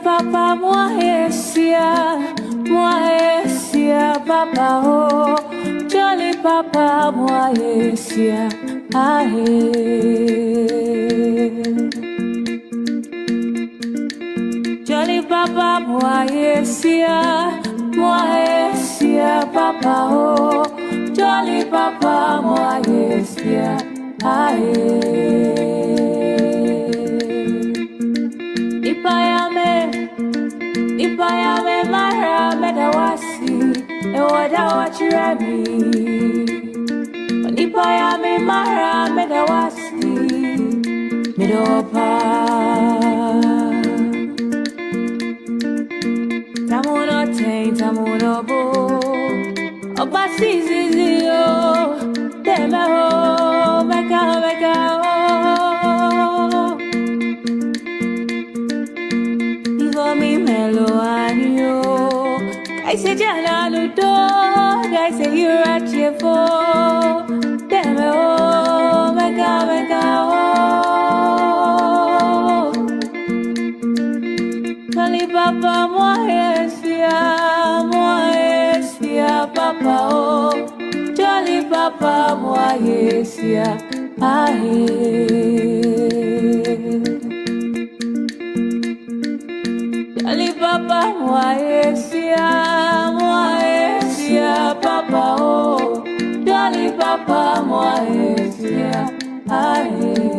papa moyesia papa oh jolly papa moyesia ahe jolly papa moyesia papa oh jolly papa moyesia ahe Ipayame mara medawasi ewada wachirami Ipayame mara medawasi midopa Tamuno tain tamuno bo Obasi zizio Deme ho meka oh Mi melo anio I say jana ludo I say you're at your for Deme oh mega oh Kali papa moyesia papa oh Jolly papa moyesia ahe Jolly papa moyesia papa oh Jolly papa moyesia ahe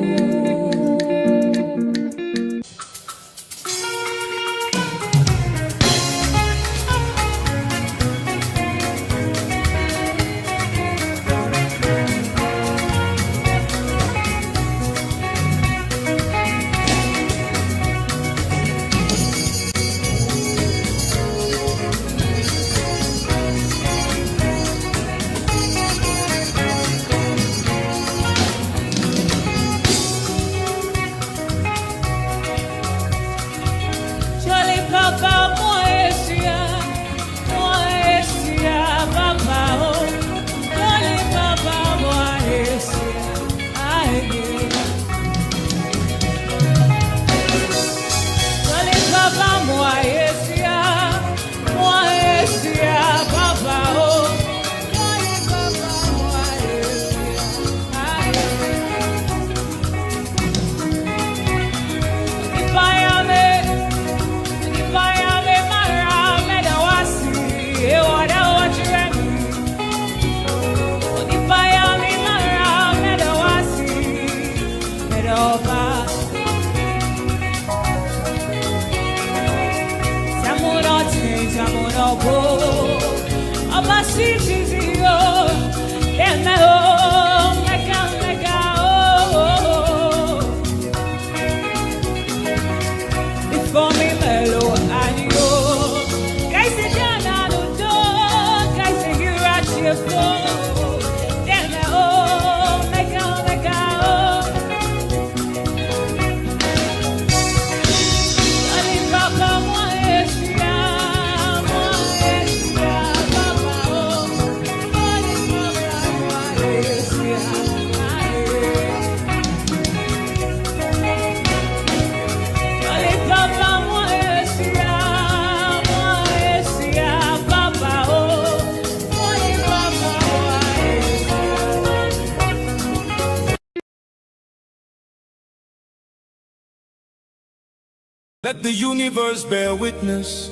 Let the universe bear witness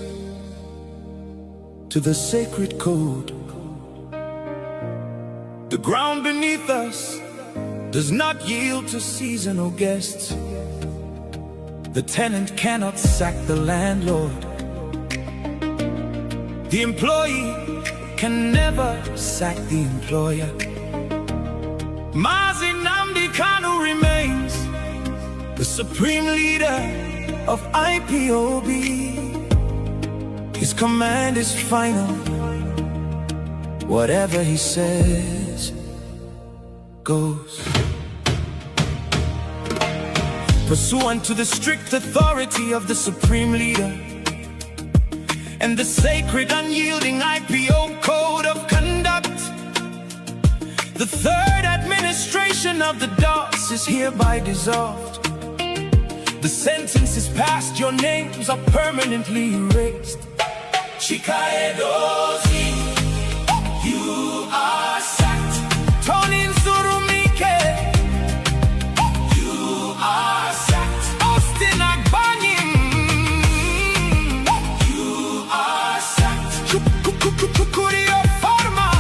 to the sacred code. The ground beneath us does not yield to seasonal guests. The tenant cannot sack the landlord. The employee can never sack the employer. Mazi Nnamdi Kanu remains the supreme leader of IPOB. His command is final. Whatever he says goes. Pursuant to the strict authority of the supreme leader and the sacred unyielding IPO code of conduct, the third administration of the DOS is hereby dissolved. The sentence is passed, your names are permanently erased. Chikaedozi, you are sacked. Tony Nzurumike, you are sacked. Austin Agbanyim, you are sacked. Kukurio Farma,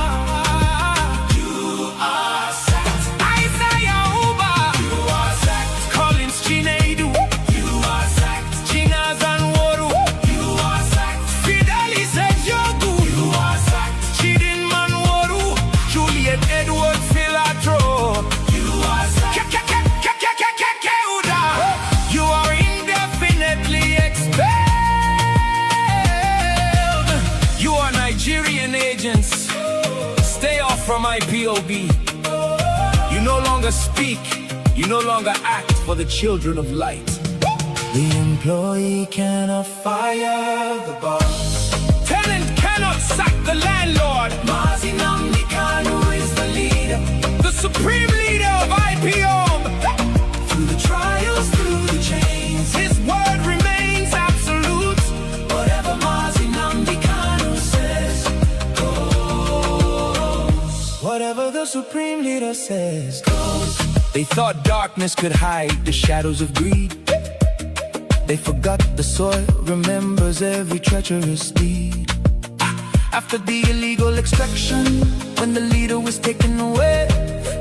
you are sacked. Isaiah Uba, you are sacked. Collins Chinedu, you are sacked. Chinazan Woru, you are sacked. Fidelis Ejogu, you are sacked. Chidin Manworu, Juliet Edward Filatro, you are sacked. Keuda, you are indefinitely expelled. You are Nigerian agents. Stay off from IPOB. You no longer speak, you no longer act for the children of light. The employee cannot fire the boss. Tenant cannot sack the landlord. Mazi Nnamdi Kanu is the leader, the supreme leader of IPOB. Through the trials, through the chains, his word remains absolute. Whatever Mazi Nnamdi Kanu says goes. Whatever the supreme leader says goes. They thought darkness could hide the shadows of greed. They forgot the soil remembers every treacherous deed. After the illegal extraction, when the leader was taken away,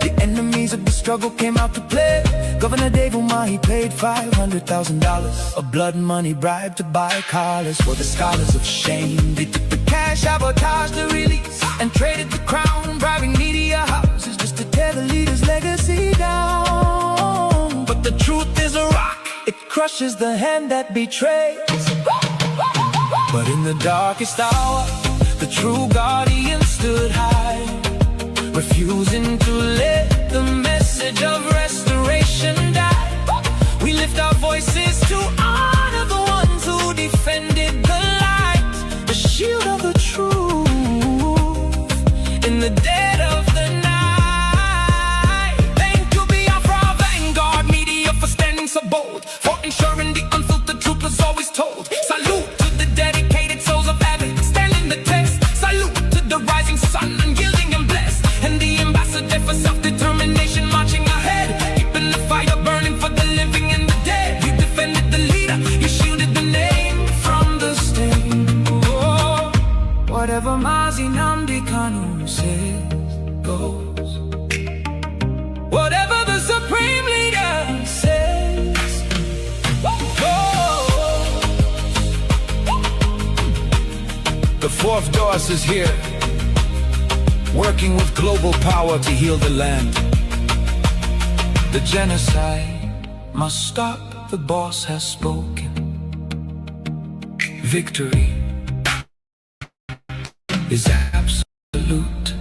the enemies of the struggle came out to play. Governor Dave Umahi paid $500,000, a blood money bribe to buy collars for the scholars of shame. They took the cash, sabotaged the release, and traded the crown, bribing media houses just to tear the leader's legacy down. But the truth is a rock, it crushes the hand that betrays. But in the darkest hour, the true guardian stood high, refusing to let the message of restoration die. We lift our voices to honor the ones who defended the light, the shield of the truth in the dead of the night. Thank you, Biafra, vanguard media, for standing so bold, for ensuring the unfiltered truth was always told. Salute to the dedicated souls of Abbott, standing the test. Salute to the rising sun, unyielding and blessed, and the ambassador for self-determination marching ahead, keeping the fire burning for the living and the dead. You defended the leader, you shielded the name from the stain. Oh, whatever Mazi Nnamdi Kanu says goes. Whatever the supreme leader says goes. The fourth Doris is here, working with global power to heal the land. The genocide must stop, the boss has spoken. Victory is absolute.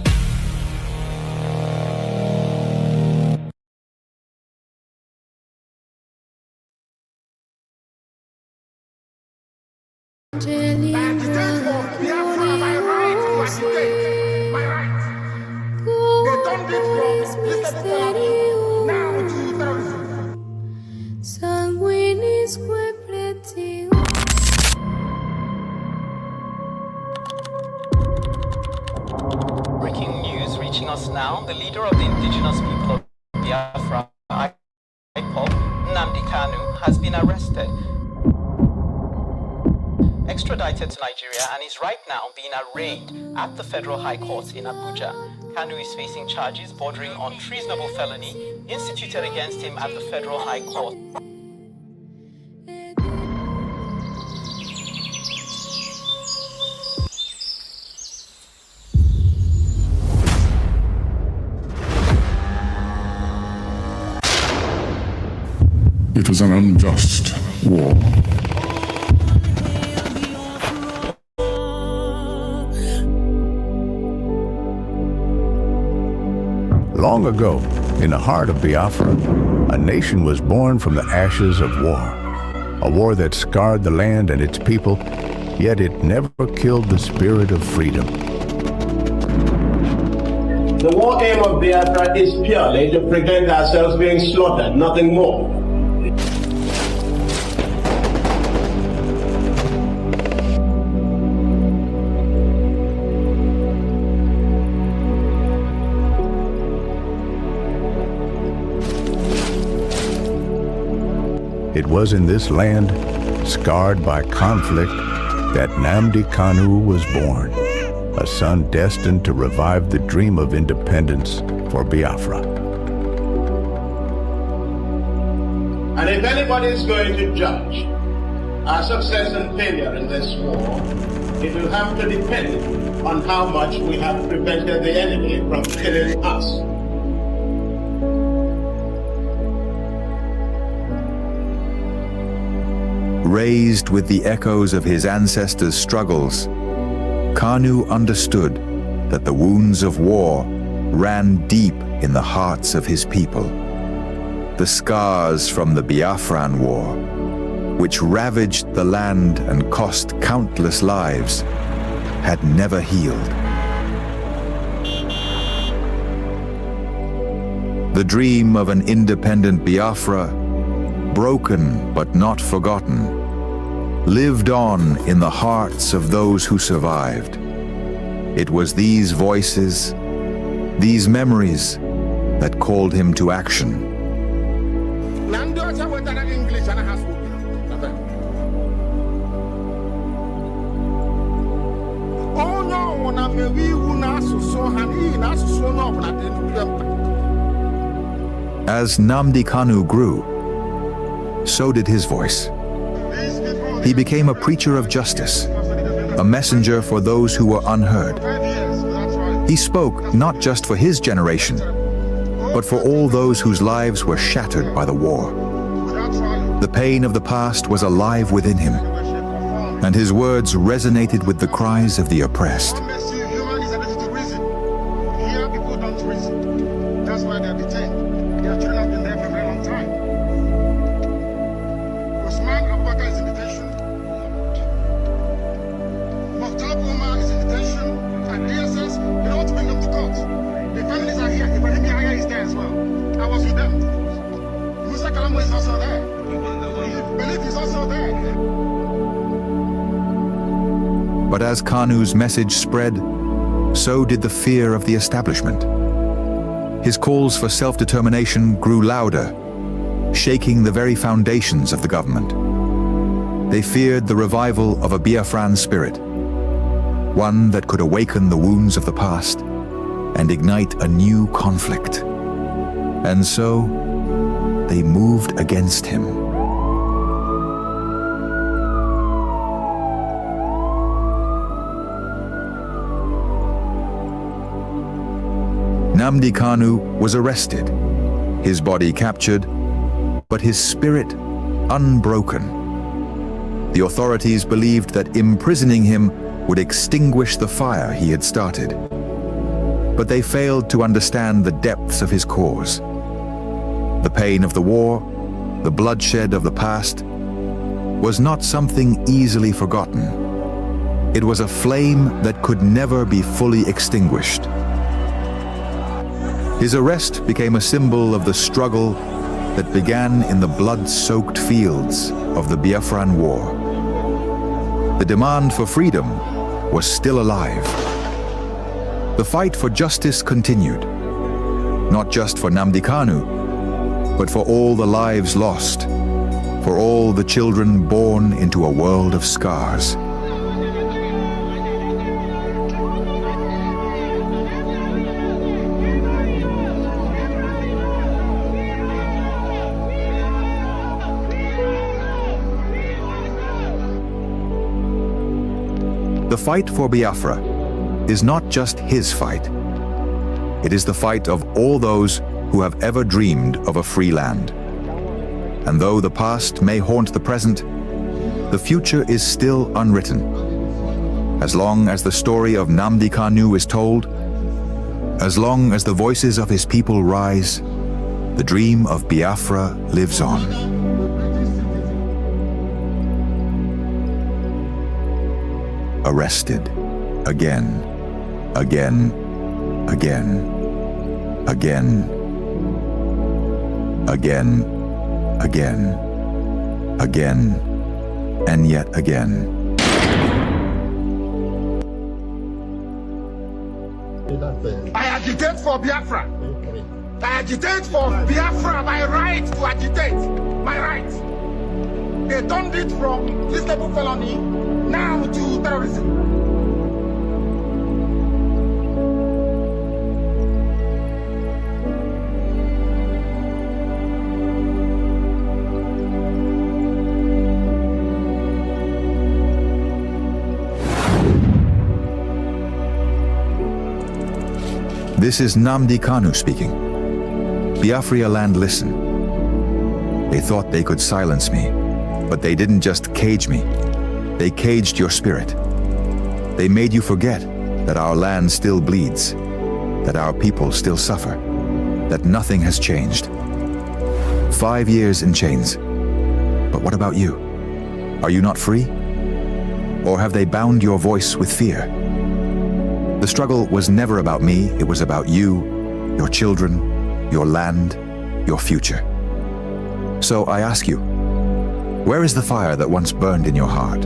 Breaking news reaching us now. The leader of the indigenous people of Biafra, IPOB, Nnamdi Kanu, has been arrested, extradited to Nigeria, and is right now being arraigned at the Federal High Court in Abuja. Kanu is facing charges bordering on treasonable felony instituted against him at the Federal High Court. It was an unjust war. Long ago, in the heart of Biafra, a nation was born from the ashes of war. A war that scarred the land and its people, yet it never killed the spirit of freedom. The war aim of Biafra is purely to prevent ourselves being slaughtered, nothing more. It was in this land, scarred by conflict, that Nnamdi Kanu was born, a son destined to revive the dream of independence for Biafra. And if anybody is going to judge our success and failure in this war, it will have to depend on how much we have prevented the enemy from killing us. Raised with the echoes of his ancestors' struggles, Kanu understood that the wounds of war ran deep in the hearts of his people. The scars from the Biafran War, which ravaged the land and cost countless lives, had never healed. The dream of an independent Biafra, broken but not forgotten, lived on in the hearts of those who survived. It was these voices, these memories, that called him to action. As Nnamdi Kanu grew, so did his voice. He became a preacher of justice, a messenger for those who were unheard. He spoke not just for his generation, but for all those whose lives were shattered by the war. The pain of the past was alive within him, and his words resonated with the cries of the oppressed. But as Kanu's message spread, so did the fear of the establishment. His calls for self-determination grew louder, shaking the very foundations of the government. They feared the revival of a Biafran spirit, one that could awaken the wounds of the past and ignite a new conflict. And so, they moved against him. Nnamdi Kanu was arrested, his body captured, but his spirit unbroken. The authorities believed that imprisoning him would extinguish the fire he had started. But they failed to understand the depths of his cause. The pain of the war, the bloodshed of the past, was not something easily forgotten. It was a flame that could never be fully extinguished. His arrest became a symbol of the struggle that began in the blood-soaked fields of the Biafran War. The demand for freedom was still alive. The fight for justice continued, not just for Nnamdi Kanu, but for all the lives lost, for all the children born into a world of scars. The fight for Biafra is not just his fight. It is the fight of all those who have ever dreamed of a free land. And though the past may haunt the present, the future is still unwritten. As long as the story of Nnamdi Kanu is told, as long as the voices of his people rise, the dream of Biafra lives on. Arrested again, again, again, again, again, again, again, and yet again. I agitate for Biafra. I agitate for Biafra, my right to agitate, my right. they turned it from treasonable felony now to terrorism. This is Nnamdi Kanu speaking. Biafra land, listen. They thought they could silence me, but they didn't just cage me. They caged your spirit. They made you forget that our land still bleeds, that our people still suffer, that nothing has changed. 5 years in chains. But what about you? Are you not free? Or have they bound your voice with fear? The struggle was never about me, it was about you, your children, your land, your future. So I ask you, where is the fire that once burned in your heart?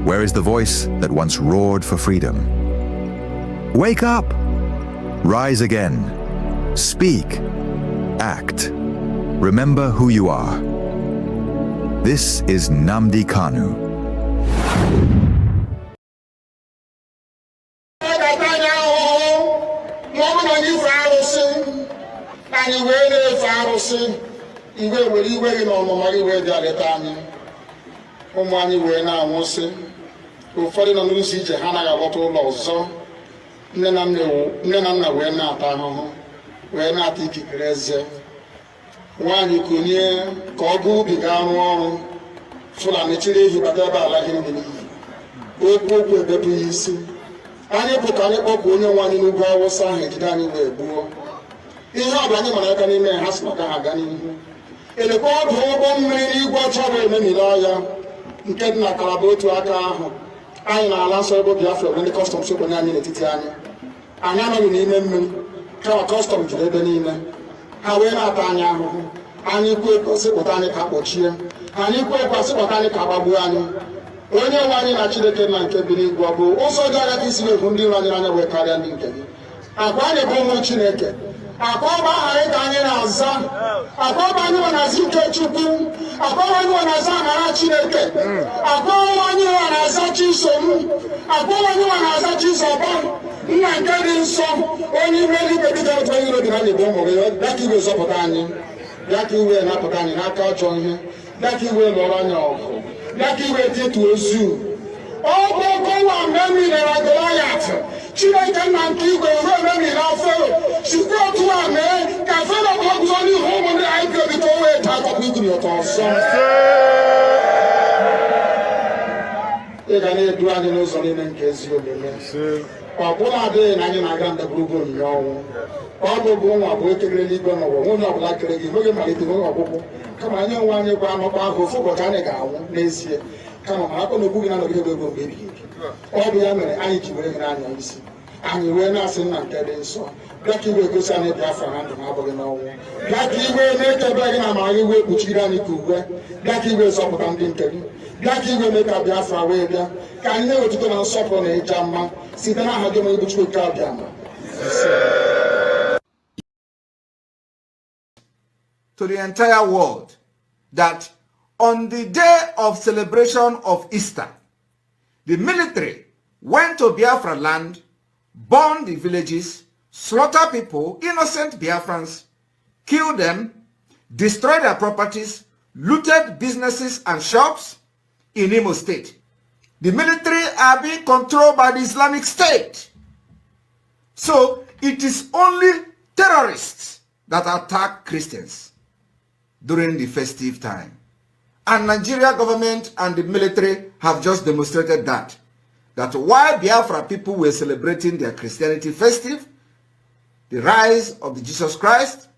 Where is the voice that once roared for freedom? Wake up! Rise again. Speak. Act. Remember who you are. This is Nnamdi Kanu. Iwe were iwe gị n'ọmụma gị wee dị aleta anyị ụmụ anyị wee na-anwụsị ụfọdụ nọ n'ụzọ ije ha anaghị alọta ụlọ ọzọ nne na nna wee na-ata ahụhụ wee na-ata ikikere eze nwaanyị konye ka ọ gaa ubi gaa rụọ ọrụ Fulani chiri ehi bata ebe ala gị n'iyi okwu ebepụ ya isi anyị bụ ka anyị kpọpụ onye nwe anyị n'ugwu Awụsa ahụ ejide anyị wee gbuo ihe ọbụla anyị mara aka n'ime ha si maka ha gaa n'ihu elekwa ọdụ ụgbọ mmiri n'igwe ọcha bụ ememiri ọya nke dị na Kalaba otu aka ahụ anyị na-ala nsọ ebe Biafra bụ ndị kọstọm sokwenye anyị n'etiti anyị anọghị n'ime mmiri kama kọstọm juru ebe niile ha wee na-ata anyị ahụhụ anyị kwuo sịpụta anyị ka kpọchie anyị kwuo sịpụta anyị ka gbagbuo anyị onye nwe anyị na Chineke na nke bi n'igwe ọ bụ ụzọ dị agha ka isi efu ndị iro anyị n'anya wee karịa ndị nke gị akwa anyị bụ ụmụ Chineke akọba anyị ka anyị na-aza akọba anyị nwe na-aza ike Chukwu akọba anyị nwe na-aza amara Chineke akọba anyị nwe na-aza Chisom akọba anyị nwe na-aza Chizoba nna nke dị nsọ onye ime eluigwe dịka otu onye iro dị na anyị bụ ụmụ gị bịa ka iwe zọpụta anyị bịa ka iwe napụta anyị n'aka ọjọọ ihe bịa ka iwe lụọrọ anyị ọgụ bịa ka iwe dịtụ ozu ọ bụ ọkọwa mgbe m nyere Goliat Chineke nna nke igwe ruo ememiri Fero sikwa otu a mee ka Fero ka ọ guzo n'ihu ụmụ ndị IPOB ka o wee taa akpọkpọ igwe ụtọ ọzọ ị ga na-edu anyị n'ụzọ niile nke ezi omume ọ bụla adịghị na anyị na-aga ndagwurugwu onyinye ọnwụ ọ bụ nwa bụ ekele eluigwe n'ụwa nwunye ọbụla kere gị nweghị malite nweghị ọgwụgwụ kama anyị onwe anyị gwa anọkwa ahụ ofu ụbọchị anyị ga-anwụ n'ezie kama ma akọ na ogbu gị na-anọgide ego mgbe ebighị ebi ọ bụ ya mere anyị ji were gị n'anya isi anyị wee na-asị nna nke dị nsọ bịa ka iwe gosi anyị Biafra na ndụ na abụghị n'ọnwụ bịa ka iwe mee ka ebe gị na amara gị wee kpuchiri anyị ka uwe bịa ka iwe zọpụta ndị nke gị bịa ka iwe mee ka Biafra wee bịa ka anyị na-ewetụta na nsọpụrụ na ịja mma site n'aha gị ma ibu Chukwu abịa ma to the entire world that on the day of celebration of Easter, the military went to Biafra land, burned the villages, slaughtered people, innocent Biafrans, killed them, destroyed their properties, looted businesses and shops in Imo State. The military are being controlled by the Islamic State. So it is only terrorists that attack Christians during the festive time. And Nigeria government and the military have just demonstrated that while Biafra people were celebrating their Christianity festive, the rise of the Jesus Christ,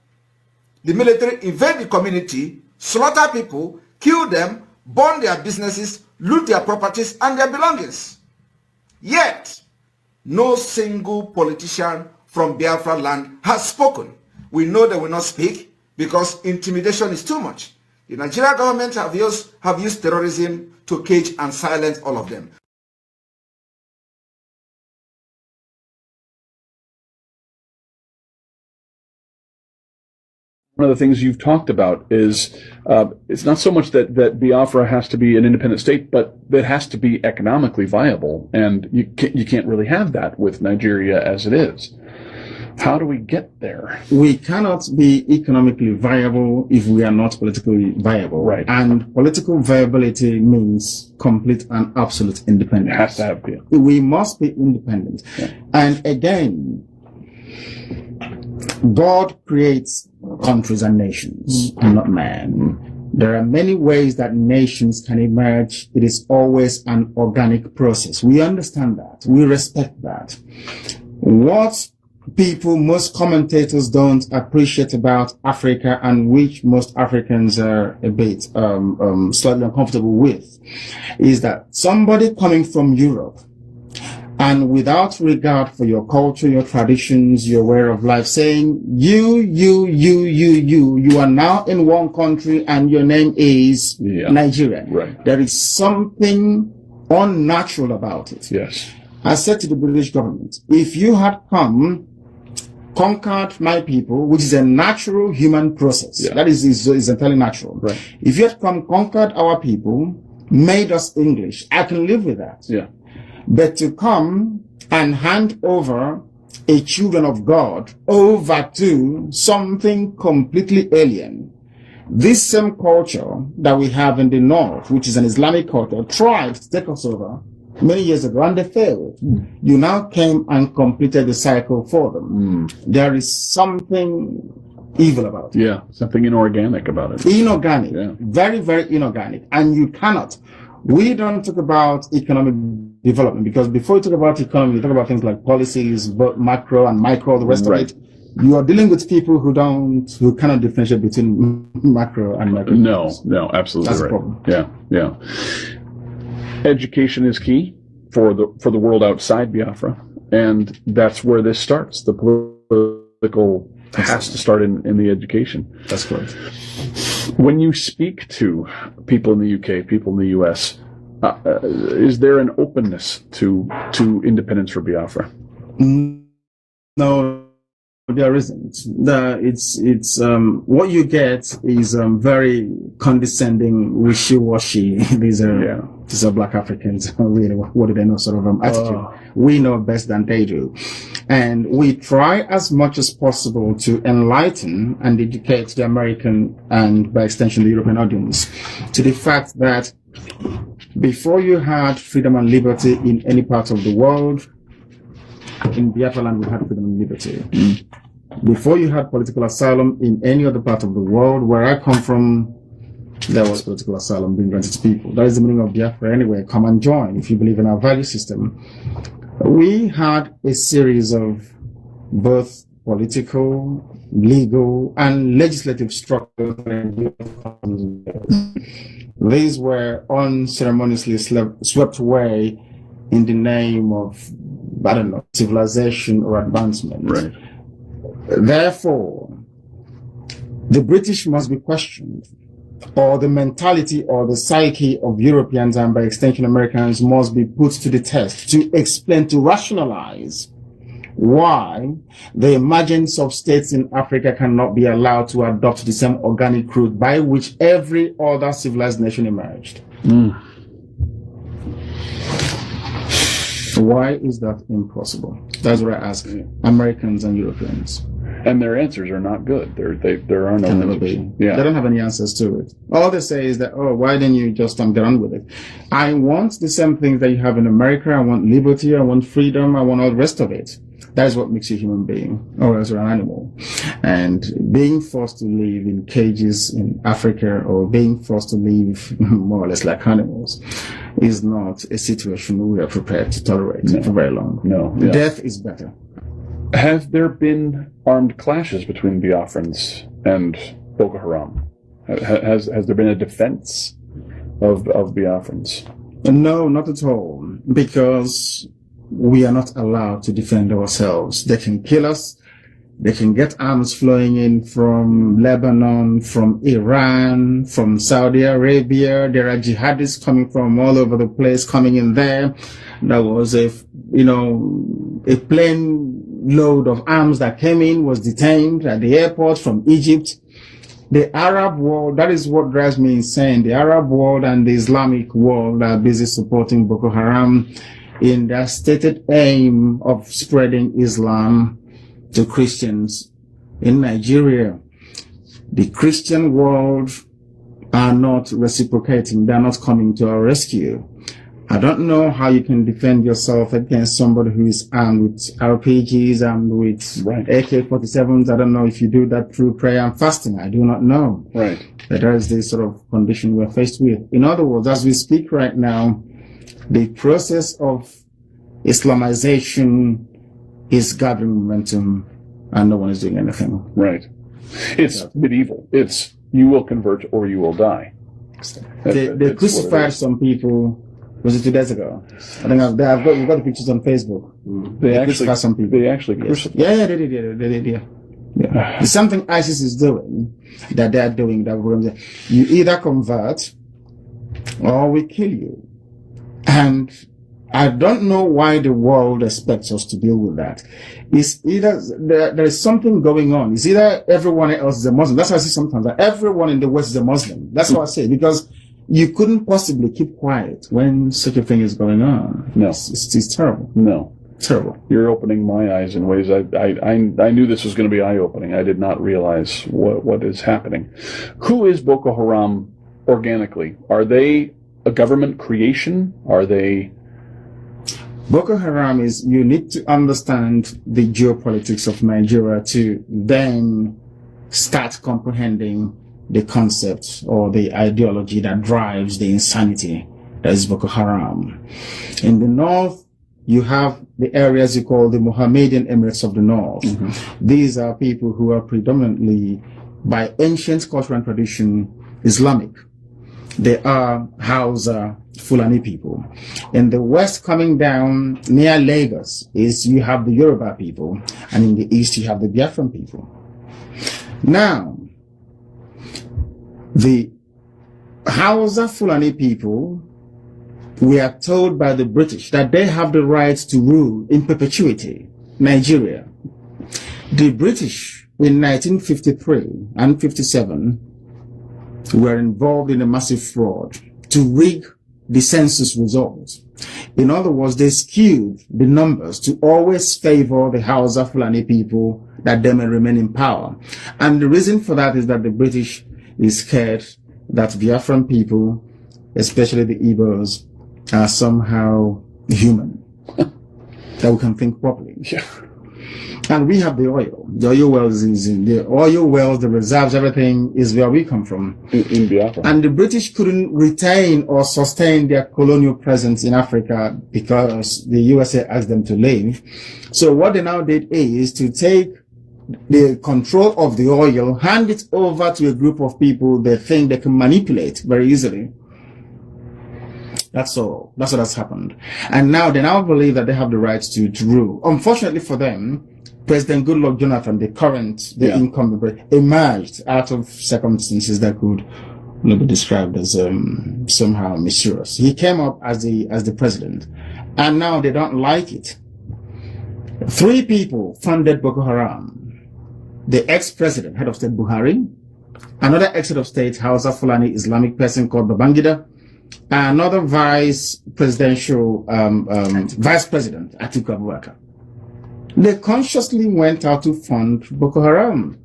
the military invade the community, slaughter people, kill them, burn their businesses, loot their properties and their belongings. Yet, no single politician from Biafra land has spoken. We know they will not speak because intimidation is too much. The Nigerian government have used terrorism to cage and silence all of them. of the things you've talked about is it's not so much that Biafra has to be an independent state, but it has to be economically viable, and you can't really have that with Nigeria as it is. How do we get there? We cannot be economically viable if we are not politically viable. Right. And political viability means complete and absolute independence. It has to have, yeah. We must be independent. Yeah. And again, God creates countries and nations, not man. There are many ways that nations can emerge. It is always an organic process. We understand that. We respect that. What most commentators don't appreciate about Africa, and which most Africans are a bit slightly uncomfortable with, is that somebody coming from Europe and without regard for your culture, your traditions, your way of life, saying, you are now in one country and your name is Nigeria. Right. There is something unnatural about it. Yes. I said to the British government, if you had come, conquered my people, which is a natural human process, that is entirely natural. Right. If you had come, conquered our people, made us English, I can live with that. Yeah. But to come and hand over a children of God over to something completely alien, this same culture that we have in the north, which is an Islamic culture, tried to take us over many years ago, and they failed. You now came and completed the cycle for them. There is something evil about it. Yeah, something inorganic about it. Inorganic. Yeah. Very, very inorganic. And you cannot. We don't talk about economic development, because before you talk about economy, you talk about things like policies, both macro and micro, the rest of it. You are dealing with people who cannot differentiate between macro and micro. No, absolutely. That's right. a problem. Yeah. Education is key for the world outside Biafra, and that's where this starts. The political has to start in the education. That's correct. When you speak to people in the UK, people in the US, is there an openness to independence for Biafra? No, there isn't. It's what you get is very condescending, wishy-washy. These are black Africans. Really, what do they know? Sort of attitude. We know best than they do, and we try as much as possible to enlighten and educate the American and, by extension, the European audience to the fact that before you had freedom and liberty in any part of the world, in Biafra land we had freedom and liberty. Before you had political asylum in any other part of the world, where I come from, there was political asylum being granted to people. That is the meaning of Biafra anyway. Come and join if you believe in our value system. We had a series of both political, legal, and legislative structures. These were unceremoniously swept away in the name of, I don't know, civilization or advancement. Right. Therefore, the British must be questioned, or the mentality or the psyche of Europeans and, by extension, Americans must be put to the test to explain, to rationalize why the emergence of states in Africa cannot be allowed to adopt the same organic route by which every other civilized nation emerged. Why is that impossible? That's what I ask Americans and Europeans. And their answers are not good. There are no answers. Yeah. They don't have any answers to it. All they say is that, why didn't you just get on with it? I want the same things that you have in America. I want liberty. I want freedom. I want all the rest of it. That is what makes you a human being, or else you're an animal. And being forced to live in cages in Africa, or being forced to live more or less like animals, is not a situation we are prepared to tolerate for very long. No. Death is better. Have there been armed clashes between Biafrans and Boko Haram? Has there been a defense of Biafrans? No, not at all, because we are not allowed to defend ourselves. They can kill us. They can get arms flowing in from Lebanon, from Iran, from Saudi Arabia. There are jihadists coming from all over the place, coming in there. There was a plane load of arms that came in, was detained at the airport from Egypt. the Arab world, that is what drives me insane. The Arab world and the Islamic world are busy supporting Boko Haram in their stated aim of spreading Islam to Christians in Nigeria. The Christian world are not reciprocating. They're not coming to our rescue. I don't know how you can defend yourself against somebody who is armed with RPGs, armed with AK-47s. I don't know if you do that through prayer and fasting. I do not know. Right. But that is the sort of condition we're faced with. In other words, as we speak right now, the process of Islamization is gathering momentum and no one is doing anything. Right. It's medieval. It's you will convert or you will die. They crucified some people. Was it 2 days ago? I think we've got the pictures on Facebook. They actually some people. They actually crucified. Yeah, they did. Yeah. There's something ISIS is doing that they're doing that we're going to say, you either convert or we kill you. And I don't know why the world expects us to deal with that. It's either there is something going on. It's either everyone else is a Muslim. That's why I say sometimes that everyone in the West is a Muslim. That's what I say, because you couldn't possibly keep quiet when such a thing is going on. No. It's terrible. No. Terrible. You're opening my eyes in ways I knew this was going to be eye-opening. I did not realize what is happening. Who is Boko Haram organically? Are they a government creation? Are they... Boko Haram is, you need to understand the geopolitics of Nigeria to then start comprehending the concept or the ideology that drives the insanity that is Boko Haram. In the north, you have the areas you call the Mohammedan Emirates of the North. Mm-hmm. These are people who are predominantly, by ancient culture and tradition, Islamic. They are Hausa, Fulani people. In the west, coming down near Lagos, you have the Yoruba people, and in the east you have the Biafran people. Now, the Hausa Fulani people, we are told by the British that they have the right to rule in perpetuity Nigeria. The British in 1953 and 57 were involved in a massive fraud to rig the census results. In other words, they skewed the numbers to always favor the Hausa Fulani people that they may remain in power. And the reason for that is that the British is scared that Biafran people, especially the Igbos, are somehow human, that we can think properly. Yeah. And we have the oil. The oil wells the reserves, everything is where we come from. In Biafra. And the British couldn't retain or sustain their colonial presence in Africa because the USA asked them to leave. So what they now did is to take the control of the oil, hand it over to a group of people they think they can manipulate very easily. That's all. That's what has happened. And now they now believe that they have the right to rule. Unfortunately for them, President Goodluck Jonathan, the incumbent, emerged out of circumstances that could be described as somehow mysterious. He came up as the president, and now they don't like it. 3 people funded Boko Haram: the ex-president, head of state Buhari, another ex-head of state, Hausa Fulani Islamic person called Babangida, another vice president, Atiku Abubakar. They consciously went out to fund Boko Haram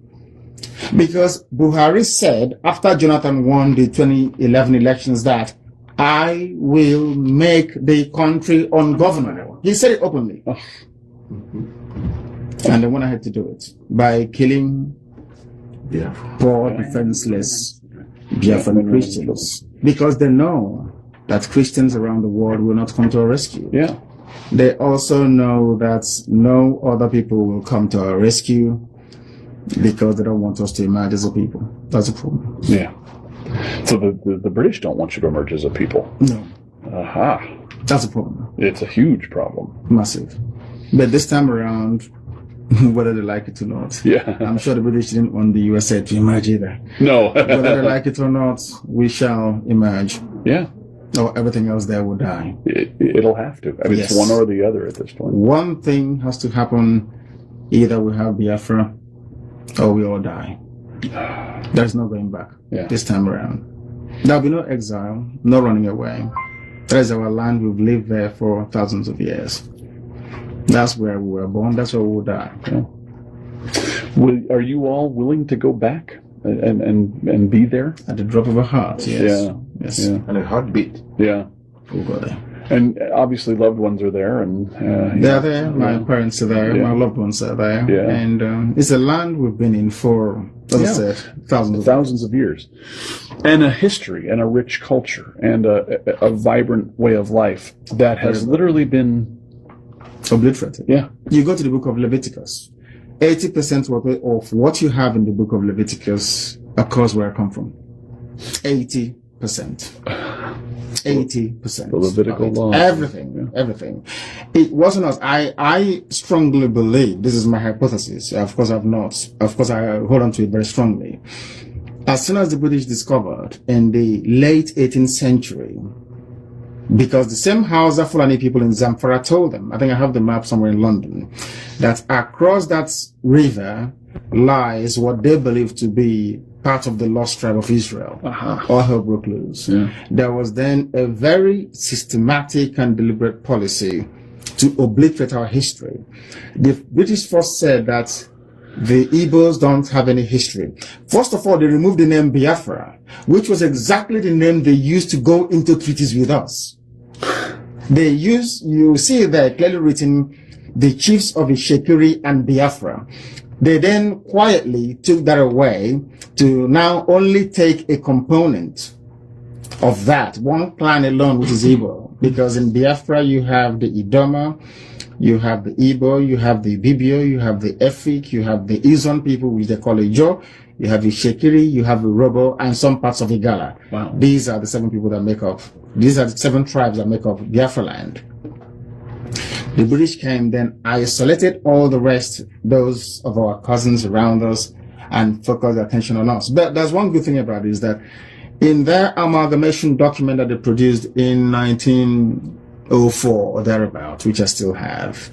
because Buhari said after Jonathan won the 2011 elections that I will make the country ungovernable. He said it openly. Oh. And they went ahead to do it by killing poor, defenseless Biafran Christians, because they know that Christians around the world will not come to our rescue. Yeah. They also know that no other people will come to our rescue because they don't want us to emerge as a people. That's a problem. Yeah. So the British don't want you to emerge as a people. No. Aha. That's a problem. It's a huge problem. Massive. But this time around, whether they like it or not, I'm sure the British didn't want the USA to emerge either. No. Whether they like it or not, we shall emerge. Yeah. Or everything else there will die. It'll have to. I mean, It's one or the other at this point. One thing has to happen. Either we have Biafra or we all die. There's no going back this time around. There'll be no exile, no running away. That is our land. We've lived there for thousands of years. That's where we were born. That's where we will die. Yeah. Are you all willing to go back and be there? At the drop of a heart, yes. Yeah. Yes. Yeah. And a heartbeat. Yeah. We'll go there. And obviously loved ones are there. And they're there. My parents are there. My loved ones are there. Yeah. And it's a land we've been in for, as I said, thousands of years. And a history and a rich culture and a vibrant way of life that has literally been obliterated. Yeah. You go to the book of Leviticus. 80% of what you have in the book of Leviticus occurs where I come from. 80%. 80%. The Levitical law. Everything. Everything. It wasn't us. I strongly believe, this is my hypothesis. Of course, I hold on to it very strongly. As soon as the British discovered in the late 18th century, because the same Hausa Fulani people in Zamfara told them, I think I have the map somewhere in London, that across that river lies what they believe to be part of the lost tribe of Israel. All hell broke loose. Yeah. There was then a very systematic and deliberate policy to obliterate our history. The British first said that the Igbos don't have any history. First of all, they removed the name Biafra, which was exactly the name they used to go into treaties with us. They use, you see there clearly written, the chiefs of Ishekiri and Biafra. They then quietly took that away to now only take a component of that, one clan alone, which is Igbo. Because in Biafra, you have the Idoma, you have the Igbo, you have the Bibio, you have the Efik, you have the Izon people, which they call Ijo, you have the Shekiri, you have the Robo, and some parts of Igala. Wow. These are the 7 people that make up, these are the 7 tribes that make up Biafra land. The British came, then isolated all the rest, those of our cousins around us, and focused their attention on us. But there's one good thing about it, is that in their amalgamation document that they produced in 1904 or thereabout, which I still have,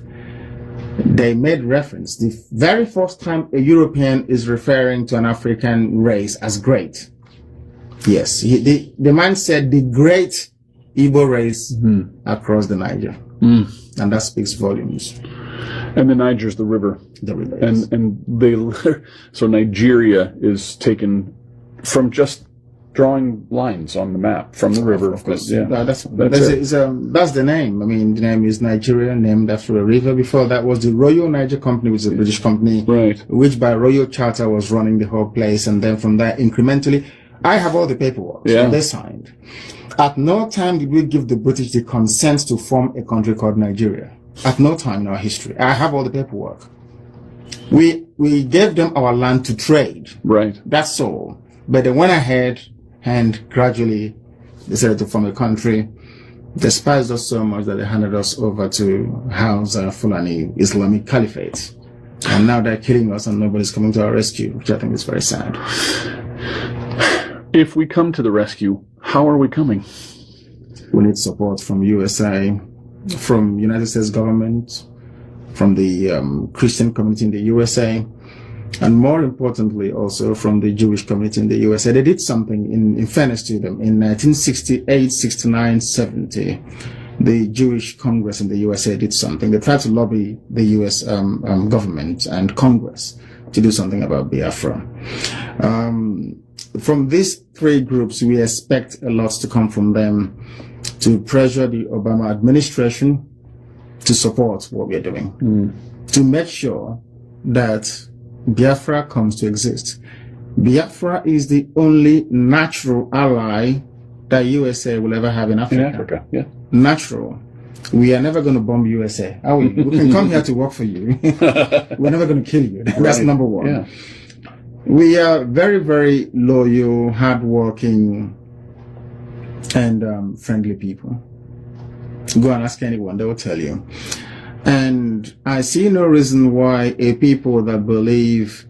they made reference, the very first time a European is referring to an African race as great. Yes, the man said the great Igbo race across the Niger. And that speaks volumes. And the Niger's the river. The river. And they, so Nigeria is taken from just drawing lines on the map from the river. Of course. Yeah. That's the name. I mean, the name is Nigeria, named after a river. Before that was the Royal Niger Company, which is a British company, right, which by royal charter was running the whole place. And then from there, incrementally, I have all the paperwork. Yeah. So they signed. At no time did we give the British the consent to form a country called Nigeria. At no time in our history. I have all the paperwork. We gave them our land to trade. Right. That's all. But they went ahead and gradually decided to form a country. They despised us so much that they handed us over to Hausa Fulani Islamic Caliphate. And now they're killing us and nobody's coming to our rescue, which I think is very sad. If we come to the rescue, how are we coming? We need support from USA, from United States government, from the Christian community in the USA, and more importantly also from the Jewish community in the USA. They did something, in fairness to them, in 1968, 69, 70. The Jewish Congress in the USA did something. They tried to lobby the US government and Congress to do something about Biafra. From these 3 groups, we expect a lot to come from them to pressure the Obama administration to support what we are doing, to make sure that Biafra comes to exist. Biafra is the only natural ally that USA will ever have in Africa. In Africa, yeah. Natural. We are never going to bomb USA, are we? We can come here to work for you. We're never going to kill you. That's right. number 1. Yeah. We are very, very loyal, hardworking, and friendly people. Go and ask anyone, they will tell you. And I see no reason why a people that believe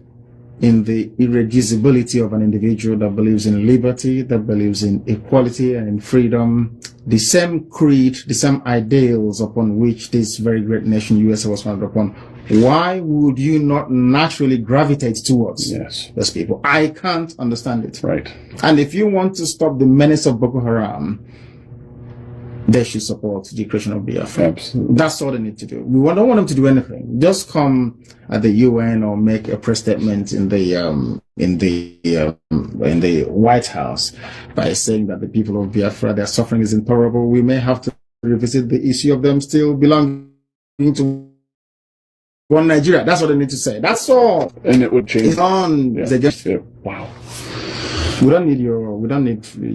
in the irreducibility of an individual, that believes in liberty, that believes in equality and in freedom, the same creed, the same ideals upon which this very great nation USA was founded upon, why would you not naturally gravitate towards Yes. those people? I can't understand it. Right. And if you want to stop the menace of Boko Haram, they should support the creation of Biafra. Absolutely. That's all they need to do. We don't want them to do anything. Just come at the UN or make a press statement in the White House by saying that the people of Biafra, their suffering is intolerable. We may have to revisit the issue of them still belonging to one Nigeria. That's what they need to say. That's all. And it would change. It's on. Yeah. Wow. We don't need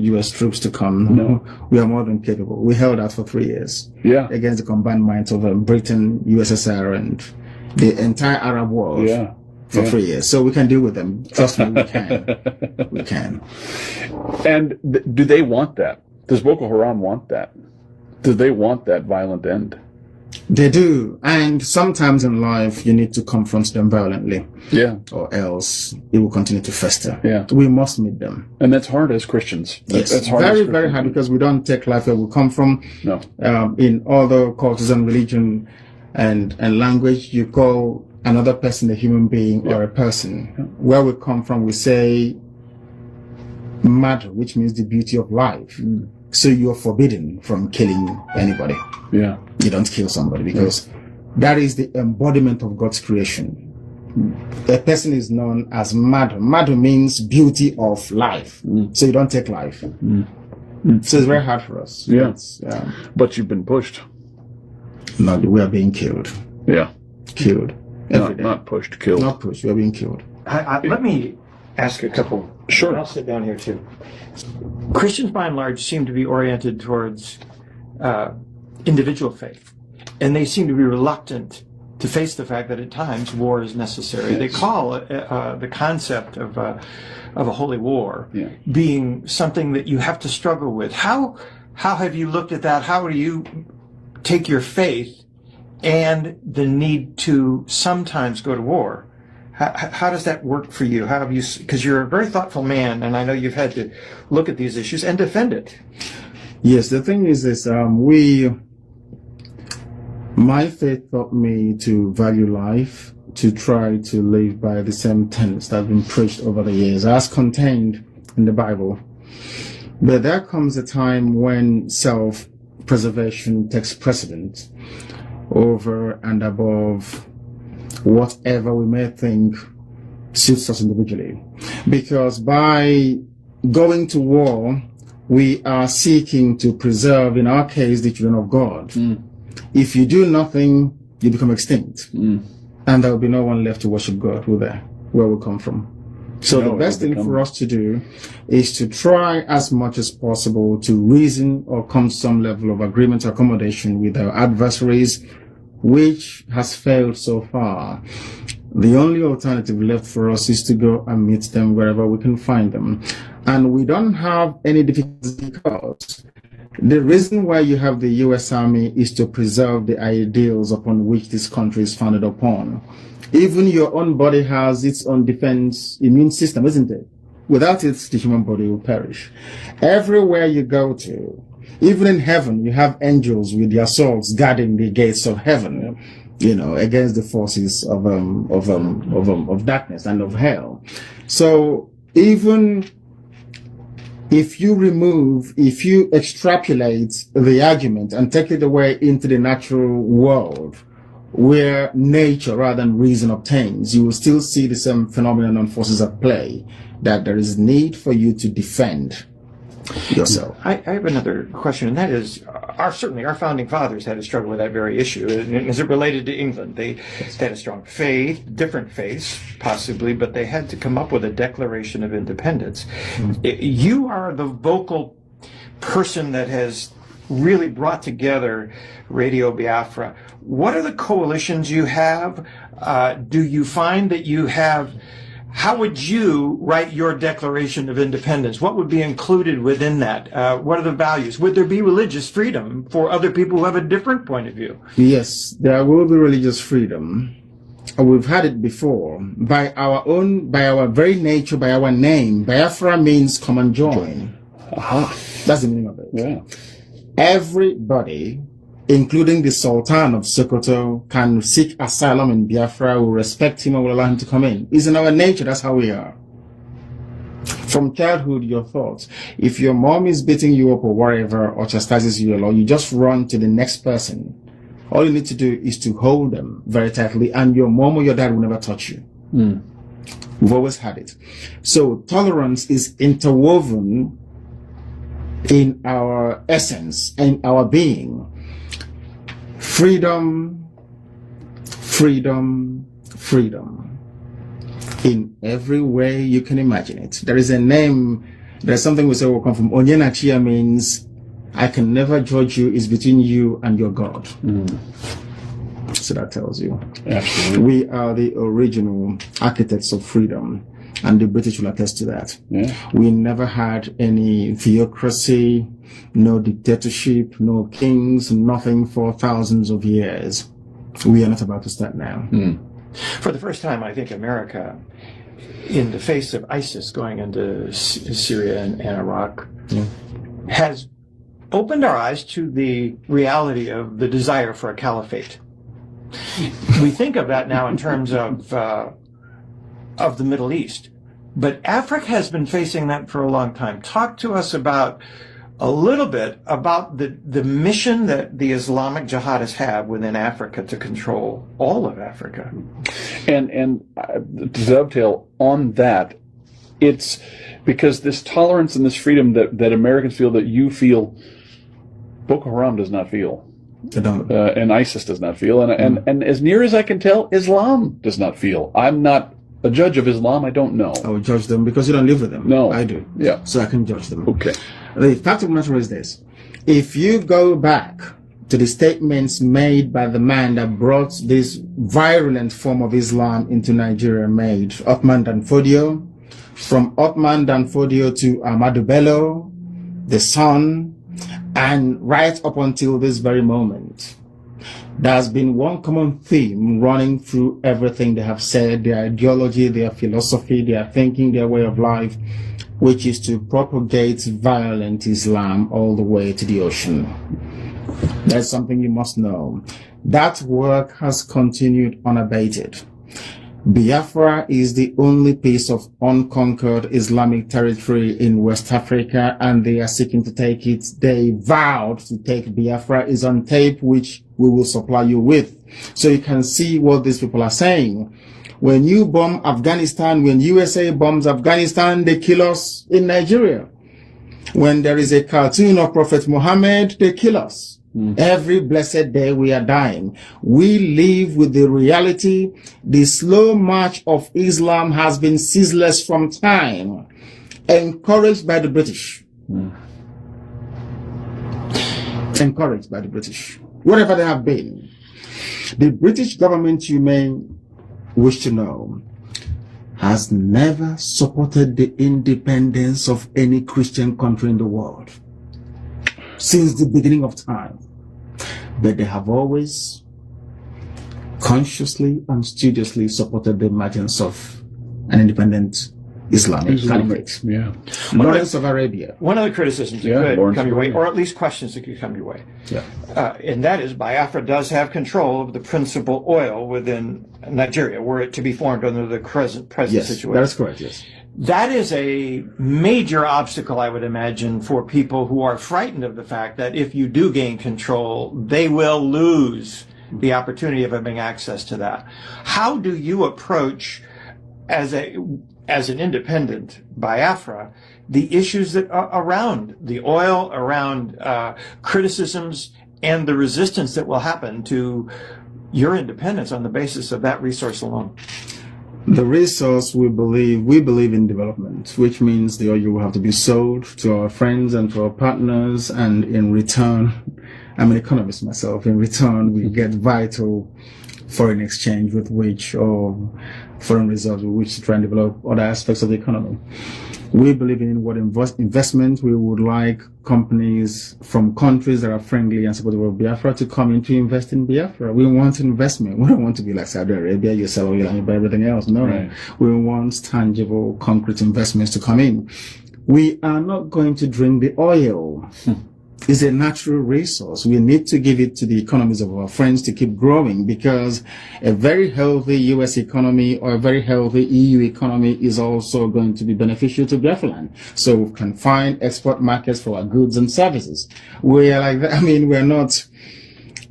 U.S. troops to come. No. We are more than capable. We held out for 3 years. Yeah. Against the combined minds of Britain, USSR, and the entire Arab world. Yeah. For 3 years. So we can deal with them. Trust me, we can. We can. And do they want that? Does Boko Haram want that? Do they want that violent end? They do. And sometimes in life, you need to confront them violently. Yeah. Or else it will continue to fester. Yeah. We must meet them. And that's hard as Christians. Yes. That's hard very, as very hard, because we don't take life where we come from. No. In other cultures and religion and language, you call another person a human being or a person. Where we come from, we say matter, which means the beauty of life. So you're forbidden from killing anybody. Yeah. You don't kill somebody, because that is the embodiment of God's creation. A person is known as matter. Matter means beauty of life. So you don't take life. So it's very hard for us. Yeah. But you've been pushed. No, we are being killed. Yeah. Killed. Not pushed, killed. Not pushed. We are being killed. Let me ask a couple. Sure. I'll sit down here too. Christians, by and large, seem to be oriented towards individual faith, and they seem to be reluctant to face the fact that at times war is necessary. Yes. They call the concept of a holy war being something that you have to struggle with. How have you looked at that? How do you take your faith and the need to sometimes go to war? How does that work for you? How have you? Because you're a very thoughtful man, and I know you've had to look at these issues and defend it. Yes, the thing is this: my faith taught me to value life, to try to live by the same tenets that have been preached over the years, as contained in the Bible. But there comes a time when self-preservation takes precedence over and above whatever we may think suits us individually. Because by going to war, we are seeking to preserve, in our case, the children of God. If you do nothing, you become extinct. And there will be no one left to worship God, where we come from. So the best thing for us to do is to try as much as possible to reason or come to some level of agreement or accommodation with our adversaries, which has failed so far. The only alternative left for us is to go and meet them wherever we can find them. And we don't have any difficulty, because the reason why you have the U.S. Army is to preserve the ideals upon which this country is founded upon. Even your own body has its own defense immune system, isn't it? Without it, the human body will perish. Everywhere you go to, even in heaven, you have angels with their swords guarding the gates of heaven, against the forces of darkness and of hell. So even if you extrapolate the argument and take it away into the natural world, where nature rather than reason obtains, you will still see the same phenomenon and forces at play, that there is need for you to defend yourself. I have another question, and that is, certainly our founding fathers had to struggle with that very issue. Is it related to England? They had a strong faith, different faiths, possibly, but they had to come up with a Declaration of Independence. You are the vocal person that has really brought together Radio Biafra. What are the coalitions you have? Do you find that you have... How would you write your Declaration of Independence? What would be included within that? What are the values? Would there be religious freedom for other people who have a different point of view? Yes, there will be religious freedom. We've had it before. By our very nature, by our name, Biafra means come and join. That's the meaning of it. Yeah. Everybody including the Sultan of Sokoto, can seek asylum in Biafra, will respect him and will allow him to come in. It's in our nature, that's how we are. From childhood, your thoughts. If your mom is beating you up or whatever, or chastises you a lot, you just run to the next person. All you need to do is to hold them very tightly, and your mom or your dad will never touch you. We've always had it. So tolerance is interwoven in our essence, in our being. Freedom, freedom, freedom. In every way you can imagine it. There is a name, there's something we say will come from Onyenachia, means I can never judge you, it's between you and your God. So that tells you. Absolutely. We are the original architects of freedom, and the British will attest to that. Yeah. We never had any theocracy, no dictatorship, no kings, nothing for thousands of years. We are not about to start now. For the first time, I think America, in the face of ISIS going into Syria and Iraq, has opened our eyes to the reality of the desire for a caliphate. We think of that now in terms of the Middle East, but Africa has been facing that for a long time. Talk to us about a little bit about the mission that the Islamic jihadists have within Africa to control all of Africa. And to dovetail on that, it's because this tolerance and this freedom that Americans feel, that you feel, Boko Haram does not feel. And ISIS does not feel. And as near as I can tell, Islam does not feel. I'm not a judge of Islam. I don't know. I will judge them because you don't live with them. No. I do. Yeah. So I can judge them. Okay. The fact of the matter is this. If you go back to the statements made by the man that brought this virulent form of Islam into Nigeria, made Othman Danfodio, from Othman Danfodio to Ahmadu Bello, the son, and right up until this very moment, there's been one common theme running through everything they have said, their ideology, their philosophy, their thinking, their way of life, which is to propagate violent Islam all the way to the ocean. That's something you must know. That work has continued unabated. Biafra is the only piece of unconquered Islamic territory in West Africa, and they are seeking to take it. They vowed to take Biafra. Is on tape, which we will supply you with. So you can see what these people are saying. When you bomb Afghanistan, when USA bombs Afghanistan, they kill us in Nigeria. When there is a cartoon of Prophet Muhammad, they kill us. Every blessed day we are dying. We live with the reality. The slow march of Islam has been ceaseless from time, encouraged by the British. Encouraged by the British. Whatever they have been. The British government, you may wish to know, has never supported the independence of any Christian country in the world since the beginning of time. But they have always consciously and studiously supported the emergence of an independent Islamic caliphate. Yeah. Lawrence of Arabia. One of the criticisms that could come your way, or at least questions that could come your way, and that is Biafra does have control of the principal oil within Nigeria, were it to be formed under the present situation. That is correct, yes. That is a major obstacle, I would imagine, for people who are frightened of the fact that if you do gain control, they will lose the opportunity of having access to that. How do you approach, as an independent Biafra, the issues that are around the oil, around criticisms, and the resistance that will happen to your independence on the basis of that resource alone? The resource, we believe in development, which means the oil will have to be sold to our friends and to our partners, and in return, I'm an economist myself, in return we get vital foreign exchange with which, or foreign reserves with which to try and develop other aspects of the economy. We believe in what investment. We would like companies from countries that are friendly and supportive of Biafra to come in to invest in Biafra. We want investment. We don't want to be like Saudi Arabia, you sell oil and you buy everything else. No, right. We want tangible, concrete investments to come in. We are not going to drink the oil. is a natural resource. We need to give it to the economies of our friends to keep growing, because a very healthy US economy or a very healthy EU economy is also going to be beneficial to Biafra. So we can find export markets for our goods and services. We are like that. I mean, we're not,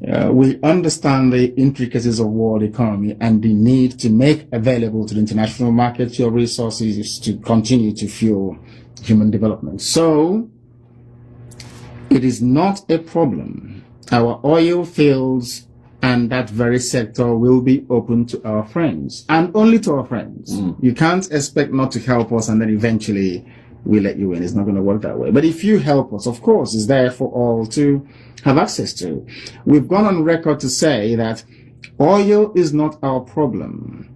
we understand the intricacies of world economy and the need to make available to the international market your resources to continue to fuel human development. So it is not a problem. Our oil fields and that very sector will be open to our friends, and only to our friends. You can't expect not to help us and then eventually we let you in. It's not going to work that way. But if you help us, of course, it's there for all to have access to. We've gone on record to say that oil is not our problem.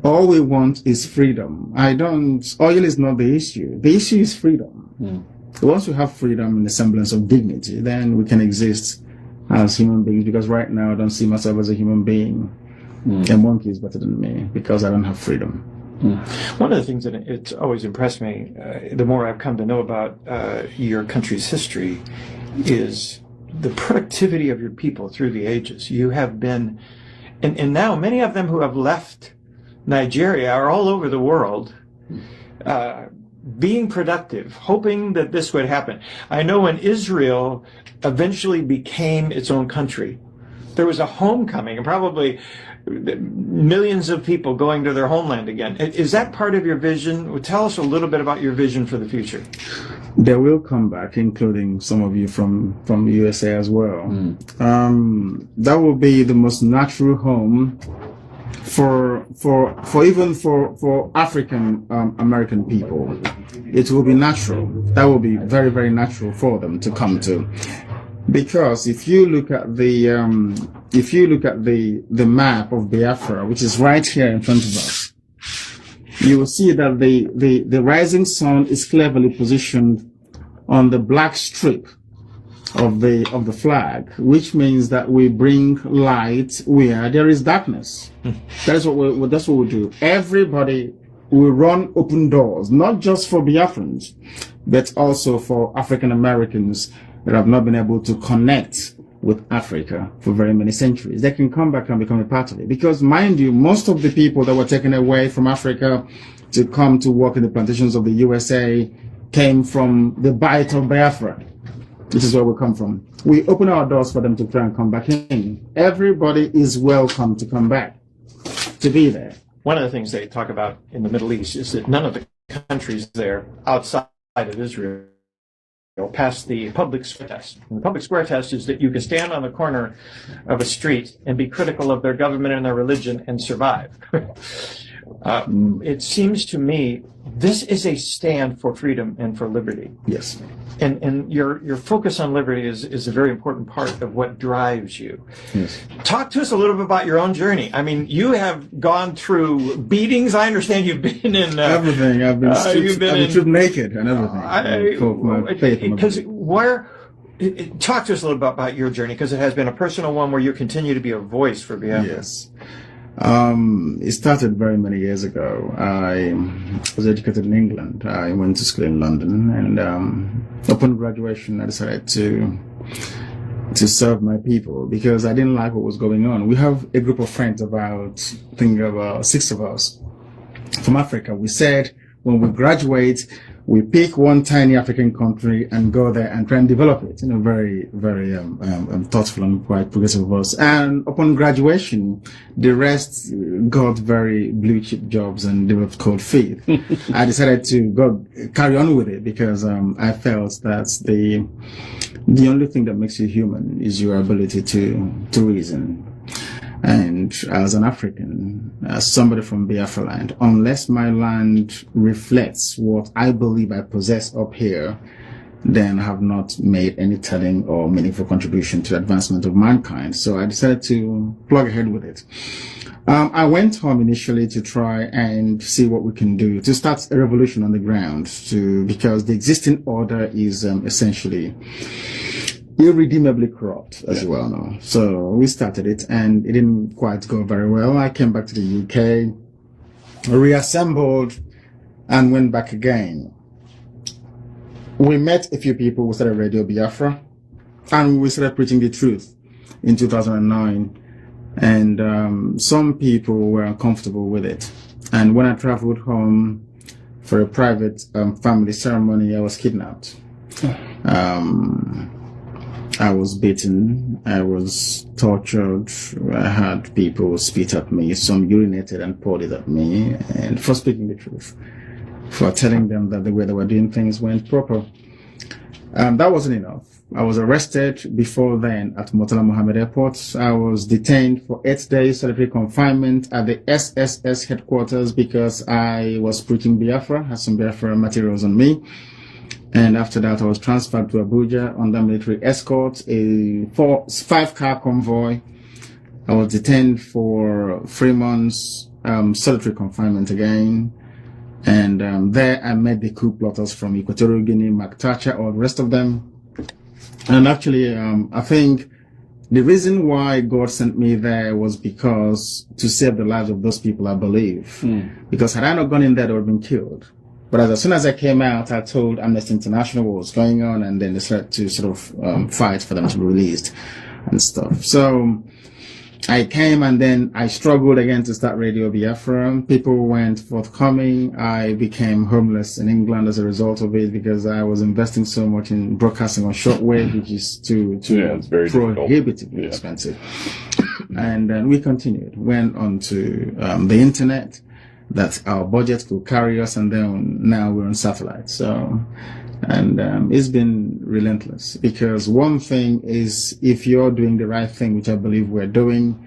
All we want is freedom. Oil is not the issue. The issue is freedom. Once we have freedom and a semblance of dignity, then we can exist as human beings, because right now I don't see myself as a human being. A monkey is better than me because I don't have freedom. One of the things that it's always impressed me, the more I've come to know about your country's history, is the productivity of your people through the ages. You have been, and now many of them who have left Nigeria are all over the world, being productive, hoping that this would happen. I know when Israel eventually became its own country, there was a homecoming, and probably millions of people going to their homeland again. Is that part of your vision? Tell us a little bit about your vision for the future. They will come back, including some of you from the USA as well. That will be the most natural home for African American people. It will be natural. That will be very, very natural for them to come to. Because if you look at the map of Biafra, which is right here in front of us, you will see that the rising sun is cleverly positioned on the black strip of the flag, which means that we bring light where there is darkness. That's what we do. Everybody will run open doors, not just for Biafrans, but also for African Americans that have not been able to connect with Africa for very many centuries. They can come back and become a part of it. Because mind you, most of the people that were taken away from Africa to come to work in the plantations of the USA came from the Bight of Biafra. This is where we come from. We open our doors for them to try and come back in. Everybody is welcome to come back, to be there. One of the things they talk about in the Middle East is that none of the countries there outside of Israel pass the public square test. And the public square test is that you can stand on the corner of a street and be critical of their government and their religion and survive. It seems to me this is a stand for freedom and for liberty. Yes. And your focus on liberty is a very important part of what drives you. Yes. Talk to us a little bit about your own journey. I mean, you have gone through beatings. I understand you've been in everything. I've been stripped naked and everything. Talk to us a little bit about your journey, because it has been a personal one where you continue to be a voice for Biafra. Yes. It started very many years ago. I was educated in England. I went to school in London, and upon graduation, I decided to serve my people, because I didn't like what was going on. We have a group of friends, about 6 of us from Africa. We said when we graduate, we pick one tiny African country and go there and try and develop it. Very, very thoughtful and quite progressive of us. And upon graduation, the rest got very blue chip jobs and developed cold feet. I decided to carry on with it, because I felt that the only thing that makes you human is your ability to reason. And as an African, as somebody from Biafra land, unless my land reflects what I believe I possess up here, then I have not made any telling or meaningful contribution to the advancement of mankind. So I decided to plug ahead with it. I went home initially to try and see what we can do to start a revolution on the ground, because the existing order is essentially irredeemably corrupt, as you well know. So we started it, and it didn't quite go very well. I came back to the UK, reassembled, and went back again. We met a few people who started Radio Biafra. And we started preaching the truth in 2009. And some people were uncomfortable with it. And when I traveled home for a private family ceremony, I was kidnapped. I was beaten, I was tortured, I had people spit at me, some urinated and poured it at me, and for speaking the truth, for telling them that the way they were doing things weren't proper. That wasn't enough. I was arrested before then at Murtala Mohammed Airport. I was detained for 8 days solitary confinement at the SSS headquarters because I was preaching Biafra, had some Biafra materials on me. And after that, I was transferred to Abuja under military escort, a 5-car convoy. I was detained for 3 months, solitary confinement again. And there I met the coup plotters from Equatorial Guinea, Maktacha, or the rest of them. And actually, I think the reason why God sent me there was because to save the lives of those people, I believe. Because had I not gone in there, they would have been killed. But as soon as I came out, I told Amnesty International what was going on, and then they started to sort of fight for them to be released and stuff. So I came, and then I struggled again to start Radio Biafra. People weren't forthcoming. I became homeless in England as a result of it because I was investing so much in broadcasting on shortwave, which is it's very prohibitively expensive. And then we continued, went on to the internet, that our budget could carry us, and then now we're on satellite. So, and it's been relentless, because one thing is, if you're doing the right thing, which I believe we're doing,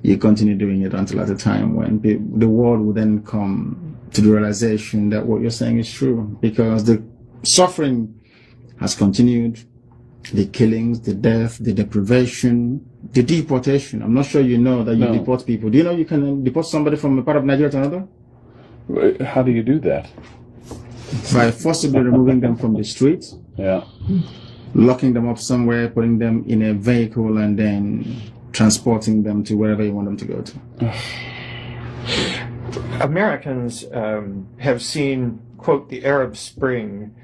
you continue doing it until at a time when the world will then come to the realization that what you're saying is true, because the suffering has continued, the killings, the death, the deprivation, the deportation. I'm not sure you know that you deport people. Do you know you can deport somebody from a part of Nigeria to another? How do you do that? By forcibly removing them from the street. Yeah. Locking them up somewhere, putting them in a vehicle, and then transporting them to wherever you want them to go to. Americans have seen, quote, the Arab Spring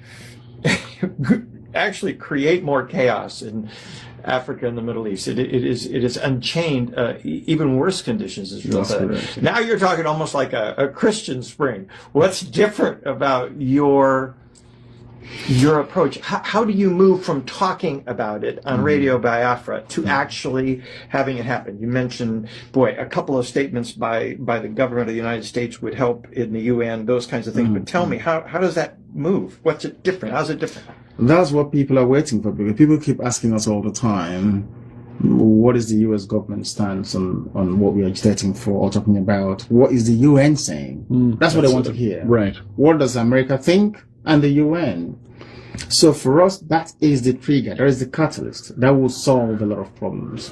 actually create more chaos in Africa and the Middle East. It is unchained even worse conditions as well. Now you're talking almost like a Christian spring. What's different about your approach? How do you move from talking about it on Radio Biafra to actually having it happen? You mentioned, a couple of statements by the government of the United States would help in the UN, those kinds of things. But tell me, how does that move? What's it different? How's it different? That's what people are waiting for, because people keep asking us all the time, what is the US government stance on what we are agitating for or talking about? What is the UN saying? That's what they want to hear. Right. What does America think? And the UN. So for us, that is the trigger. That is the catalyst that will solve a lot of problems.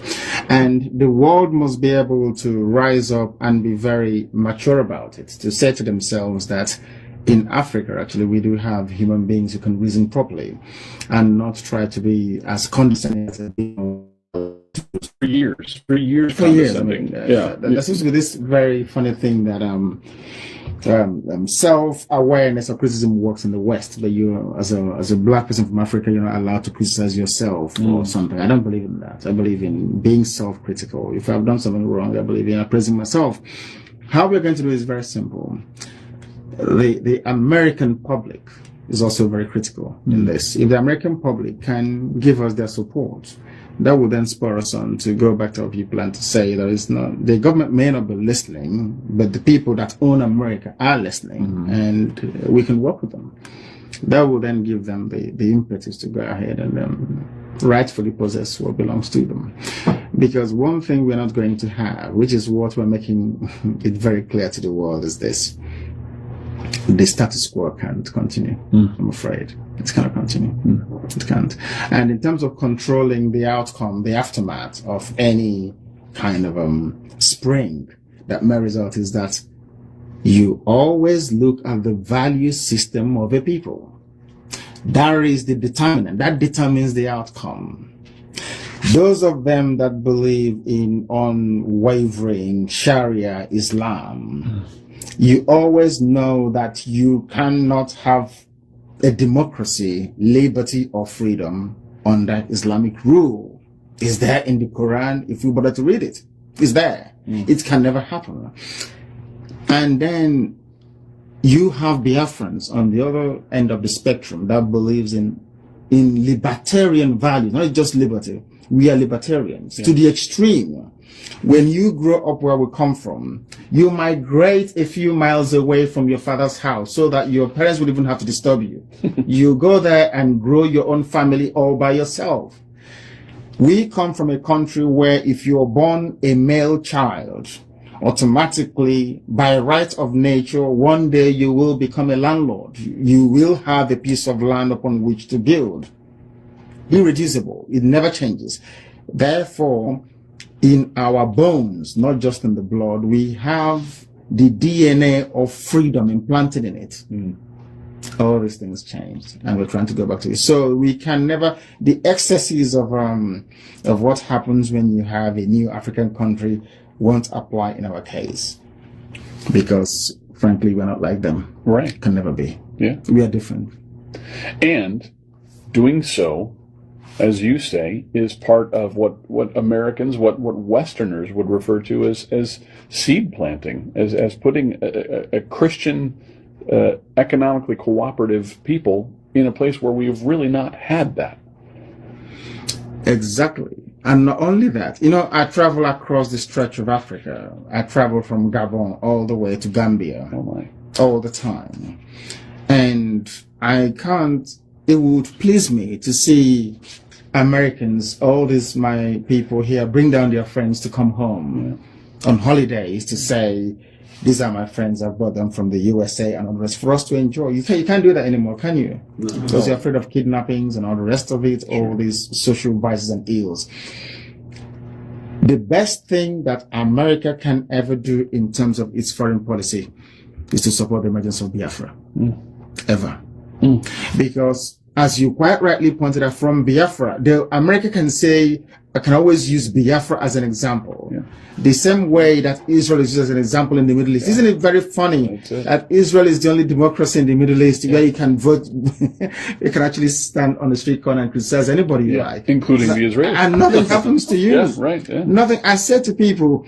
And the world must be able to rise up and be very mature about it, to say to themselves that in Africa, actually, we do have human beings who can reason properly and not try to be as condescending as for years. I mean, there seems to be this very funny thing that self-awareness or criticism works in the West, but you, as a black person from Africa, you're not allowed to criticize yourself or something. I don't believe in that. I believe in being self-critical. If I've done something wrong, I believe in appraising myself. How we're going to do it is very simple. The American public is also very critical in this. If the American public can give us their support, that will then spur us on to go back to our people and to say the government may not be listening, but the people that own America are listening, and we can work with them. That will then give them the impetus to go ahead and rightfully possess what belongs to them. Because one thing we're not going to have, which is what we're making it very clear to the world, is this. The status quo can't continue, I'm afraid. It cannot continue. It can't. And in terms of controlling the outcome, the aftermath of any kind of spring that may result, is that you always look at the value system of a people. That is the determinant. That determines the outcome. Those of them that believe in unwavering Sharia Islam, you always know that you cannot have a democracy, liberty, or freedom under Islamic rule. Is there in the Quran if you bother to read it? It's there. It can never happen. And then you have Biafrans on the other end of the spectrum that believes in libertarian values, not just liberty. We are libertarians to the extreme. When you grow up where we come from, you migrate a few miles away from your father's house so that your parents would even have to disturb you. You go there and grow your own family all by yourself. We come from a country where if you're born a male child, automatically, by right of nature, one day you will become a landlord. You will have a piece of land upon which to build. Irreducible. It never changes. Therefore, in our bones, not just in the blood, we have the DNA of freedom implanted in it. All these things changed, and we're trying to go back to it. So we can never, the excesses of what happens when you have a new African country won't apply in our case, because frankly we're not like them. Right. Can never be. Yeah. We are different. And doing so, as you say, is part of what Americans, what Westerners would refer to as seed planting, as putting a Christian, economically cooperative people in a place where we've really not had that. Exactly. And not only that, I travel across the stretch of Africa. I travel from Gabon all the way to Gambia. Oh my. All the time. And it would please me to see Americans, all these my people here, bring down their friends to come home on holidays to say, these are my friends, I brought them from the USA and all the rest, for us to enjoy. You can't do that anymore, can you? Because you're afraid of kidnappings and all the rest of it, all these social vices and ills. The best thing that America can ever do in terms of its foreign policy is to support the emergence of Biafra. Ever. Because, as you quite rightly pointed out, from Biafra, America can always use Biafra as an example. The same way that Israel is used as an example in the Middle East. Isn't it very funny that Israel is the only democracy in the Middle East where you can vote, you can actually stand on the street corner and criticize anybody you like. Including the Israelis. And nothing happens to you. Yeah. Nothing. I said to people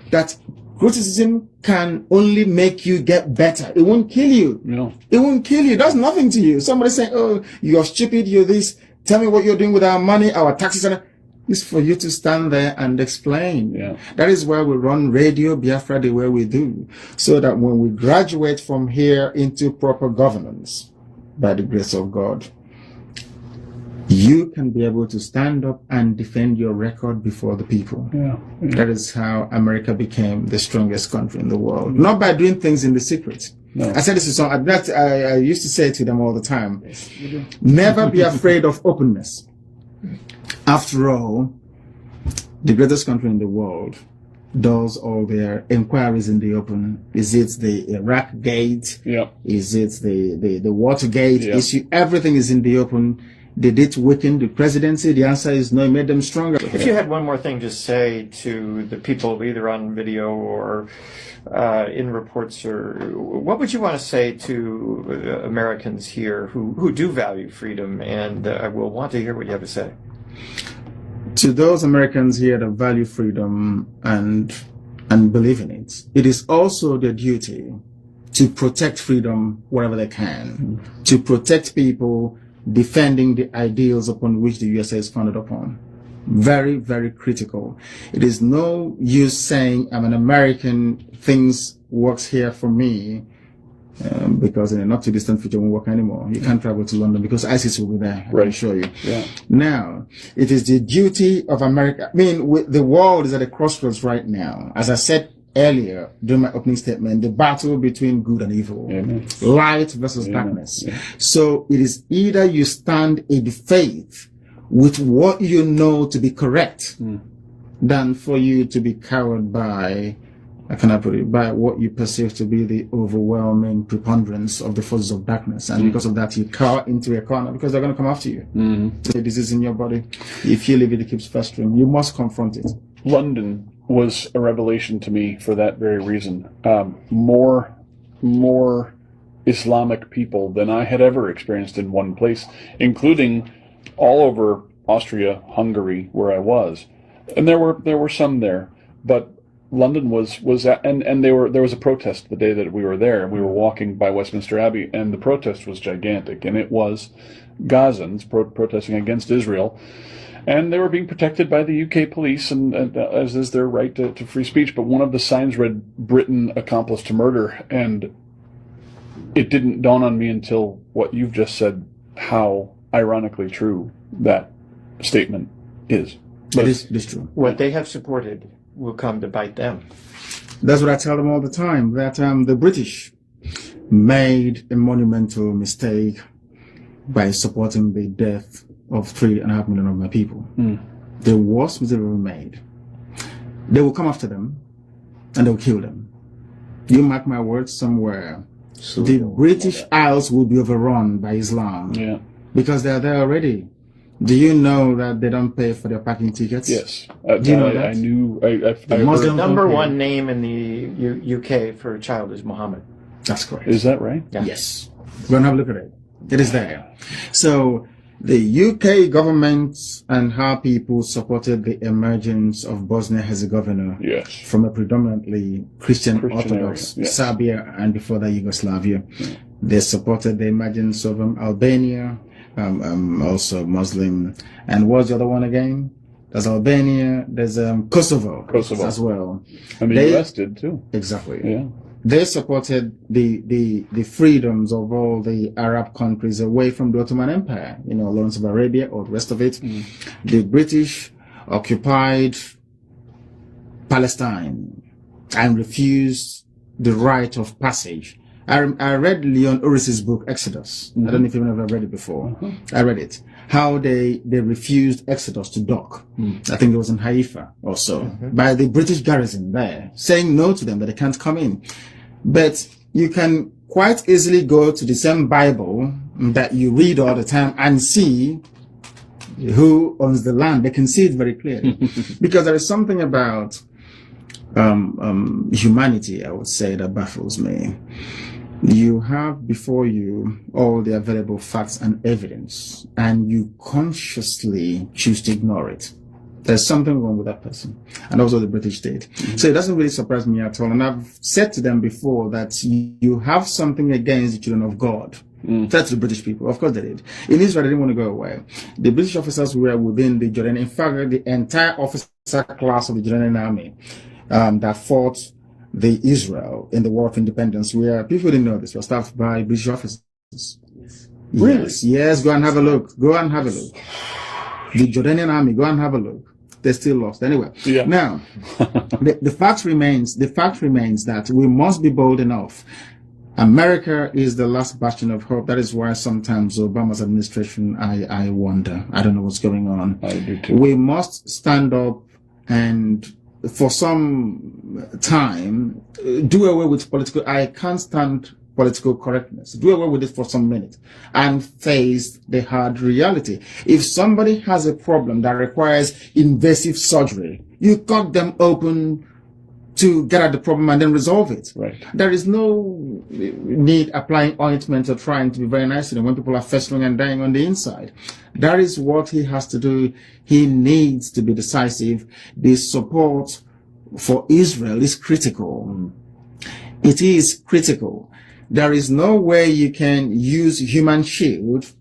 that criticism can only make you get better. It won't kill you. No. It won't kill you. It does nothing to you. Somebody saying, oh, you're stupid, you're this. Tell me what you're doing with our money, our taxes. It's for you to stand there and explain. That is why we run Radio Biafra the way we do. So that when we graduate from here into proper governance, by the grace of God, you can be able to stand up and defend your record before the people. That is how America became the strongest country in the world. Not by doing things in the secret. No. I said this to some, I used to say to them all the time, never be afraid of openness. After all, the greatest country in the world does all their inquiries in the open. Is it the Iraq gate? Is it the Watergate issue? Everything is in the open. Did it weaken the presidency? The answer is no, it made them stronger. If you had one more thing to say to the people either on video or in reports, or what would you want to say to Americans here who do value freedom and will want to hear what you have to say? To those Americans here that value freedom and believe in it, it is also their duty to protect freedom wherever they can, to protect people defending the ideals upon which the USA is founded upon. Very, very critical. It is no use saying I'm an American, things works here for me, because in a not too distant future won't work anymore. You can't travel to London because ISIS will be there, I can assure you. Now, it is the duty of America. I mean, the world is at a crossroads right now. As I said earlier during my opening statement, the battle between good and evil, light versus darkness. So it is either you stand in faith with what you know to be correct than for you to be cowed by, I cannot put it, by what you perceive to be the overwhelming preponderance of the forces of darkness. And because of that, you cower into a corner because they're going to come after you. The disease in your body, if you leave it, it keeps festering. You must confront it. London was a revelation to me for that very reason. More Islamic people than I had ever experienced in one place, including all over Austria, Hungary, where I was, and there were some there, but London was at, and there was a protest the day that we were there. We were walking by Westminster Abbey, and the protest was gigantic, and it was Gazans protesting against Israel, and they were being protected by the UK police, and as is their right to free speech. But one of the signs read "Britain accomplice to murder," and it didn't dawn on me until what you've just said how ironically true that statement is. But it is true. What they have supported will come to bite them. That's what I tell them all the time, that the British made a monumental mistake by supporting the death of 3.5 million of my people. The worst mistake ever made. They will come after them and they will kill them. You mark my words, somewhere the British Isles will be overrun by Islam. Yeah. Because they are there already. Do you know that they don't pay for their parking tickets? Yes. Do you know that? I knew. I The number one name in the UK for a child is Muhammad. That's correct. Is that right? Yeah. Yes. Go and have a look at it. It is there. So the UK government and her people supported the emergence of Bosnia-Herzegovina from a predominantly Christian Orthodox Serbia and before that Yugoslavia. Yeah. They supported the emergence of Albania, also Muslim. And what's the other one again? There's Albania, there's Kosovo as well. And the US did too. Exactly. Yeah. They supported the freedoms of all the Arab countries away from the Ottoman Empire, Lawrence of Arabia or the rest of it. The British occupied Palestine and refused the right of passage. I read Leon Uris's book, Exodus. I don't know if you've ever read it before. I read it. How they refused Exodus to dock. I think it was in Haifa also, by the British garrison there, saying no to them, that they can't come in. But you can quite easily go to the same Bible that you read all the time and see who owns the land. They can see it very clearly. Because there is something about humanity, I would say, that baffles me. You have before you all the available facts and evidence, and you consciously choose to ignore it. There's something wrong with that person. And also the British did. So it doesn't really surprise me at all. And I've said to them before that you have something against the children of God. That's the British people. Of course they did. In Israel, they didn't want to go away. The British officers were within the Jordanian. In fact, the entire officer class of the Jordanian army that fought the Israel in the War of Independence, where people didn't know this, was staffed by British officers. Really? Yes, go and have a look. Go and have a look. The Jordanian army, go and have a look. They still lost. Anyway, now, the fact remains that we must be bold enough. America is the last bastion of hope. That is why sometimes Obama's administration, I wonder. I don't know what's going on. I do too. We must stand up and for some time, do away with political, I can't stand political correctness. Do away with it for some minutes and face the hard reality. If somebody has a problem that requires invasive surgery, you cut them open to get at the problem and then resolve it. Right. There is no need applying ointment or trying to be very nice to them when people are festering and dying on the inside. That is what he has to do. He needs to be decisive. The support for Israel is critical. It is critical. There is no way you can use human shield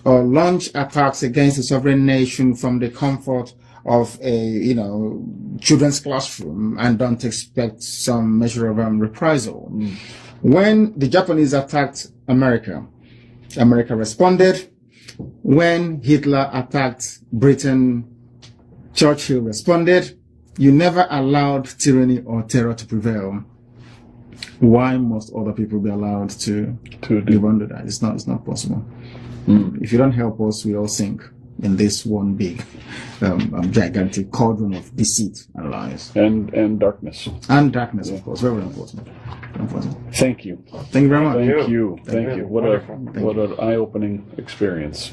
or launch attacks against a sovereign nation from the comfort of a, children's classroom and don't expect some measure of reprisal. When the Japanese attacked America, America responded. When Hitler attacked Britain, Churchill responded. You never allowed tyranny or terror to prevail. Why must other people be allowed to live under that? It's not possible. If you don't help us, we all sink in this one big, gigantic cauldron of deceit and lies. And darkness. And darkness, of course. Very important. Thank you. Thank you very much. Thank you. What an eye-opening experience.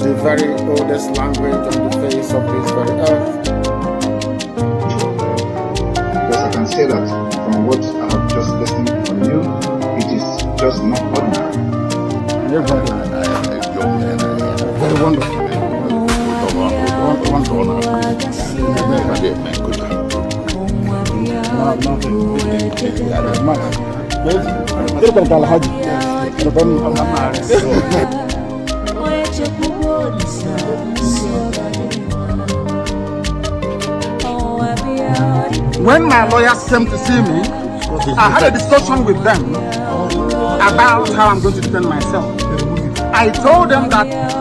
The very oldest language on the face of this very earth. Yes, I can say that from what I have just listened from you, it is just not ordinary. Very wonderful. When my lawyers came to see me, I had a discussion with them about how I'm going to defend myself. I told them that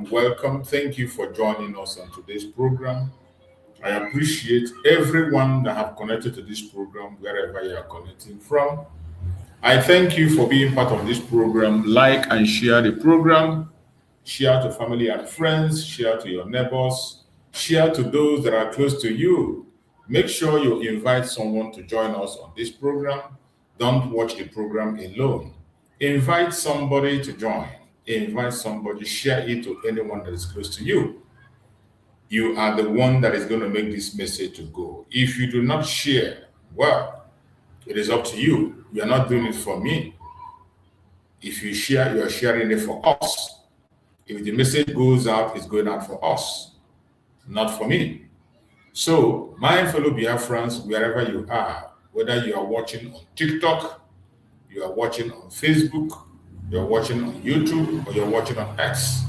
welcome. Thank you for joining us on today's program. I appreciate everyone that have connected to this program, wherever you are connecting from. I thank you for being part of this program. Like and share the program. Share to family and friends. Share to your neighbors. Share to those that are close to you. Make sure you invite someone to join us on this program. Don't watch the program alone. Invite somebody to join. Invite somebody, share it to anyone that is close to you. You are the one that is going to make this message to go. If you do not share, well, it is up to you. You are not doing it for me. If you share, you are sharing it for us. If the message goes out, it's going out for us, not for me. So, my fellow Biafrans, wherever you are, whether you are watching on TikTok, you are watching on Facebook, you're watching on YouTube, or you're watching on X,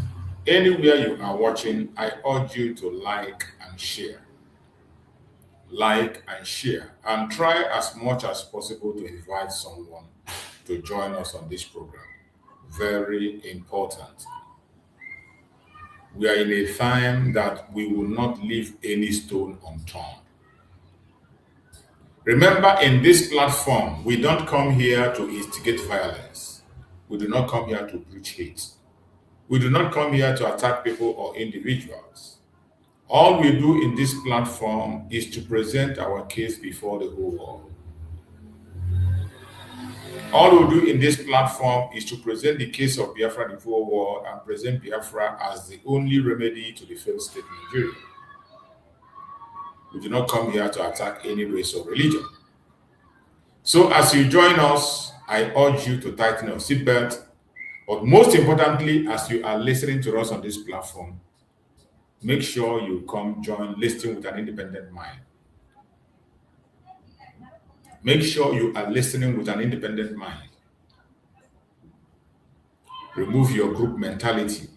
anywhere you are watching, I urge you to like and share. Like and share. And try as much as possible to invite someone to join us on this program. Very important. We are in a time that we will not leave any stone unturned. Remember, in this platform, we don't come here to instigate violence. We do not come here to preach hate. We do not come here to attack people or individuals. All we do in this platform is to present our case before the whole world. All we do in this platform is to present the case of Biafra in the whole world and present Biafra as the only remedy to the failed state Nigeria. We do not come here to attack any race or religion. So as you join us, I urge you to tighten your seatbelt, but most importantly, as you are listening to us on this platform, make sure you come join listening with an independent mind. Make sure you are listening with an independent mind. Remove your group mentality.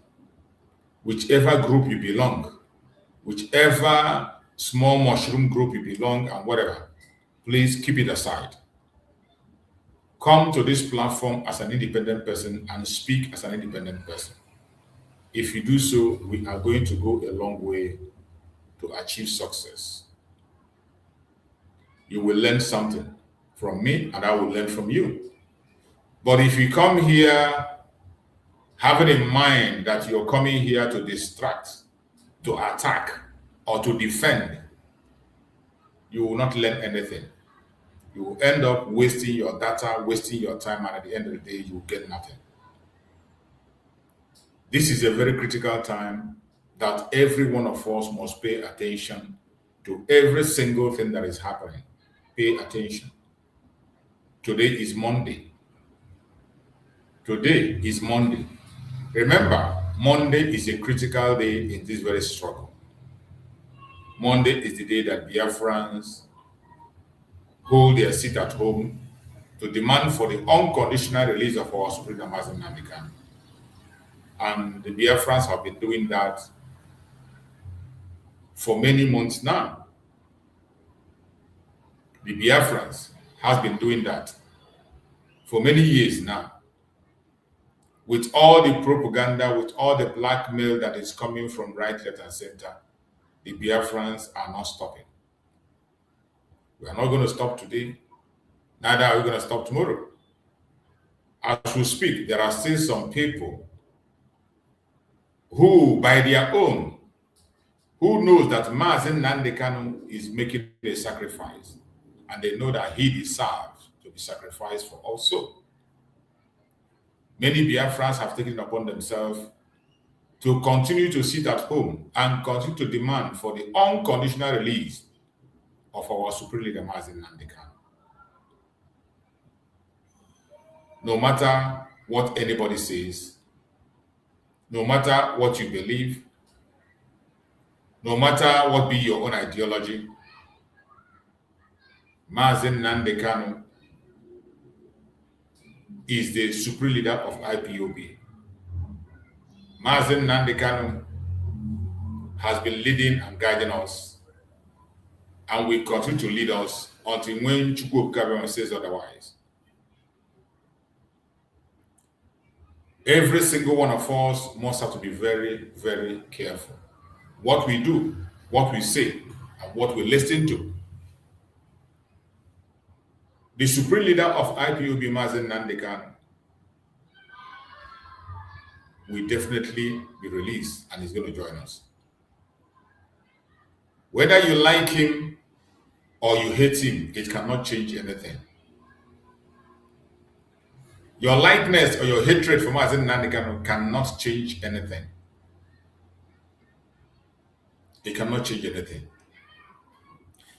Whichever group you belong, whichever small mushroom group you belong and whatever, please keep it aside. Come to this platform as an independent person and speak as an independent person. If you do so, we are going to go a long way to achieve success. You will learn something from me and I will learn from you. But if you come here having in mind that you're coming here to distract, to attack, or to defend, you will not learn anything. You will end up wasting your data, wasting your time, and at the end of the day, you will get nothing. This is a very critical time that every one of us must pay attention to every single thing that is happening. Pay attention. Today is Monday. Today is Monday. Remember, Monday is a critical day in this very struggle. Monday is the day that Biafrans hold their seat at home to demand for the unconditional release of our Supreme Leader Nnamdi Kanu. And the Biafrans have been doing that for many months now. The Biafrans has been doing that for many years now. With all the propaganda, with all the blackmail that is coming from right, left, and center, the Biafrans are not stopping. We are not going to stop today, neither are we going to stop tomorrow. As we speak, there are still some people who, by their own, who knows that Nnamdi Kanu is making a sacrifice, and they know that he deserves to be sacrificed for also. Many Biafrans have taken it upon themselves to continue to sit at home and continue to demand for the unconditional release of our Supreme Leader Nnamdi Kanu. No matter what anybody says, no matter what you believe, no matter what be your own ideology, Nnamdi Kanu is the Supreme Leader of IPOB. Nnamdi Kanu has been leading and guiding us, and will continue to lead us until when Chukwu says otherwise. Every single one of us must have to be very, very careful. What we do, what we say, and what we listen to. The Supreme Leader of IPOB, Nnamdi Kanu, will definitely be released and he's going to join us. Whether you like him or you hate him, it cannot change anything. Your likeness or your hatred for Nnamdi Kanu cannot change anything. It cannot change anything.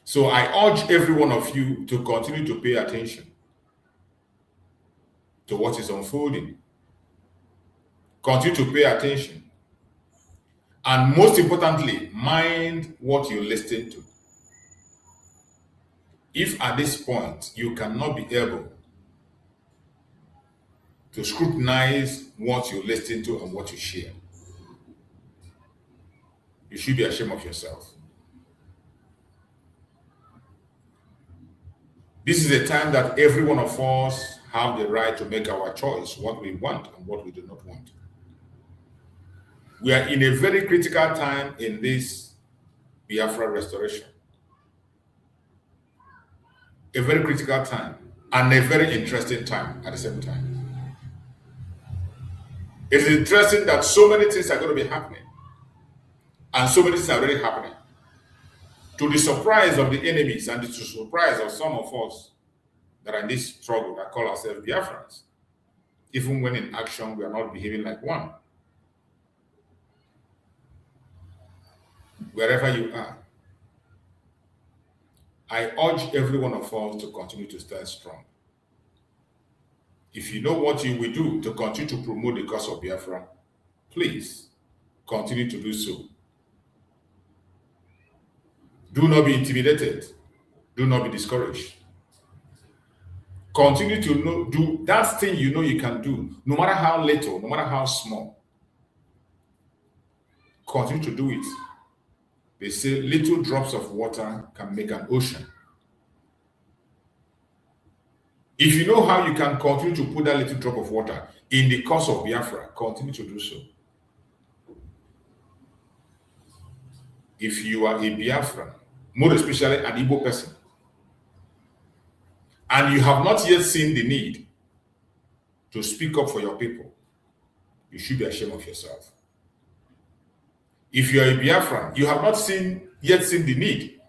So I urge every one of you to continue to pay attention to what is unfolding. Continue to pay attention. And most importantly, mind what you listen to. If at this point you cannot be able to scrutinize what you listen to and what you share, you should be ashamed of yourself. This is a time that every one of us have the right to make our choice, what we want and what we do not want. We are in a very critical time in this Biafra restoration. A very critical time and a very interesting time at the same time. It is interesting that so many things are going to be happening, and so many things are already happening. To the surprise of the enemies and to the surprise of some of us that are in this struggle that call ourselves Biafrans, even when in action we are not behaving like one. Wherever you are, I urge every one of us to continue to stand strong. If you know what you will do to continue to promote the cause of Biafra, please continue to do so. Do not be intimidated. Do not be discouraged. Continue to do that thing you know you can do, no matter how little, no matter how small. Continue to do it. They say little drops of water can make an ocean. If you know how you can continue to put that little drop of water in the cause of Biafra, continue to do so. If you are a Biafran, more especially an Igbo person, and you have not yet seen the need to speak up for your people, you should be ashamed of yourself. If you are a Biafran, you have not yet seen the need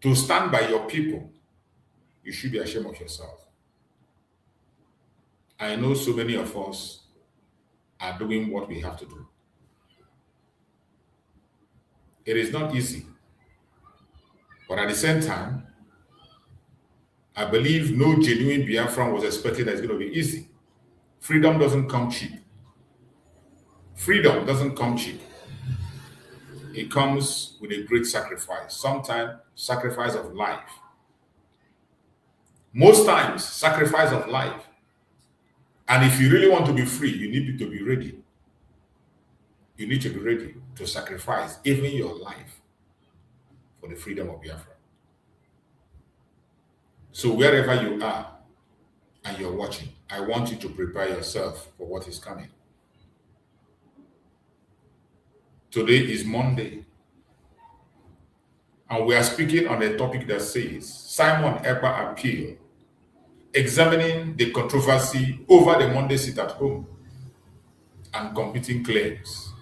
to stand by your people, you should be ashamed of yourself. I know so many of us are doing what we have to do. It is not easy, but at the same time, I believe no genuine Biafran was expecting that it's going to be easy. Freedom doesn't come cheap. Freedom doesn't come cheap. It comes with a great sacrifice, sometimes sacrifice of life. Most times, sacrifice of life. And if you really want to be free, you need to be ready. You need to be ready to sacrifice even your life for the freedom of Biafra. So wherever you are and you're watching, I want you to prepare yourself for what is coming. Today is Monday, and we are speaking on a topic that says Simon Ekpa appeal, examining the controversy over the Monday sit at home and competing claims.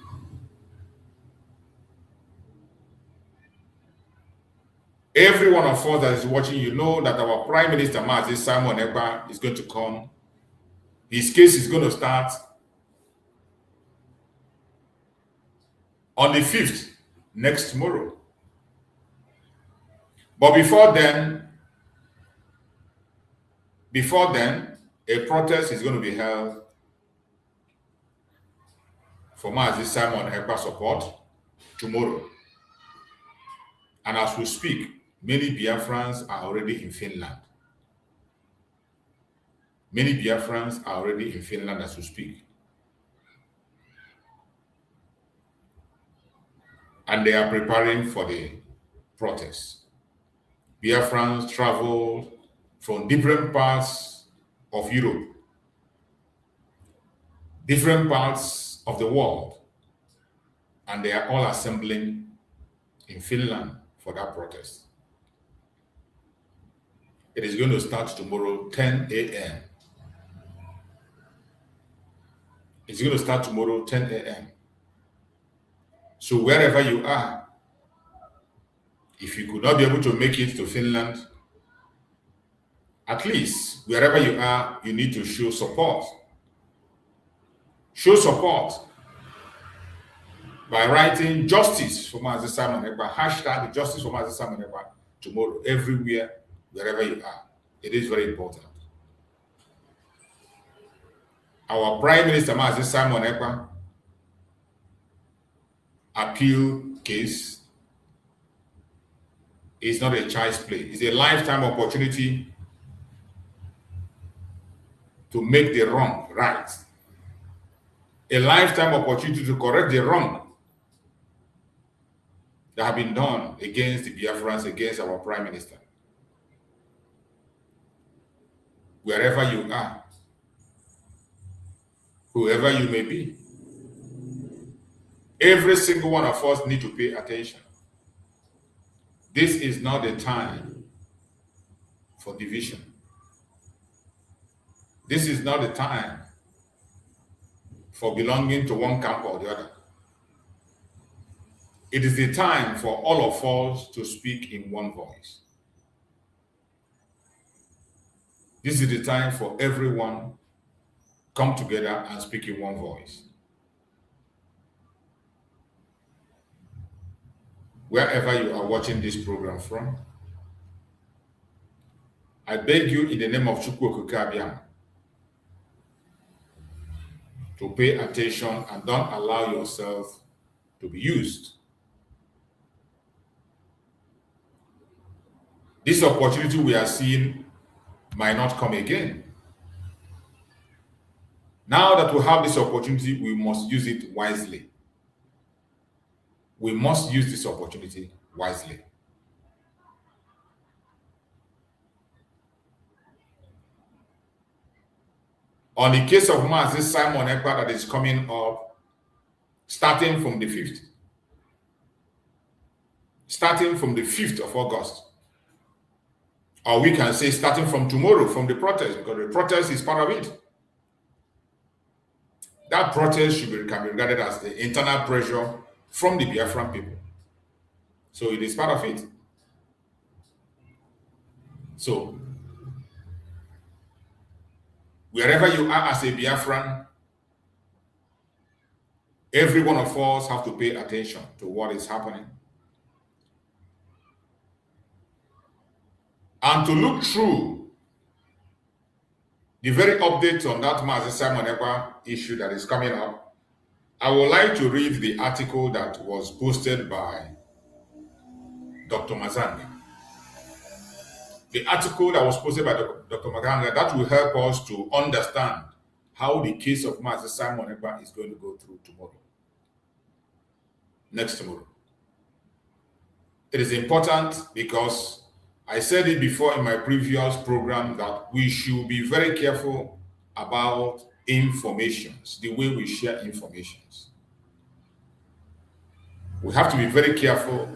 Every one of us that is watching, you know that our Prime Minister, Simon Ekpa, is going to come. His case is going to start on the 5th, next tomorrow. But before then, a protest is going to be held for Simon Ekpa support tomorrow. And as we speak, many Biafrans are already in Finland. Many Biafrans are already in Finland as we speak. And they are preparing for the protest. Biafrans traveled from different parts of Europe, different parts of the world, and they are all assembling in Finland for that protest. It is going to start tomorrow, 10 a.m. It's going to start tomorrow, 10 a.m. So wherever you are, if you could not be able to make it to Finland, at least wherever you are, you need to show support. Show support by writing justice for Mazi Simon Ekpa, hashtag justice for Mazi Simon Ekpa tomorrow, everywhere, wherever you are. It is very important. Our Prime Minister, Mazi Simon Ekpa, appeal case is not a child's play. It's a lifetime opportunity to make the wrong right. A lifetime opportunity to correct the wrong that have been done against the Biafrans, against our Prime Minister. Wherever you are, whoever you may be, every single one of us need to pay attention. This is not the time for division. This is not the time for belonging to one camp or the other. It is the time for all of us to speak in one voice. This is the time for everyone come together and speak in one voice. Wherever you are watching this program from, I beg you in the name of Chukwu Okike to pay attention and don't allow yourself to be used. This opportunity we are seeing might not come again. Now that we have this opportunity, we must use it wisely. We must use this opportunity wisely. On the case of Mazi Simon Ekpa that is coming up, starting from the 5th. Starting from the 5th of August. Or we can say starting from tomorrow, from the protest, because the protest is part of it. That protest can be regarded as the internal pressure from the Biafran people. So it is part of it. So, wherever you are as a Biafran, every one of us have to pay attention to what is happening. And to look through the very update on that Mazi Simon Ekpa issue that is coming up, I would like to read the article that was posted by Dr. Mazanga. The article that was posted by Dr. Mazanga, that will help us to understand how the case of Mazi Simon Ekpa is going to go through tomorrow. Next tomorrow. It is important because I said it before in my previous program that we should be very careful about informations, the way we share informations. We have to be very careful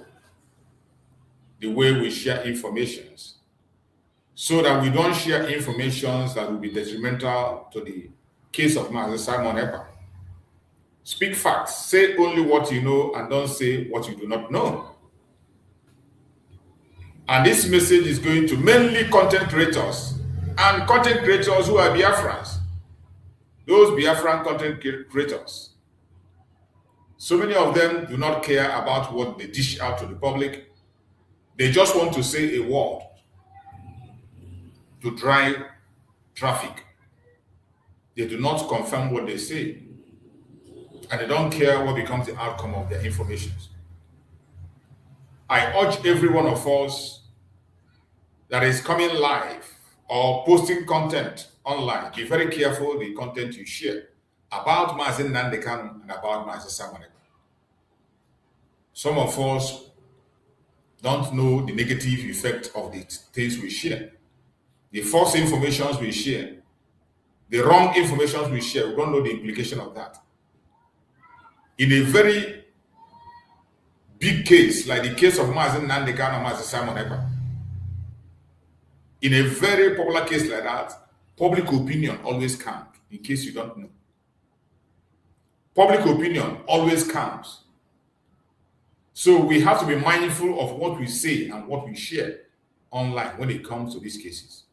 the way we share informations so that we don't share informations that will be detrimental to the case of Mazi Simon Ekpa. Speak facts, say only what you know and don't say what you do not know. And this message is going to mainly content creators and content creators who are Biafrans. Those Biafran content creators. So many of them do not care about what they dish out to the public. They just want to say a word to drive traffic. They do not confirm what they say. And they don't care what becomes the outcome of their information. I urge every one of us that is coming live or posting content online, be very careful the content you share about Mazi Nnamdi Kanu and about Mazi Simon Ekpa. Some of us don't know the negative effect of the things we share. The false information we share, the wrong information we share, we don't know the implication of that. In a very big case, like the case of Mazi Nnamdi Kanu and Mazi Simon Ekpa, in a very popular case like that, public opinion always counts, in case you don't know. Public opinion always counts. So we have to be mindful of what we say and what we share online when it comes to these cases.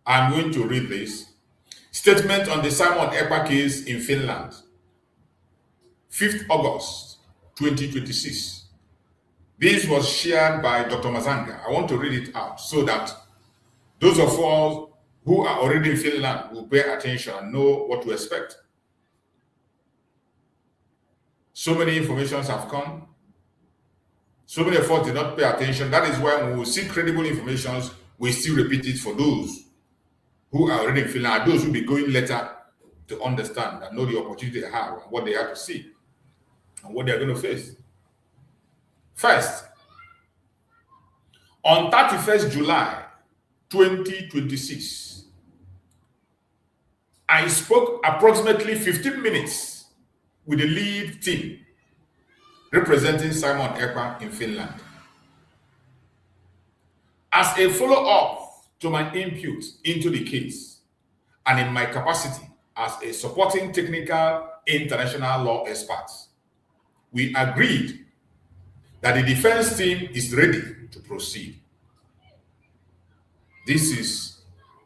I'm going to read this. Statement on the Simon Ekpa case in Finland. 5th August 2026. This was shared by Dr. Mazanga. I want to read it out so that those of us who are already in Finland will pay attention and know what to expect. So many informations have come. So many of us did not pay attention. That is why when we see credible information, we still repeat it for those who are already in Finland, those who will be going later to understand and know the opportunity they have and what they have to see and what they are going to face. First, on 31st July 2026, I spoke approximately 15 minutes with the lead team representing Simon Ekpa in Finland. As a follow-up to my input into the case and in my capacity as a supporting technical international law expert, we agreed that the defense team is ready to proceed. This is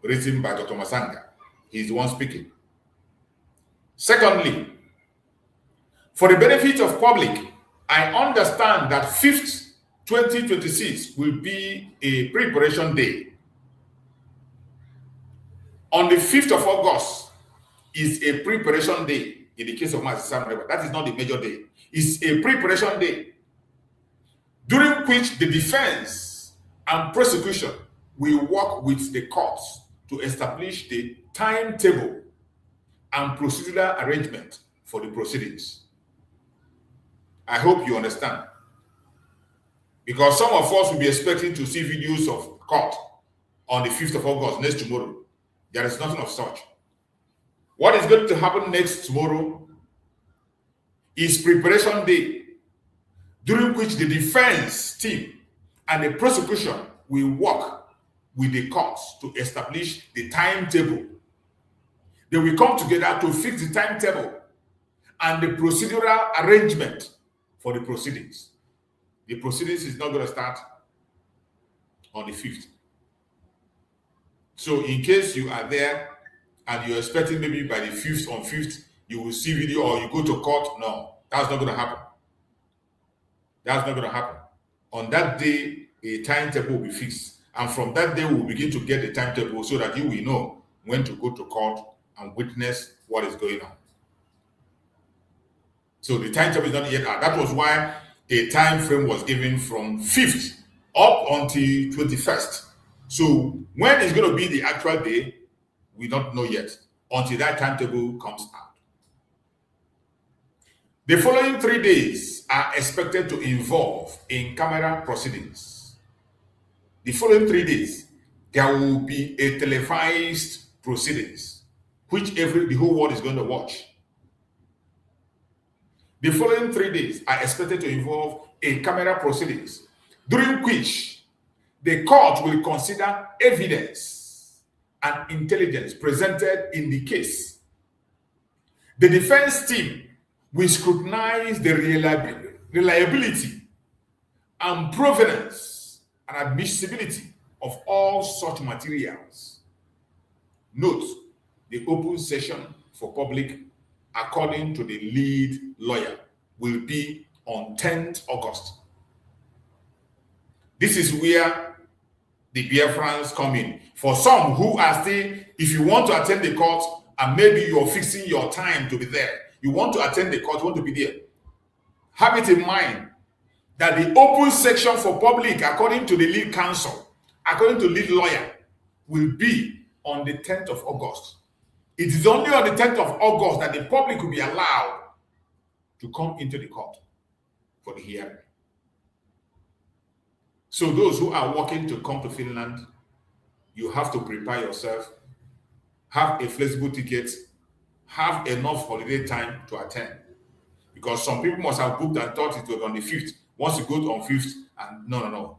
written by Dr. Mazanga. He's the one speaking. Secondly, for the benefit of public, I understand that 5th, 2026 will be a preparation day. On the 5th of August is a preparation day in the case of Mazi Simon Ekpa. That is not the major day. It's a preparation day during which the defense and prosecution will work with the courts to establish the timetable and procedural arrangement for the proceedings. I hope you understand. Because some of us will be expecting to see videos of court on the 5th of August, next tomorrow. There is nothing of such. What is going to happen next tomorrow is preparation day, during which the defense team and the prosecution will work with the courts to establish the timetable. They will come together to fix the timetable and the procedural arrangement for the proceedings. The proceedings is not going to start on the 5th. So in case you are there and you're expecting maybe by the 5th, on 5th, you will see video or you go to court, no, that's not going to happen. That's not going to happen. On that day, a timetable will be fixed. And from that day, we will begin to get the timetable so that you will know when to go to court and witness what is going on. So the timetable is not yet out. That was why a time frame was given from 5th up until 21st. So when it's going to be the actual day, we don't know yet until that timetable comes out. The following 3 days are expected to involve in-camera proceedings. The following 3 days, there will be a televised proceedings, which the whole world is going to watch. The following 3 days are expected to involve in-camera proceedings, during which the court will consider evidence and intelligence presented in the case. The defense team will scrutinize the reliability and provenance and admissibility of all such materials. Note, the open session for public, according to the lead lawyer, will be on 10th August. This is where the Biafrans come in. For some who are still, if you want to attend the court and maybe you're fixing your time to be there, you want to attend the court, you want to be there, have it in mind that the open section for public, according to the lead counsel, according to lead lawyer, will be on the 10th of August. It is only on the 10th of August that the public will be allowed to come into the court for the hearing. So those who are working to come to Finland, you have to prepare yourself, have a flexible ticket, have enough holiday time to attend. Because some people must have booked and thought it was on the 5th. Once you go on 5th, and no.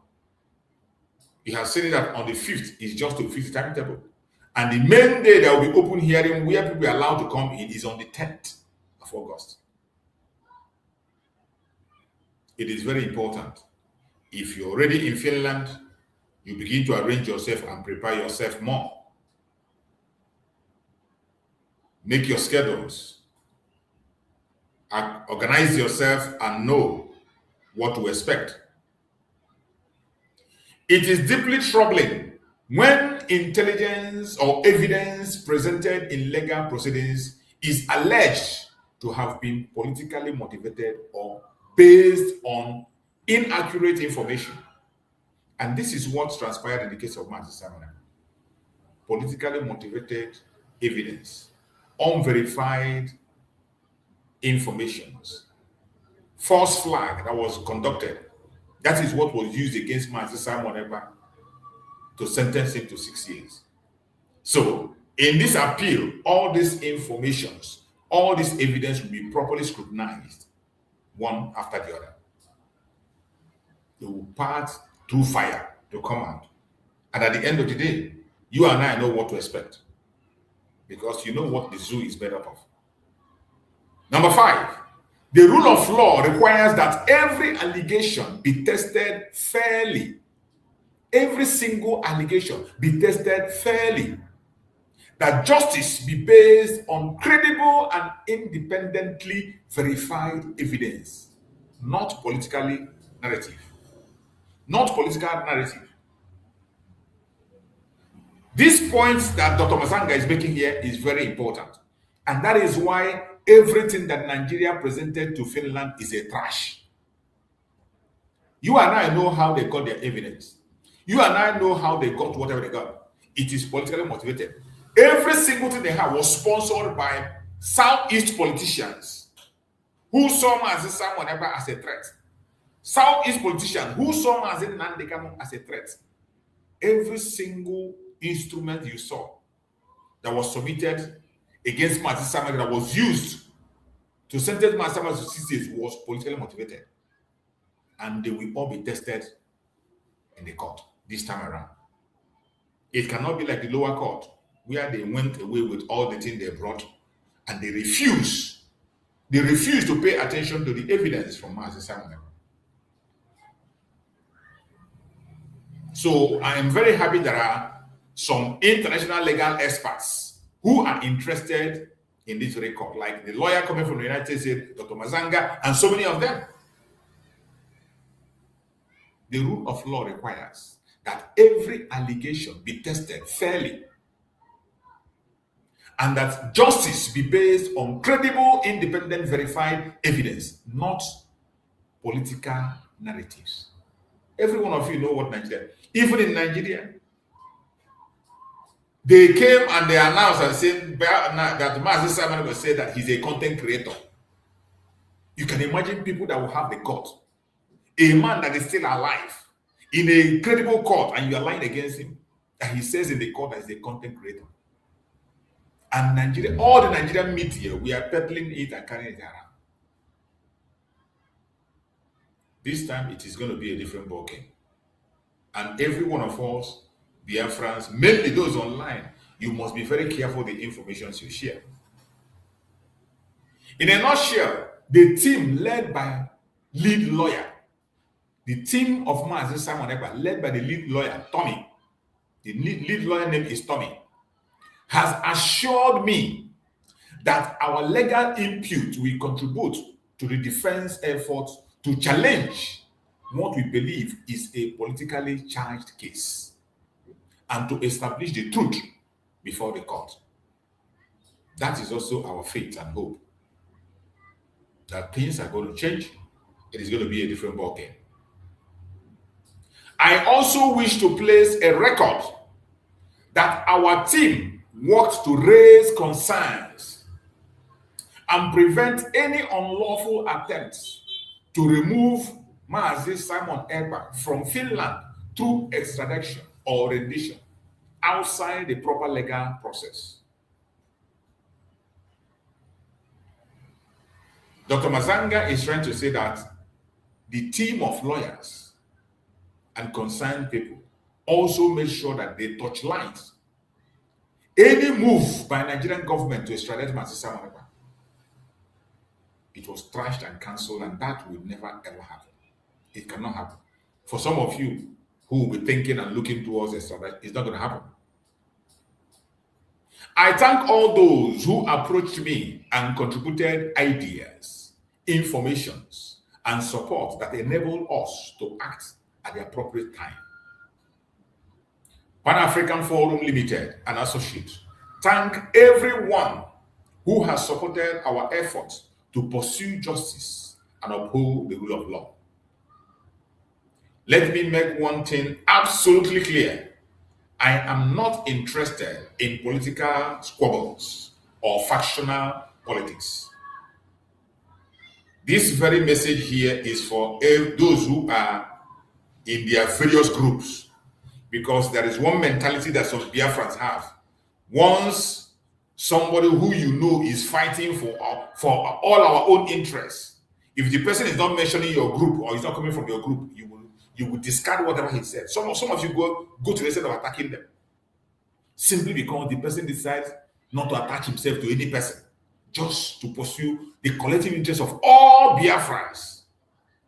He has said that on the 5th is just to fix the timetable. And the main day there will be open hearing where people are allowed to come in is on the 10th of August. It is very important. If you're already in Finland, you begin to arrange yourself and prepare yourself more. Make your schedules. Organize yourself and know what to expect. It is deeply troubling when intelligence or evidence presented in legal proceedings is alleged to have been politically motivated or based on inaccurate information. And this is what transpired in the case of Martin Simon Ekpa. Politically motivated evidence, unverified informations, false flag that was conducted. That is what was used against Martin Simon Ekpa to sentence him to 6 years. So, in this appeal, all these informations, all this evidence will be properly scrutinized, one after the other. They will pass through fire to come out. And at the end of the day, you and I know what to expect, because you know what the zoo is made up of. Number 5, the rule of law requires that every allegation be tested fairly. Every single allegation be tested fairly. That justice be based on credible and independently verified evidence, not politically narrative. Not political narrative. This point that Dr. Masanga is making here is very important. And that is why everything that Nigeria presented to Finland is a trash. You and I know how they got their evidence. You and I know how they got whatever they got. It is politically motivated. Every single thing they had was sponsored by Southeast politicians who saw Mazi Simon Ekpa as a threat. Southeast politicians who saw Mazi Nandekamo as a threat. Every single instrument you saw that was submitted against Mazi Simon that was used to sentence Mazi Simon to 6 years was politically motivated. And they will all be tested in the court this time around. It cannot be like the lower court, where they went away with all the things they brought and they refuse. They refuse to pay attention to the evidence from Mazi Simon. So I am very happy there are some international legal experts who are interested in this record, like the lawyer coming from the United States, Dr. Mazanga, and so many of them. The rule of law requires that every allegation be tested fairly and that justice be based on credible, independent, verified evidence, not political narratives. Every one of you know what Nigeria, even in Nigeria, they came and they announced and said that Mazi Simon will say that he's a content creator. You can imagine people that will have the guts. A man that is still alive in a credible court and you are lying against him, that he says in the court that he's a content creator. And Nigeria, all the Nigerian media, we are peddling it and carrying it around. This time it is going to be a different ballgame. And every one of us, Biafrans, mainly those online, you must be very careful the information you share. In a nutshell, the team led by lead lawyer, the team of Mazi Simon Ekpa, led by the lead lawyer, Tommy, the lead lawyer name is Tommy, has assured me that our legal input will contribute to the defense efforts to challenge what we believe is a politically charged case and to establish the truth before the court. That is also our faith and hope that things are going to change. It is going to be a different ballgame. I also wish to place a record that our team worked to raise concerns and prevent any unlawful attempts to remove Mazi Simon Ekpa from Finland through extradition or rendition outside the proper legal process. Dr. Mazanga is trying to say that the team of lawyers and concerned people also made sure that they touchlight any move by Nigerian government to extradite Mazi Simon Ekpa. It was trashed and cancelled, and that will never ever happen. It cannot happen. For some of you who will be thinking and looking towards extradition, it's not going to happen. I thank all those who approached me and contributed ideas, informations, and support that enable us to act at the appropriate time. Pan-African Forum Limited and Associates thank everyone who has supported our efforts to pursue justice and uphold the rule of law. Let me make one thing absolutely clear. I am not interested in political squabbles or factional politics. This very message here is for those who are in their various groups, because there is one mentality that some Biafrans have. Once somebody who you know is fighting for all our own interests, if the person is not mentioning your group or is not coming from your group, you will discard whatever he said. Some of you go to the extent of attacking them simply because the person decides not to attach himself to any person, just to pursue the collective interest of all Biafrans.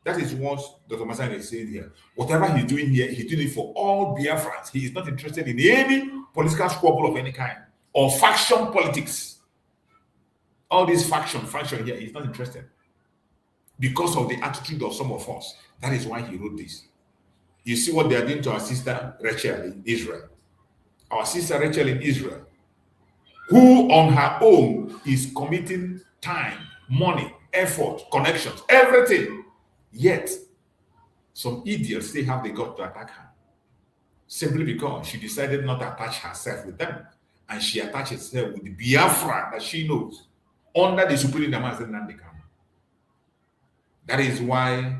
That is what Dr. Mazanga is saying here. Whatever he's doing here, he's doing it for all Biafrans. He is not interested in any political squabble of any kind or faction politics. All this faction here, he's not interested because of the attitude of some of us. That is why he wrote this. You see what they are doing to our sister Rachel in Israel. Our sister Rachel in Israel, who on her own is committing time, money, effort, connections, everything. Yet, some idiots still have the gut to attack her. simply because she decided not to attach herself with them, and she attached herself with the Biafra that she knows under the supreme leader Nnamdi Kanu. That is why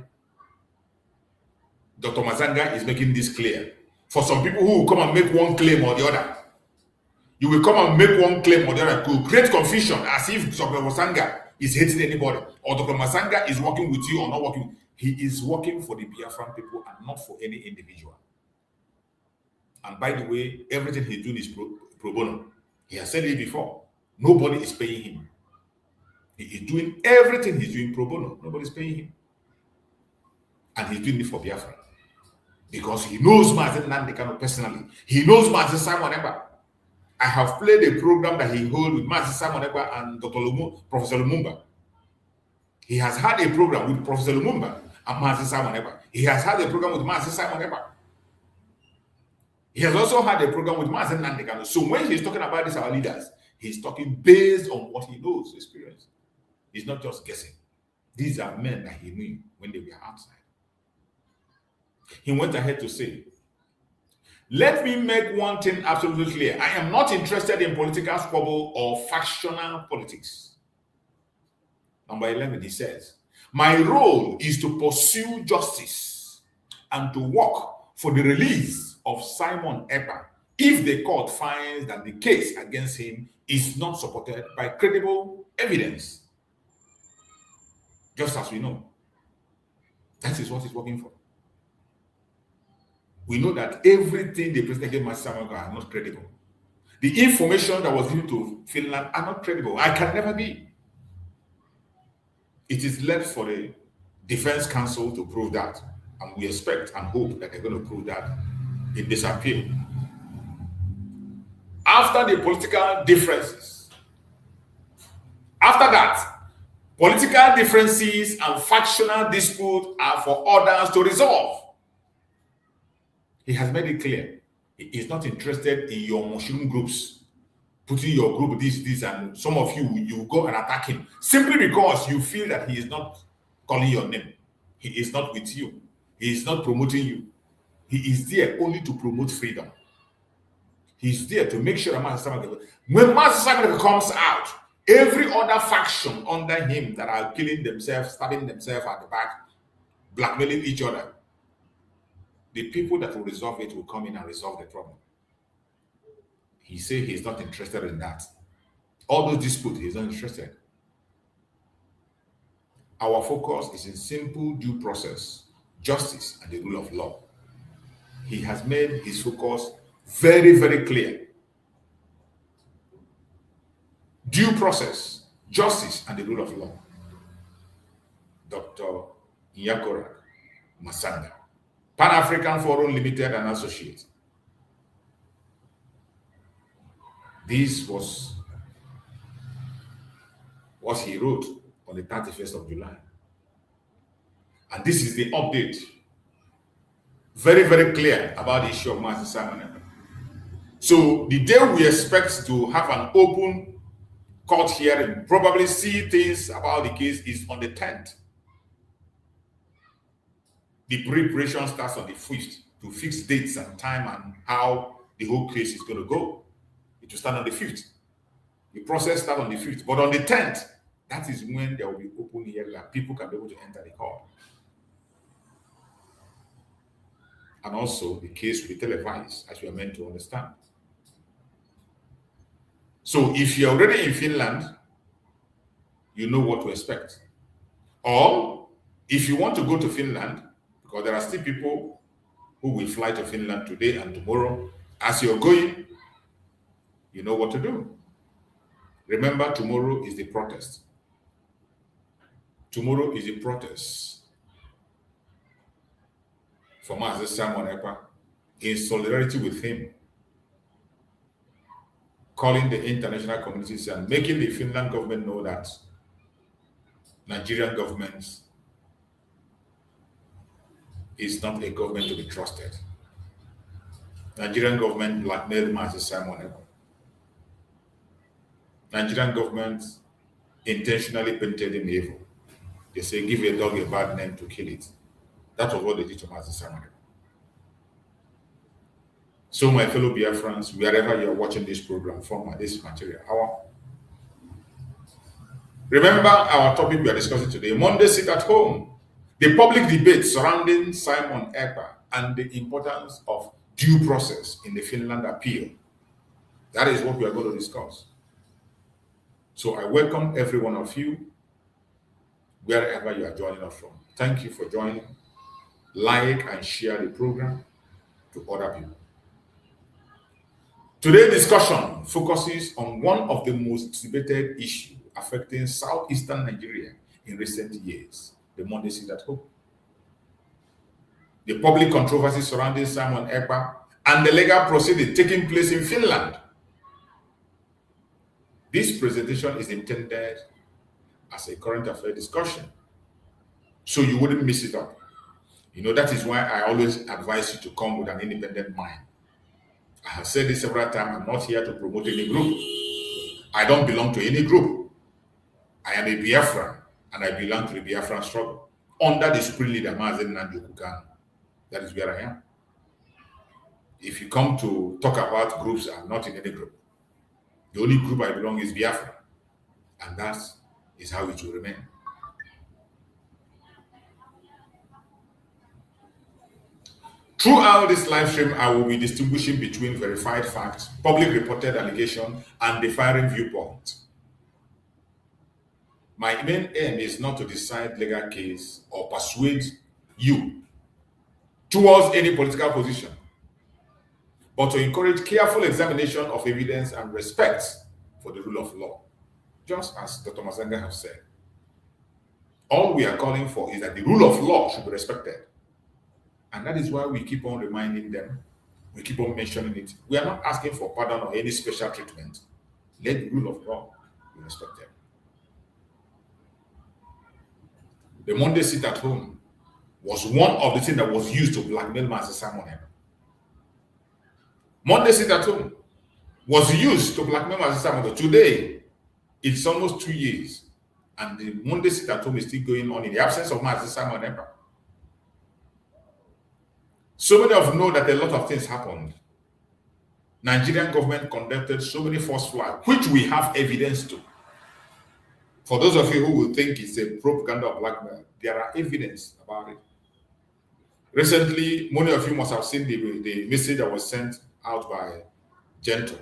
Dr. Mazanga is making this clear. For some people who will come and make one claim or the other, you will come and make one claim or the other to create confusion as if Dr. Mazanga is hating anybody or Dr. Mazanga is working with you or not working. He is working for the Biafran people and not for any individual. And by the way, everything he's doing is pro bono. He has said it before. Nobody is paying him. He is doing everything he's doing pro bono. Nobody's paying him. And he's doing it for Biafra. Because he knows Mazi Nnamdi Kanu personally. He knows Mazi Simon Ekpa. I have played a program that he held with Mazi Simon Ekpa and Professor Lumumba. He has had a program with Professor Lumumba and Mazi Simon Ekpa. He has had a program with Mazi Simon Ekpa. He has also had a program with Mazi Nnamdi Kanu. So when he's talking about these our leaders, he's talking based on what he knows, experience. He's not just guessing. These are men that he knew when they were outside. He went ahead to say, let me make one thing absolutely clear. I am not interested in political squabble or factional politics. Number 11, he says, my role is to pursue justice and to work for the release of Simon Ekpa if the court finds that the case against him is not supported by credible evidence. Just as we know. That is what he's working for. We know that everything the president gave Simon Ekpa are not credible. The information that was given to Finland are not credible. I can never be. It is left for the Defense Council to prove that. And we expect and hope that they're going to prove that in this appeal. After the political differences, after that, political differences and factional disputes are for others to resolve. He has made it clear. He is not interested in your mushroom groups, putting your group this, and some of you go and attack him simply because you feel that he is not calling your name. He is not with you. He is not promoting you. He is there only to promote freedom. He's there to make sure that Master Simon, when Master Simon comes out, every other faction under him that are killing themselves, stabbing themselves at the back, blackmailing each other, the people that will resolve it will come in and resolve the problem. He said he's not interested in that. All those disputes, he's not interested. Our focus is in simple due process, justice, and the rule of law. He has made his focus very, very clear. Due process, justice, and the rule of law. Dr. Nyakora Masanga, Pan-African Forum Limited and Associates. This was what he wrote on the 31st of July. And this is the update. Very, very clear about the issue of Mazi Simon Ekpa. So the day we expect to have an open court hearing, probably see things about the case, is on the 10th. The preparation starts on the 5th to fix dates and time and how the whole case is going to go. It will start on the 5th. The process starts on the 5th. But on the 10th, that is when there will be open hearing and people can be able to enter the court. And also, the case will be televised, as we are meant to understand. So if you're already in Finland, you know what to expect. Or if you want to go to Finland, because there are still people who will fly to Finland today and tomorrow, as you're going, you know what to do. Remember, tomorrow is the protest. Tomorrow is the protest for Mazi Simon Ekpa in solidarity with him, calling the international communities and making the Finland government know that Nigerian government is not a government to be trusted. Nigerian government blackmailed Mazi Simon Ekpa. Nigerian government intentionally painted him evil. They say, give a dog a bad name to kill it. That was what they did to Mazi Simon Ekpa. So my fellow Biafrans, wherever you are watching this program from, this material, remember our topic we are discussing today, Monday sit at home, the public debate surrounding Simon Ekpa and the importance of due process in the Finland appeal. That is what we are going to discuss. So I welcome every one of you, wherever you are joining us from. Thank you for joining. Like and share the program to other people. Today's discussion focuses on one of the most debated issues affecting southeastern Nigeria in recent years, the Monday sit at home. The public controversy surrounding Simon Ekpa and the legal proceeding taking place in Finland. This presentation is intended as a current affair discussion, so you wouldn't miss it up. You know, that is why I always advise you to come with an independent mind. I have said this several times, I'm not here to promote any group. I don't belong to any group. I am a Biafran, and I belong to the Biafran struggle under the supreme leader, Mazen Nnamdi Kanu. That is where I am. If you come to talk about groups, I'm not in any group. The only group I belong is Biafra, and that is how it will remain. Throughout this live stream, I will be distinguishing between verified facts, public reported allegation, and differing viewpoint. My main aim is not to decide legal case or persuade you towards any political position, but to encourage careful examination of evidence and respect for the rule of law, just as Dr. Mazanga has said. All we are calling for is that the rule of law should be respected. And that is why we keep on reminding them, we keep on mentioning it. We are not asking for pardon or any special treatment. Let the rule of law be respected. The Monday sit at home was one of the things that was used to blackmail Master Simon Ekpa. Monday sit at home was used to blackmail Master Simon Ekpa. Today, it's almost 2 years, and the Monday sit at home is still going on in the absence of Master Simon Ekpa. So many of you know that a lot of things happened. Nigerian government conducted so many false flags, which we have evidence to. For those of you who will think it's a propaganda of blackmail, there are evidence about it. Recently, many of you must have seen the message that was sent out by Gentle.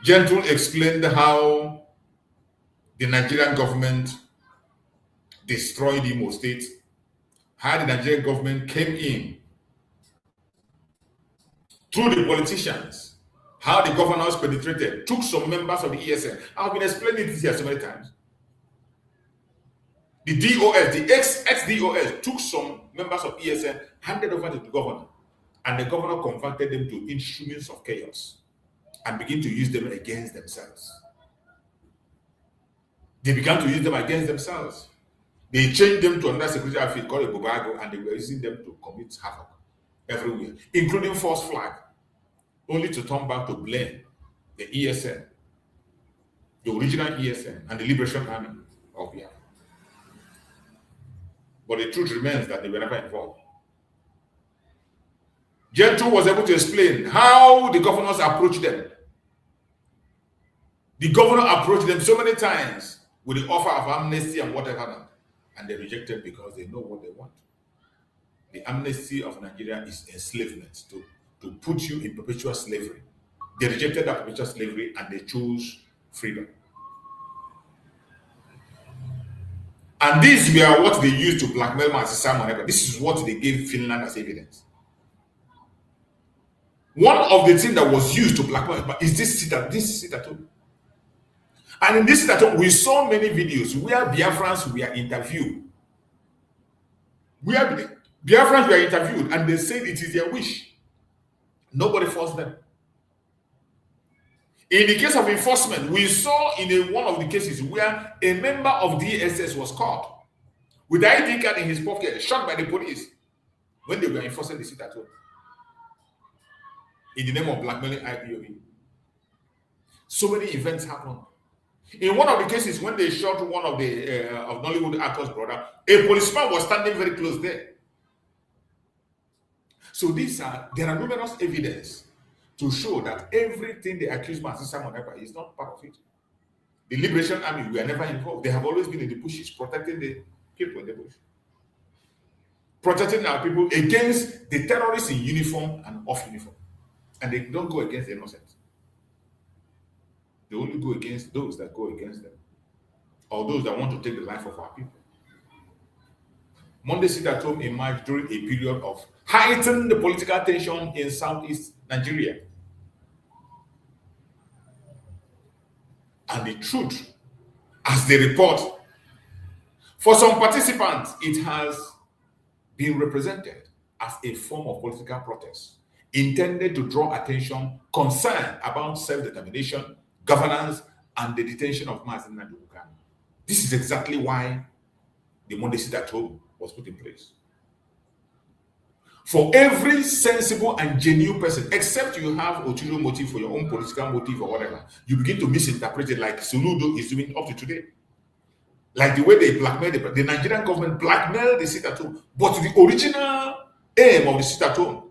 Gentle explained how the Nigerian government destroyed Imo State, how the Nigerian government came in through the politicians, how the governors penetrated, took some members of the ESN. I've been explaining this here so many times. The DOS, the ex-DOS, took some members of ESN, handed over to the governor, and the governor converted them to instruments of chaos and began to use them against themselves. They began to use them against themselves. They changed them to another security outfit called a Bobago, and they were using them to commit havoc everywhere, including false flag, only to turn back to blame the ESN, the original ESN, and the Liberation Army of Biafra. But the truth remains that they were never involved. Gentle was able to explain how the governors approached them. The governor approached them so many times with the offer of amnesty and whatever, and they rejected because they know what they want. The amnesty of Nigeria is enslavement, to put you in perpetual slavery. They rejected that perpetual slavery and they chose freedom. And these were what they used to blackmail Master Simon Ekpa. This is what they gave Finland as evidence. One of the things that was used to blackmail Ekpa is this sit at home. And in this sit at home, we saw many videos where Biafrans were interviewed. Biafrans were interviewed and they said it is their wish. Nobody forced them. In the case of enforcement, we saw in one of the cases where a member of DSS was caught with the ID card in his pocket, shot by the police when they were enforcing the sit at home in the name of blackmailing IPOB. So many events happened. In one of the cases, when they shot one of the of Nollywood actor's brother, a policeman was standing very close there. So there are numerous evidence to show that everything they accuse Master Simon Ekpa is not part of it. The Liberation Army were never involved. They have always been in the bushes, protecting the people in the bush. Protecting our people against the terrorists in uniform and off uniform. And they don't go against the innocent. They only go against those that go against them, or those that want to take the life of our people. Monday sit-at-home emerged during a period of heightened political tension in southeast Nigeria. And the truth, as they report, for some participants, it has been represented as a form of political protest intended to draw attention, concern about self-determination, governance, and the detention of Mazi Nnamdi Kanu. This is exactly why the Monday sit-at-home was put in place. For every sensible and genuine person, except you have ulterior motive for your own political motive or whatever, you begin to misinterpret it like Soludo is doing up to today. Like the way they blackmail the Nigerian government blackmailed the sit-at-home, but the original aim of the sit-at-home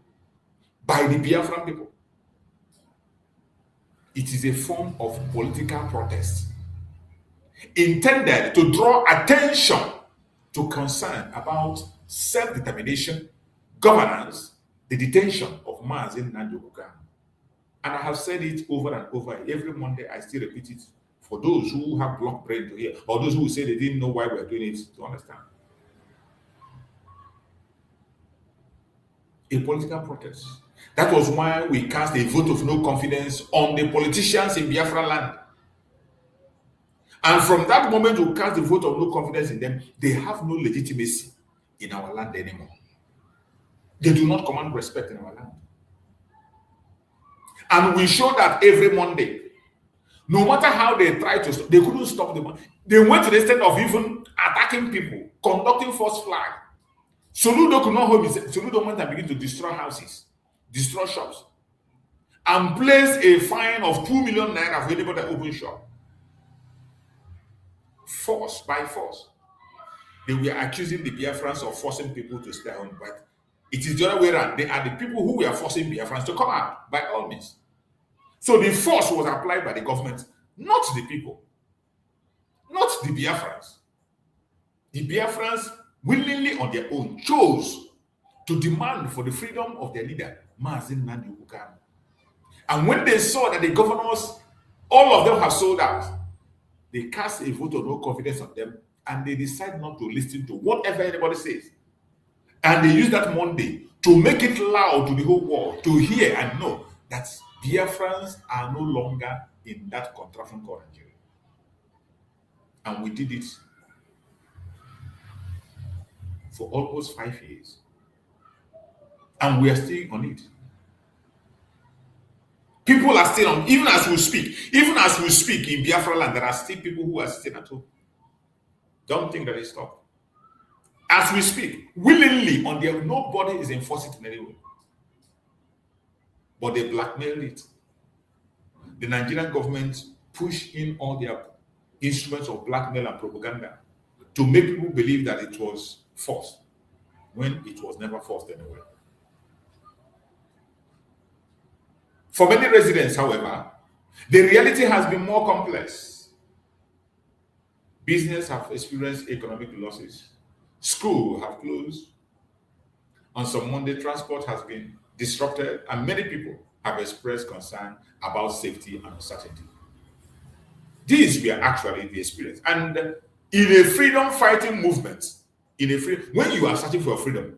by the Biafran people. It is a form of political protest intended to draw attention to concern about self-determination, governance, the detention of Mazi Nnamdi Kanu. And I have said it over and over. Every Monday, I still repeat it for those who have blocked brain to hear, or those who say they didn't know why we're doing it to understand. A political protest. That was why we cast a vote of no confidence on the politicians in Biafra land. And from that moment we cast the vote of no confidence in them, they have no legitimacy in our land anymore. They do not command respect in our land. And we show that every Monday. No matter how they try to stop, they couldn't stop them. They went to the extent of even attacking people, conducting false flag. Soludo could not hold his. Soludo went and began to destroy houses, destroy shops, and place a fine of 2 million naira for anybody that open shop. Force, by force. They were accusing the Biafrans of forcing people to stay home, but it is the other way around. They are the people who were forcing Biafrans to come out by all means. So the force was applied by the government, not the people, not the Biafrans. The Biafrans willingly on their own chose to demand for the freedom of their leader, Mazi Nnamdi Kanu. And when they saw that the governors, all of them have sold out, they cast a vote of no confidence on them, and they decide not to listen to whatever anybody says. And they use that Monday to make it loud to the whole world, to hear and know that Biafrans are no longer in that contraption called Nigeria. And we did it for almost 5 years. And we are still on it. People are still on, even as we speak in Biafra land, there are still people who are sitting at home. Don't think that it stopped. As we speak, willingly on their, nobody is enforcing it in any way. But they blackmailed it. The Nigerian government pushed in all their instruments of blackmail and propaganda to make people believe that it was forced, when it was never forced anyway. For many residents, however, the reality has been more complex. Business have experienced economic losses. Schools have closed. On some Monday, transport has been disrupted, and many people have expressed concern about safety and uncertainty. These were actually the experience. And in a freedom fighting movement, when you are searching for freedom,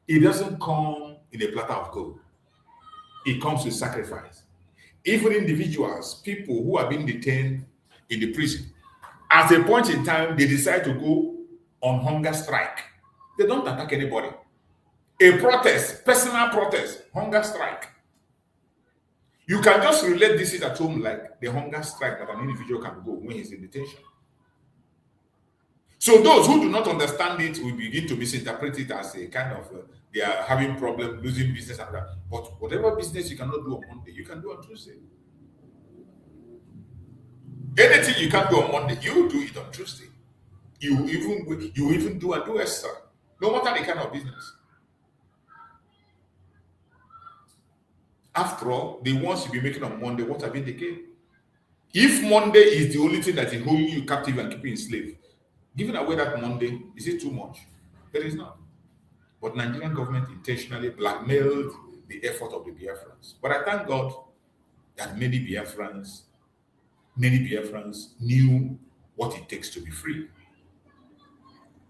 it doesn't come in a platter of gold. It comes with sacrifice. Even individuals, people who have been detained in the prison, at a point in time, they decide to go on hunger strike. They don't attack anybody. A protest, personal protest, hunger strike. You can just relate this at home like the hunger strike that an individual can go when he's in detention. So those who do not understand it will begin to misinterpret it as a kind of they are having problem losing business and that. But whatever business you cannot do on Monday, you can do on Tuesday. Anything you can do on Monday, you do it on Tuesday. You even do extra, no matter the kind of business. After all, the ones you'll be making on Monday, what have been the gain? If Monday is the only thing that is holding you captive and keeping you slave, giving away that Monday, is it too much? There is not. But Nigerian government intentionally blackmailed the effort of the Biafrans. But I thank God that many Biafrans knew what it takes to be free.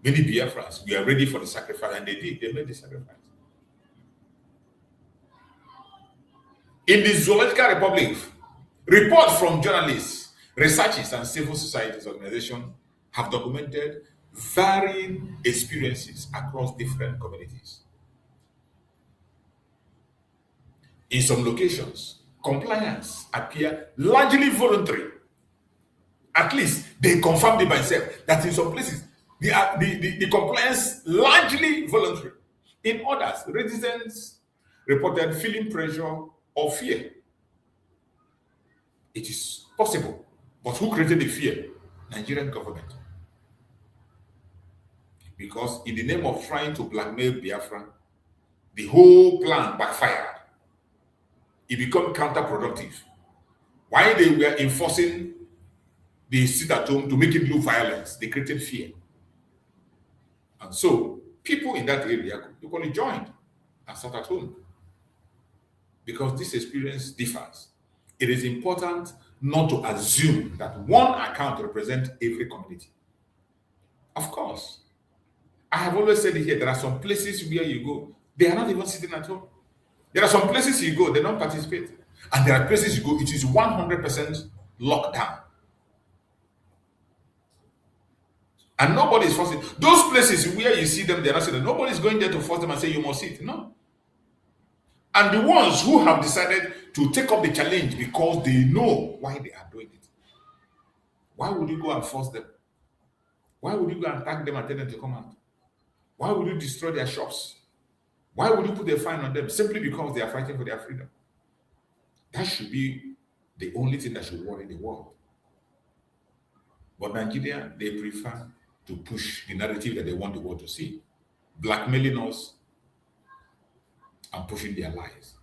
Many Biafrans were ready for the sacrifice, and they did. They made the sacrifice. In the Zoological Republic, reports from journalists, researchers, and civil society organizations have documented varying experiences across different communities. In some locations, compliance appear largely voluntary. At least they confirmed it by themselves that in some places the compliance largely voluntary. In others, residents reported feeling pressure or fear. It is possible, but who created the fear? Nigerian government. Because in the name of trying to blackmail Biafra, the whole plan backfired. It became counterproductive. While they were enforcing the sit-at-home to make it look violent, they created fear. And so people in that area equally joined and sat at home. Because this experience differs, it is important not to assume that one account represents every community. Of course, I have always said it here, there are some places where you go, they are not even sitting at home. There are some places you go, they don't participate. And there are places you go, it is 100% lockdown. And nobody is forcing. Those places where you see them, they're not sitting. Nobody is going there to force them and say you must sit. No. And the ones who have decided to take up the challenge because they know why they are doing it. Why would you go and force them? Why would you go and attack them and tell them to come out? Why would you destroy their shops? Why would you put a fine on them? Simply because they are fighting for their freedom. That should be the only thing that should worry the world. But Nigeria, they prefer to push the narrative that they want the world to see, blackmailing us and pushing their lies.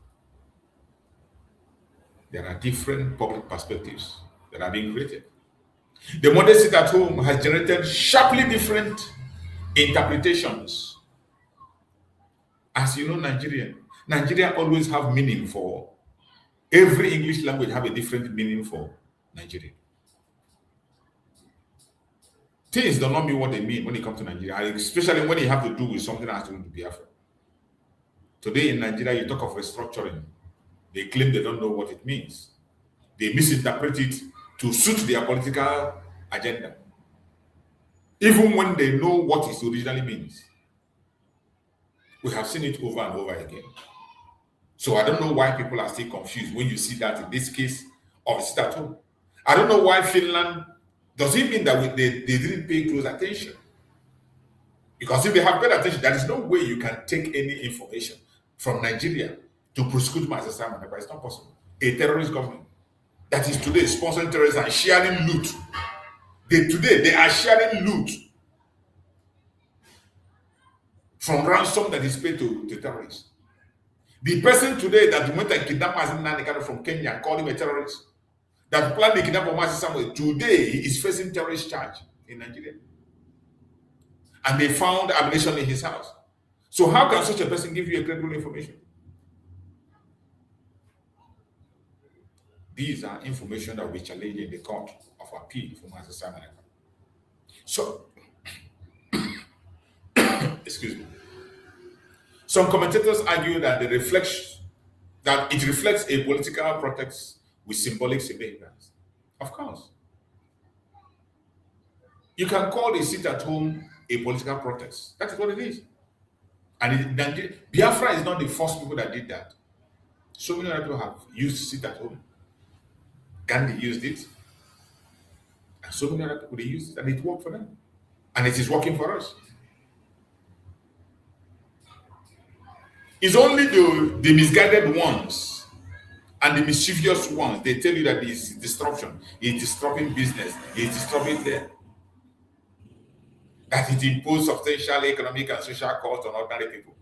There are different public perspectives that are being created. The model sit at home has generated sharply different interpretations. As you know, Nigeria always have meaning for every English language have a different meaning for Nigeria. Things do not mean what they mean when it comes to Nigeria, especially when you have to do with something that has to do with Biafra. Today in Nigeria, you talk of restructuring. They claim they don't know what it means. They misinterpret it to suit their political agenda, even when they know what it originally means. We have seen it over and over again. So I don't know why people are still confused when you see that in this case of sit-at-home. I don't know why Finland, does it mean that they didn't pay close attention? Because if they have paid attention, there is no way you can take any information from Nigeria to prosecute Master Simon Ekpa. It's not possible. A terrorist government that is today sponsoring terrorists and sharing loot. Today they are sharing loot from ransom that is paid to terrorists. The person today that went and kidnapped Master Simon from Kenya and called him a terrorist, that planned the kidnapping of Master Samuel, today he is facing terrorist charge in Nigeria. And they found ammunition in his house. So how can such a person give you a credible information? These are information that will be challenged in the court of appeal for Master Simon Ekpa. So, excuse me. Some commentators argue that it reflects a political protest with symbolic significance. Of course. You can call a sit-at-home a political protest. That is what it is. And Biafra is not the first people that did that. So many other people have used sit-at-home. Gandhi used it. And so many other people, they used it, and it worked for them. And it is working for us. It's only the misguided ones and the mischievous ones, they tell you that it's disruption, it's disrupting business, it's disrupting them. That it imposes substantial economic and social costs on ordinary people.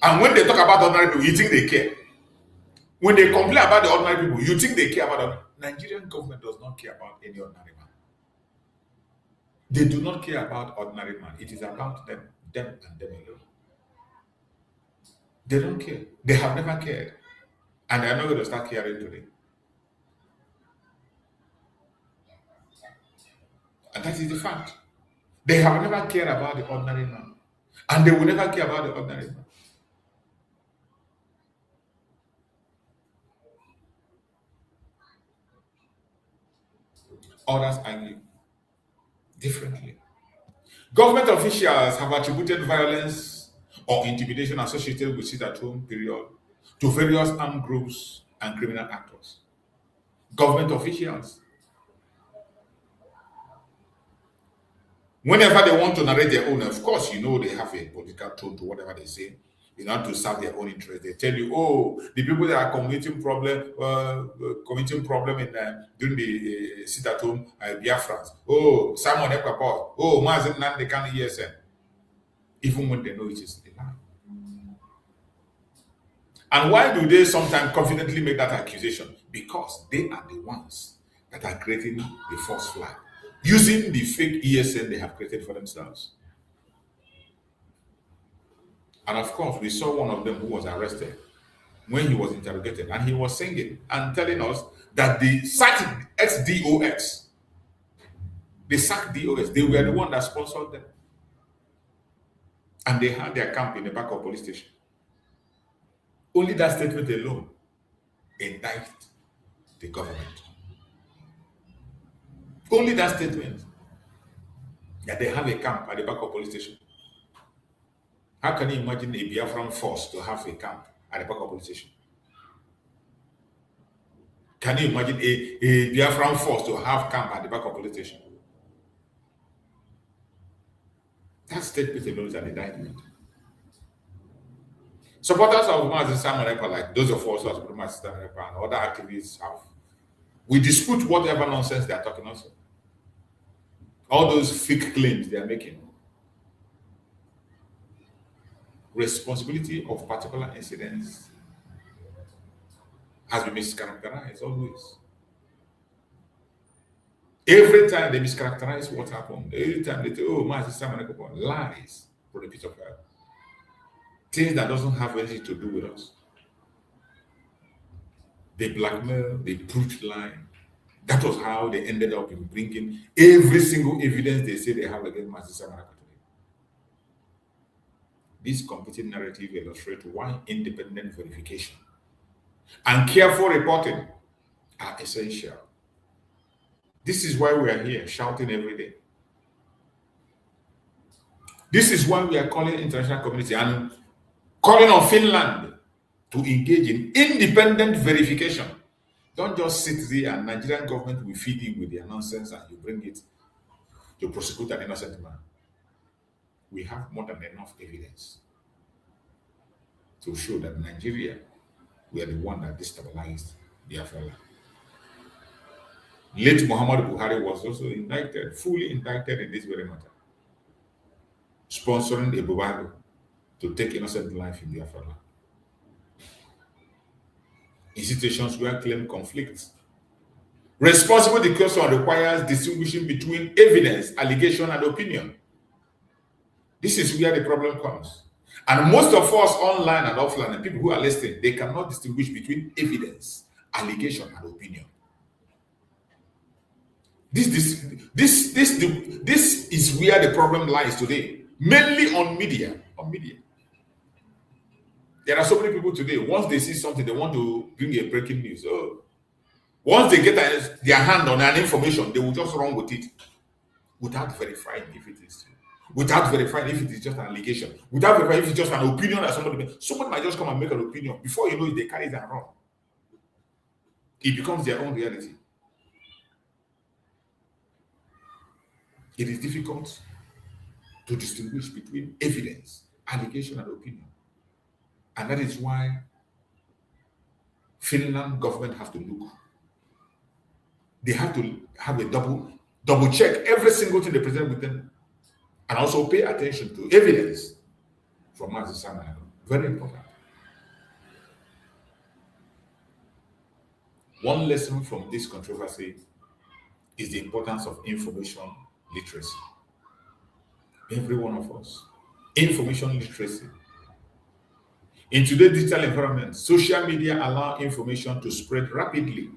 And when they talk about ordinary people, you think they care. When they complain about the ordinary people, you think they care about them. Nigerian government does not care about any ordinary man. They do not care about ordinary man. It is about them and them alone. They don't care. They have never cared. And they are not going to start caring today. And that is the fact. They have never cared about the ordinary man. And they will never care about the ordinary man. Others argue differently. Government officials have attributed violence or intimidation associated with sit-at-home period to various armed groups and criminal actors. Government officials, whenever they want to narrate their own, of course, you know they have a political tone to whatever they say. In order to serve their own interest, they tell you, "Oh, the people that are committing problem in during the sit-at-home Biafrans. Oh, Simon Ekpa. Oh, Mazen Nande can ESN." Even when they know it is a lie. And why do they sometimes confidently make that accusation? Because they are the ones that are creating the false flag, using the fake ESN they have created for themselves. And of course, we saw one of them who was arrested when he was interrogated, and he was singing and telling us that the sacked ex-DOS, they were the one that sponsored them. And they had their camp in the back of police station. Only that statement alone indicted the government. Only that statement that they have a camp at the back of police station. How can you imagine a Biafran force to have a camp at the back of police station? Can you imagine a Biafran force to have camp at the back of police station? That statement alone is an indictment. Supporters of Mazi Simon Ekpa, like those of us who are supporting Mazi Simon Ekpa and other activists have, we dispute whatever nonsense they are talking also. All those fake claims they are making. Responsibility of particular incidents has been mischaracterized always. Every time they mischaracterize what happened, every time they say, "Oh, Mazi Simon Ekpa," lies for the pit of hell. Things that doesn't have anything to do with us. They blackmail, they brute lie. That was how they ended up in bringing every single evidence they say they have against Mazi Simon Ekpa. This competing narrative illustrates why independent verification and careful reporting are essential. This is why we are here shouting every day. This is why we are calling international community and calling on Finland to engage in independent verification. Don't just sit there and Nigerian government will feed you with their nonsense and you bring it to prosecute an innocent man. We have more than enough evidence to show that Nigeria, we are the one that destabilized Biafra. Late Muhammad Buhari was also indicted, fully indicted in this very matter, sponsoring a Buhari to take innocent life in Biafra. In situations where claim conflicts, responsible discussion requires distinguishing between evidence, allegation, and opinion. This is where the problem comes. And most of us online and offline, and people who are listening, they cannot distinguish between evidence, allegation, and opinion. This is where the problem lies today, mainly on media. There are so many people today, once they see something, they want to bring a breaking news. Oh, once they get their hand on an information, they will just run with it without verifying if it is true. Without verifying if it is just an allegation, without verifying if it's just an opinion that somebody might just come and make an opinion. Before you know it, they carry it and run. It becomes their own reality. It is difficult to distinguish between evidence, allegation, and opinion. And that is why Finland government have to look. They have to have a double check every single thing they present with them. And also pay attention to evidence from Mazi Simon Ekpa. Very important. One lesson from this controversy is the importance of information literacy. Every one of us. Information literacy. In today's digital environment, social media allow information to spread rapidly.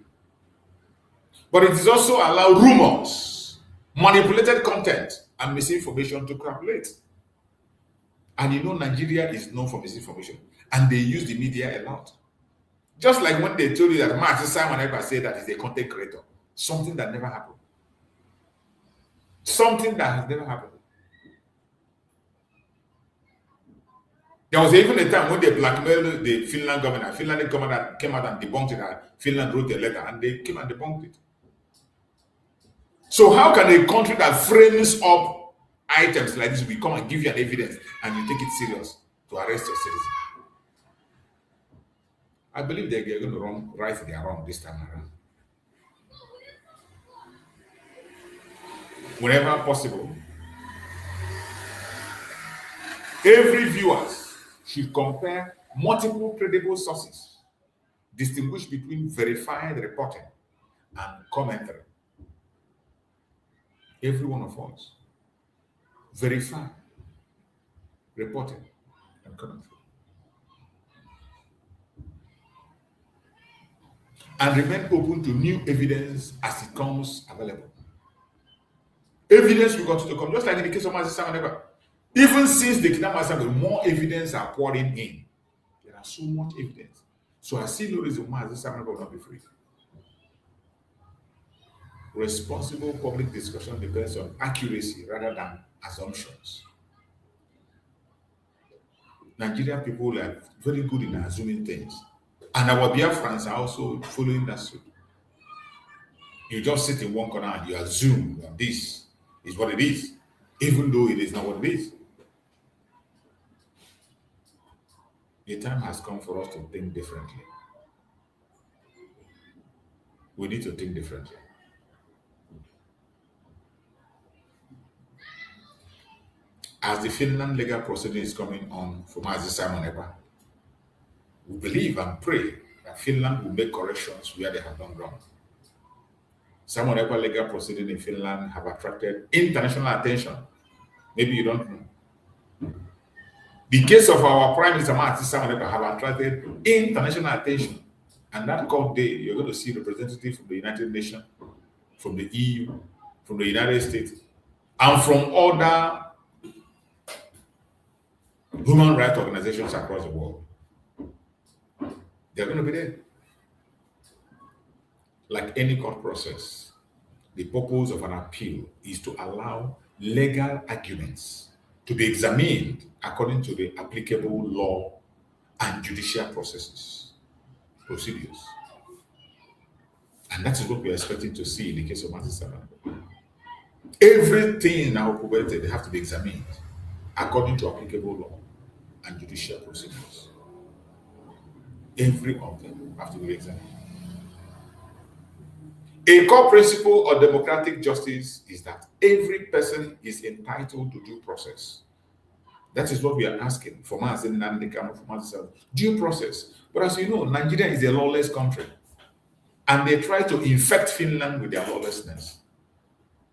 But it is also allow rumors, manipulated content, and misinformation to circulate. And you know Nigeria is known for misinformation. And they use the media a lot. Just like when they told you that Simon Ekpa said that he's a content creator. Something that never happened. Something that has never happened. There was even a time when they blackmailed the Finland governor. Finland governor came out and debunked it. And Finland wrote a letter and they came and debunked it. So how can a country that frames up items like this will come and give you an evidence and you take it serious to arrest your citizen? I believe they're going to right their wrong this time around. Whenever possible, every viewer should compare multiple credible sources, distinguish between verified reporting and commentary. Every one of us, verify reporting and commentary. And remain open to new evidence as it comes available. Evidence will continue to come, just like in the case of Simon Ekpa. Even since the kidnapping, more evidence are pouring in. There are so much evidence. So I see no reason why Simon Ekpa will not be free. Responsible public discussion depends on accuracy rather than assumptions. Nigerian people are very good in assuming things. And our Biafrans are also following that suit. You just sit in one corner and you assume that this is what it is, even though it is not what it is. The time has come for us to think differently. We need to think differently. As the Finland legal proceeding is coming on for Simon Ekpa, we believe and pray that Finland will make corrections where they have done wrong. Simon Ekpa legal proceedings in Finland have attracted international attention. Maybe you don't know. The case of our Prime Minister Simon Ekpa have attracted international attention. And that court day, you're going to see representatives from the United Nations, from the EU, from the United States, and from other human rights organizations across the world. They're going to be there. Like any court process, the purpose of an appeal is to allow legal arguments to be examined according to the applicable law and judicial procedures. And that is what we are expecting to see in the case of Simon. Everything now provided, they have to be examined according to applicable law and judicial procedures. Every of them have to be examined. A core principle of democratic justice is that every person is entitled to due process. That is what we are asking for due process. But as you know, Nigeria is a lawless country. And they try to infect Finland with their lawlessness.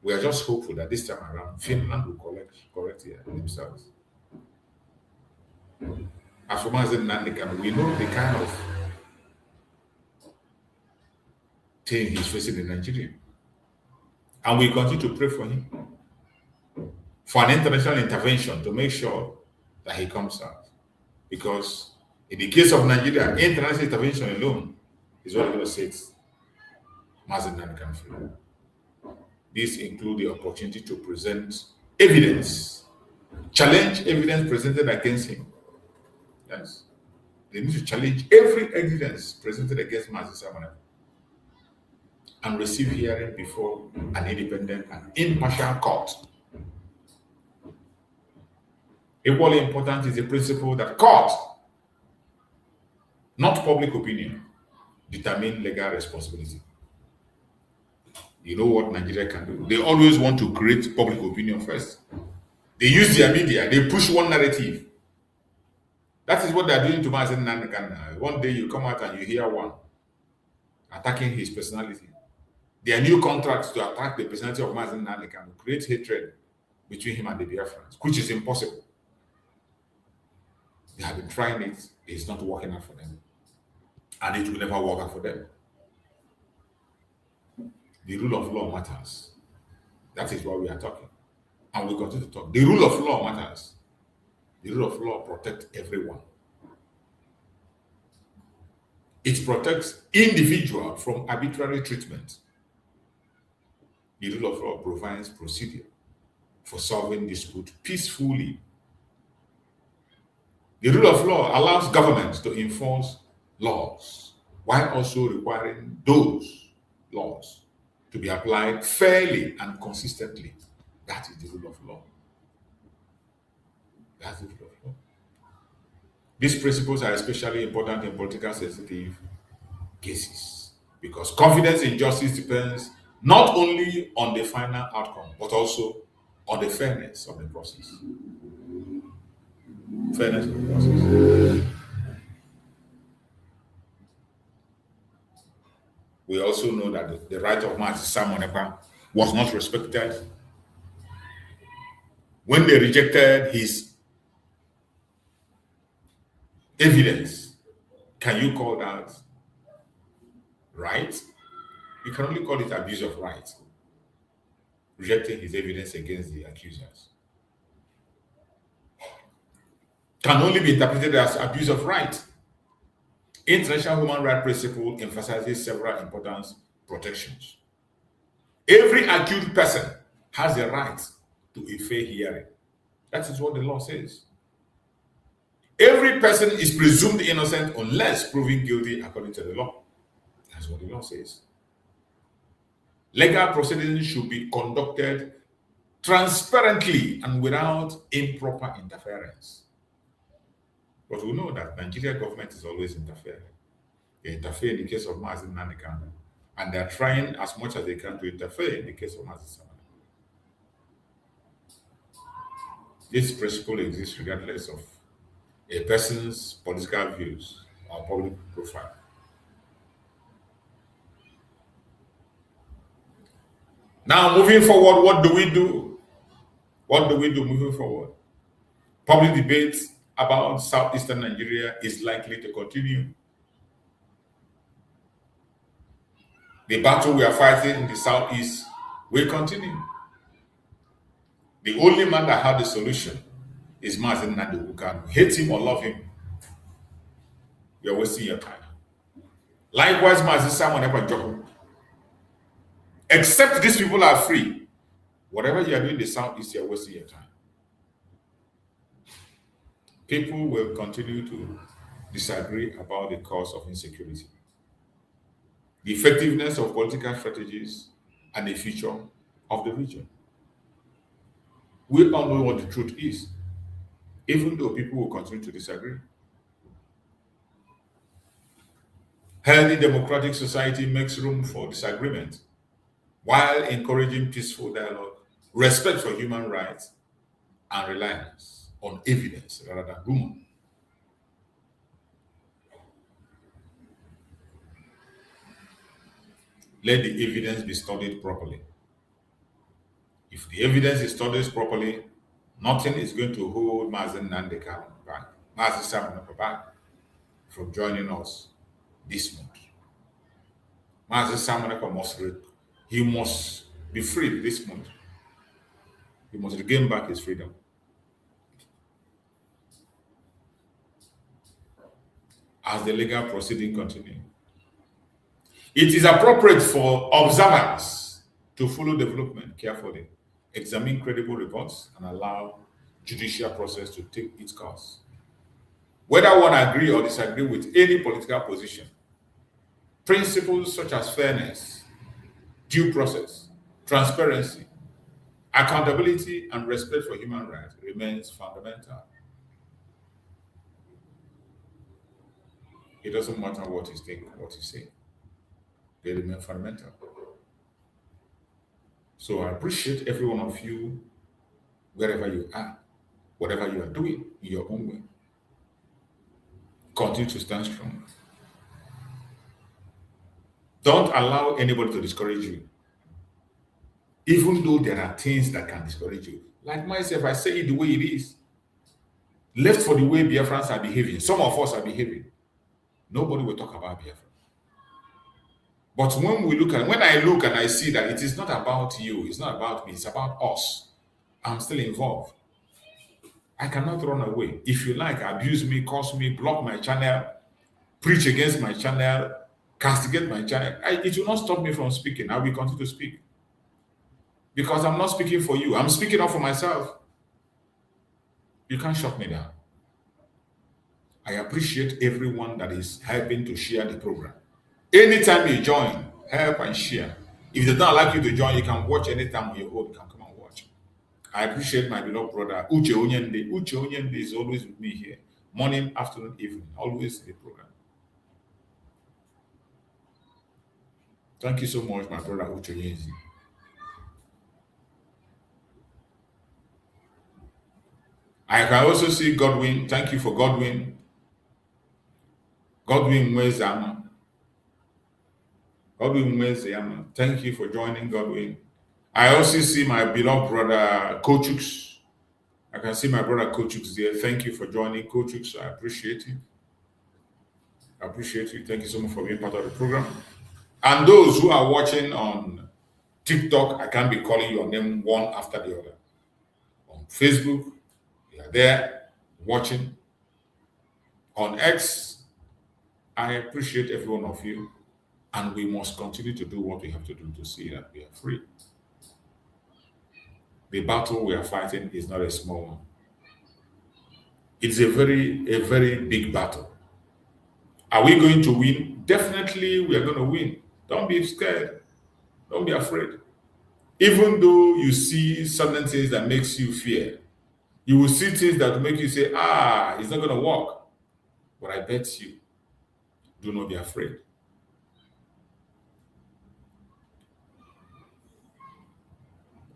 We are just hopeful that this time around, Finland will correct themselves. As for we know the kind of thing he's facing in Nigeria. And we continue to pray for him for an international intervention to make sure that he comes out. Because in the case of Nigeria, international intervention alone is what we're going to say Mazen Nanikan free. This includes the opportunity to present evidence, challenge evidence presented against him. Yes. They need to challenge every evidence presented against Mazen Simon and receive hearing before an independent and impartial court. Equally important is the principle that court, not public opinion, determine legal responsibility. You know what Nigeria can do? They always want to create public opinion first. They use their media, they push one narrative. That is what they're doing to Mazen Nanikan. One day you come out and you hear one. attacking his personality. Their new contracts to attack the personality of Mazen Nnamdi Kanu create hatred between him and the Biafrans, which is impossible. They have been trying it. It's not working out for them. And it will never work out for them. The rule of law matters. That is why we are talking. And we continue to talk. The rule of law matters. The rule of law protects everyone. It protects individual from arbitrary treatment. The rule of law provides procedure for solving dispute peacefully. The rule of law allows governments to enforce laws while also requiring those laws to be applied fairly and consistently. That is the rule of law. That's the rule of law. These principles are especially important in political sensitive cases because confidence in justice depends not only on the final outcome, but also on the fairness of the process. Fairness of the process. We also know that the right of Mazi Simon Ekpa was not respected. When they rejected his evidence, can you call that right? You can only call it abuse of right, rejecting his evidence against the accusers. Can only be interpreted as abuse of right. International human rights principle emphasizes several important protections. Every accused person has the right to a fair hearing. That is what the law says. Every person is presumed innocent unless proven guilty according to the law. That's what the law says. Legal proceedings should be conducted transparently and without improper interference. But we know that Nigerian government is always interfering. They interfere in the case of Mazi Nnamdi Kanu, and they are trying as much as they can to interfere in the case of Mazi Simon. This principle exists regardless of a person's political views or public profile. Now, moving forward, what do we do? What do we do moving forward? Public debate about southeastern Nigeria is likely to continue. The battle we are fighting in the southeast will continue. The only man that had the solution is Mazi Nnamdi Kanu. Hate him or love him, you're wasting your time. Likewise, Mazi Simon Ekpa. Except these people are free, whatever you are doing in the southeast, you're wasting your time. People will continue to disagree about the cause of insecurity, the effectiveness of political strategies, and the future of the region. We all know what the truth is, even though people will continue to disagree. Healthy democratic society makes room for disagreement while encouraging peaceful dialogue, respect for human rights, and reliance on evidence rather than rumor. Let the evidence be studied properly. If the evidence is studied properly, nothing is going to hold Mazi Nnamdi Kanu back, Mazi Simon Ekpa back from joining us this month. Mazi Simon Ekpa must be freed this month. He must regain back his freedom. As the legal proceeding continues, it is appropriate for observers to follow development carefully, examine credible reports, and allow judicial process to take its course. Whether one agree or disagree with any political position, principles such as fairness, due process, transparency, accountability, and respect for human rights remains fundamental. It doesn't matter what you think, what you say. They remain fundamental. So I appreciate every one of you, wherever you are, whatever you are doing in your own way. Continue to stand strong. Don't allow anybody to discourage you. Even though there are things that can discourage you. Like myself, I say it the way it is. Left for the way Biafrans are behaving, some of us are behaving. Nobody will talk about Biafra. But when I look and I see that it is not about you, it's not about me, it's about us. I'm still involved. I cannot run away. If you like, abuse me, curse me, block my channel, preach against my channel, castigate my channel. It will not stop me from speaking. I will continue to speak. Because I'm not speaking for you. I'm speaking up for myself. You can't shut me down. I appreciate everyone that is helping to share the program. Anytime you join, help and share. If they don't like you to join, you can watch anytime on your own. You can come and watch. I appreciate my beloved brother, Uche Onyende. Uche Onyende is always with me here. Morning, afternoon, evening. Always in the program. Thank you so much, my brother Uche Onyende. I can also see Godwin. Thank you for Godwin. Godwin Mwezama. Godwin Mwezama. Thank you for joining, Godwin. I also see my beloved brother Kochux. I can see my brother Kochux there. Thank you for joining, Kochux. I appreciate you. I appreciate you. Thank you so much for being part of the program. And those who are watching on TikTok, I can't be calling your name one after the other. On Facebook, you are there watching. On X, I appreciate every one of you, and we must continue to do what we have to do to see that we are free. The battle we are fighting is not a small one. It's a very big battle. Are we going to win? Definitely we are going to win. Don't be scared. Don't be afraid. Even though you see certain things that makes you fear, you will see things that will make you say, it's not going to work. But I bet you, do not be afraid.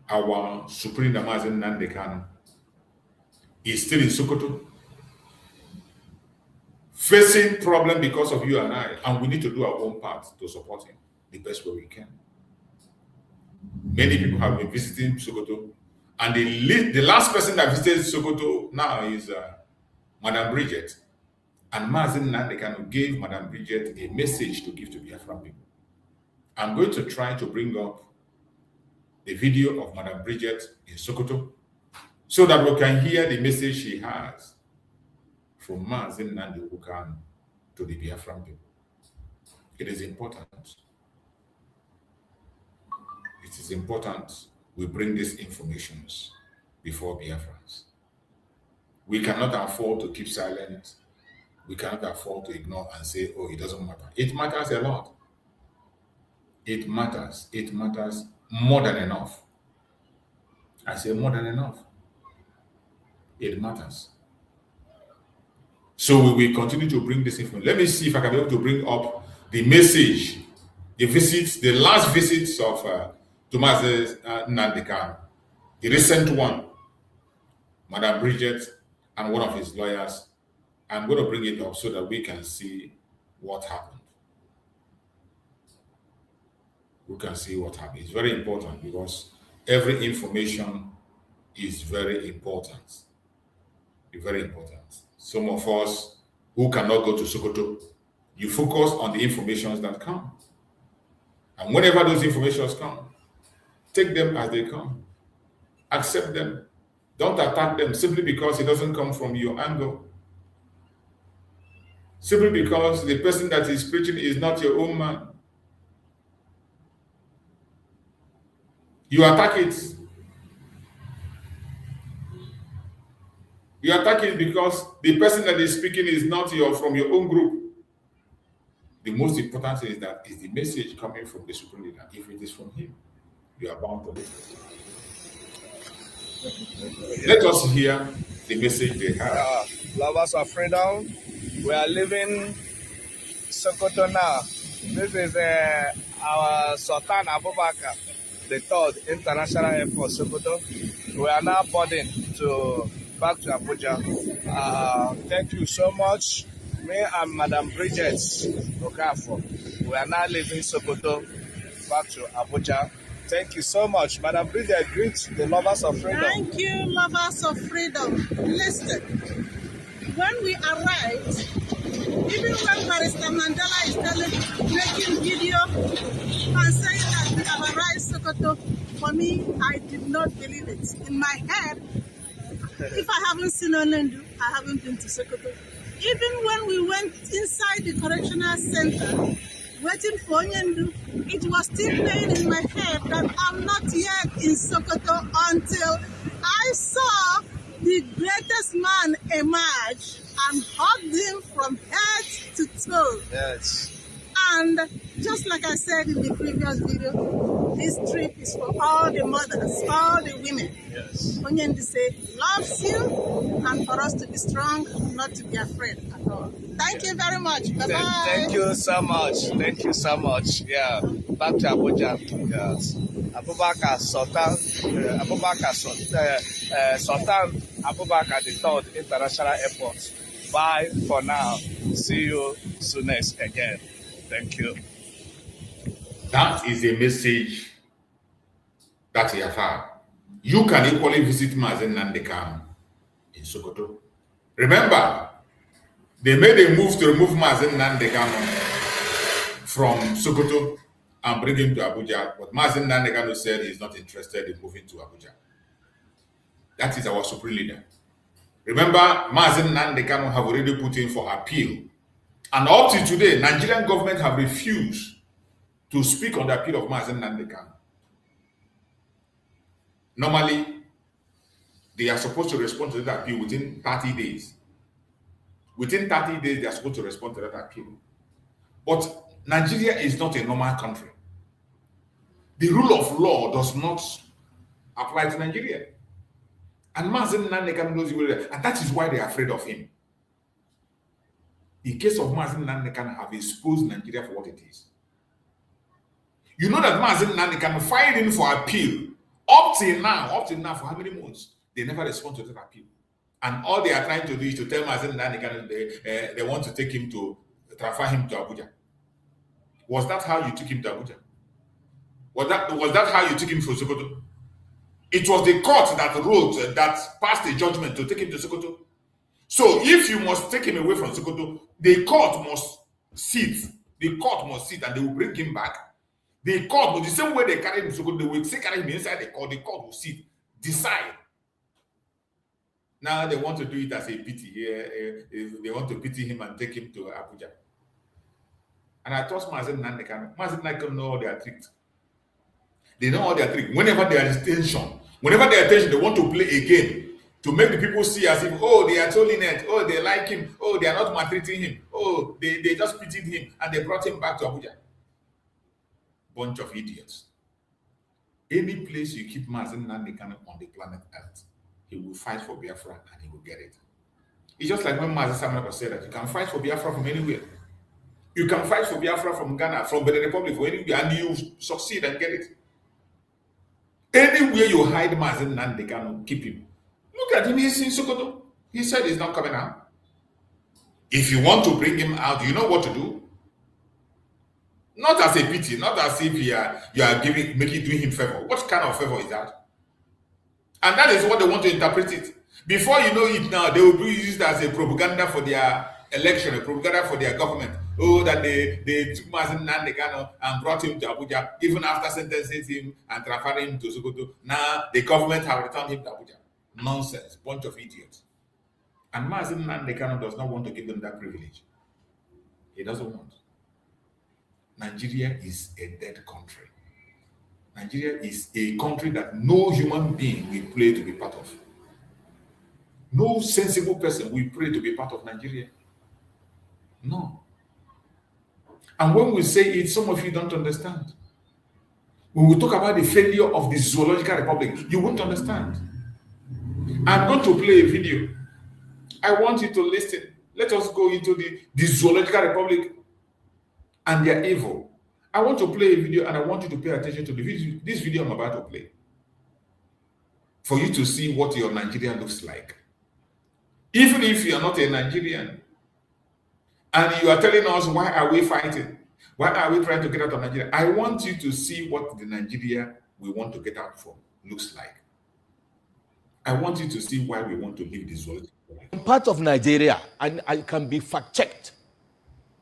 Our Supreme Damazen Nandekano is still in Sokoto, facing problem because of you and I, and we need to do our own part to support him the best way we can. Many people have been visiting Sokoto, and the last person that visited Sokoto now is Madam Bridget. And Mazen Nandekano gave Madam Bridget a message to give to Biafra people. I'm going to try to bring up the video of Madam Bridget in Sokoto so that we can hear the message she has from Mazen Nandekano to the Biafra people. It is important. It is important we bring these informations before Biafrans. We cannot afford to keep silent. We cannot afford to ignore and say, oh, it doesn't matter. It matters a lot. It matters. It matters more than enough. I say more than enough. It matters. So we will continue to bring this information. Let me see if I can be able to bring up the message, the visits, the last visits of Thomas Nandekano, the recent one, Madam Bridget and one of his lawyers. I'm going to bring it up so that we can see what happened. We can see what happened. It's very important because every information is very important. It's very important. Some of us who cannot go to Sokoto, you focus on the informations that come. And whenever those informations come, take them as they come. Accept them. Don't attack them simply because it doesn't come from your angle. Simply because the person that is preaching is not your own man. You attack it. You attack it because the person that is speaking is not from your own group. The most important thing is that is the message coming from the Supreme Leader. If it is from him, you are bound to listen. Let us hear the message they have. Lovers of freedom, we are leaving Sokoto now. This is our Sultan Abubakar, the third international airport, Sokoto. We are now boarding back to Abuja. Thank you so much. me and Madam Bridget Okafor, we are now leaving Sokoto back to Abuja. Thank you so much. Madam Bridget, greet the lovers of freedom. Thank you, lovers of freedom. Listen, when we arrived, even when Barrister Mandela is making video and saying that we have arrived Sokoto, for me, I did not believe it. In my head, if I haven't seen Onendu, I haven't been to Sokoto. Even when we went inside the correctional center, waiting for Onyendu, it was still playing in my head that I'm not yet in Sokoto until I saw the greatest man emerge and hugged him from head to toe. Yes. And just like I said in the previous video, this trip is for all the mothers, all the women. Yes. Onyendu say loves you, and for us to be strong, not to be afraid at all. Thank you very much. Bye-bye. Thank you so much. Thank you so much. Yeah. Back to Abuja. Yes. Abubakar Sultan, Sultan Abubakar III International Airport. Bye for now. See you soonest again. Thank you. That is a message that he has had. You can equally visit Mazen Nandekam in Sokoto. Remember, they made a move to remove Mazen Nandekam from Sokoto and bring him to Abuja, but Mazen Nandekam said he's not interested in moving to Abuja. That is our supreme leader. Remember, Mazen Nandekam have already put in for appeal. And up to today, Nigerian government have refused to speak on the appeal of Mazen Nandekam. Normally, they are supposed to respond to that appeal within 30 days. Within 30 days, they are supposed to respond to that appeal. But Nigeria is not a normal country. The rule of law does not apply to Nigeria. And Mazen Nandekam knows it, and that is why they are afraid of him. The case of Mazen Nandekam have exposed Nigeria for what it is. You know that Mazen Nandekam filed in for appeal up till now, for how many months? They never respond to that appeal. And all they are trying to do is to tell Mazen Nandekam they want to take him to, transfer him to Abuja. Was that how you took him to Abuja? Was that how you took him from Sokoto? It was the court that wrote, that passed a judgment to take him to Sokoto. So if you must take him away from Sokoto, the court must sit. The court must sit and they will bring him back. The court, but the same way they carry him to Sokoto, they will say carry him inside the court will sit, decide. Now they want to do it as a pity here. They want to pity him and take him to Abuja. And I told Mazen Nandekam know all their tricks. They know all their tricks. Whenever there is tension, they want to play a game to make the people see as if, oh, they are trolling it, oh, they like him, oh, they are not maltreating him, oh, they just pitied him and they brought him back to Abuja. Bunch of idiots. Any place you keep Mazen Nandekam on the planet Earth, he will fight for Biafra and he will get it. It's just like when Simon Ekpa said that you can fight for Biafra from anywhere. You can fight for Biafra from Ghana, from the Republic, or anywhere, and you succeed and get it. Anywhere you hide Mazen Nandekam, keep him. Look at him, he's in Sokoto. He said he's not coming out. If you want to bring him out, you know what to do. Not as a pity, not as if you are doing him favor. What kind of favor is that? And that is what they want to interpret it. Before you know it now, they will use it as a propaganda for their election, a propaganda for their government. Oh, that they took Mazen Nandekam and brought him to Abuja, even after sentencing him and transferring him to Sokoto. Now the government have returned him to Abuja. Nonsense, bunch of idiots. And Mazen Nandekam does not want to give them that privilege. He doesn't want. Nigeria is a dead country. Nigeria is a country that no human being will pray to be part of. No sensible person will pray to be part of Nigeria. No. And when we say it, some of you don't understand. When we talk about the failure of the Zoological Republic, you won't understand. I'm going to play a video. I want you to listen. Let us go into the Zoological Republic and their evil. I want to play a video and I want you to pay attention to this video I'm about to play. For you to see what your Nigeria looks like. Even if you are not a Nigerian, And you are telling us, why are we fighting? Why are we trying to get out of Nigeria? I want you to see what the Nigeria we want to get out from looks like. I want you to see why we want to leave this world. Part of Nigeria, and I can be fact-checked,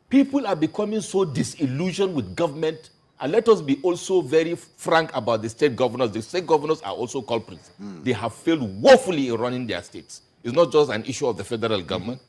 people are becoming so disillusioned with government, and let us be also very frank about the state governors. The state governors are also culprits. They have failed woefully in running their states. It's not just an issue of the federal government,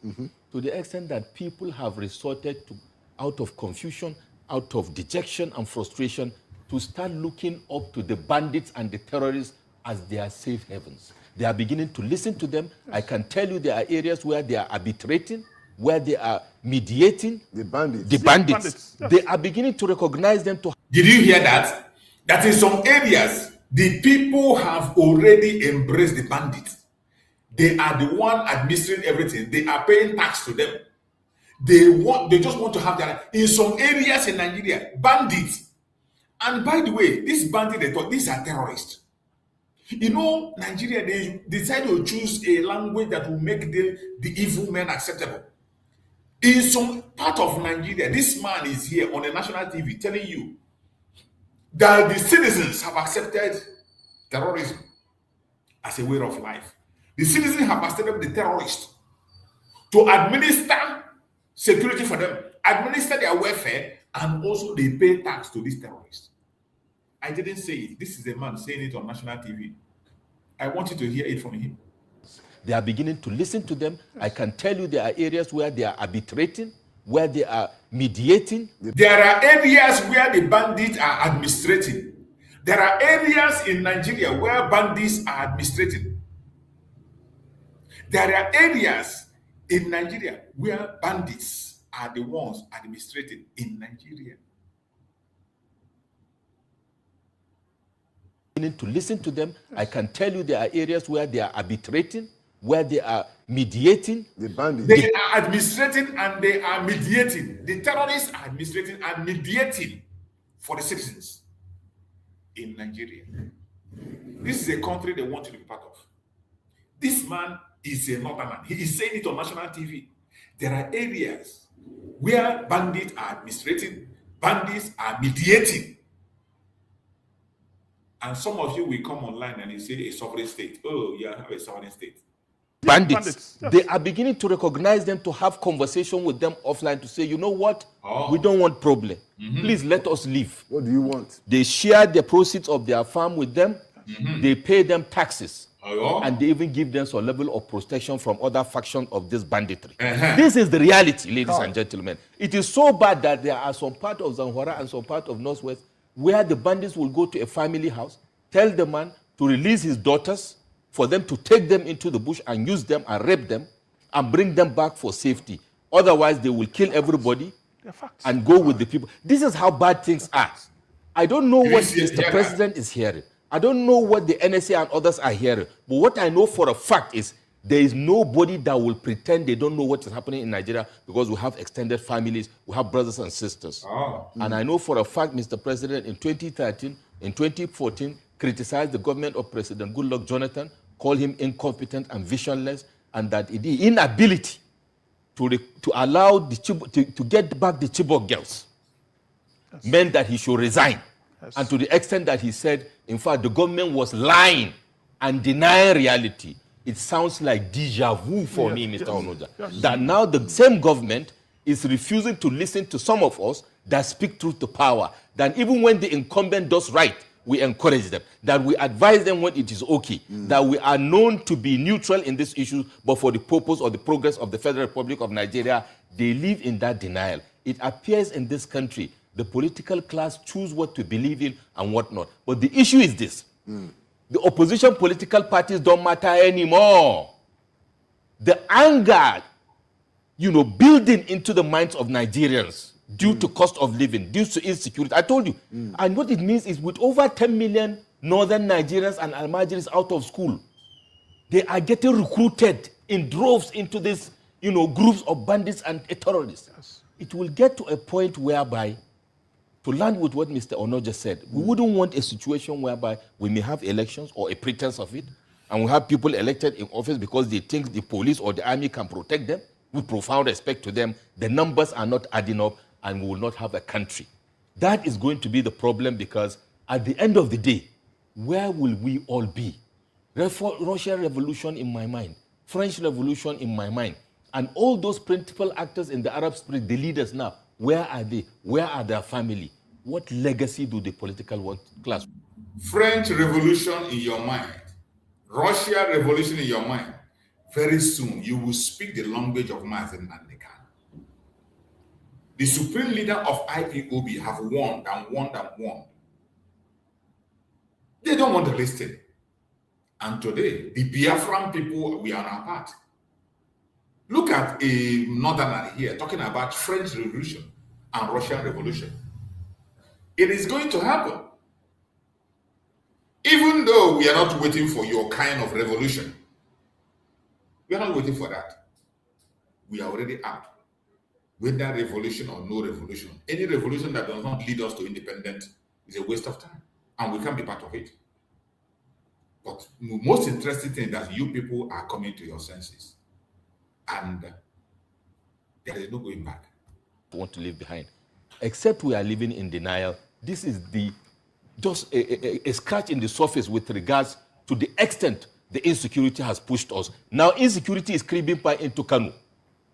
to the extent that people have resorted to, out of confusion, out of dejection and frustration, to start looking up to the bandits and the terrorists as their safe havens. They are beginning to listen to them. I can tell you there are areas where they are arbitrating, where they are mediating. The bandits. The bandits. Yes. They are beginning to recognize them. Did you hear that? That in some areas, the people have already embraced the bandits. They are the one administering everything. They are paying tax to them. They just want to have their... In some areas in Nigeria, bandits. And by the way, these bandits, they thought these are terrorists. You know, Nigeria, they decided to choose a language that will make the evil men acceptable. In some part of Nigeria, this man is here on a national TV telling you that the citizens have accepted terrorism as a way of life. The citizens have accepted the terrorists to administer security for them, administer their welfare, and also they pay tax to these terrorists. I didn't say it. This is a man saying it on national TV. I want you to hear it from him. They are beginning to listen to them. I can tell you there are areas where they are arbitrating, where they are mediating. There are areas where the bandits are administrating. There are areas in Nigeria where bandits are administrating. There are areas in Nigeria where bandits are the ones administrating in Nigeria. To listen to them, I can tell you there are areas where they are arbitrating, where they are mediating. The bandits. They are administrating and they are mediating. The terrorists are administrating and mediating for the citizens in Nigeria. This is a country they want to be part of. This man is a northerner. He is saying it on national TV. There are areas where bandits are administrating, bandits are mediating. And some of you will come online and you say a sovereign state. Oh, yeah, I have a sovereign state. Bandits. Yes. They are beginning to recognize them, to have conversation with them offline, to say, you know what? We don't want problem. Please let us live. What do you want? They share the proceeds of their farm with them. They pay them taxes. And they even give them some level of protection from other factions of this banditry. This is the reality, ladies and gentlemen. It is so bad that there are some part of Zamfara and some part of Northwest where the bandits will go to a family house, tell the man to release his daughters, for them to take them into the bush and use them and rape them and bring them back for safety. Otherwise, they will kill everybody and go with the people. This is how bad things are. I don't know what Mr. President is hearing. I don't know what the NSA and others are hearing. But what I know for a fact is there is nobody that will pretend they don't know what is happening in Nigeria, because we have extended families, we have brothers and sisters. And I know for a fact Mr. President in 2013, in 2014, criticized the government of President Goodluck Jonathan, called him incompetent and visionless, and that the inability to allow to get back the Chibok girls meant that he should resign. And to the extent that he said, in fact, the government was lying and denying reality. It sounds like deja vu for me, Mr. Onoja. That now the same government is refusing to listen to some of us that speak truth to power. That even when the incumbent does right, we encourage them. That we advise them when it is okay. That we are known to be neutral in this issue, but for the purpose of the progress of the Federal Republic of Nigeria, they live in that denial. It appears in this country, the political class choose what to believe in and what not. But the issue is this. The opposition political parties don't matter anymore. The anger, building into the minds of Nigerians due to cost of living, due to insecurity. I told you. And what it means is with over 10 million northern Nigerians and Almajiris out of school, they are getting recruited in droves into these, groups of bandits and terrorists. It will get to a point whereby, to land with what Mr. Onoja said, we wouldn't want a situation whereby we may have elections or a pretense of it, and we have people elected in office because they think the police or the army can protect them. with profound respect to them, the numbers are not adding up and we will not have a country. That is going to be the problem, because at the end of the day, where will we all be? Russian Revolution in my mind, French Revolution in my mind, and all those principal actors in the Arab Spring, the leaders now, where are they? Where are their family? What legacy do the political class? French Revolution in your mind, Russia Revolution in your mind. Very soon, you will speak the language of Mazen and Nekan. The supreme leader of IPOB have won and won and won. They don't want to listen. And today, the Biafran people, we are on our part. Look at a northerner here talking about French Revolution and Russian Revolution. It is going to happen. Even though we are not waiting for your kind of revolution, we are not waiting for that. We are already out. Whether revolution or no revolution, any revolution that does not lead us to independence is a waste of time, and we can't be part of it. But the most interesting thing is that you people are coming to your senses, and there is no going back. Want to leave behind, except we are living in denial. This is just a scratch in the surface with regards to the extent the insecurity has pushed us. Now insecurity is creeping by into Kanu.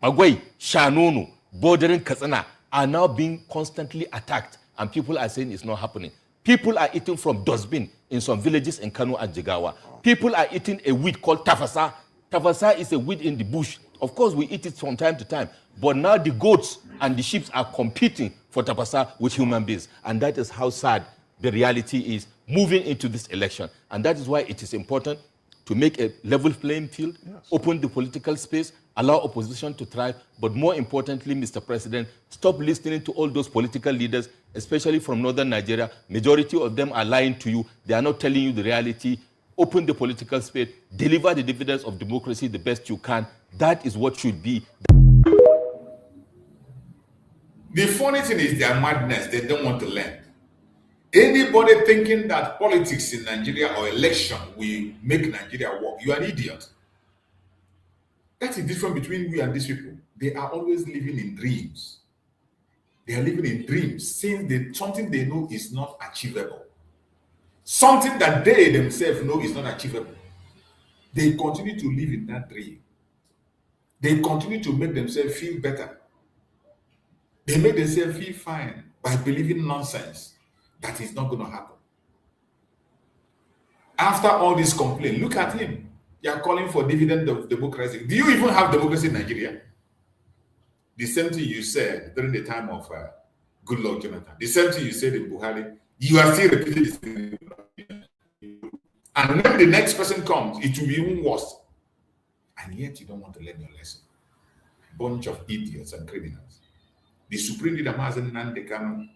Magwai, Shanonu, bordering Katsina are now being constantly attacked, and people are saying it's not happening. People are eating from dustbin in some villages in Kanu and Jigawa. People are eating a weed called tafasa. Tafasa is a weed in the bush. Of course, we eat it from time to time. But now the goats and the sheep are competing for tafasa with human beings. And that is how sad the reality is moving into this election. And that is why it is important to make a level playing field, open the political space, allow opposition to thrive, but more importantly, Mr. President, stop listening to all those political leaders, especially from northern Nigeria. Majority of them are lying to you. They are not telling you the reality. Open the political space, deliver the dividends of democracy the best you can. That is what should be. The funny thing is their madness. They don't want to learn. Anybody thinking that politics in Nigeria or election will make Nigeria work, you are an idiot. That's the difference between we and these people. They are always living in dreams. They are living in dreams, saying something they know is not achievable. Something that they themselves know is not achievable. They continue to live in that dream. They continue to make themselves feel better. They make themselves feel fine by believing nonsense that is not going to happen. After all this complaint, look at him. You are calling for dividend of democracy. Do you even have democracy in Nigeria? The same thing you said during the time of Goodluck Jonathan. The same thing you said in Buhari. You are still repeating this thing. And when the next person comes, it will be even worse. And yet you don't want to learn your lesson. Bunch of idiots and criminals. The Supreme Leader Mazen Nnamdi Kanu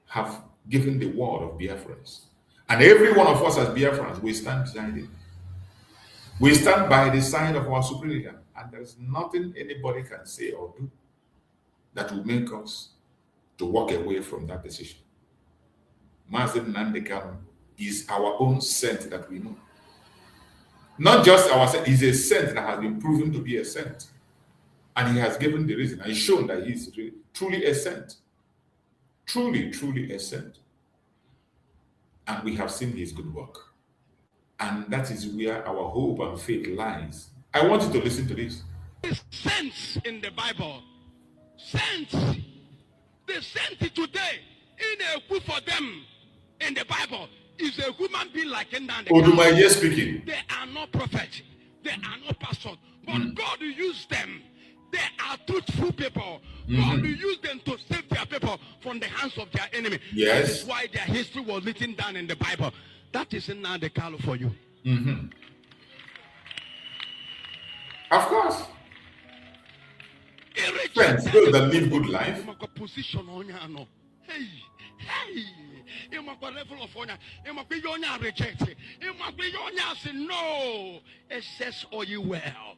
have given the word of Biafrans. And every one of us as Biafrans, we stand behind it. We stand by the side of our Supreme Leader. And there's nothing anybody can say or do that will make us to walk away from that decision. Mazen Nnamdi Kanu is our own saint that we know. Not just our saint, he's a saint that has been proven to be a saint. And he has given the reason and shown that he is truly a saint. Truly, truly a saint. And we have seen his good work. And that is where our hope and faith lies. I want you to listen to this. Saints in the Bible. Saints. The saint today, in a book for them in the Bible, is a human being like Nnamdi Kanu. Odumaye speaking. They are not prophets. They are not pastors. But God used them. They are truthful people. God will use them to save their people from the hands of their enemy. Yes. That is why their history was written down in the Bible. That is Nnamdi Kanu for you. Of course. Friends, those that live good life. Hey, hey. It must be level of honor. It must be your rejected. It must be your say no. It says all you well.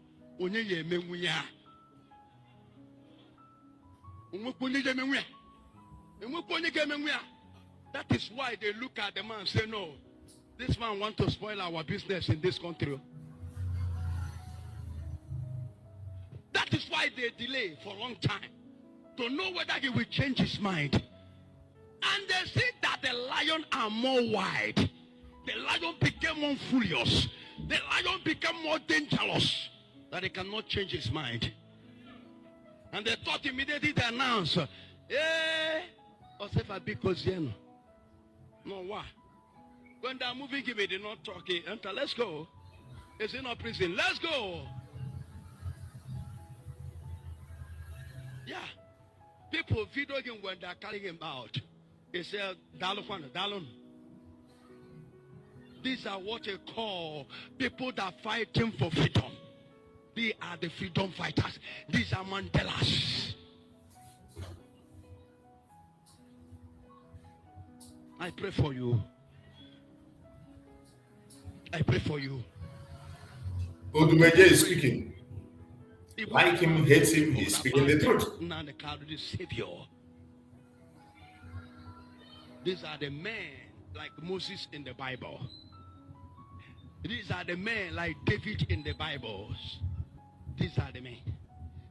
That is why they look at the man and say, no, this man wants to spoil our business in this country. That is why they delay for a long time to know whether he will change his mind. And they see that the lion are more wide. The lion became more furious. The lion became more dangerous, that he cannot change his mind. And they thought immediately they announced, no, why? When they're moving him, they're not talking. Enter, let's go. It's in a prison. Let's go. Yeah. People video him when they're carrying him out. They say, Dalon. These are what they call people that fighting for freedom. They are the freedom fighters. These are Mandelas. I pray for you. I pray for you. Odumeje is speaking. Like him, hate him, he's speaking the truth. Now the cloud is Savior. These are the men like Moses in the Bible. These are the men like David in the Bibles. These are the men.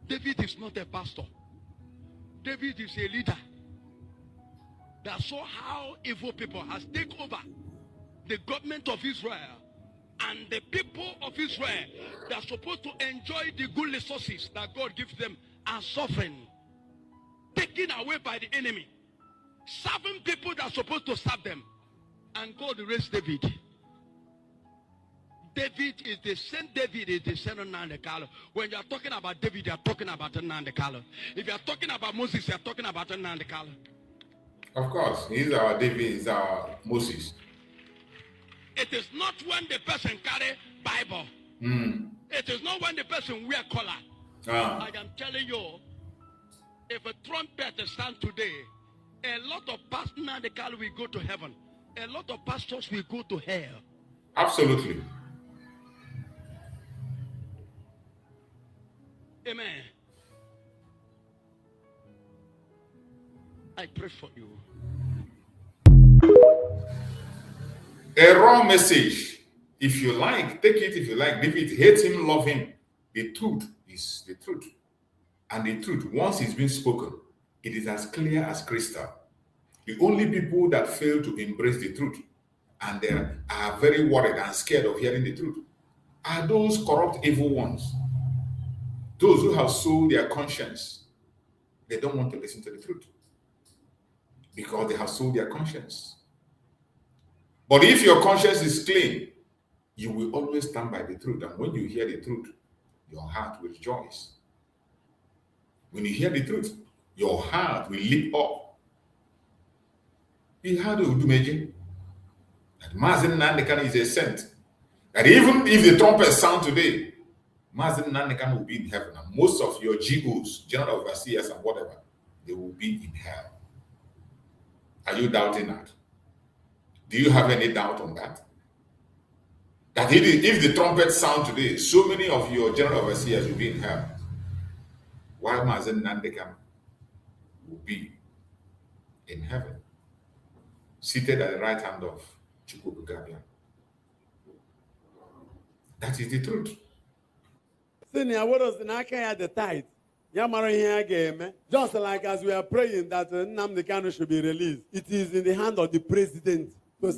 David is not a pastor. David is a leader. That's so how evil people has taken over the government of Israel, and the people of Israel that are supposed to enjoy the good resources that God gives them are suffering, taken away by the enemy. Serving people that are supposed to serve them. And God raised David. David is the same David is the son of Nandekalo. When you are talking about David, you are talking about Nandekalo. If you are talking about Moses, you are talking about Nandekalo. Of course, he's our David, he's our Moses. It is not when the person carry Bible. It is not when the person wear collar. I am telling you, if a trumpet stands today, a lot of pastors Nandekalo will go to heaven. A lot of pastors will go to hell. Absolutely. Amen. I pray for you. A raw message. If you like, take it. If you like, leave it. Hate him, love him. The truth is the truth. And the truth, once it's been spoken, it is as clear as crystal. The only people that fail to embrace the truth and they are very worried and scared of hearing the truth are those corrupt, evil ones. Those who have sold their conscience. They don't want to listen to the truth because they have sold their conscience. But if your conscience is clean, you will always stand by the truth. And when you hear the truth, your heart will rejoice. When you hear the truth, your heart will leap up. He had Udumeje. That Mazen Nandekan is a saint. That even if the trumpet sound today, Mazen Nandekan will be in heaven. And most of your GOs, general overseers and whatever, they will be in hell. Are you doubting that? Do you have any doubt on that? That if the trumpet sound today, so many of your general overseers will be in hell. While Mazen Nandekan will be in heaven, seated at the right hand of Chukwu Gabian. That is the truth. Senior, what was the Naka at the tithe? Just like as we are praying that Nnamdi Kanu should be released, it is in the hand of the president to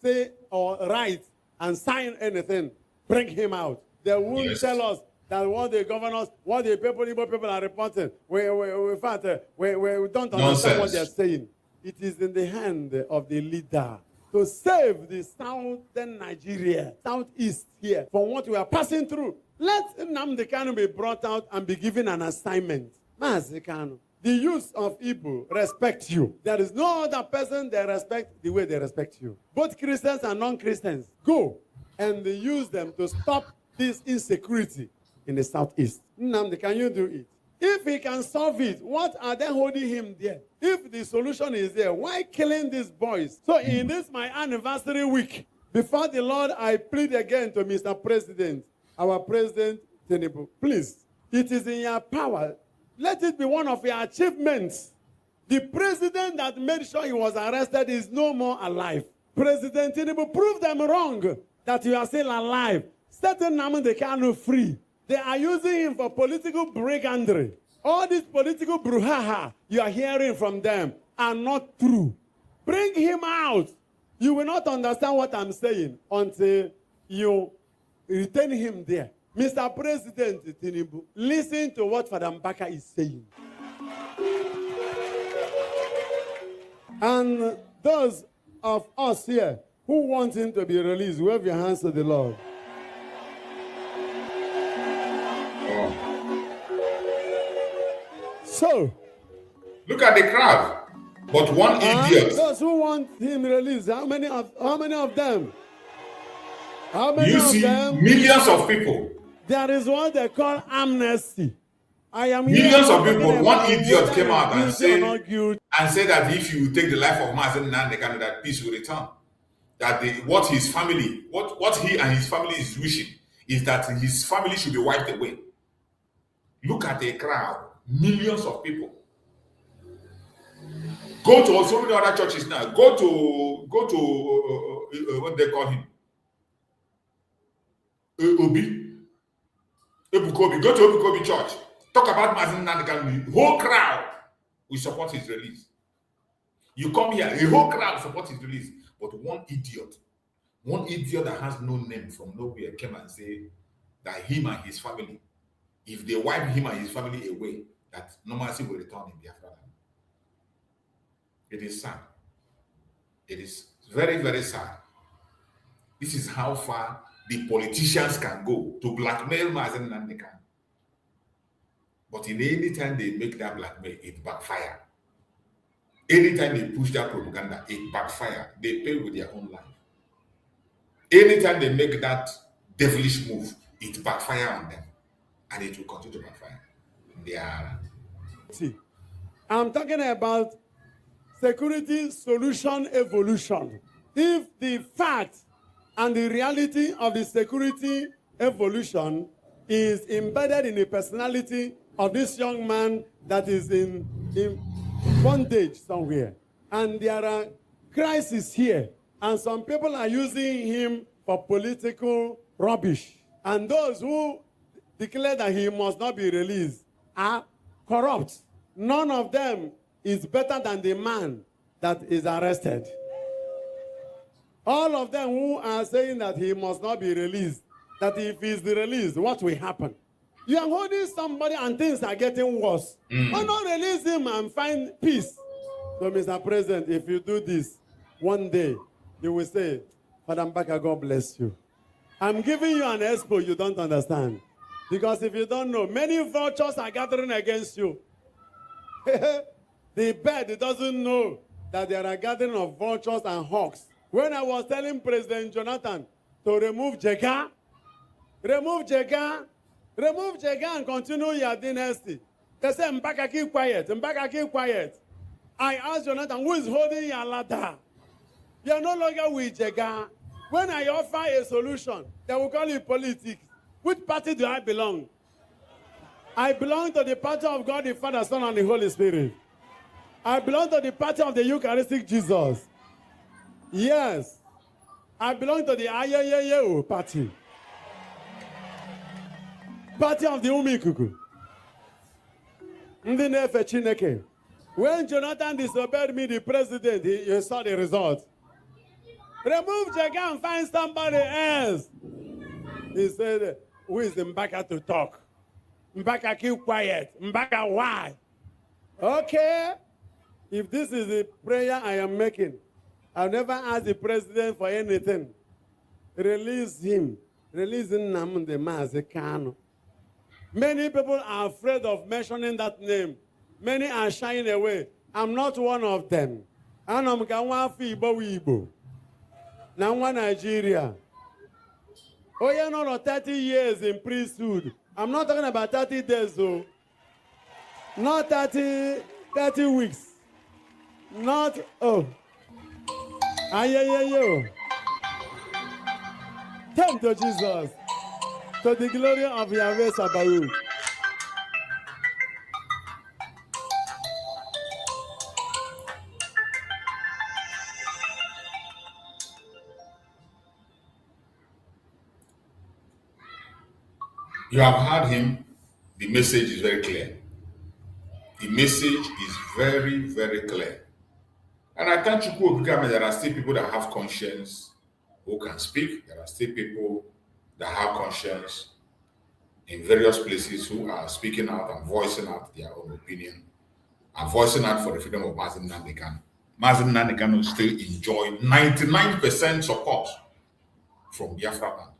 say or write and sign anything, bring him out. They won't tell us that what the governors, what the people are reporting, we don't understand what they're saying. It is in the hand of the leader to save the southern Nigeria, southeast here, from what we are passing through. Let Nnamdi Kanu be brought out and be given an assignment. Mazi Kanu, the youth of Igbo respect you. There is no other person they respect the way they respect you. Both Christians and non-Christians, go and use them to stop this insecurity in the southeast. Nnamdi, can you do it? If he can solve it, what are they holding him there? If the solution is there, why killing these boys? So in this my anniversary week, before the Lord, I plead again to Mr. President, our President Tinubu, please, it is in your power. Let it be one of your achievements. The president that made sure he was arrested is no more alive. President Tinubu, prove them wrong that you are still alive. Set Nnamdi Kanu free. They are using him for political brigandry. All this political brouhaha you are hearing from them are not true. Bring him out. You will not understand what I'm saying until you retain him there. Mr. President Tinubu, listen to what Father Mbaka is saying. And those of us here who want him to be released, wave your hands to the Lord. So, look at the crowd. But one idiot. Those who want him released, how many of them? How many you of see them? Millions of people. There is what they call amnesty. I am Millions of people. One idiot came out and said that if you take the life of Mazen Nandekano, that peace will return. That what his family, what he and his family is wishing is that his family should be wiped away. Look at the crowd, millions of people. Go to so many other churches now. Go to what they call him, Obi, Ebukobi. Go to Ebukobi Church. Talk about Mazen Nandekano. The whole crowd will support his release. You come here, the whole crowd support his release. But one idiot that has no name from nowhere came and said that him and his family, if they wipe him and his family away, that normalcy will return in Biafra. It is sad. It is very, very sad. This is how far the politicians can go to blackmail Mazen Nandekano. But in any time they make that blackmail, it backfire. Anytime they push that propaganda, it backfire. They pay with their own life. Anytime they make that devilish move, it backfire on them. And it will continue to backfire. They are. See, I'm talking about security solution evolution. If the fact and the reality of the security evolution is embedded in the personality of this young man that is in bondage somewhere, and there are crises here, and some people are using him for political rubbish, and those who declare that he must not be released are corrupt. None of them is better than the man that is arrested. All of them who are saying that he must not be released, that if he's released, what will happen? You are holding somebody and things are getting worse. Why not release him and find peace? So, Mr. President, if you do this, one day you will say, Father Mbaka, God bless you. I'm giving you an expo you don't understand. Because if you don't know, many vultures are gathering against you. The bird doesn't know that there are gathering of vultures and hawks. When I was telling President Jonathan to remove Jega and continue your dynasty, they said, Mbaka, keep quiet. Mbaka, keep quiet. I asked Jonathan, who is holding your ladder? You are no longer with Jega. When I offer a solution, they will call it politics. Which party do I belong? I belong to the party of God, the Father, Son, and the Holy Spirit. I belong to the party of the Eucharistic Jesus. Yes. I belong to the Ayayayeo party. Party of the Umikuku. Ndinefe Chineke. When Jonathan disobeyed me, the president, you saw the result. Remove Jega and find somebody else. He said, who is Mbaka to talk? Mbaka, keep quiet. Mbaka, why? Okay. If this is the prayer I am making, I'll never ask the president for anything. Release him. Release Nnamdi Kanu. Many people are afraid of mentioning that name. Many are shying away. I'm not one of them. I'm Igbo. Now, Nigeria. Oh, yeah, no, 30 years in priesthood. I'm not talking about 30 days, though. Not 30 weeks. Not, oh. Ayeyeyo. Thank you, Jesus. To the glory of Yahweh Sabaoth. You have heard him. The message is very clear. The message is very, very clear. And I thank you, there are still people that have conscience who can speak. There are still people that have conscience in various places who are speaking out and voicing out their own opinion and voicing out for the freedom of Mazen Nnamdi Kanu. Mazen Nnamdi Kanu still enjoy 99% support from Biafra land.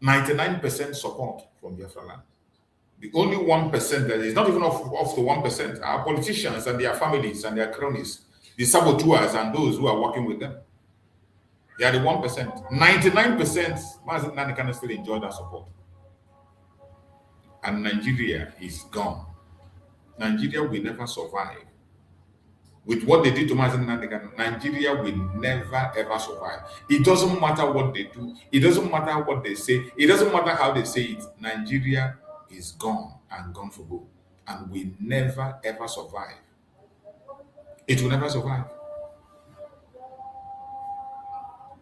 99% support from Biafra land. The only 1% that is not even off the 1% are politicians and their families and their cronies, the saboteurs and those who are working with them. They are the 1%. 99% Mazen Nnamdi Kanu still enjoy that support. And Nigeria is gone. Nigeria will never survive. With what they did to Mazen Nnamdi Kanu, Nigeria will never ever survive. It doesn't matter what they do. It doesn't matter what they say. It doesn't matter how they say it. Nigeria is gone and gone for good. And will never ever survive. It will never survive.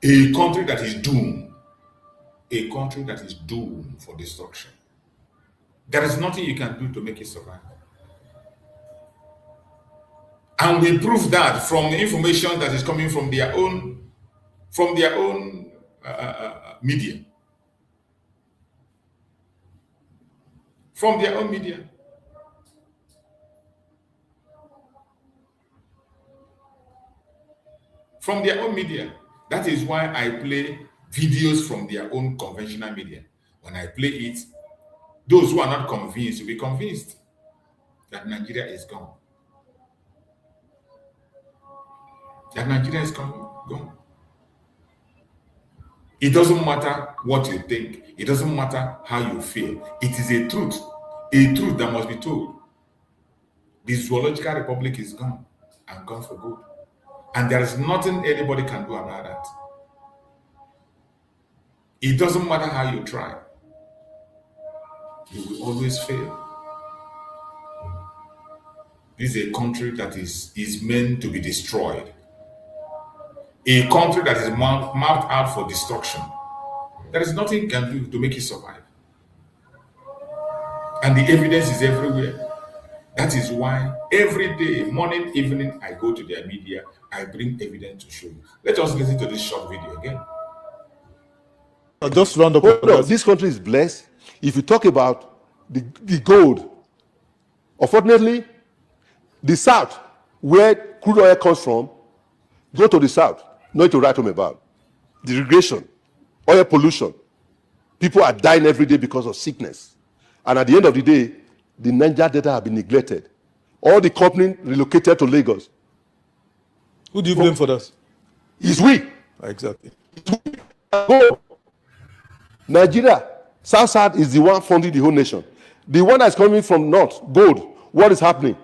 A country that is doomed. A country that is doomed for destruction. There is nothing you can do to make it survive. And we prove that from the information that is coming from their own media. From their own media. From their own media. That is why I play videos from their own conventional media. When I play it, those who are not convinced will be convinced that Nigeria is gone. That Nigeria is gone. It doesn't matter what you think. It doesn't matter how you feel. It is a truth that must be told. The Zoological Republic is gone and gone for good. And there is nothing anybody can do about that. It doesn't matter how you try. You will always fail. This is a country that is meant to be destroyed. A country that is marked out for destruction. There is nothing you can do to make it survive. And the evidence is everywhere. That is why every day, morning, evening, I go to their media, I bring evidence to show you. Let us listen to this short video again. Just round up. This country is blessed. If you talk about the gold, unfortunately, the south, where crude oil comes from, go to the south, not to write home about. The irrigation, oil pollution. People are dying every day because of sickness. And at the end of the day, the Niger Delta have been neglected. All the company relocated to Lagos. Who do you blame for that? It's we. Exactly. Nigeria, South is the one funding the whole nation. The one that's coming from North, gold, what is happening?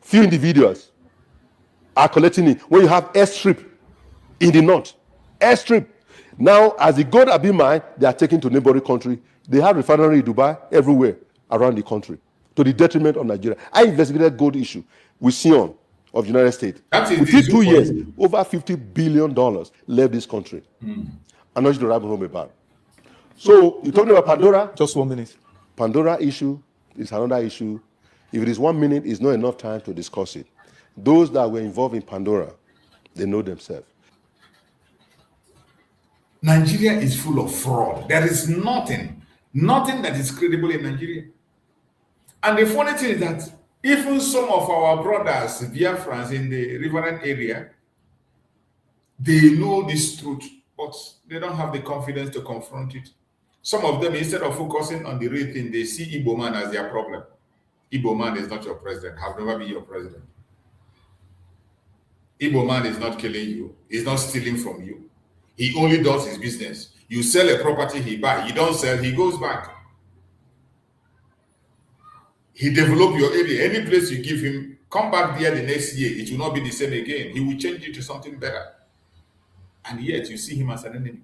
Few individuals are collecting it. When you have airstrip in the North, airstrip. Now, as the gold are being mined, they are taken to neighboring country. They have refinery in Dubai, everywhere around the country, to the detriment of Nigeria. I investigated gold issue with Sion of the United States. Within 2 years, over $50 billion left this country. I'm not going to write home about. So, you're talking about Pandora? Just 1 minute. Pandora issue is another issue. If it is 1 minute, it's not enough time to discuss it. Those that were involved in Pandora, they know themselves. Nigeria is full of fraud. There is nothing that is credible in Nigeria. And the funny thing is that even some of our brothers, Biafrans in the riverine area, they know this truth, but they don't have the confidence to confront it. Some of them, instead of focusing on the real thing, they see Igbo man as their problem. Igbo man is not your president, have never been your president. Igbo man is not killing you, he's not stealing from you. He only does his business. You sell a property, he buys. You don't sell, he goes back. He develops your area. Any place you give him, come back there the next year, it will not be the same again. He will change it to something better. And yet you see him as an enemy.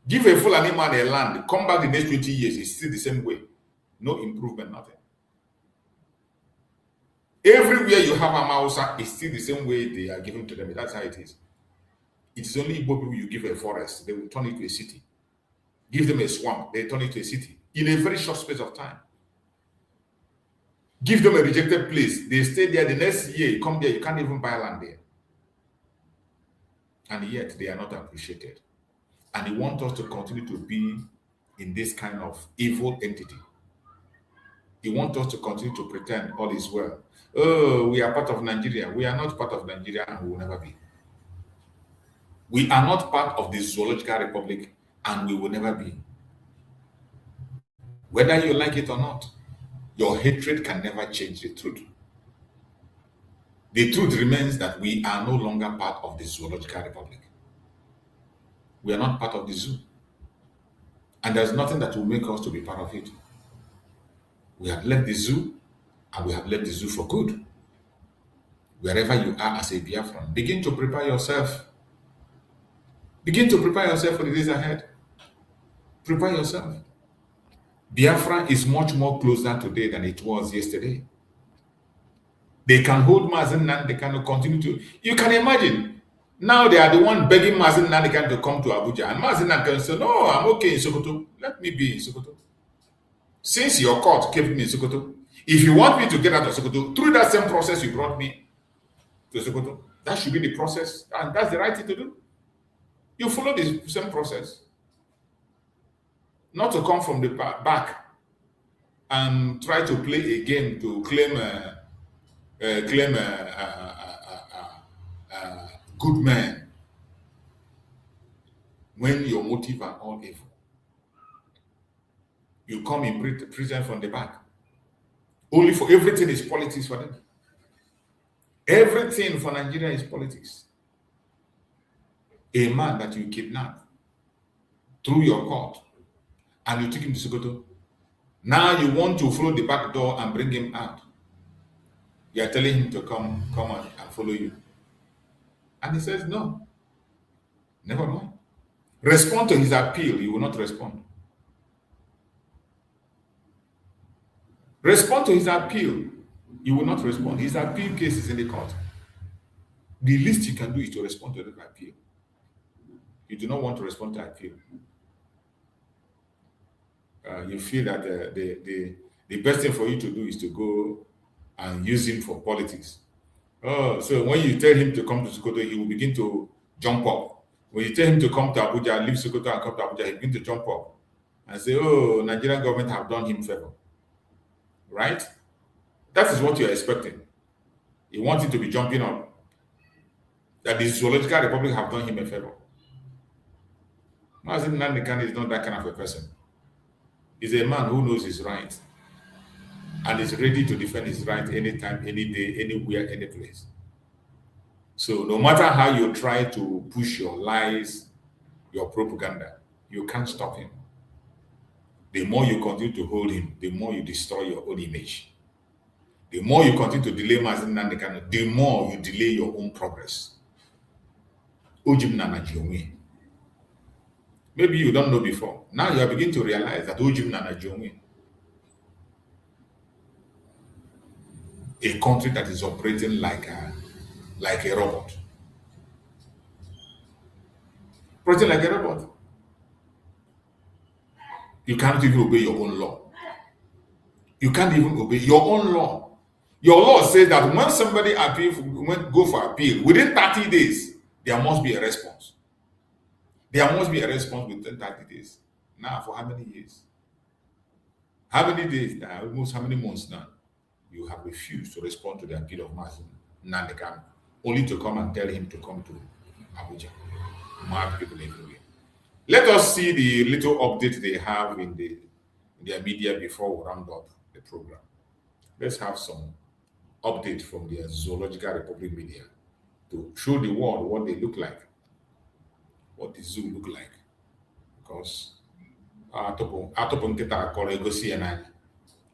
Give a Fulani man a land, come back the next 20 years, it's still the same way. No improvement, nothing. Everywhere you have a Mausa, it's still the same way they are giving to them. That's how it is. It is only Igbo people you give a forest, they will turn it to a city. Give them a swamp, they turn it to a city. in a very short space of time. Give them a rejected place. They stay there. The next year, you come there, you can't even buy land there. And yet, they are not appreciated. And they want us to continue to be in this kind of evil entity. They want us to continue to pretend all is well. Oh, we are part of Nigeria. We are not part of Nigeria, and we will never be. We are not part of the Zoological Republic, and we will never be. Whether you like it or not, your hatred can never change the truth. The truth remains that we are no longer part of the Zoological Republic. We are not part of the zoo. And there's nothing that will make us to be part of it. We have left the zoo, and we have left the zoo for good. Wherever you are as a Biafran, begin to prepare yourself. Begin to prepare yourself for the days ahead. Prepare yourself. Biafra is much more closer today than it was yesterday. They can hold Mazen Nnamdi, they can continue to. You can imagine, now they are the one begging Mazen Nnamdi to come to Abuja. And Mazen Nnamdi can say, no, I'm okay in Sokoto. Let me be in Sokoto. Since your court kept me in Sokoto, if you want me to get out of Sokoto, through that same process you brought me to Sokoto, that should be the process. And that's the right thing to do. You follow the same process. Not to come from the back and try to play a game to claim good man when your motive are all evil. You come in prison from the back. Only for everything is politics for them. Everything for Nigeria is politics. A man that you kidnap through your court and you take him to Sokoto. Now you want to follow the back door and bring him out. You are telling him to come on and follow you. And he says, no. Never mind. Respond to his appeal. He will not respond. Respond to his appeal. He will not respond. His appeal case is in the court. The least you can do is to respond to the appeal. You do not want to respond to appeal. You feel that the best thing for you to do is to go and use him for politics. Oh, so when you tell him to come to Sokoto, he will begin to jump up. When you tell him to come to Abuja, leave Sokoto and come to Abuja, he begin to jump up and say, oh, Nigerian government have done him favor. Right? That is what you're expecting. You want him to be jumping up. That the Zoological Republic have done him a favor. Mazen Nnamdi is not that kind of a person. He's a man who knows his right and is ready to defend his right anytime, any day, anywhere, any place. So no matter how you try to push your lies, your propaganda, you can't stop him. The more you continue to hold him, the more you destroy your own image. The more you continue to delay Mazen Nnamdi, the more you delay your own progress. Maybe you don't know before. Now you are beginning to realize that a country that is operating like a robot. Operating like a robot. You can't even obey your own law. You can't even obey your own law. Your law says that when somebody go for appeal, within 30 days, there must be a response. There must be a response within 30 days. Now, for how many years? How many days now? Almost how many months now? You have refused to respond to the appeal of Mazen Nnamdi, only to come and tell him to come to Abuja. Mad people everywhere. Let us see the little update they have in their media before we round up the program. Let's have some update from their Zoological Republic media to show the world what they look like. What the zoo look like, because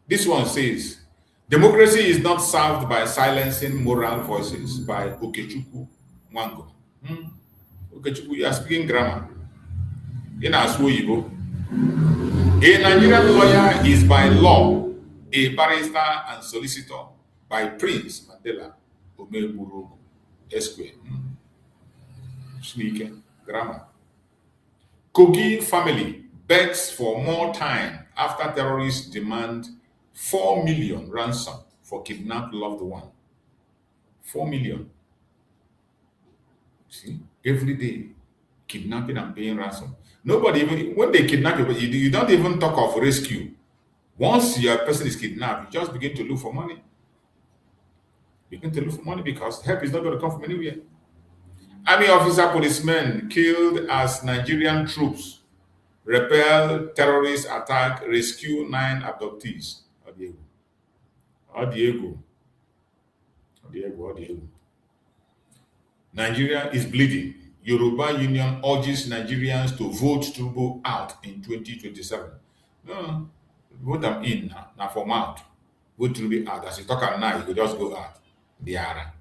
this one says democracy is not served by silencing moral voices by Okechukwu Nwango. Okechukwu, you are speaking grammar in Aswoyibo. A Nigerian lawyer is by law a barrister and solicitor by Prince Mandela Omeburu Esque. Sneaking. Grammar. Kogi family begs for more time after terrorists demand 4 million ransom for kidnapped loved one. 4 million. See, every day, kidnapping and paying ransom. Nobody even, when they kidnap you don't even talk of rescue. Once your person is kidnapped, you just begin to look for money. Begin to look for money because help is not going to come from anywhere. Army officer, policemen killed as Nigerian troops repel terrorist attack, rescue 9 abductees. Odiego. Nigeria is bleeding. Yoruba Union urges Nigerians to vote Tinubu out in 2027. No, vote them in now for out. Vote Tinubu out. As you talk at night, you could just go out. Biafra.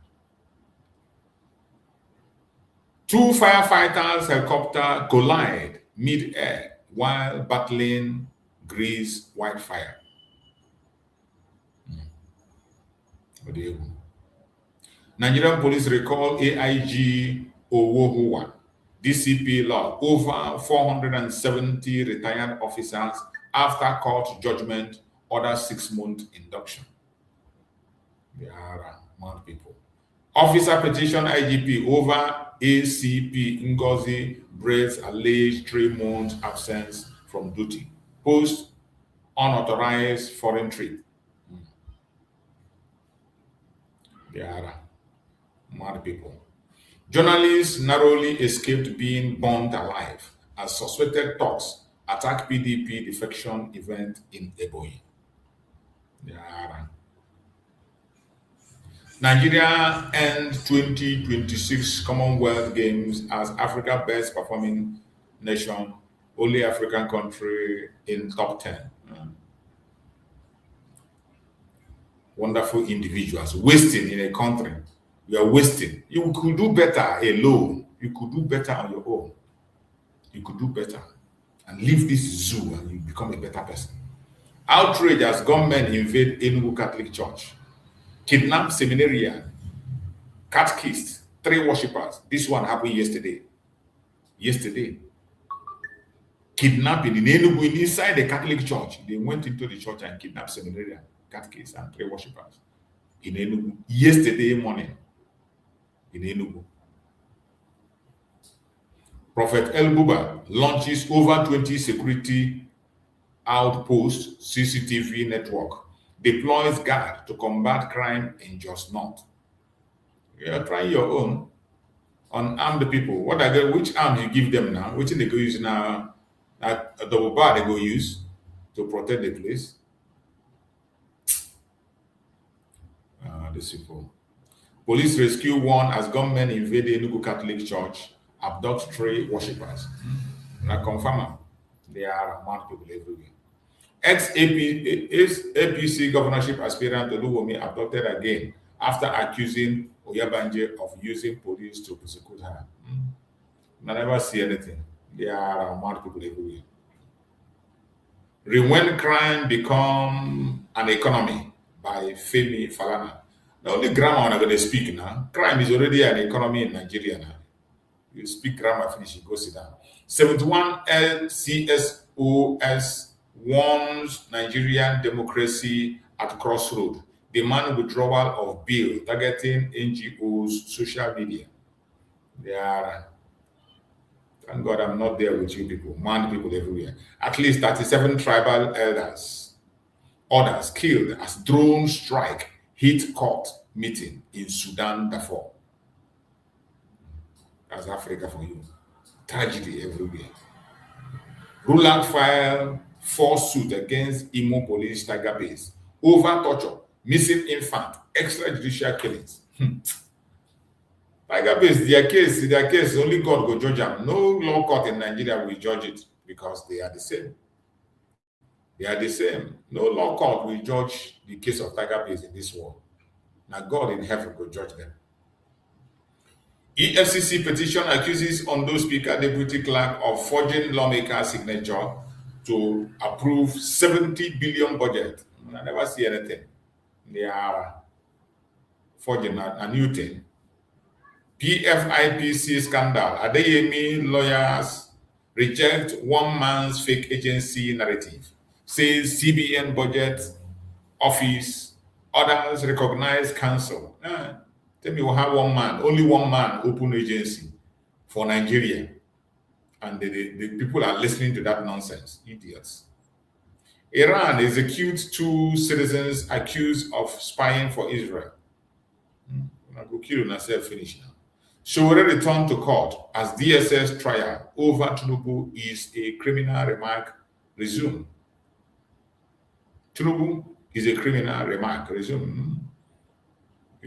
2 firefighters helicopter collide mid-air while battling grease wildfire. Nigerian police recall AIG Owohuwa, DCP law, over 470 retired officers after court judgment order 6-month induction. They are mad people. Officer petition IGP over ACP Ngozi Braid's alleged 3-month absence from duty. Post unauthorized foreign trip. They are mad people. Journalists narrowly escaped being burned alive as suspected thugs attack PDP defection event in Ebonyi. They are Nigeria ends 2026 Commonwealth Games as Africa's best performing nation, only African country in top 10. Wonderful individuals wasting in a country. You are wasting. You could do better alone. You could do better on your own. You could do better and leave this zoo and you become a better person. Outrage as gunmen invade Enugu Catholic Church. Kidnapped seminarian, catechist, 3 worshippers. This one happened yesterday. Kidnapping in Enugu, inside the Catholic Church. They went into the church and kidnapped seminarian, catechist, and 3 worshippers in Enugu yesterday morning. In Enugu. Prophet El Buba launches over 20 security outposts CCTV network. Deploys guard to combat crime in Just North. You are trying your own on armed people. What are they? Which arms you give them now? Which they go use now? A double bar they go use to protect the place. These people. Police rescue 1 as gunmen invade Enugu Catholic Church, abduct 3 worshippers. Now confirm they are mad people everywhere. Ex-APC governorship aspirant Oluwomi abducted again after accusing Oyabanje of using police to persecute her. I never see anything. There are mad people everywhere. When crime become an economy by Femi Falana. The only grammar I'm going to speak now. Crime is already an economy in Nigeria now. You speak grammar, finish, you go sit down. 71 LCSOS warns Nigerian democracy at crossroad. Demand withdrawal of bill targeting NGOs, social media. They are, thank God I'm not there with you people, mad people everywhere. At least 37 tribal others killed as drone strike hit court meeting in Sudan, Darfur. That's Africa for you. Tragedy everywhere. Ruler file 4 suit against Imo police Tiger Base over torture, missing infant, extrajudicial killings. Tiger Base, their case, only God will judge them. No law court in Nigeria will judge it because they are the same. They are the same. No law court will judge the case of Tiger Base in this world. Now God in heaven will judge them. EFCC petition accuses Ondo Speaker Deputy Clerk of forging lawmaker signature to approve 70 billion budget. I never see anything. They are forging a new thing. PFIPC scandal. Adeyemi lawyers reject one man's fake agency narrative. says CBN budget office, others recognize council. Tell me, we'll have only one man open agency for Nigeria. And the people are listening to that nonsense. Idiots. Iran executes 2 citizens accused of spying for Israel. I go kill myself, finish now. Showore returned to court as DSS trial over Tinubu is a criminal remark resumed. Tinubu is a criminal remark resumed.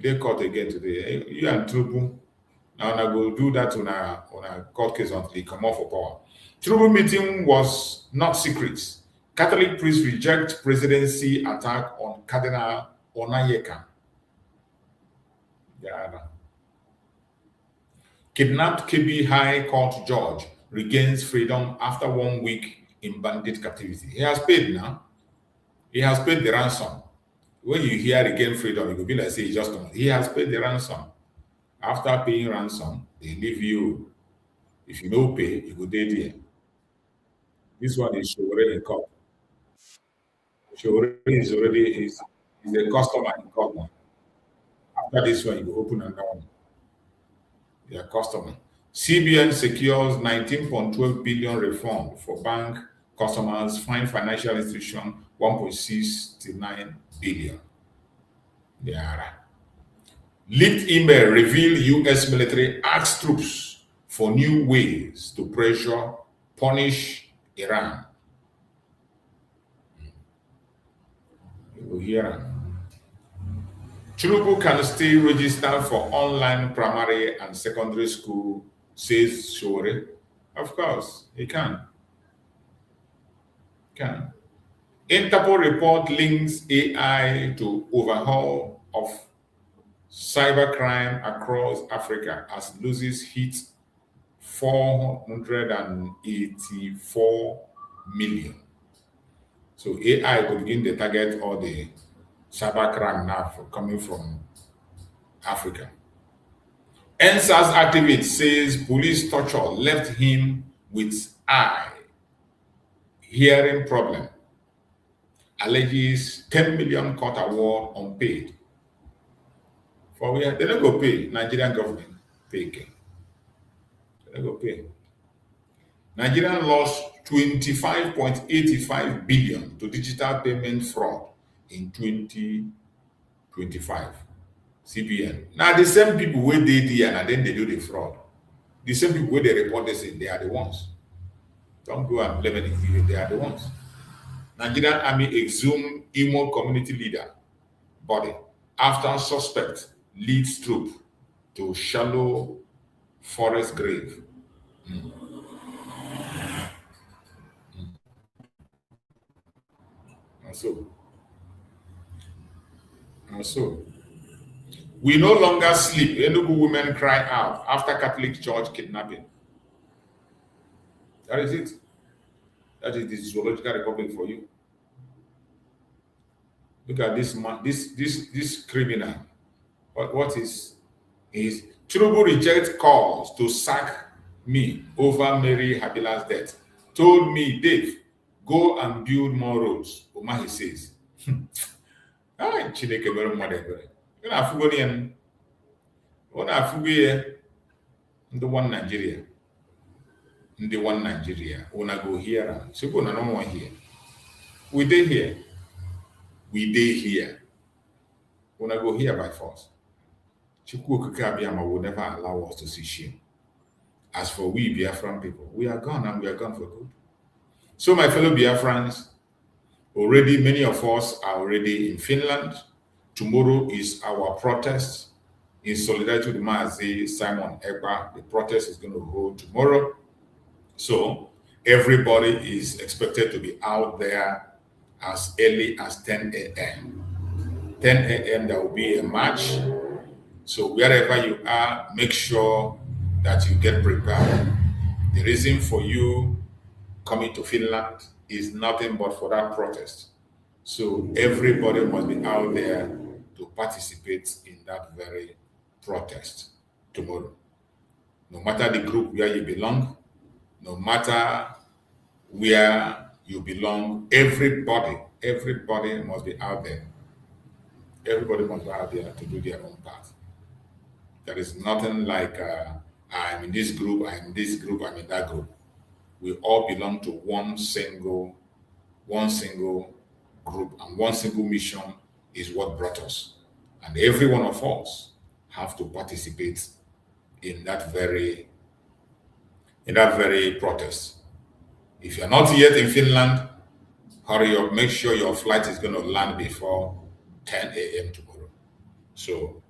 They caught again today. You and Tinubu now I will do that on a court case until he come off for power. Tinubu meeting was not secret. Catholic priests reject presidency attack on Cardinal Onayeka. Kidnapped KB High Court judge regains freedom after 1 week in bandit captivity. He has paid now. He has paid the ransom. When you hear regain freedom, it will be like say he just come. He has paid the ransom. After paying ransom, they leave you. If you don't pay, you go dead here. This one is Showore in court. Showore is already is a customer in court now. After this one, you go open another one. They are customer. CBN secures 19.12 billion refund for bank customers, fine financial institution 1.69 billion. They are. Leaked email reveal U.S. military asks troops for new ways to pressure, punish Iran. You will hear. Tinubu can still register for online primary and secondary school, says Showore. Of course, he can. Interpol report links AI to overhaul of cybercrime across Africa as losses hit 484 million. So AI could begin to target all the cybercrime now coming from Africa. NSAS activist says police torture left him with eye hearing problem. Alleges 10 million court award unpaid. For where they don't go pay. Nigerian government pay again. They don't go pay. Nigerian lost 25.85 billion to digital payment fraud in 2025. CBN. Now the same people where they did and then they do the fraud. The same people where they report this in, they are the ones. Don't go and blame anything. They are the ones. Nigerian Army exhumed Imo community leader body after suspect leads troop to shallow forest grave. And so, we no longer sleep. Enugu women cry out after Catholic church kidnapping. That is it. That is the zoological republic for you. Look at this man, this criminal. What is Tinubu rejects calls to sack me over Mary Habila's death. Told me, Dave, go and build more roads. Omahi says. Chineke mere mmadụ ebere. Ị na-afụgo ya ọ na-afụgo ya ndị one Nigeria. Ndị one Nigeria. Una go here. People na no more here. We dey here. We dey here. Una go here by force. Chukwu Okike Abiyama will never allow us to see shame. As for we Biafran people, we are gone and we are gone for good. So my fellow Biafrans, already many of us are already in Finland. Tomorrow is our protest in solidarity with Mazi Simon Ekpa. The protest is going to hold tomorrow. So everybody is expected to be out there as early as 10 a.m. 10 a.m. there will be a march. So wherever you are, make sure that you get prepared. The reason for you coming to Finland is nothing but for that protest. So everybody must be out there to participate in that very protest tomorrow. No matter the group where you belong, no matter where you belong. Everybody must be out there. Everybody must be out there to do their own part. There is nothing like I'm in this group, I'm in this group, I'm in that group. We all belong to one single group, and one single mission is what brought us. And every one of us have to participate in that very protest. If you're not yet in Finland, hurry up, make sure your flight is going to land before 10 a.m. tomorrow. So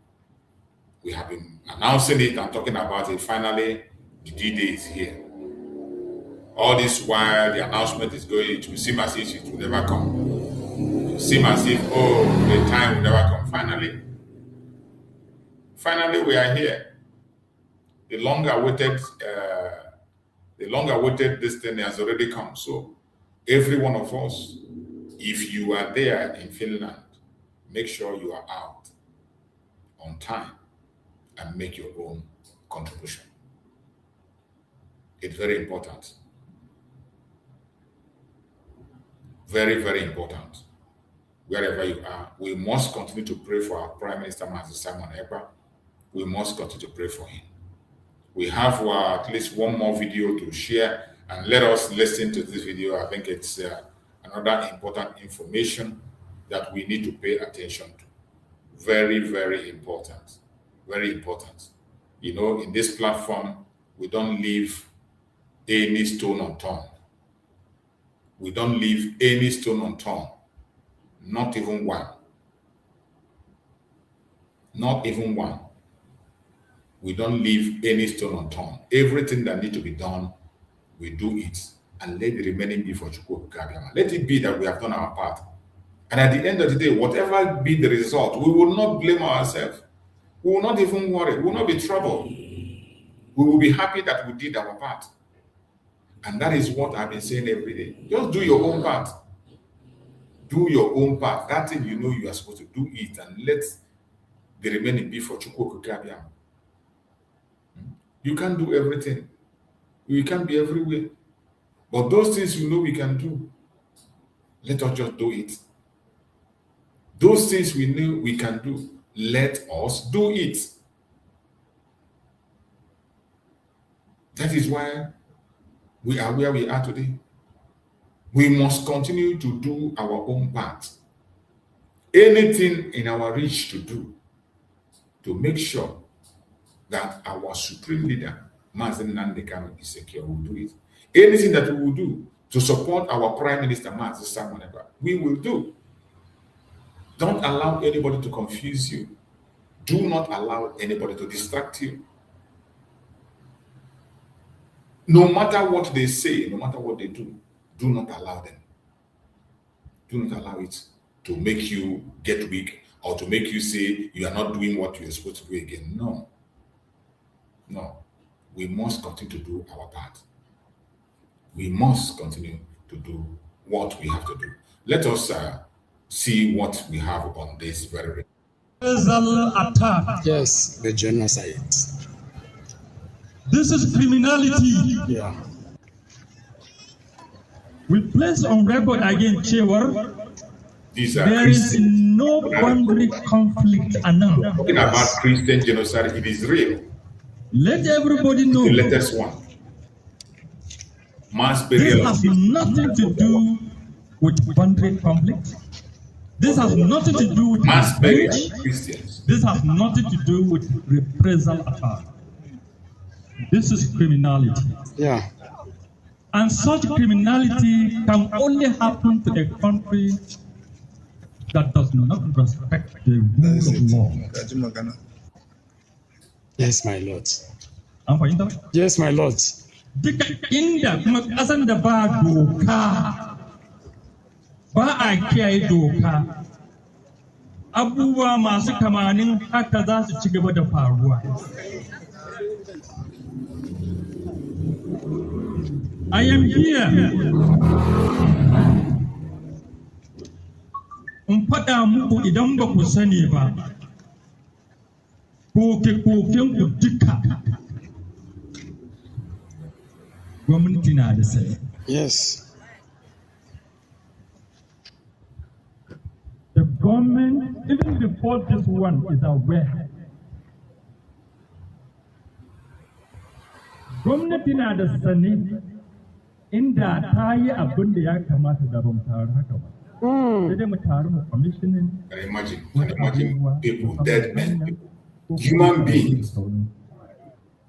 we have been announcing it and talking about it. Finally, the D-Day is here. All this while the announcement is going, it will seem as if it will never come. It will seem as if, the time will never come. Finally, we are here. The long-awaited this thing has already come. So every one of us, if you are there in Finland, make sure you are out on time and make your own contribution. It's very important. Very, very important. Wherever you are, we must continue to pray for our Prime Minister, Master Simon Ekpa. We must continue to pray for him. We have at least one more video to share, and let us listen to this video. I think it's another important information that we need to pay attention to. Very, very important. Very important. You know, in this platform, we don't leave any stone unturned. We don't leave any stone unturned. Not even one. Not even one. We don't leave any stone unturned. Everything that needs to be done, we do it. And let the remaining be for Chukwu Kabiama. Let it be that we have done our part. And at the end of the day, whatever be the result, we will not blame ourselves. We will not even worry. We will not be troubled. We will be happy that we did our part. And that is what I've been saying every day. Just do your own part. Do your own part. That thing you know you are supposed to do it, and let the remaining be for Chukwu Kabiama. You can't do everything. You can't be everywhere. But those things you know we can do, let us just do it. Those things we know we can do, let us do it. That is why we are where we are today. We must continue to do our own part. Anything in our reach to do, to make sure that our supreme leader, Mazen Nnamdi Kanu, is secure, we'll do it. Anything that we will do to support our Prime Minister, Mazen Simon Ekpa, we will do. Don't allow anybody to confuse you. Do not allow anybody to distract you. No matter what they say, no matter what they do not allow them. Do not allow it to make you get weak or to make you say you are not doing what you are supposed to do again. No. No. We must continue to do our part. We must continue to do what we have to do. Let us see what we have on this very attack. Yes, the genocide. This is criminality. Yeah. We place on record again, Chewar, there is no boundary conflict announced. Talking about Christian genocide, it is real. Let everybody know. The latest one. Mass burial. This has nothing to do with boundary conflict. This has nothing to do with mass burial Christians. This has nothing to do with reprisal attack. This is criminality. Yeah. And such criminality can only happen to a country that does not respect the rule of law. Yes, my lord. An fahimta? Yes, my lord. Duka inda kuma kasan da ba doka, ba a kiyaye doka, abubuwa masu kamanin haka za su ci gaba da faruwa. I am here in faɗa muku idan ba ku sani ba, koke-koken ku duka gwamnati na da sai. Yes. before this one is aware. Gwamnati na da sani inda ta yi abin da ya kamata da ban taru haka ba. Sai dai mu taru mu commissioning. Imagine people, dead men, human beings,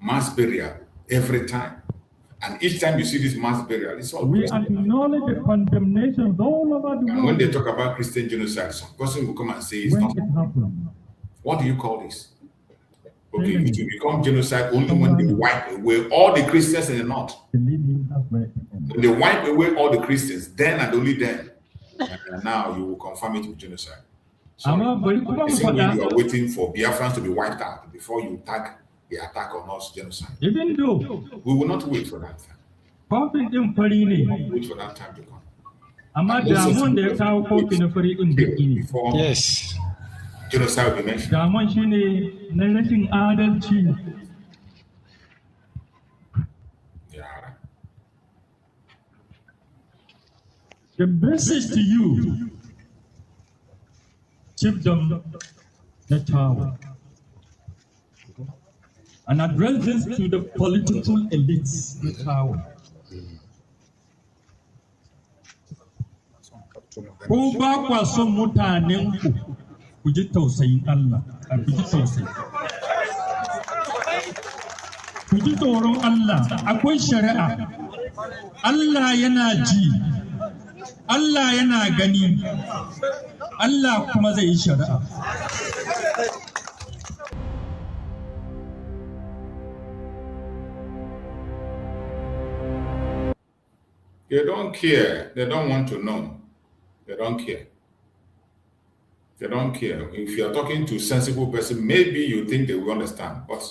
mass burial every time. And each time you see this mass burial, it's all we acknowledge the condemnations all over the world. And when they talk about Christian genocide, some person will come and say it's not. What do you call this? Okay, it will become genocide only when they wipe away all the Christians in the north. When they wipe away all the Christians, then and only then. And now you will confirm it with genocide. So you are waiting for Biafrans to be wiped out before you tag the attack on us genocide. Even though we will not wait for that time. Wait for that time to come. Before yes. Genocide will be mentioned. Yeah. The message to you, Chiefdom Netawa, and address this to the political elites Netawa. Ko ba kwa son mutanen ku ji tausayin Allah, ku ji tausayi. Ku ji tsoron Allah, akwai shari'a. Allah yana ji, Allah yana gani, Allah kuma zai yi shari'a. They don't care. They don't want to know. They don't care. They don't care. If you are talking to a sensible person, maybe you think they will understand. But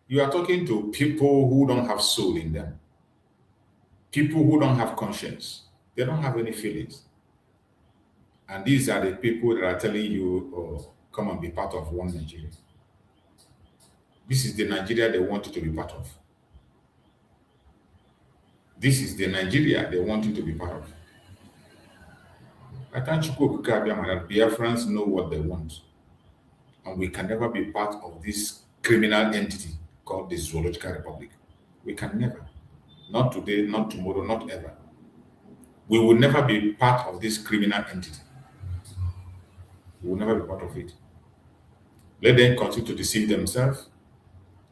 you are talking to people who don't have soul in them. People who don't have conscience. They don't have any feelings. And these are the people that are telling you, oh, come and be part of one Nigeria. This is the Nigeria they want you to be part of. This is the Nigeria they want you to be part of. I thank you, that Biafrans know what they want. And we can never be part of this criminal entity called the Zoological Republic. We can never. Not today, not tomorrow, not ever. We will never be part of this criminal entity. We will never be part of it. Let them continue to deceive themselves.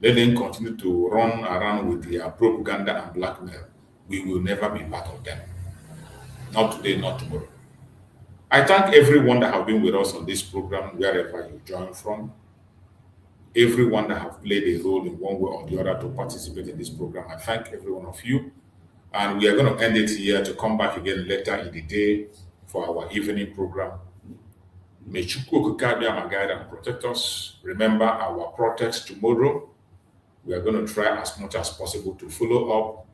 Let them continue to run around with their propaganda and blackmail. We will never be part of them. Not today, not tomorrow. I thank everyone that have been with us on this program, wherever you join from. Everyone that have played a role in one way or the other to participate in this program. I thank every one of you. And we are going to end it here to come back again later in the day for our evening program. May Chukwu Okikabia guide and protect us. Remember our protest tomorrow. We are going to try as much as possible to follow up.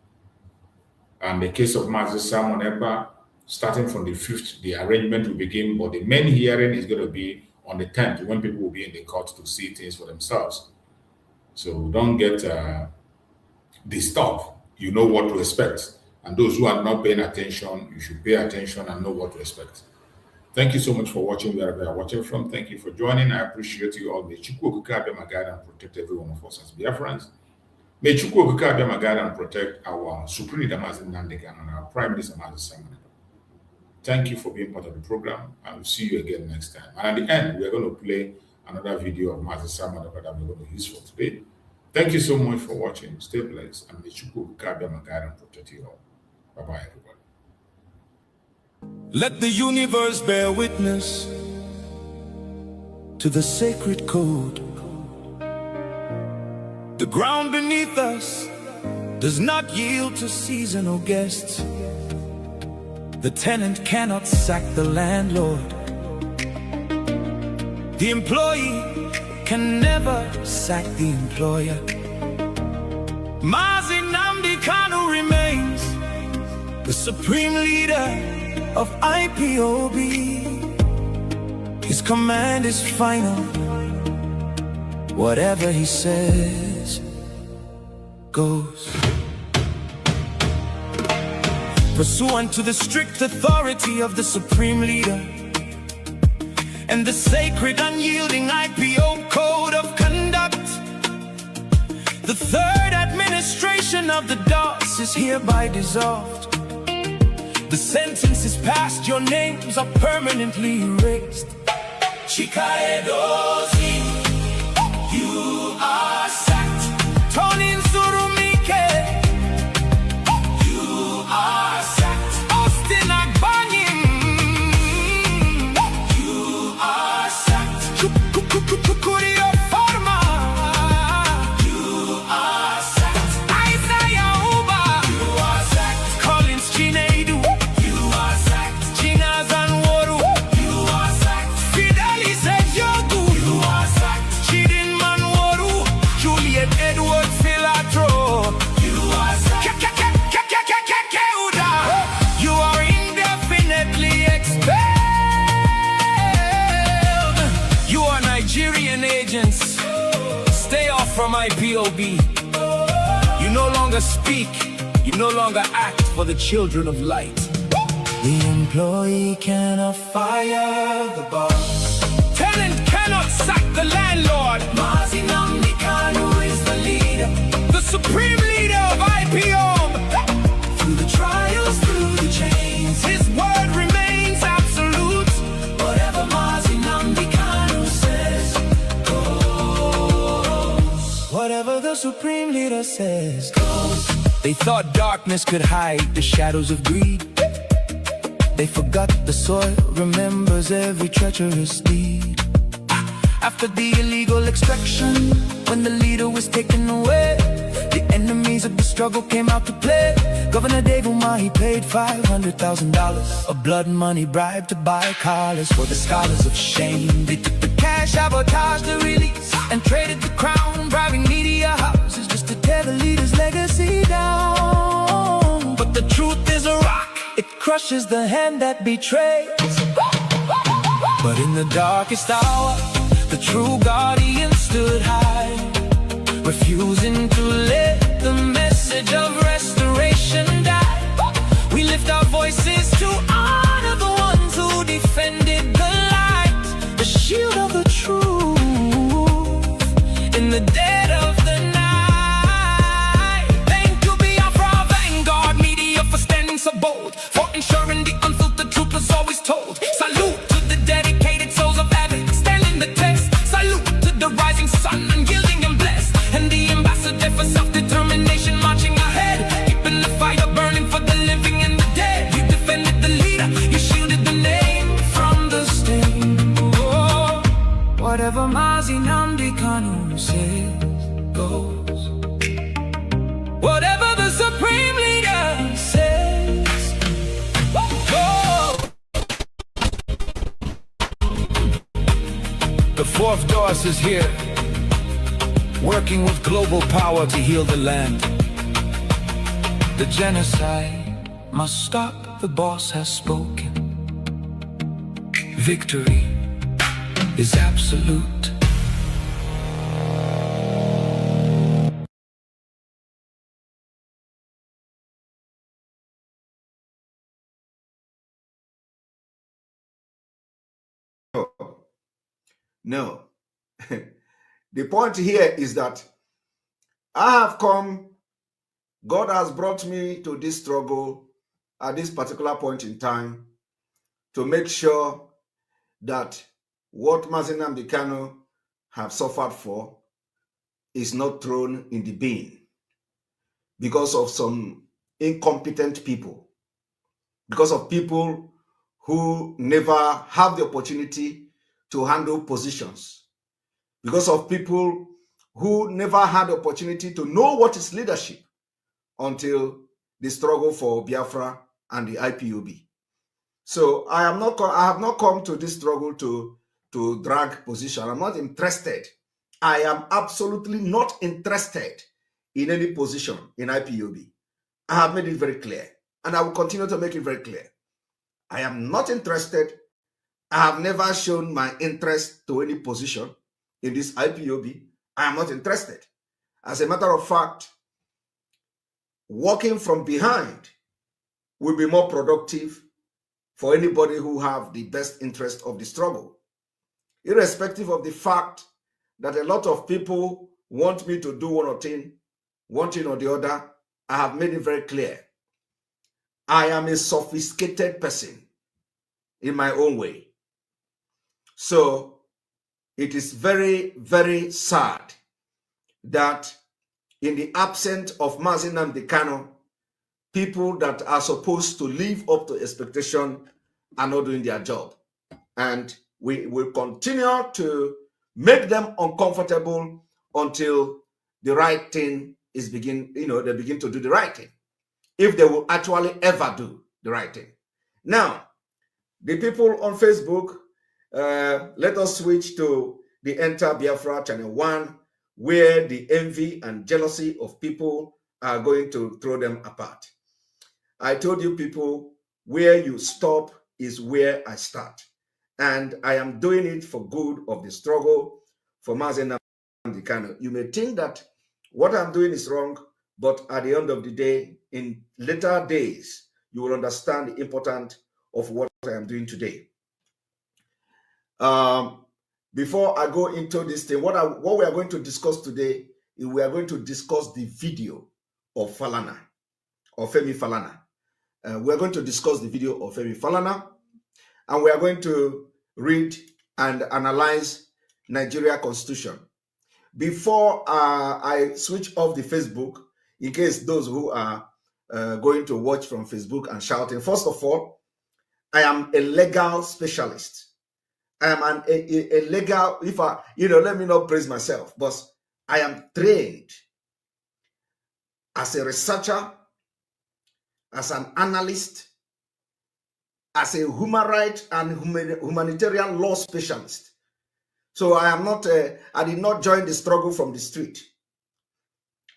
And the case of Master Simon Ekpa, starting from the 5th, the arrangement will begin, but the main hearing is going to be on the 10th, when people will be in the court to see things for themselves. So don't get disturbed. You know what to expect. And those who are not paying attention, you should pay attention and know what to expect. Thank you so much for watching wherever you are watching from. Thank you for joining. I appreciate you all. May Chukwu Okikabia guide and protect every one of us as Biafrans. May Chukwu Okikabia guide and protect our Supreme Leader Mazen Nandekan and our Prime Minister Mazen Simon Ekpa. Thank you for being part of the program, and we'll see you again next time. And at the end, we're going to play another video of Mazen Simon Ekpa that we're going to use for today. Thank you so much for watching. Stay blessed, and may Chukwu Okikabia guide and protect you all. Bye-bye, everybody. Let the universe bear witness to the sacred code. The ground beneath us does not yield to seasonal guests. The tenant cannot sack the landlord. The employee can never sack the employer. Mazi Nnamdi Kanu remains the supreme leader of IPOB. His command is final. Whatever he says goes. Pursuant to the strict authority of the supreme leader and the sacred unyielding IPOB code of conduct. The third administration of the DOS is hereby dissolved. The sentence is passed, your names are permanently erased. Chikaedozi, you are sacked. Tonin Surumike, you are sacked. Austin Agbanim, you are sacked. Kukurio Forma, you are sacked. Isaiah Uba, you are sacked. Collins Chinedu, you are sacked. Chinazan Woru, you are sacked. Fidelis Ejogu, you are sacked. Chidin Manworu, Juliet Edward Filatro, you are sacked. You are indefinitely expelled. You are Nigerian agents. Stay off from IPOB. You no longer speak. You no longer act for the children of light. The employee cannot fire the boss. Tenant cannot sack the landlord. Mazinamdi Kanu is the leader, the supreme leader of IPOB. Through the trials, through the chains, his word remains absolute. Whatever Mazinamdi Kanu says goes. Whatever the supreme leader says goes. They thought darkness could hide the shadows of greed. They forgot the soil remembers every treacherous deed. After the illegal extraction, when the leader was taken away, the enemies of the struggle came out to play. Governor Dave Umahi paid $500,000, a blood money bribe to buy collars for the scholars of shame. They took the cash, sabotaged the release, and traded the crown, bribing media houses just to tear the leader's legacy down. But the truth is a rock, it crushes the hand that betrays. But in the darkest hour, the true guardian stood high, refusing to let the message of restoration die. We lift our voices to honor the ones who defended the light, the shield of the truth in the dead of the night. Thank you, Biafra, vanguard media, for standing so bold, for ensuring the unfiltered truth was always told. Salute to the dedicated souls of Abbott, standing the test. Salute to the rising sun, unyielding and blessed, and the ambassador for self-determination marching ahead, keeping the fire burning for the living and the dead. You defended the leader, you shielded the name from the stain. Oh, whatever Mazinamdi Kanu says goes. Whatever the supreme leader says goes. The fourth DOS is here, working with global power to heal the land. The genocide must stop, the boss has spoken. Victory is absolute. No. The point here is that I have come, God has brought me to this struggle at this particular point in time to make sure that what Mazinamdi Kanu have suffered for is not thrown in the bin because of some incompetent people, because of people who never have the opportunity to handle positions, because of people who never had the opportunity to know what is leadership until the struggle for Biafra and the IPOB. So I have not come to this struggle to drag position. I'm not interested. I am absolutely not interested in any position in IPOB. I have made it very clear, and I will continue to make it very clear. I am not interested. I have never shown my interest to any position in this IPOB. I am not interested. As a matter of fact, working from behind will be more productive for anybody who have the best interest of the struggle. irrespective of the fact that a lot of people want me to do one thing or the other, I have made it very clear. I am a sophisticated person in my own way. So it is very, very sad that in the absence of Mazi Nnamdi Kanu, people that are supposed to live up to expectation are not doing their job. And we will continue to make them uncomfortable until the right thing is they begin to do the right thing. If they will actually ever do the right thing. Now, the people on Facebook, let us switch to the Enter Biafra Channel 1, where the envy and jealousy of people are going to throw them apart. I told you people, where you stop is where I start. And I am doing it for good of the struggle for Mazi Nnamdi Kanu. You may think that what I'm doing is wrong, but at the end of the day, in later days, you will understand the importance of what I am doing today. Before I go into this thing, what we are going to discuss today is we are going to discuss the video of Falana, or Femi Falana. We are going to discuss the video of Femi Falana, and we are going to read and analyze Nigeria Constitution. Before I switch off the Facebook, in case those who are going to watch from Facebook and shouting, first of all, I am a legal specialist. I am a legal, let me not praise myself, but I am trained as a researcher, as an analyst, as a human rights and humanitarian law specialist. So I am not, I did not join the struggle from the street.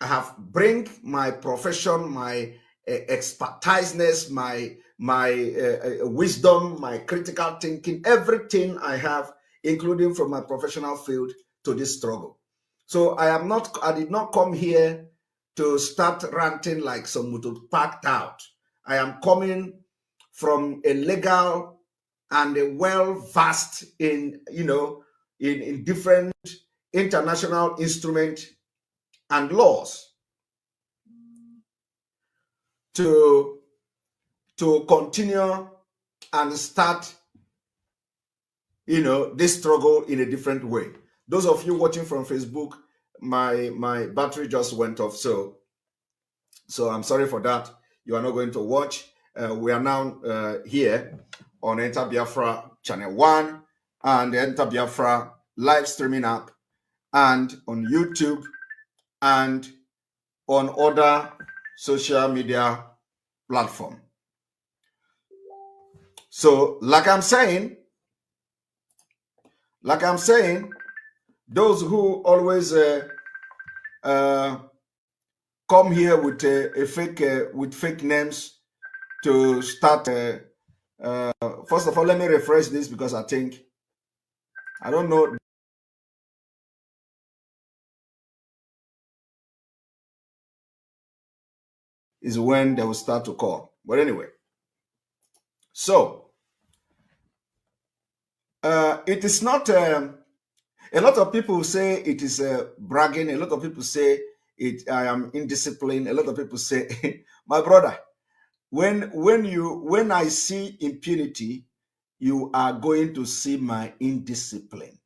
I have bring my profession, my expertiseness, my wisdom, my critical thinking, everything I have, including from my professional field, to this struggle. So I did not come here to start ranting like some mutu packed out. I am coming from a legal and a well-versed in different international instruments and laws to continue and start, this struggle in a different way. Those of you watching from Facebook, my battery just went off, so I'm sorry for that. You are not going to watch. We are now here on Enter Biafra Channel 1 and the Enter Biafra live streaming app, and on YouTube and on other social media platform. So, like I'm saying, those who always come here with fake names to start. First of all, let me refresh this because I don't know. Is when they will start to call. But anyway, so it is not. A lot of people say it is bragging. A lot of people say I am indisciplined. A lot of people say, my brother, when I see impunity, you are going to see my indiscipline.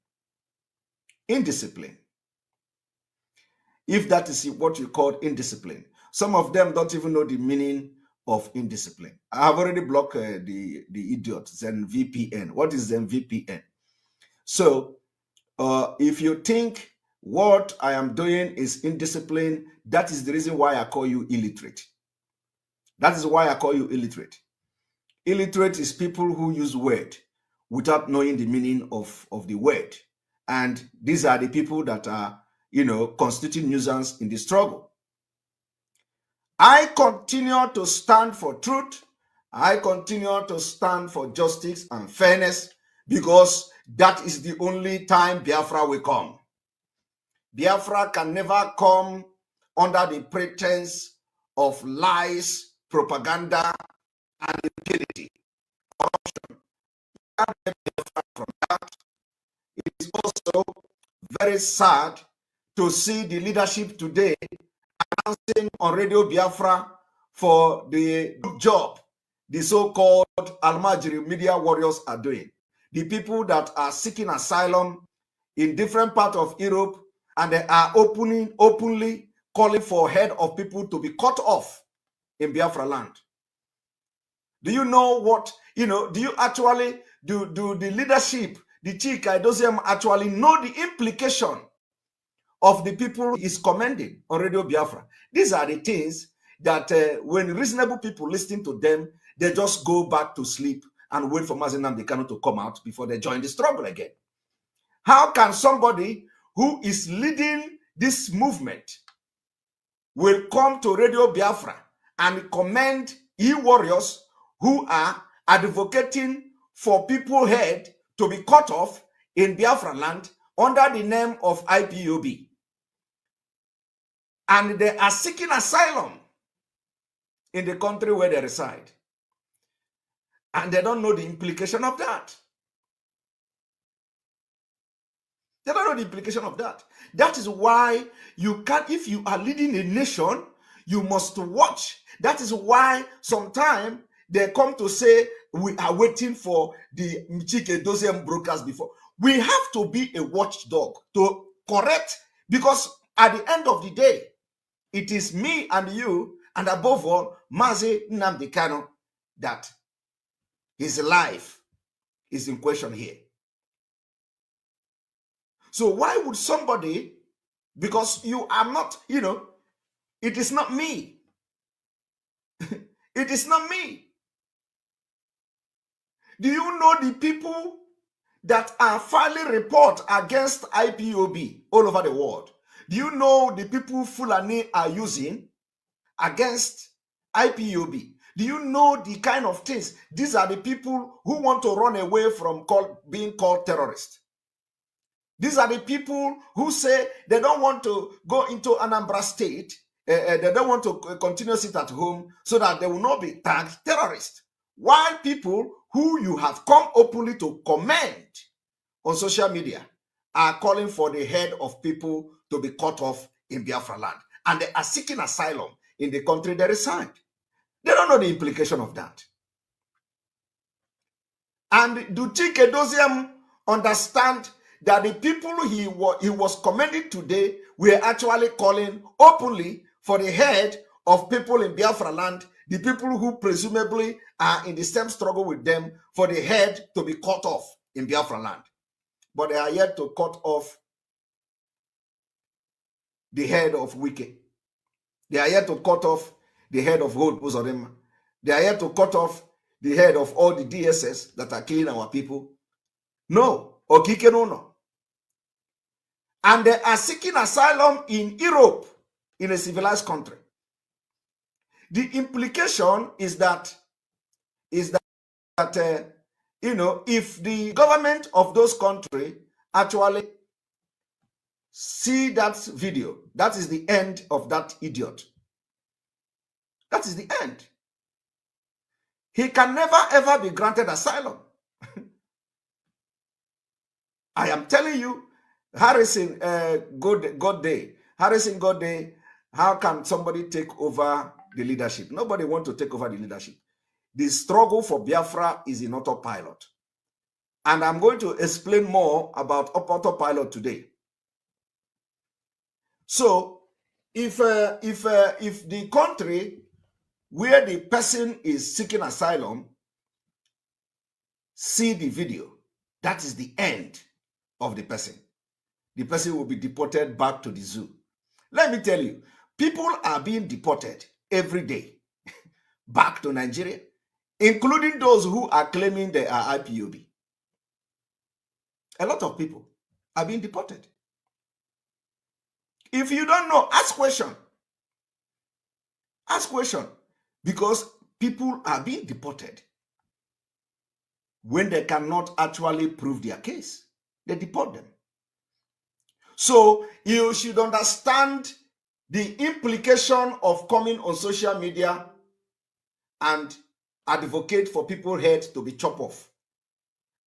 Indiscipline. If that is what you call indiscipline. Some of them don't even know the meaning of indiscipline. I have already blocked the idiot, Zen VPN. What is Zen VPN? So if you think what I am doing is indiscipline, that is the reason why I call you illiterate. That is why I call you illiterate. Illiterate is people who use word without knowing the meaning of the word. And these are the people that are, constituting nuisance in the struggle. I continue to stand for truth. I continue to stand for justice and fairness, because that is the only time Biafra will come. Biafra can never come under the pretense of lies, propaganda, and impunity. Corruption. You can't get Biafra from that. it is also very sad to see the leadership today announcing on Radio Biafra for the good job the so-called Almajiri media warriors are doing. The people that are seeking asylum in different parts of Europe, and they are openly calling for head of people to be cut off in Biafra land. Do you know what, do you actually, do the leadership, the Chika, does them actually know the implication of the people is commending on Radio Biafra? These are the things that when reasonable people listen to them, they just go back to sleep and wait for Mazi Nnamdi Kanu to come out before they join the struggle again. How can somebody who is leading this movement will come to Radio Biafra and commend e-warriors who are advocating for people's head to be cut off in Biafra land under the name of IPOB? And they are seeking asylum in the country where they reside. And they don't know the implication of that. They don't know the implication of that. That is why you can't, if you are leading a nation, you must watch. That is why sometimes they come to say, we are waiting for the Chike Doziem brokers before. We have to be a watchdog to correct, because at the end of the day, it is me and you, and above all, Mazi Nnamdi Kanu, that his life is in question here. So why would somebody, because you are not, it is not me. It is not me. Do you know the people that are filing report against IPOB all over the world? Do you know the people Fulani are using against IPOB? Do you know the kind of things? These are the people who want to run away from being called terrorists. These are the people who say they don't want to go into Anambra State. They don't want to continue sit at home so that they will not be tagged terrorists. While people who you have come openly to commend on social media are calling for the head of people to be cut off in Biafra land. And they are seeking asylum in the country they reside. They don't know the implication of that. And do Chike Doziem understand that the people he was commending today were actually calling openly for the head of people in Biafra land, the people who presumably are in the same struggle with them, for the head to be cut off in Biafra land. But they are yet to cut off the head of Wike. They are yet to cut off the head of Gold Uzodema. They are yet to cut off the head of all the DSS that are killing our people. No, Okike no. And they are seeking asylum in Europe, in a civilized country. The implication is that if the government of those countries actually see that video, that is the end of that idiot. That is the end. He can never ever be granted asylum. I am telling you, Harrison Harrison Godday, how can somebody take over the leadership? Nobody wants to take over the leadership. The struggle for Biafra is in autopilot. And I'm going to explain more about autopilot today. So, if the country where the person is seeking asylum see the video, that is the end of the person. The person will be deported back to the zoo. Let me tell you, people are being deported every day back to Nigeria, including those who are claiming they are IPOB. A lot of people are being deported. If you don't know, ask question. Ask question. Because people are being deported when they cannot actually prove their case. They deport them. So you should understand the implication of coming on social media and advocate for people's heads to be chopped off.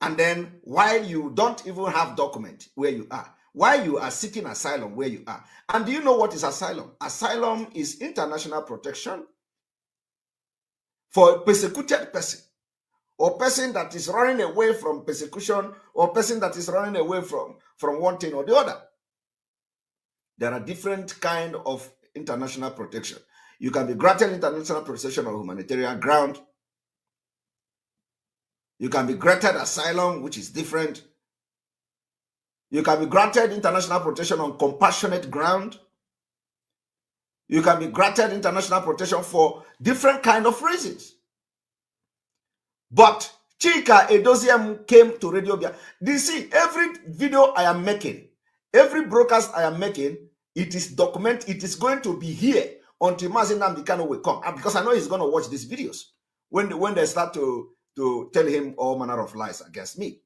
And then while you don't even have document where you are, while you are seeking asylum where you are. And do you know what is asylum? Asylum is international protection for a persecuted person, or person that is running away from persecution, or person that is running away from one thing or the other. There are different kind of international protection. You can be granted international protection on humanitarian ground. You can be granted asylum, which is different. You can be granted international protection on compassionate ground. You can be granted international protection for different kind of reasons. But Chika Edoziem came to Radio Biafra. You see, every video I am making, every broadcast I am making, it is documented. It is going to be here until Mazi Nnamdi Kanu will come. Because I know he's going to watch these videos when they start to tell him all manner of lies against me.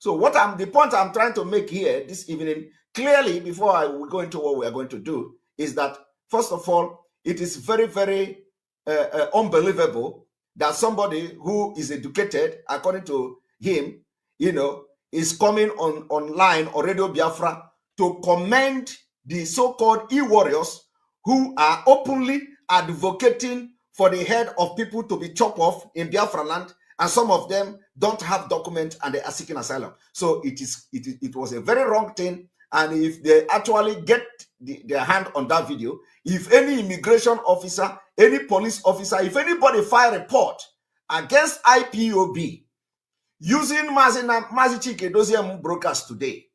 So the point I'm trying to make here this evening, clearly, before we go into what we are going to do, is that, first of all, it is very, very unbelievable that somebody who is educated, according to him, is coming online on Radio Biafra to commend the so-called e-warriors who are openly advocating for the head of people to be chopped off in Biafra land, and some of them don't have documents and they are seeking asylum. So it was a very wrong thing. And if they actually get their hand on that video, if any immigration officer, any police officer, if anybody file a report against IPOB using Mazi Chike Edoziem broadcast today,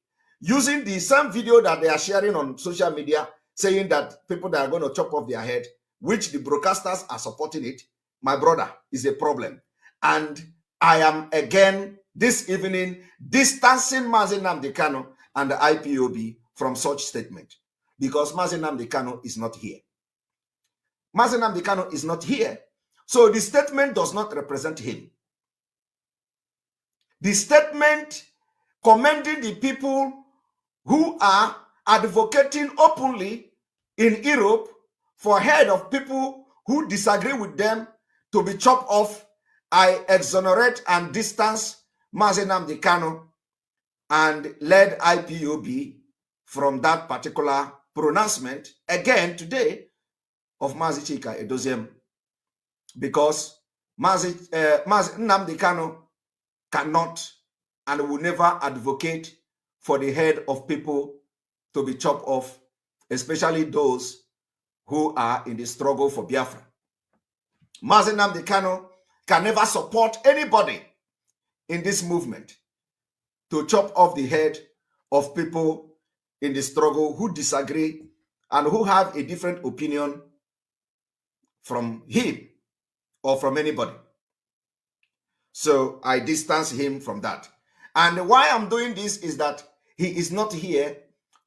using the same video that they are sharing on social media, saying that people that are going to chop off their head, which the broadcasters are supporting it, my brother, is a problem. And I am again this evening distancing Mazi Nnamdi Kanu and the IPOB from such statement, because Mazi Nnamdi Kanu is not here. Mazi Nnamdi Kanu is not here. So the statement does not represent him. The statement commending the people who are advocating openly in Europe for head of people who disagree with them to be chopped off, I exonerate and distance Mazi Nnamdi Kanu and led IPOB from that particular pronouncement again today of Mazi Chika Edoziem, because Mazi Nnamdi Kanu cannot and will never advocate for the head of people to be chopped off, especially those who are in the struggle for Biafra. Mazi Nnamdi Kanu can never support anybody in this movement to chop off the head of people in the struggle who disagree and who have a different opinion from him or from anybody. So I distance him from that. And why I'm doing this is that he is not here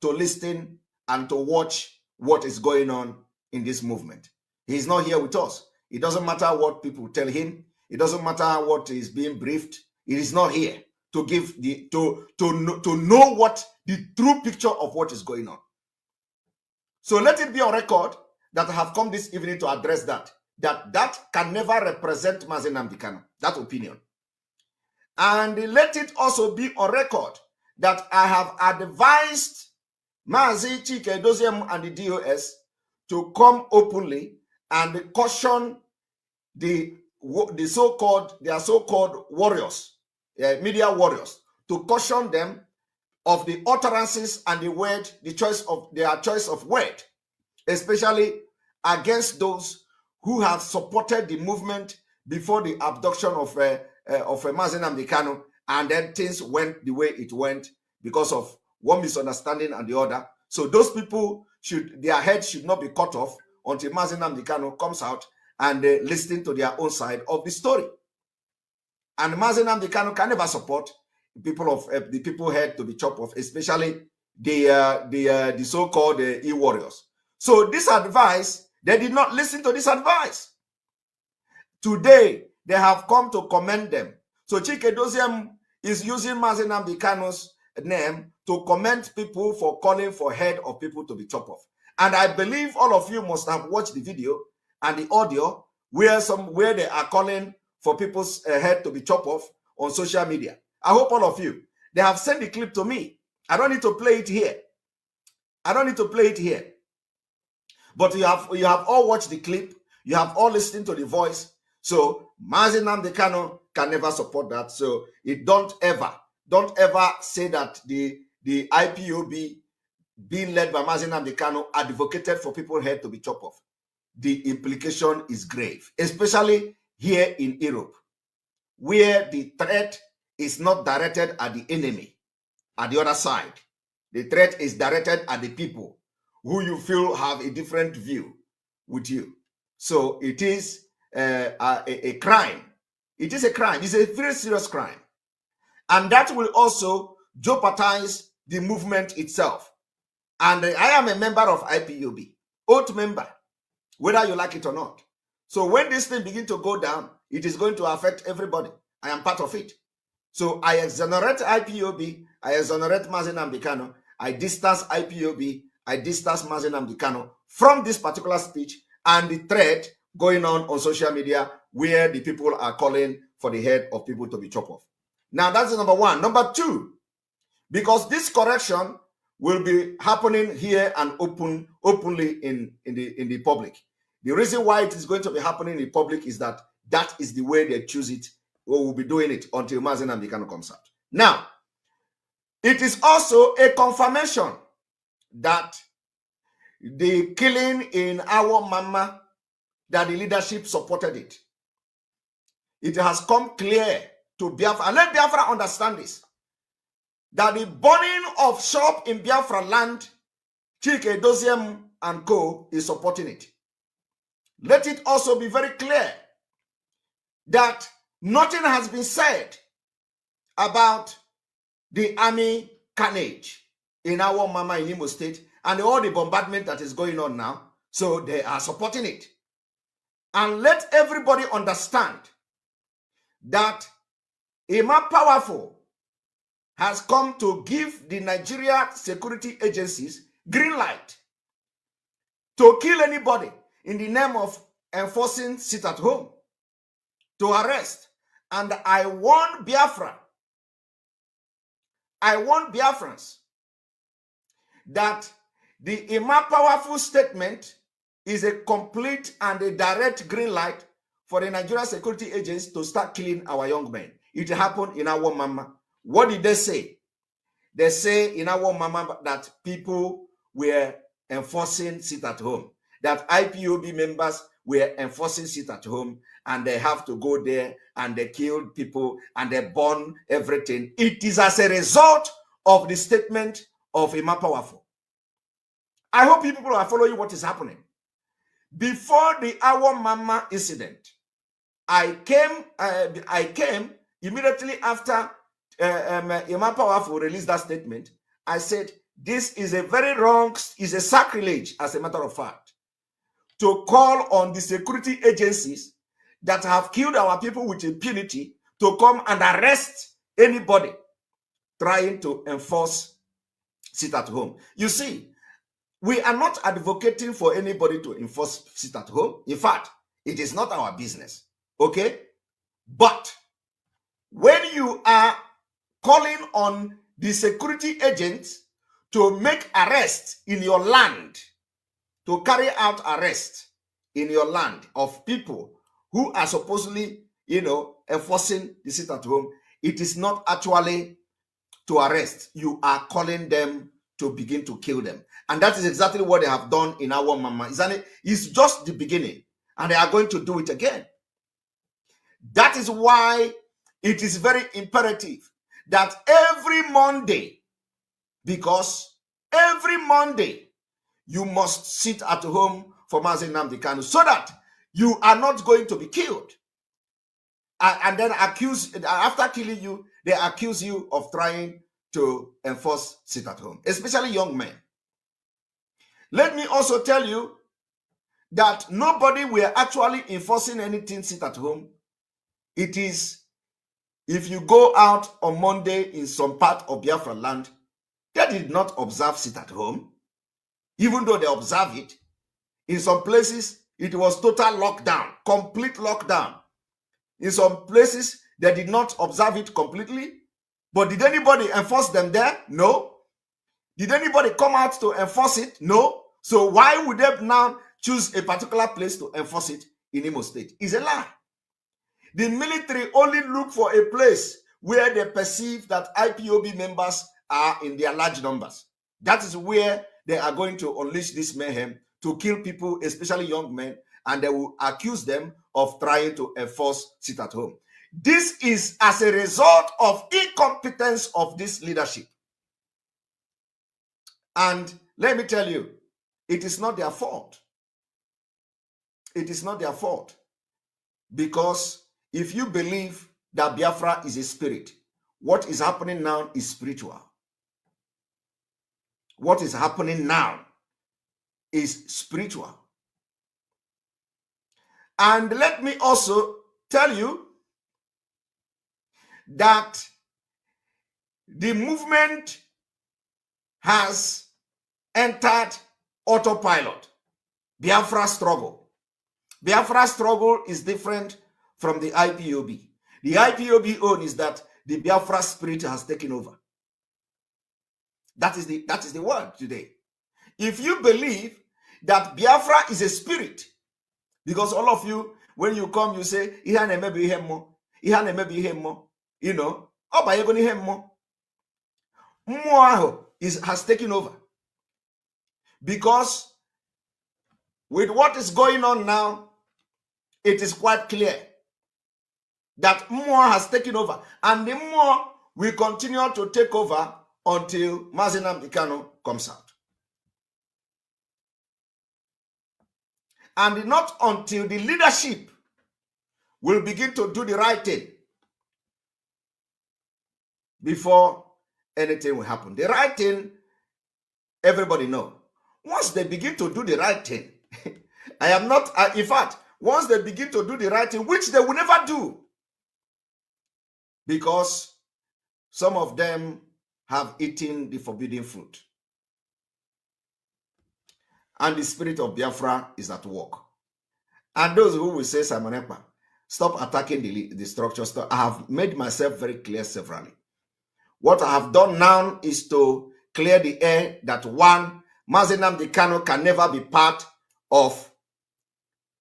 to listen and to watch what is going on in this movement. He is not here with us. It doesn't matter what people tell him. It doesn't matter what is being briefed. It is not here to give to know what the true picture of what is going on. So let it be on record that I have come this evening to address that can never represent Mazi Nnamdi Kanu, that opinion. And let it also be on record that I have advised Mazi Chike Edoziem and the DOS to come openly and caution their so-called warriors, media warriors, to caution them of the utterances and their choice of word, especially against those who have supported the movement before the abduction of Mazi Nnamdi Kanu, and then things went the way it went because of one misunderstanding and the other. So those people their heads should not be cut off until Mazi Nnamdi Kanu comes out and listen to their own side of the story. And Mazi Nnamdi Kanu can never support the people head to be chopped off, especially the so-called e-warriors. So this advice, they did not listen to this advice. Today, they have come to commend them. So Chike Edoziem is using Mazi Nnamdi Kanu's name to commend people for calling for head of people to be chopped off. And I believe all of you must have watched the video and the audio where they are calling for people's head to be chopped off on social media. I hope all of you. They have sent the clip to me. I don't need to play it here. I don't need to play it here. But you have all watched the clip. You have all listened to the voice. So Mazi Nnamdi Kanu can never support that. So don't ever say that the IPOB being led by Mazi Nnamdi Kanu advocated for people's head to be chopped off. The implication is grave, especially here in Europe, where the threat is not directed at the enemy, at the other side. The threat is directed at the people who you feel have a different view with you. So it is a crime. It is a crime. It's a very serious crime. And that will also jeopardize the movement itself. And I am a member of IPOB, oath member, whether you like it or not. So when this thing begins to go down, it is going to affect everybody. I am part of it. So I exonerate IPOB, I exonerate Mazi Nnamdi Kanu, I distance IPOB, I distance Mazi Nnamdi Kanu from this particular speech and the threat going on social media where the people are calling for the head of people to be chopped off. Now that's number one. Number two, because this correction will be happening here and openly in the public. The reason why it is going to be happening in public is that is the way they choose it, or will be doing it until Mazi Nnamdi Kanu comes out. Now, it is also a confirmation that the killing in our mama, that the leadership supported it. It has come clear to Biafra, and let Biafra understand this, that the burning of shop in Biafra land, Chike Doziem and co. is supporting it. Let it also be very clear that nothing has been said about the army carnage in our mama in Imo State and all the bombardment that is going on now. So they are supporting it. And let everybody understand that Emma Powerful has come to give the Nigeria security agencies green light to kill anybody in the name of enforcing sit at home, to arrest. And I warn Biafra, I warn Biafrans that the Emma Powerful statement is a complete and a direct green light for the Nigeria security agents to start killing our young men. It happened in our mama. What did they say? They say in our mama that people were enforcing sit at home, that IPOB members were enforcing sit at home, and they have to go there and they killed people and they burn everything. It is as a result of the statement of Emma Powerful. I hope people are following what is happening. Before the Our Mama incident, I came immediately after Emma Powerful released that statement. I said, this is a very wrong, is a sacrilege, as a matter of fact, to call on the security agencies that have killed our people with impunity to come and arrest anybody trying to enforce sit at home. You see, we are not advocating for anybody to enforce sit at home. In fact, it is not our business. Okay? But when you are calling on the security agents to make arrests in your land, to carry out arrests in your land of people who are supposedly, enforcing the sit at home, it is not actually to arrest. You are calling them to begin to kill them. And that is exactly what they have done in our mama. It's just the beginning. And they are going to do it again. That is why it is very imperative that every Monday, because every Monday, you must sit at home for Mazi Nnamdi Kanu so that you are not going to be killed. And then after killing you, they accuse you of trying to enforce sit at home, especially young men. Let me also tell you that nobody were actually enforcing anything sit at home. It is, if you go out on Monday in some part of Biafra land, they did not observe sit at home, even though they observe it. In some places, it was total lockdown, complete lockdown. In some places, they did not observe it completely. But did anybody enforce them there? No. Did anybody come out to enforce it? No. So why would they now choose a particular place to enforce it in Imo State? It's a lie. The military only look for a place where they perceive that IPOB members are in their large numbers. That is where they are going to unleash this mayhem to kill people, especially young men, and they will accuse them of trying to enforce sit at home. This is as a result of incompetence of this leadership. And let me tell you, it is not their fault. It is not their fault. Because if you believe that Biafra is a spirit, what is happening now is spiritual. What is happening now is spiritual. And let me also tell you that the movement has entered autopilot. Biafra struggle. Biafra struggle is different from the IPOB. The IPOB own is that the Biafra spirit has taken over. That is the word today. If you believe that Biafra is a spirit, because all of you, when you come, you say, you know, has taken over. Because with what is going on now, it is quite clear that more has taken over, and the more will continue to take over until Mazenam Dikano comes out. And not until the leadership will begin to do the right thing before anything will happen. The right thing, everybody know. Once they begin to do the right thing, I am not, in fact, once they begin to do the right thing, which they will never do, because some of them have eaten the forbidden fruit. And the spirit of Biafra is at work. And those who will say, Simon Ekpa, stop attacking the structure. I have made myself very clear severally. What I have done now is to clear the air that one, Mazenam Dikano can never be part of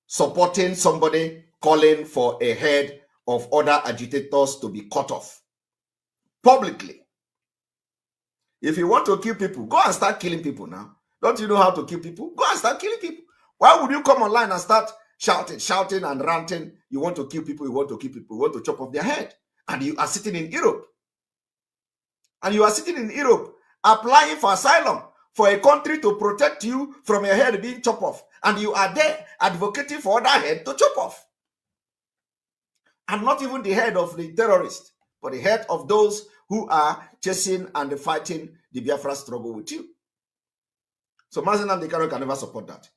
supporting somebody calling for a head of other agitators to be cut off publicly. If you want to kill people, go and start killing people now. Don't you know how to kill people? Go and start killing people. Why would you come online and start shouting and ranting? You want to kill people, you want to kill people, you want to chop off their head. And you are sitting in Europe. And you are sitting in Europe applying for asylum for a country to protect you from your head being chopped off. And you are there advocating for other head to chop off. And not even the head of the terrorist, but the head of those who are chasing and fighting the Biafra struggle with you. So Mazenam Dikano can never support that.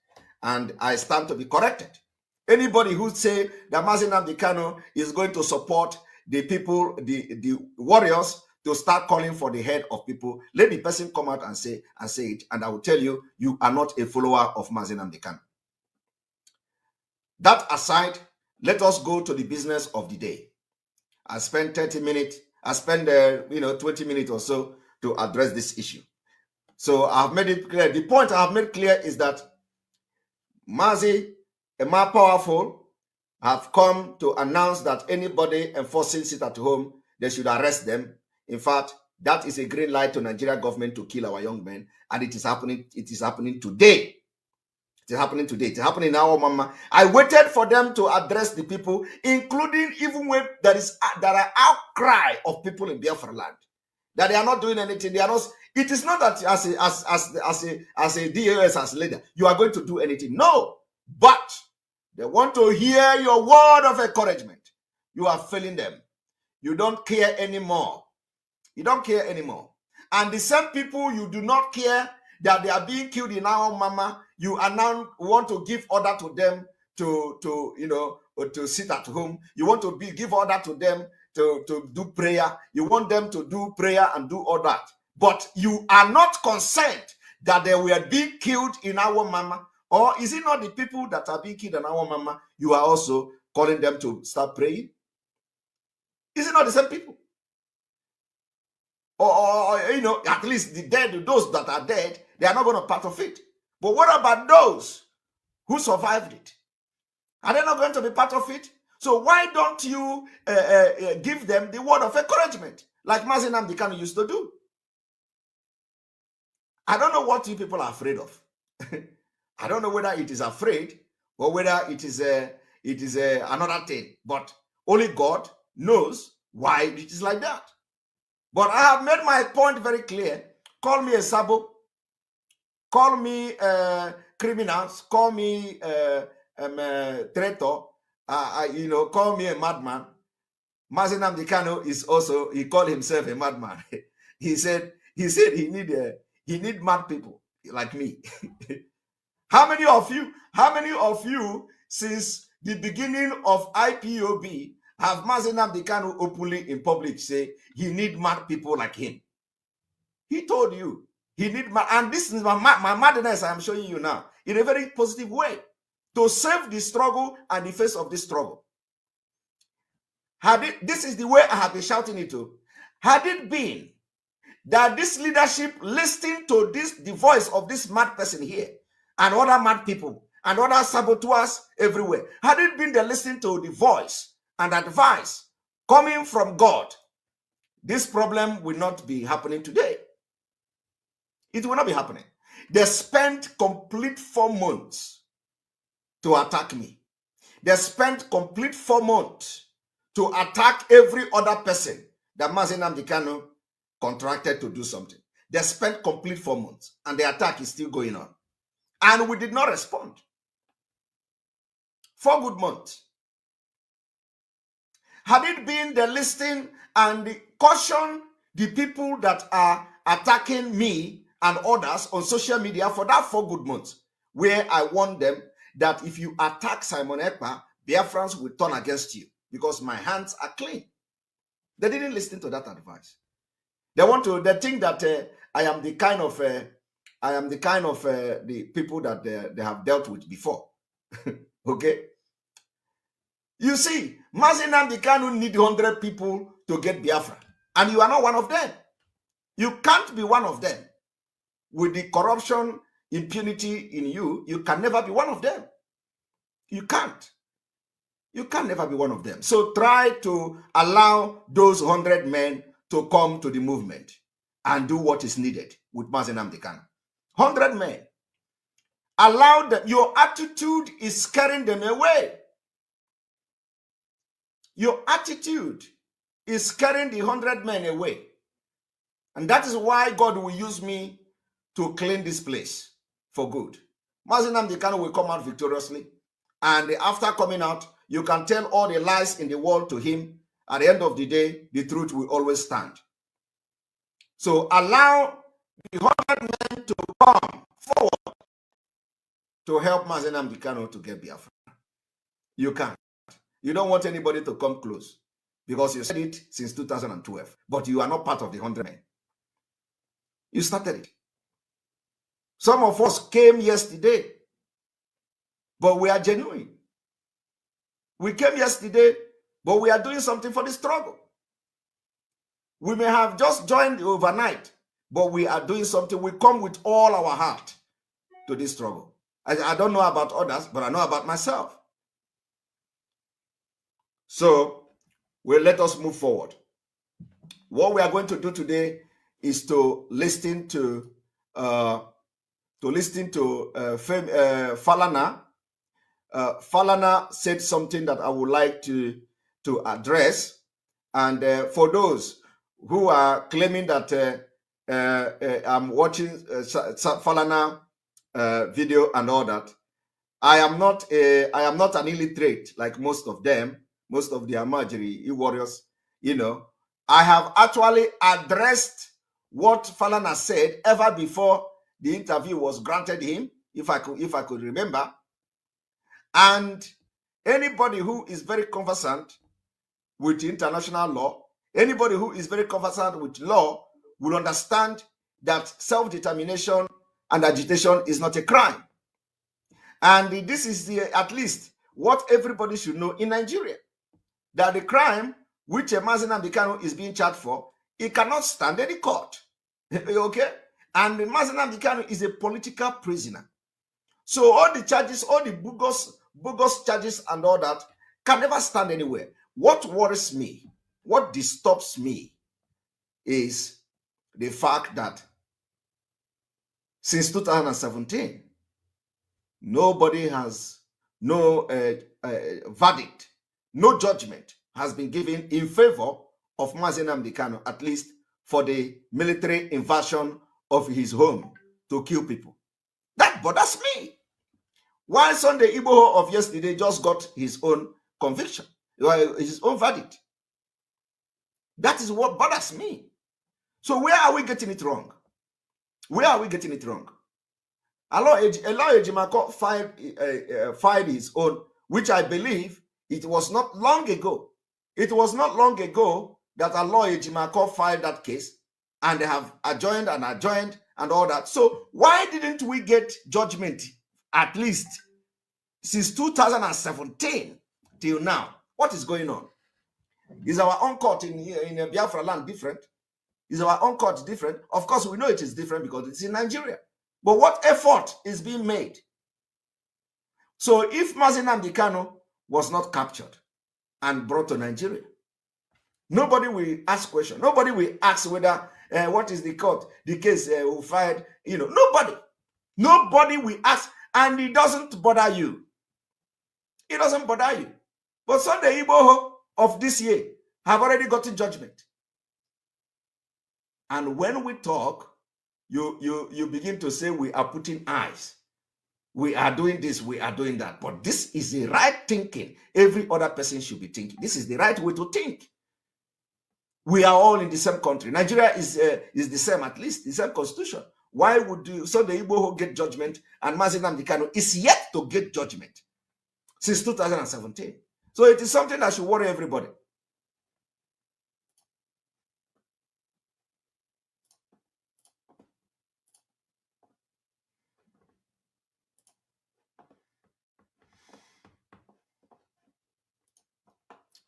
And I stand to be corrected. Anybody who say that Mazenam Dikano is going to support the people, the warriors, to start calling for the head of people, let the person come out and say it, and I will tell you, you are not a follower of Mazenam Dikano. That aside, let us go to the business of the day. I spent 30 minutes, I spent 20 minutes or so to address this issue. So I've made it clear. The point I have made clear is that Mazi, a more powerful, have come to announce that anybody enforcing sit at home, they should arrest them. In fact, that is a green light to Nigeria government to kill our young men, and it is happening. It is happening today. It is happening today. It is happening now, Mama. I waited for them to address the people, including even when there are outcry of people in Biafra land that they are not doing anything. They are not. It is not that as a DAS as leader you are going to do anything. No, but they want to hear your word of encouragement. You are failing them. You don't care anymore. You don't care anymore. And the same people you do not care that they are being killed in our mama, you are now want to give order to them to sit at home. You want to give order to them to do prayer. You want them to do prayer and do all that. But you are not concerned that they were being killed in our mama. Or is it not the people that are being killed in our mama, you are also calling them to start praying? Is it not the same people? or at least the dead, those that are dead, they are not going to be part of it. But what about those who survived it? Are they not going to be part of it? So why don't you give them the word of encouragement, like Mazi Nnamdi Kanu used to do? I don't know what you people are afraid of. I don't know whether it is afraid or whether it is another thing. But only God knows why it is like that. But I have made my point very clear. Call me a sabo. Call me criminals. Call me traitor. Call me a madman. Mazi Nnamdi Kanu is also, he called himself a madman. he said he need mad people like me. How many of you since the beginning of IPOB have Mazi Nnamdi Kanu openly in public say he need mad people like him? He told you he need mad, and this is my madness I am showing you now in a very positive way to save the struggle and the face of this struggle. This is the way I have been shouting it to. Had it been that this leadership listening to the voice of this mad person here and other mad people and other saboteurs everywhere, had it been they listening to the voice and advice coming from God, this problem will not be happening today. It will not be happening. They spent complete 4 months to attack me. They spent complete 4 months to attack every other person that Mazi Nnamdi Kanu contracted to do something. They spent complete 4 months, and the attack is still going on. And we did not respond. 4 good months. Had it been the listing and the caution the people that are attacking me and others on social media for that 4 good months, where I warned them that if you attack Simon Ekpa, Biafrans will turn against you because my hands are clean. They didn't listen to that advice. They think that I am the kind of the people that they have dealt with before. Okay. You see, Mazi Nnamdi Kanu need 100 people to get Biafra, and you are not one of them. You can't be one of them. With the corruption, impunity in you, you can never be one of them. You can't. You can never be one of them. So try to allow those 100 men to come to the movement and do what is needed with Mazi Nnamdi Kanu. 100 men. Allow them. Your attitude is scaring them away. Your attitude is scaring the 100 men away. And that is why God will use me to clean this place for good. Mazi Nnamdi Kanu will come out victoriously. And after coming out, you can tell all the lies in the world to him. At the end of the day, the truth will always stand. So allow the 100 men to come forward to help Mazi Nnamdi Kanu to get Biafra. You can't. You don't want anybody to come close because you said it since 2012, but you are not part of the 100 men. You started it. Some of us came yesterday, but we are genuine. We came yesterday, but we are doing something for the struggle. We may have just joined overnight, but we are doing something. We come with all our heart to this struggle. I don't know about others, but I know about myself. So, let us move forward. What we are going to do today is to listen to Falana. Falana said something that I would like to address. And for those who are claiming that I'm watching Falana video and all that, I am not an illiterate like most of them, most of the Amajiri warriors. I have actually addressed what Falana said ever before the interview was granted him, if I could remember. And anybody who is very conversant with international law, anybody who is very conversant with law will understand that self-determination and agitation is not a crime. And this is at least what everybody should know in Nigeria, that the crime which Mazi Nnamdi Kanu is being charged for It cannot stand any court. Okay? And Mazi Nnamdi Kanu is a political prisoner. So all the charges, all the bogus charges and all that can never stand anywhere. What worries me, what disturbs me is the fact that since 2017, nobody has, no verdict, no judgment has been given in favor of Mazi Nnamdi Kanu, at least for the military invasion of his home to kill people. That bothers me. While Sunday Igboho of yesterday just got his own conviction, his own verdict. That is what bothers me. So where are we getting it wrong? Where are we getting it wrong? Aloy Ejimakor filed his own, which I believe it was not long ago. It was not long ago that Aloy Ejimakor filed that case, and they have adjoined and all that. So why didn't we get judgment at least since 2017 till now? What is going on? Is our own court in Biafra land different? Is our own court different? Of course, we know it is different because it's in Nigeria. But what effort is being made? So if Mazi Nnamdi Kanu was not captured and brought to Nigeria, nobody will ask questions. Nobody will ask whether what is the court, the case who filed. Nobody will ask, and it doesn't bother you. It doesn't bother you. But Sunday Igboho of this year have already gotten judgment. And when we talk, you begin to say we are putting eyes. We are doing this, we are doing that. But this is the right thinking. Every other person should be thinking. This is the right way to think. We are all in the same country. Nigeria is the same, at least, the same constitution. Why would Sunday Igboho get judgment and Mazi Nnamdi Kanu is yet to get judgment since 2017? So it is something that should worry everybody.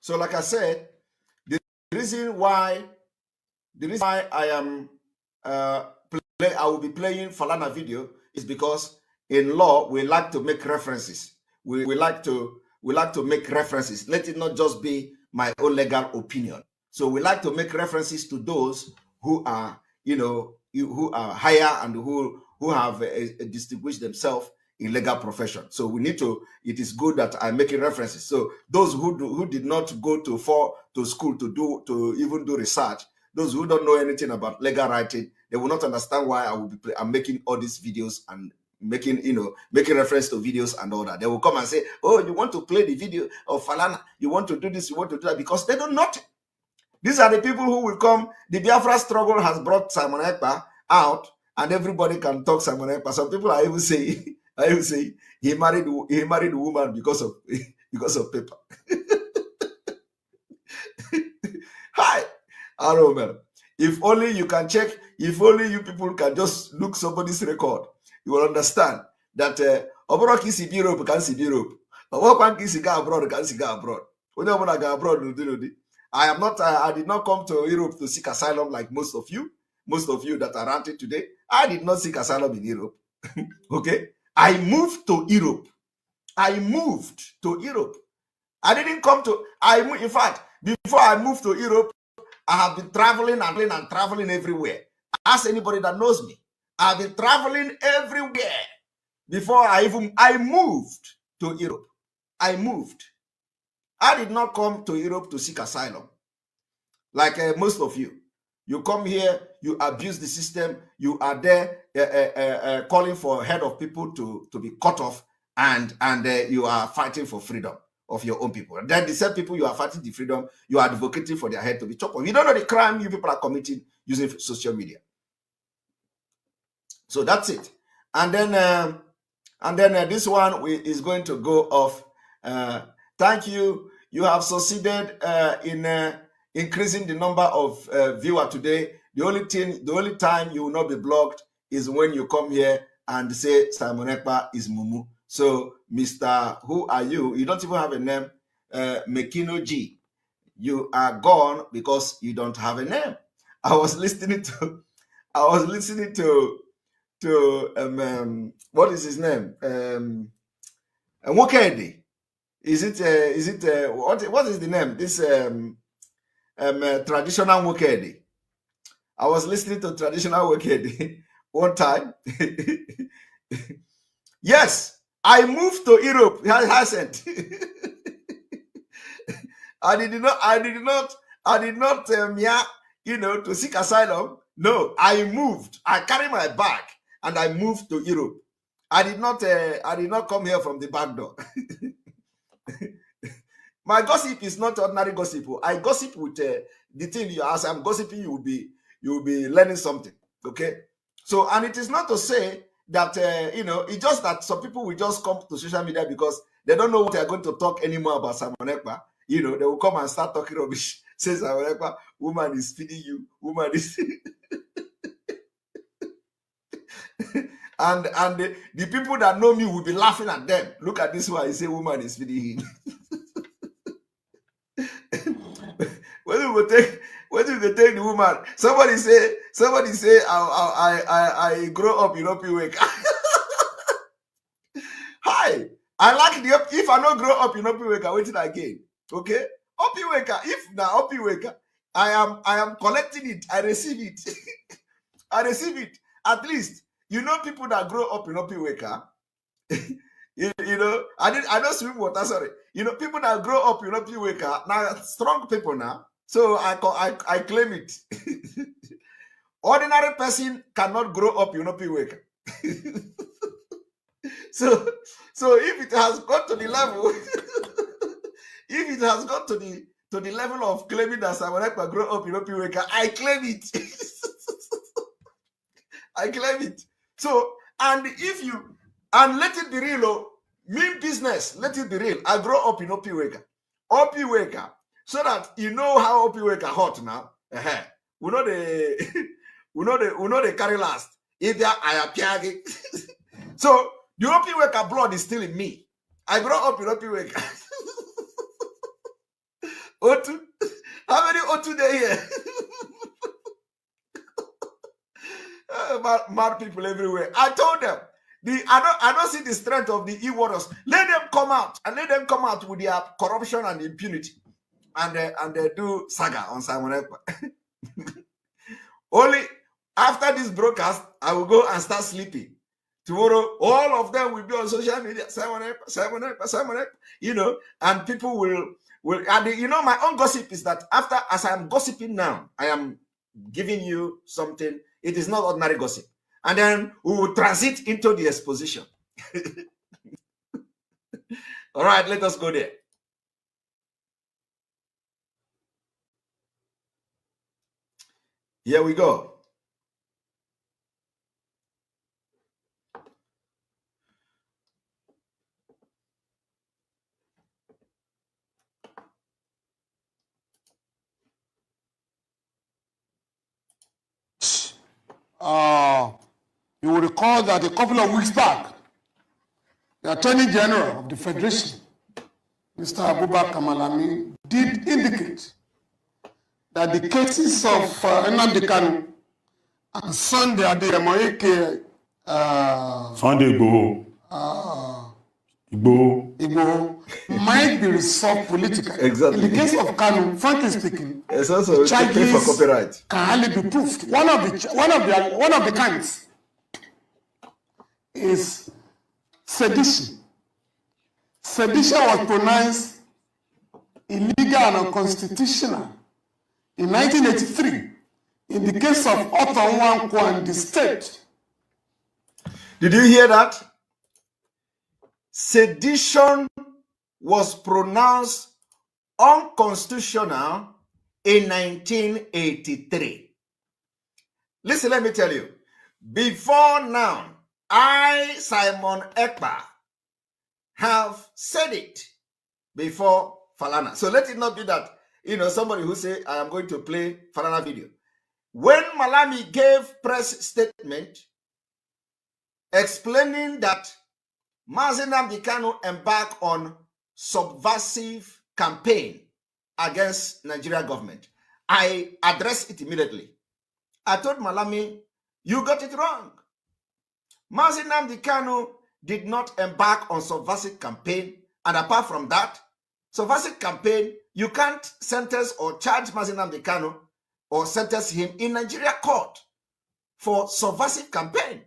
So like I said, the reason why I am I will be playing Falana video is because in law we like to make references. We like to make references. Let it not just be my own legal opinion. So we like to make references to those who are, who are higher and who have distinguished themselves in legal profession. So we need to, it is good that I'm making references. So those who did not go to school to even do research, those who don't know anything about legal writing, they will not understand why I'm making all these videos and making reference to videos and all that. They will come and say, oh, you want to play the video of Falana, you want to do this, you want to do that, because they don't know it. These are the people who will come. The Biafra struggle has brought Simon Ekpa out, and everybody can talk Simon Ekpa. Some people are even saying, he married a woman because of paper. Hi, I don't know. If only you can check, if only you people can just look somebody's record, you will understand that Oborok is in Europe, can see Europe. Oborok is abroad, can see abroad. I did not come to Europe to seek asylum like most of you that are ranting today. I did not seek asylum in Europe. Okay? I moved to Europe. I didn't come to, in fact, before I moved to Europe, I have been traveling and traveling everywhere. Ask anybody that knows me. I've been traveling everywhere before I moved to Europe. I moved. I did not come to Europe to seek asylum. Like most of you. You come here, you abuse the system, you are there calling for head of people to be cut off, and you are fighting for freedom of your own people. And then the same people you are fighting the freedom, you are advocating for their head to be chopped off. You don't know the crime you people are committing using social media. So that's it. And then this one is going to go off. Thank you. You have succeeded in increasing the number of viewers today. The only time you will not be blocked is when you come here and say Simon Ekpa is Mumu. So, Mr. Who are you? You don't even have a name. Mekino G. You are gone because you don't have a name. I was listening to what is his name? Wokedi. Is it what is the name? This traditional Wokedi. I was listening to traditional Wokedi one time. Yes, I moved to Europe. He hasn't. I did not to seek asylum. No, I moved. I carried my bag and I moved to Europe. I did not come here from the back door. My gossip is not ordinary gossip. I gossip with the thing. As I'm gossiping, you will be learning something. Okay. So, and it is not to say that it's just that some people will just come to social media because they don't know what they are going to talk anymore about Simon Ekpa. They will come and start talking rubbish. Says Simon Ekpa, woman is feeding you. Woman is and the people that know me will be laughing at them. Look at this one. He say woman is feeding him. When do they take the woman? Somebody say I grow up in Opiweka. Hi, I like if I don't grow up in Opiweka, waiting again. Okay? Opiweka, if now Opiweka, I am collecting it, I receive it. I receive it. At least, people that grow up in Opiweka, I don't swim water, sorry. People that grow up in Opiweka, now strong people now. So I claim it. Ordinary person cannot grow up in Opiweka. So if it has got to the level, if it has got to the level of claiming that Simon Ekpa grow up in Opiweka, I claim it. I claim it. So, and let it be real, mean business, let it be real. I grow up in Opiweka. Opiweka. So that you know how Opiweka hot now. We know the carry last. Either I appear. So the Opiweka blood is still in me. I grow up in Opiweka. Otu? How many Otu there here? Mad people everywhere. I told them, I don't see the strength of the e-warriors. Let them come out and let them come out with their corruption and impunity. And they do saga on Simon Ekpa. Only after this broadcast, I will go and start sleeping. Tomorrow, all of them will be on social media. Simon Ekpa, Simon Ekpa, Simon Ekpa. And people will and my own gossip is that as I'm gossiping now, I am giving you something. It is not ordinary gossip. And then we will transit into the exposition. All right, let us go there. Here we go. You will recall that a couple of weeks back, the Attorney General of the Federation, Mr. Abubakar Malami, did indicate that the cases of Nnamdi Kanu and Sunday Adeyemoyeke Sunday Igboho might be resolved politically. Exactly. In the case of Kanu, frankly speaking, it's also charges for copyright. can hardly be proved. One of the kinds is sedition. Sedition was pronounced illegal and unconstitutional in 1983 in the case of Otto Nwankwo and the state. Did you hear that? Sedition was pronounced unconstitutional in 1983. Listen, let me tell you. Before now, I, Simon Ekpa, have said it before Falana. So let it not be that, somebody who say, I am going to play Falana video. When Malami gave press statement explaining that Nnamdi Kanu embarked on subversive campaign against Nigeria government, I addressed it immediately. I told Malami, you got it wrong. Mazi Nnamdi Kanu did not embark on subversive campaign. And apart from that, subversive campaign, you can't sentence or charge Mazi Nnamdi Kanu or sentence him in Nigeria court for subversive campaign.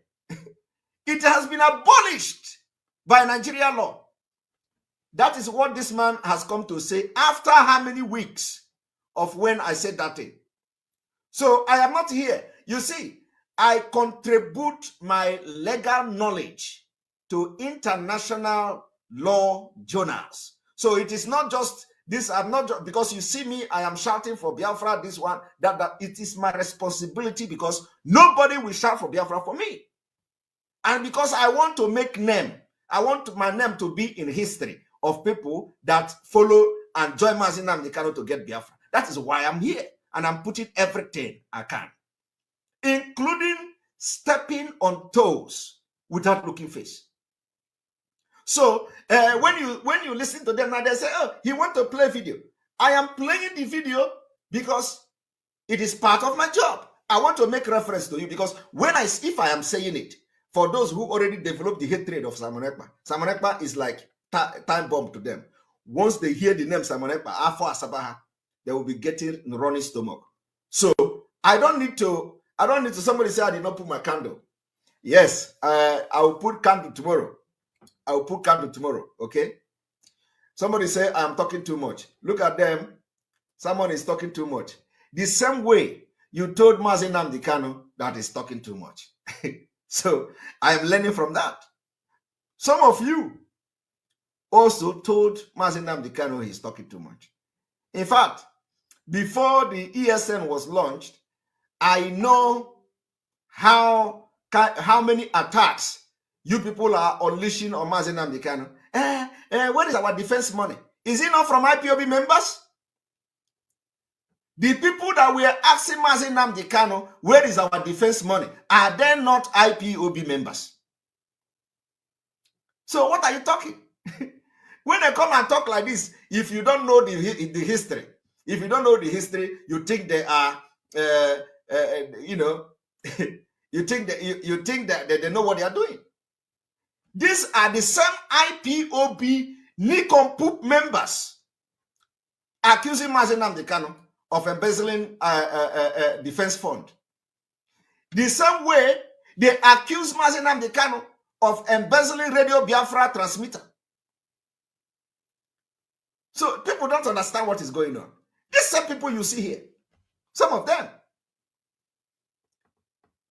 It has been abolished by Nigeria law. That is what this man has come to say after how many weeks of when I said that thing. So I am not here. You see, I contribute my legal knowledge to international law journals. So it is not just this, I'm not just, because you see me, I am shouting for Biafra, this one, that. It is my responsibility because nobody will shout for Biafra for me. And because I want to make name, I want my name to be in history of people that follow and join Mazi Nnamdi Kanu to get Biafra. That is why I'm here. And I'm putting everything I can, including stepping on toes without looking face. So when you listen to them now, they say, oh, he want to play video. I am playing the video because it is part of my job. I want to make reference to you because if I am saying it, for those who already developed the hatred of Simon Ekpa is like time bomb to them. Once they hear the name Simon Ekpa, Afo Asabaha, they will be getting running stomach. So I don't need to somebody say I did not put my candle. Yes, I will put candle tomorrow. I will put candle tomorrow, okay? Somebody say I am talking too much. Look at them. Someone is talking too much. The same way you told Mazi Nnamdi Kanu that is talking too much. So I am learning from that. Some of you also told Mazi Nnamdi Kanu he's talking too much. In fact, before the ESN was launched, I know how many attacks you people are unleashing on Mazi Nnamdi Kanu. Where is our defense money? Is it not from IPOB members? The people that were asking Mazi Nnamdi Kanu, where is our defense money? Are they not IPOB members? So what are you talking? When they come and talk like this, if you don't know the history, if you don't know the history, you think they are, you think that they know what they are doing. These are the same IPOB Nincompoop members accusing Mazi Nnamdi Kanu of embezzling defense fund. The same way they accuse Mazi Nnamdi Kanu of embezzling Radio Biafra transmitter. So people don't understand what is going on. These same people you see here, some of them.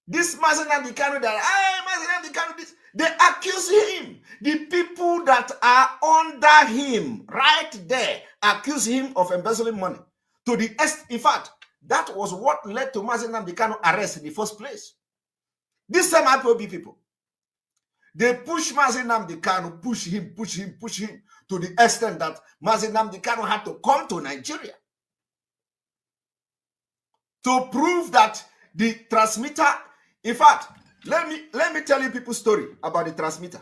This Mazi Nnamdi Kanu Mazi Nnamdi Kanu, this, they accuse him. The people that are under him, right there, accuse him of embezzling money. In fact, that was what led to Mazi Nnamdi Kanu arrest in the first place. These same IPOB people, they push Mazi Nnamdi Kanu, push him to the extent that Mazi Nnamdi Kanu had to come to Nigeria to prove that the transmitter. In fact, let me tell you people's story about the transmitter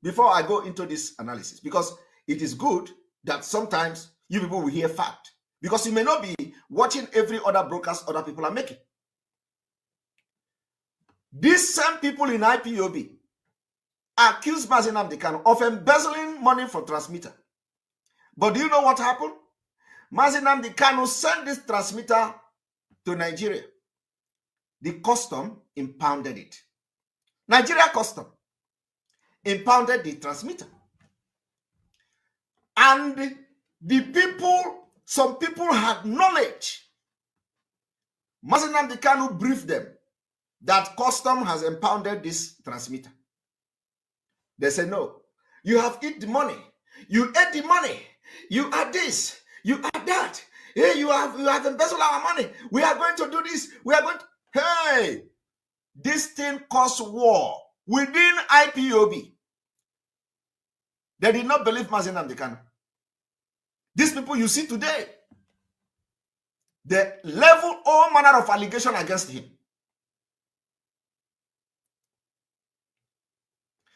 before I go into this analysis, because it is good that sometimes you people will hear fact, because you may not be watching every other broadcast other people are making. These same people in IPOB accused Mazi Nnamdi Kanu of embezzling money for transmitter. But do you know what happened? Mazi Nnamdi Kanu sent this transmitter to Nigeria. The custom impounded it. Nigeria custom impounded the transmitter. And the people, some people had knowledge. Mazi Nnamdi Kanu briefed them that custom has impounded this transmitter. They said, no, you have eaten the money. You ate the money. You add this. You add that. Hey, you have embezzled our money. We are going to do this. We are going to... Hey, this thing caused war within IPOB. They did not believe Mazi Nnamdi Kanu. These people you see today, they level all manner of allegation against him.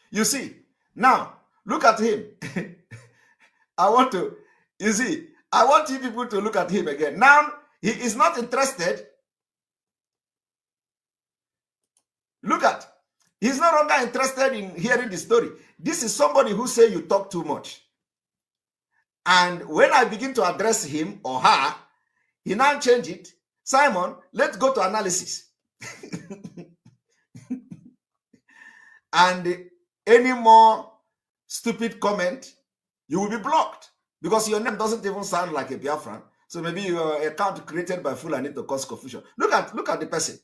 You see, now look at him. I want you people to look at him again. Now he is not interested Look at, he's no longer interested in hearing the story. This is somebody who say you talk too much. And when I begin to address him or her, he now change it. Simon, let's go to analysis. And any more stupid comment, you will be blocked because your name doesn't even sound like a Biafran. So maybe your account created by Fulani to cause confusion. Look at the person.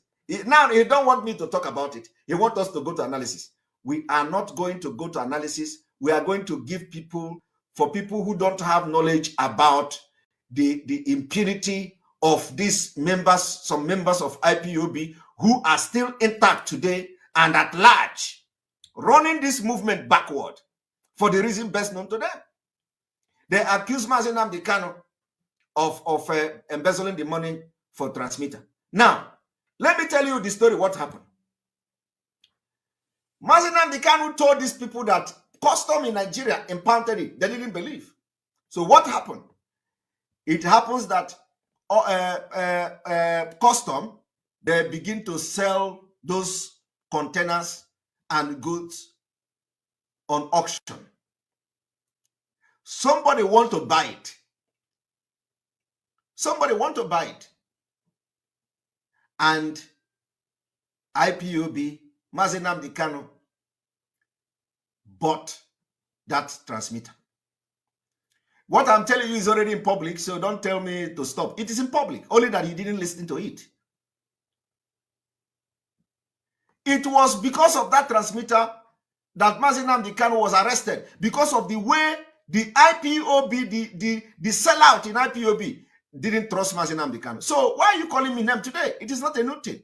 Now he don't want me to talk about it. He wants us to go to analysis. We are not going to go to analysis. We are going to give people, for people who don't have knowledge about the impunity of these members, some members of IPOB who are still intact today and at large, running this movement backward for the reason best known to them. They accuse Mazi Nnamdi Kanu of embezzling the money for transmitter. Now, let me tell you the story, what happened. Mazi Nnamdi Kanu told these people that custom in Nigeria impounded it. They didn't believe. So what happened? It happens that custom, they begin to sell those containers and goods on auction. Somebody want to buy it. Somebody want to buy it. And IPOB, Mazi Nnamdi Kanu, bought that transmitter. What I'm telling you is already in public, so don't tell me to stop. It is in public, only that you didn't listen to it. It was because of that transmitter that Mazi Nnamdi Kanu was arrested, because of the way the IPOB, the sellout in IPOB didn't trust Mazi Nnamdi Kanu. So why are you calling me name today? It is not a new thing.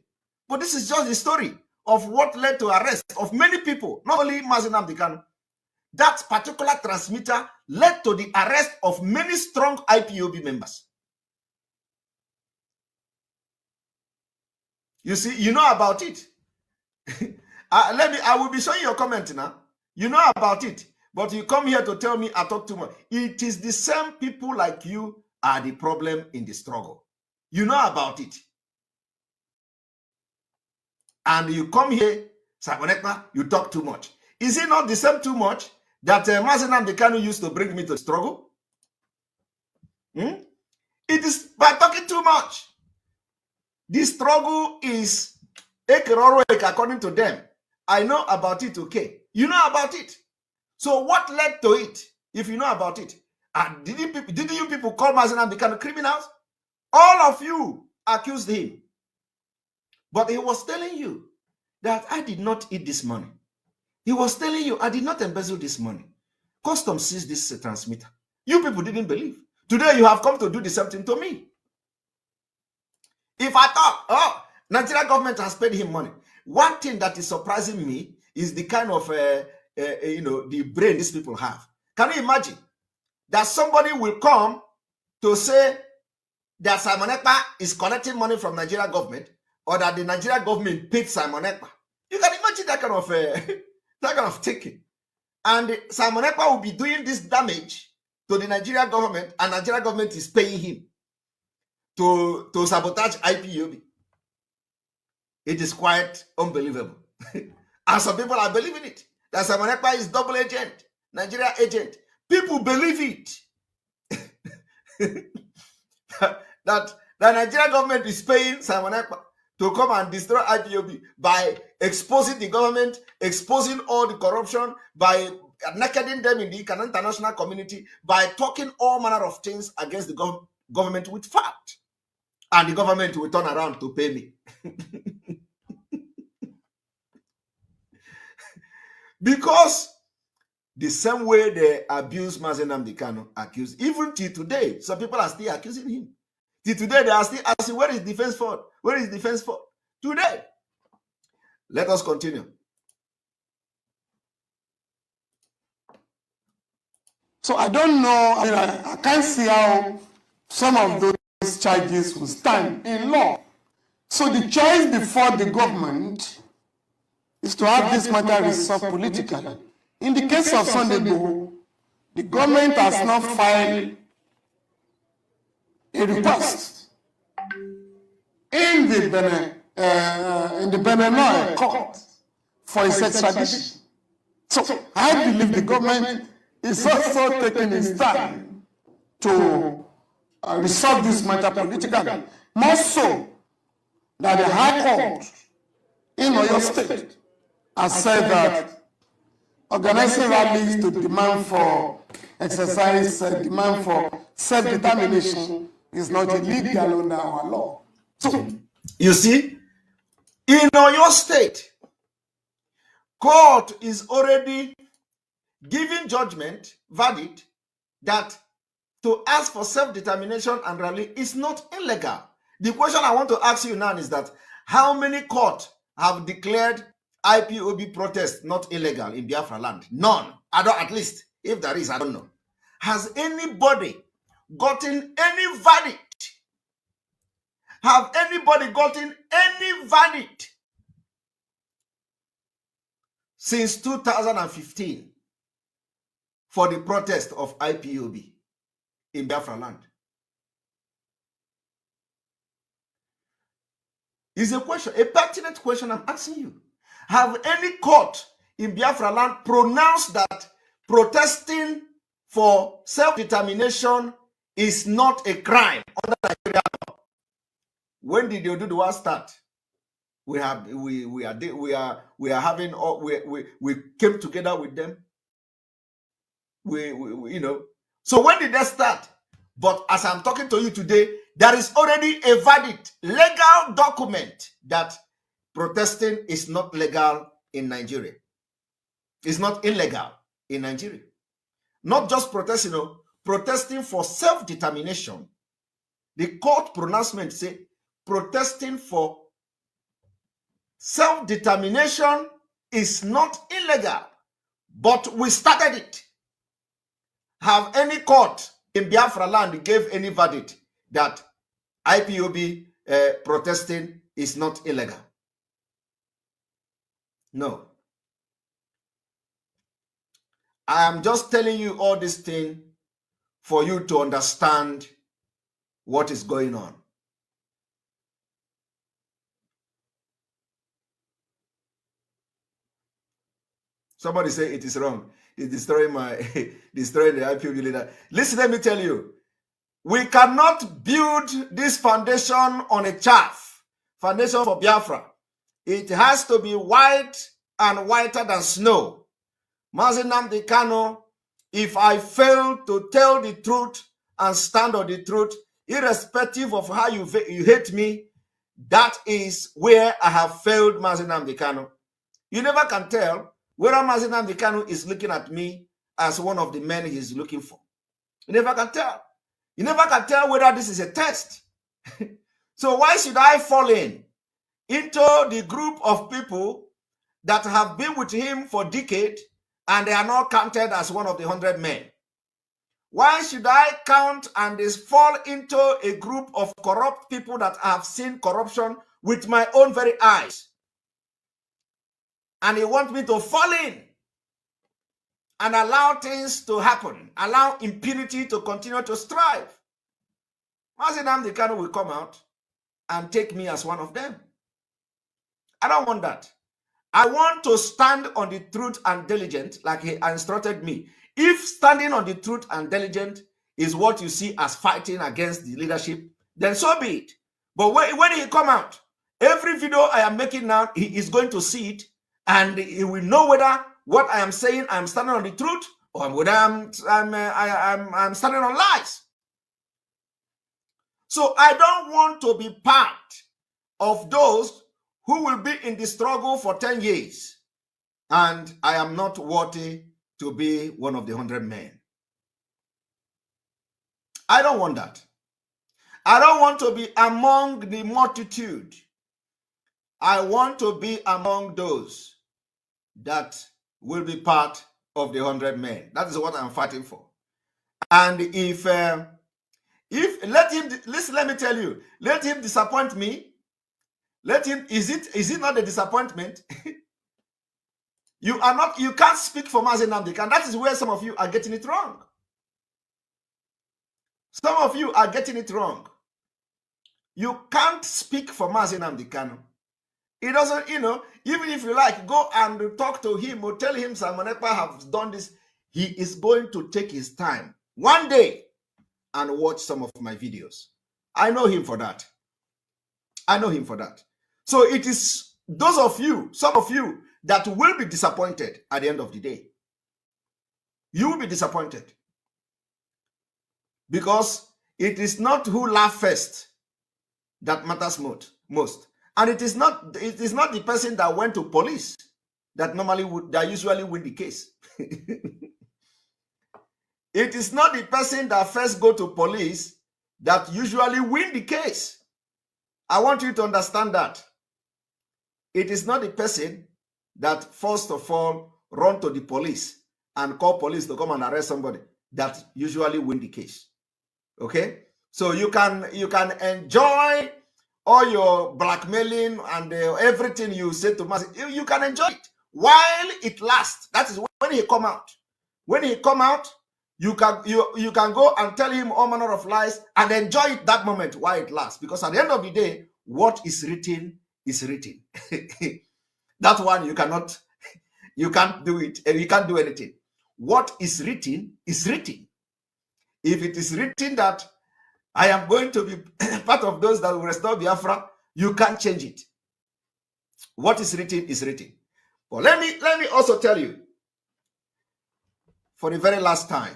But this is just the story of what led to arrest of many people, not only Mazi Nnamdi Kanu. That particular transmitter led to the arrest of many strong IPOB members. You see, you know about it. I will be showing your comment now. You know about it, but you come here to tell me I talk too much. It is the same people like you are the problem in the struggle. You know about it. And you come here, Simon Ekpa, you talk too much. Is it not the same too much that Mazi Nnamdi Kanu used to bring me to the struggle? It is by talking too much. The struggle is according to them. I know about it, okay? You know about it. So what led to it, if you know about it? And did you people call Mazi Nnamdi Kanu criminals? All of you accused him. But he was telling you that I did not eat this money. He was telling you I did not embezzle this money. Custom seized this transmitter. You people didn't believe. Today you have come to do the same thing to me. If I thought, oh, Nigeria government has paid him money. One thing that is surprising me is the kind of, the brain these people have. Can you imagine that somebody will come to say that Simon Ekpa is collecting money from Nigeria government, or that the Nigeria government paid Simon Ekpa? You can imagine that kind of thinking. And Simon Ekpa will be doing this damage to the Nigeria government, and Nigeria government is paying him to sabotage IPOB. It is quite unbelievable. And some people are believing it. That Simon Ekpa is double agent, Nigeria agent. People believe it. that the Nigeria government is paying Simon Ekpa to come and destroy IPOB by exposing the government, exposing all the corruption, by nakeding them in the international community, by talking all manner of things against the government with fact. And the government will turn around to pay me. Because the same way they abuse Mazi Nnamdi Kanu, accused, even till today, some people are still accusing him. Till today, they are still asking, where is defense for? Where is defense for? Today. Let us continue. So I don't know, I can't see how some of those charges will stand in law. So the choice before the government is to have this matter resolved politically. In the case of Sunday Igboho, the government has not filed a request in the Benin independent law court for his extradition. So I believe the government is also taking its time to resolve this matter politically. More so that the High Court in Oyo State has said that organizing rallies to demand for exercise, demand for self-determination is not illegal under our law. So, you see, in Oyo State, court is already giving judgment, verdict, that to ask for self-determination and rally is not illegal. The question I want to ask you now is that how many courts have declared IPOB protest not illegal in Biafra land? None. I don't, at least, if there is, I don't know. Has anybody gotten any verdict? Have anybody gotten any verdict since 2015 for the protest of IPOB in Biafra land? It's a question, a pertinent question I'm asking you. Have any court in Biafra land pronounced that protesting for self-determination is not a crime under Nigeria law? When did you do the war start? We came together with them. You know. So when did that start? But as I'm talking to you today, there is already a verdict, legal document that protesting is not legal in Nigeria. It's not illegal in Nigeria. Not just protesting, protesting for self-determination. The court pronouncement say protesting for self-determination is not illegal, but we started it. Have any court in Biafra land gave any verdict that IPOB protesting is not illegal? No. I am just telling you all this thing for you to understand what is going on. Somebody say it is wrong. It's destroying destroying the IPOB leader. Listen, let me tell you. We cannot build this foundation on a chaff. Foundation for Biafra. It has to be white and whiter than snow. Mazi Nnamdi Kanu, if I fail to tell the truth and stand on the truth, irrespective of how you hate me, that is where I have failed Mazi Nnamdi Kanu. You never can tell whether Mazi Nnamdi Kanu is looking at me as one of the men he's looking for. You never can tell. You never can tell whether this is a test. So why should I fall into the group of people that have been with him for decades and they are not counted as one of the 100 men? Why should I count and fall into a group of corrupt people that have seen corruption with my own very eyes? And he wants me to fall in and allow things to happen, allow impunity to continue to strive. Mazi Nnamdi Kanu will come out and take me as one of them. I don't want that. I want to stand on the truth and diligent like he instructed me. If standing on the truth and diligent is what you see as fighting against the leadership, then so be it. But when he come out, every video I am making now, he is going to see it and he will know whether what I am saying, I'm standing on the truth or whether I'm standing on lies. So I don't want to be part of those who will be in the struggle for 10 years. And I am not worthy to be one of the 100 men. I don't want that. I don't want to be among the multitude. I want to be among those that will be part of the 100 men. That is what I'm fighting for. And if let him, listen, let me tell you, let him disappoint me. Let him, is it not a disappointment? You can't speak for Mazi Nnamdi Kanu. That is where some of you are getting it wrong. Some of you are getting it wrong. You can't speak for Mazi Nnamdi Kanu. He doesn't, even if you like, go and talk to him or tell him Simon Ekpa has done this, he is going to take his time one day and watch some of my videos. I know him for that. I know him for that. So it is those of you, some of you, that will be disappointed at the end of the day. You will be disappointed. Because it is not who laughs first that matters most. And it is not the person that went to police that usually win the case. It is not the person that first go to police that usually win the case. I want you to understand that. It is not the person that first of all run to the police and call police to come and arrest somebody that usually win the case. Okay? So you can enjoy all your blackmailing and everything you say to mass. You can enjoy it while it lasts. That is when he come out. When he come out, you can go and tell him all manner of lies and enjoy it that moment while it lasts. Because at the end of the day, what is written is written. That one you can't do it, and you can't do anything. What is written is written. If it is written that I am going to be part of those that will restore Biafra, you can't change it. What is written is written. But let me also tell you, for the very last time,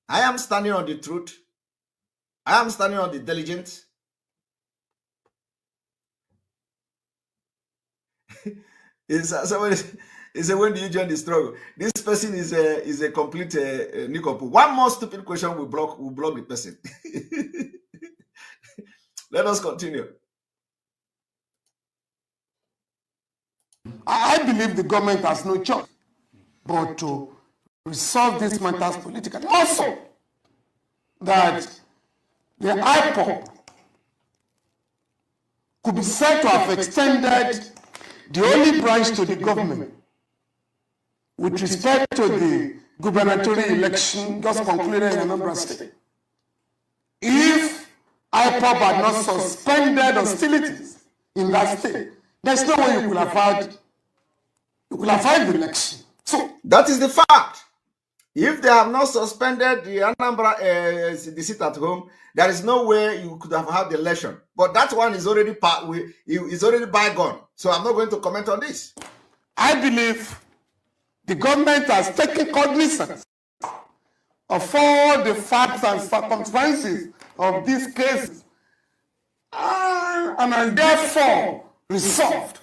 I am standing on the truth. I am standing on the diligence. Somebody is when do you join the struggle? This person is a complete Nikopu. One more stupid question will block the person. Let us continue. I believe the government has no choice but to resolve these matters politically. Also, that the IPOB could be said to have extended the only branch to the government with respect to the gubernatorial election just concluded in Anambra State. If IPOB had not suspended hostilities in that state, there's no way you could have had the election. So that is the fact. If they have not suspended the Anambra the seat at home, there is no way you could have had the election. But that one is already bygone. So I'm not going to comment on this. I believe the government has taken cognizance of all the facts and circumstances of these cases and are therefore resolved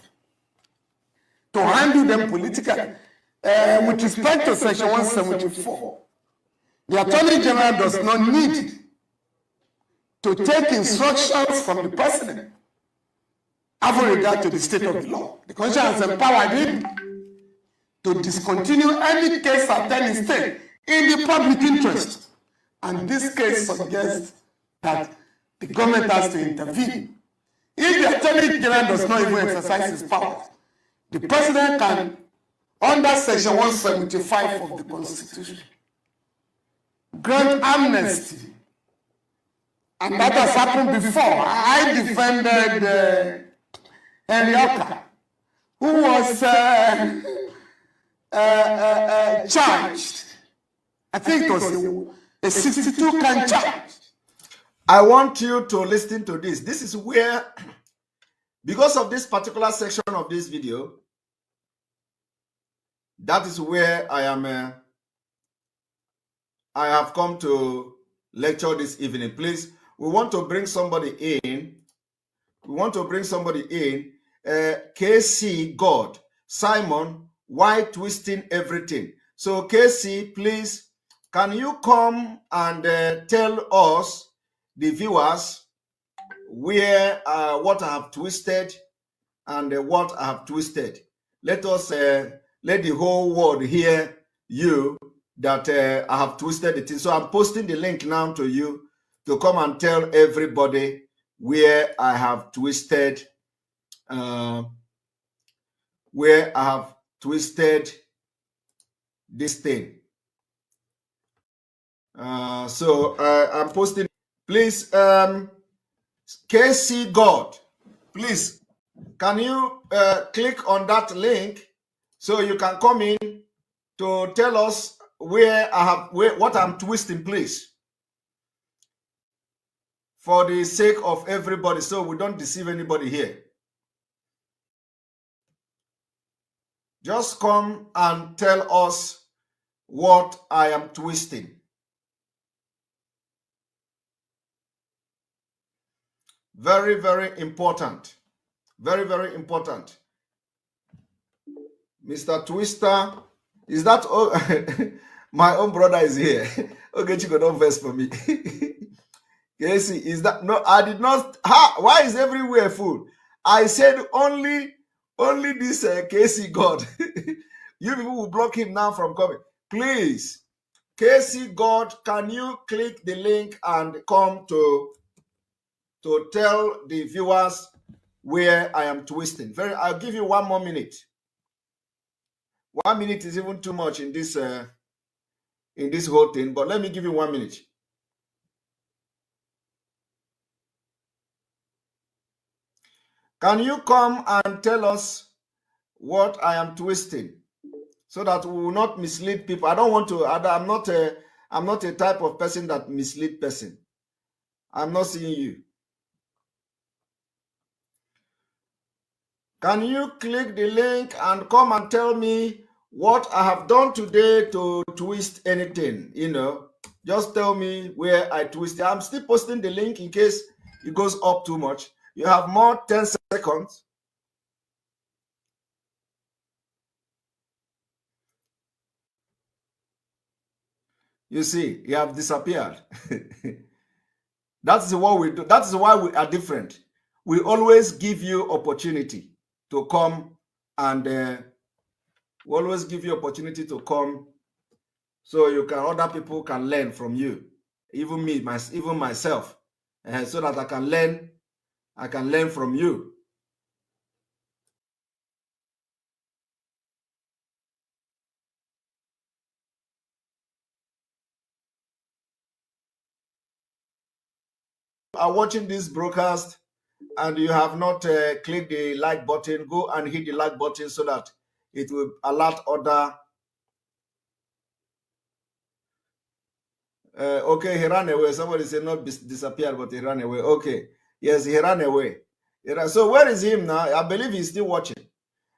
to handle them politically. With respect to Section 174, the Attorney General does not need to take instructions from the President having regard to the state of the law. The Constitution has empowered him to discontinue any case at any state in the public interest. And this case suggests that the government has to intervene. If the Attorney General does not even exercise his powers, the President can, under Section 175 of the Constitution, grant amnesty. And that has happened before. I defended Henry Oka, who was charged. I think it was a 62-count charge. I want you to listen to this. This is where, because of this particular section of this video, that is where I have come to lecture this evening. Please, we want to bring somebody in. We want to bring somebody in. KC God, Simon, why twisting everything? So KC, please, can you come and tell us, the viewers, where what I have twisted and what I have twisted? Let us let the whole world hear you that I have twisted it. So I'm posting the link now to you to come and tell everybody where I have twisted this thing. So I'm posting. Please, KC God, please Can you click on that link so you can come in to tell us what I'm twisting, please, for the sake of everybody, so we don't deceive anybody here. Just come and tell us what I am twisting. Very, very important. Very, very important. Mr. Twister, is that my own brother is here? Okay, you don't verse for me. Casey, is that no? I did not. Why is everywhere full? I said only this Casey God. You people will block him now from coming. Please, Casey God, can you click the link and come to tell the viewers where I am twisting? I'll give you 1 more minute. 1 minute is even too much in this whole thing, but let me give you 1 minute. Can you come and tell us what I am twisting, so that we will not mislead people? I don't want to. I'm not a type of person that mislead person. I'm not seeing you. Can you click the link and come and tell me what I have done today to twist anything? You know, just tell me where I twisted. I'm still posting the link in case it goes up too much. You have more 10 seconds. You see, you have disappeared. That's what we do. That is why we are different. We always give you opportunity to come, and we always give you opportunity to come, so other people can learn from you, even me, even myself, so that I can learn. I can learn from you. Are watching this broadcast and you have not clicked the like button, go and hit the like button so that it will alert other. Okay, he ran away. Somebody said not disappeared, but he ran away. Okay, yes, he ran away. So where is him now? I believe he's still watching.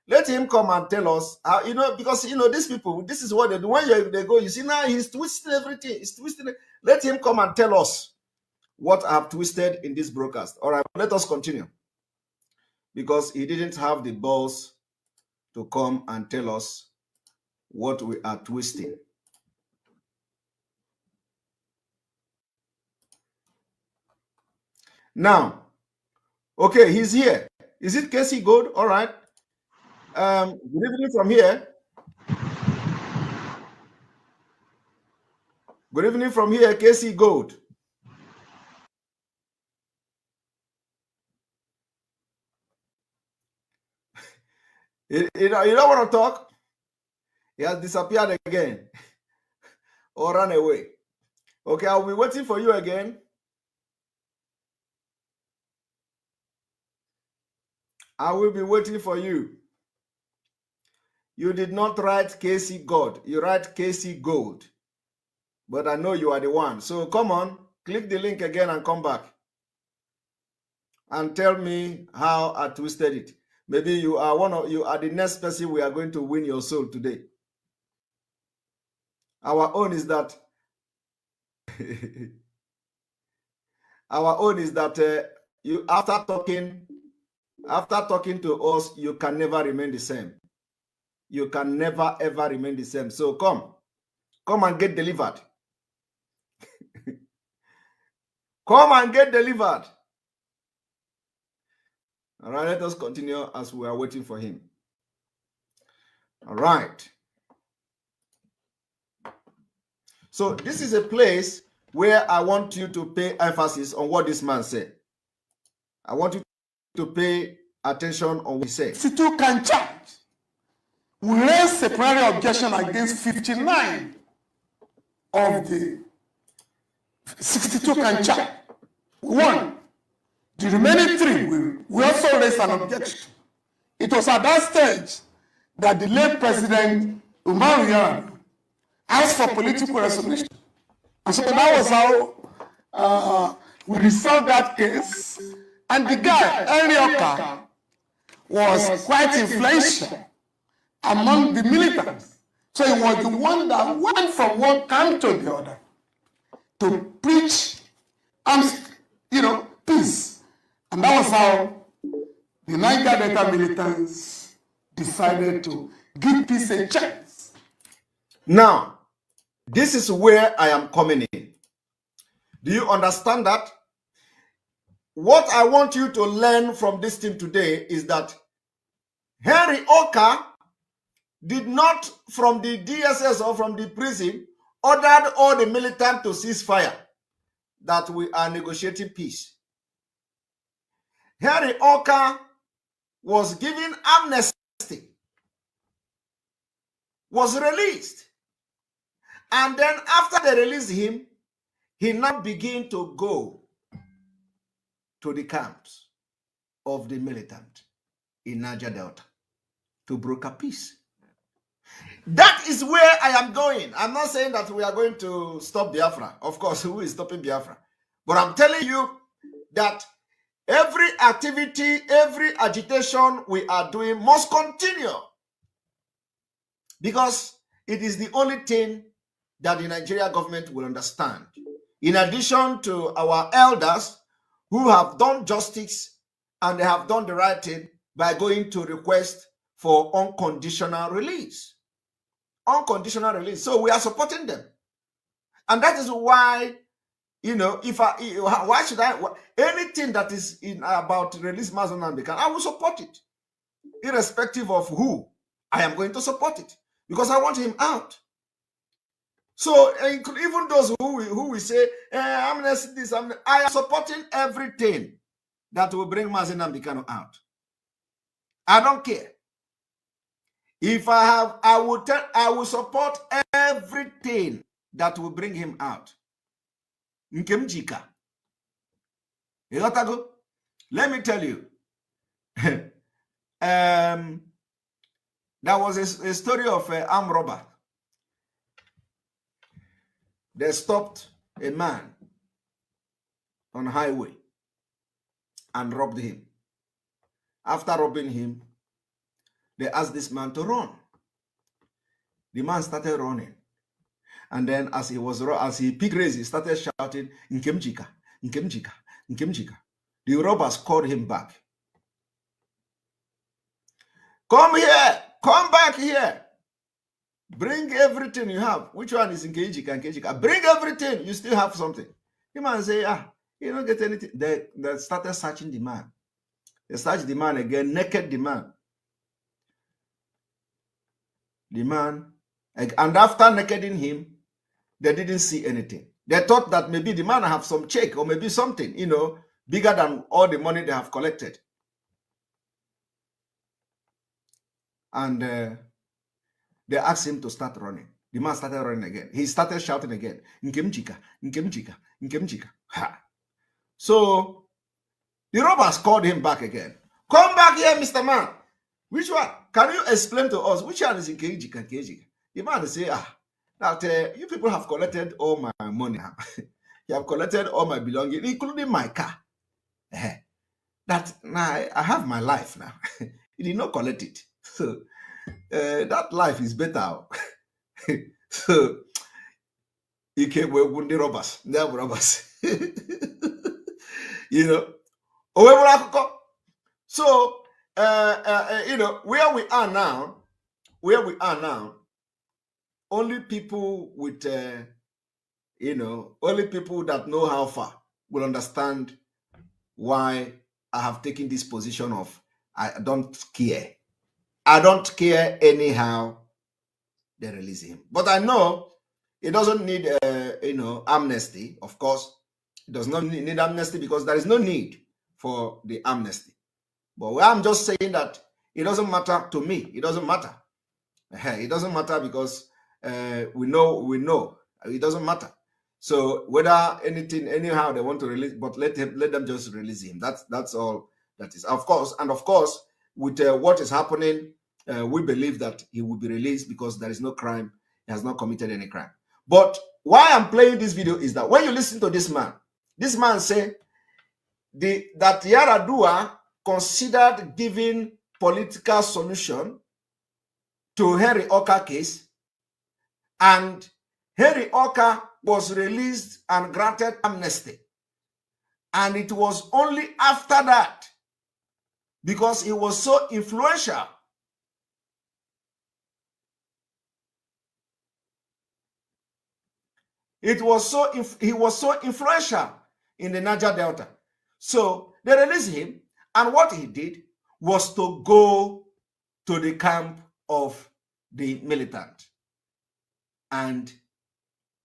Let him come and tell us how, because these people, this is what they do. When they go, you see now he's twisting everything. He's twisting it. Let him come and tell us what I have twisted in this broadcast. All right, let us continue, because he didn't have the balls to come and tell us what we are twisting. Now, okay, he's here. Is it Casey Gold? All right. Good evening from here. Good evening from here, Casey Gold. You don't want to talk? He has disappeared again or run away. Okay, I'll be waiting for you again. I will be waiting for you. You did not write Casey God. You write Casey Gold. But I know you are the one. So come on, click the link again and come back. And tell me how I twisted it. Maybe you are the next person we are going to win your soul today. Our own is that you after talking to us, you can never remain the same. You can never ever remain the same. So come and get delivered. Come and get delivered. All right, let us continue as we are waiting for him. All right. So this is a place where I want you to pay emphasis on what this man said. I want you to pay attention on what he said. 62 can charge. We raised a primary objection against 59 of the 62 can charge. 1. The remaining 3, we also raised an objection. It was at that stage that the late President Umar Yar'Adua asked for political resolution. And so that was how we resolved that case. And the guy, Henry Oka, was quite influential among the militants. So he was the one that went from one camp to the other to preach, peace. And that was how the Niger Delta militants decided to give peace a chance. Now, this is where I am coming in. Do you understand that? What I want you to learn from this team today is that Henry Oka did not, from the DSS or from the prison, ordered all the militants to cease fire, that we are negotiating peace. Henry Oka was given amnesty, was released. And then after they released him, he now began to go to the camps of the militant in Niger Delta to broker peace. That is where I am going. I'm not saying that we are going to stop Biafra. Of course, who is stopping Biafra? But I'm telling you that every activity, every agitation we are doing must continue. Because it is the only thing that the Nigeria government will understand. In addition to our elders who have done justice and they have done the right thing by going to request for unconditional release. Unconditional release. So we are supporting them. And that is why, why should anything that is about release Mazi Nnamdi Kanu, I will support it. Irrespective of who, I am going to support it. Because I want him out. So even those who will say, amnesty this, I am supporting everything that will bring Mazi Nnamdi Kanu out. I don't care. If I have, I will support everything that will bring him out. Nkemjika. Let me tell you. There was a story of an armed robber. They stopped a man on a highway and robbed him. After robbing him, they asked this man to run. The man started running. And then as he peak raised, he started shouting, Nkemjika, Nkemjika, Nkemjika. The robbers called him back. Come here, come back here. Bring everything you have. Which one is Nkejika, Nkejika? Bring everything. You still have something. The man say, you don't get anything. They started searching the man. They searched the man again, naked the man. The man, and after nakeding him, they didn't see anything. They thought that maybe the man have some check or maybe something, bigger than all the money they have collected. And they asked him to start running. The man started running again. He started shouting again, Nkemjika, Nkemjika, Nkemjika. Ha. So the robbers called him back again. Come back here, Mr. Man. Which one? Can you explain to us which one is Nkejika, Nkejika? The man say, that you people have collected all my money. You have collected all my belongings, including my car. That now I have my life now. You did not collect it. So that life is better. So he came with the robbers. They are robbers. So where we are now, only people with only people that know how far will understand why I have taken this position of I don't care. I don't care anyhow they release him. But I know it doesn't need amnesty, of course. It does not need amnesty because there is no need for the amnesty. But I'm just saying that it doesn't matter to me. It doesn't matter. It doesn't matter because we know. It doesn't matter. So whether anyhow they want to release, but let them just release him. That's all that is. Of course, with what is happening, we believe that he will be released because there is no crime. He has not committed any crime. But why I'm playing this video is that when you listen to this man say that Yaradua considered giving political solution to Henry Oka case, and Henry Oka was released and granted amnesty. And it was only after that, because he was so influential. He was so influential in the Niger Delta. So they released him, and what he did was to go to the camp of the militant and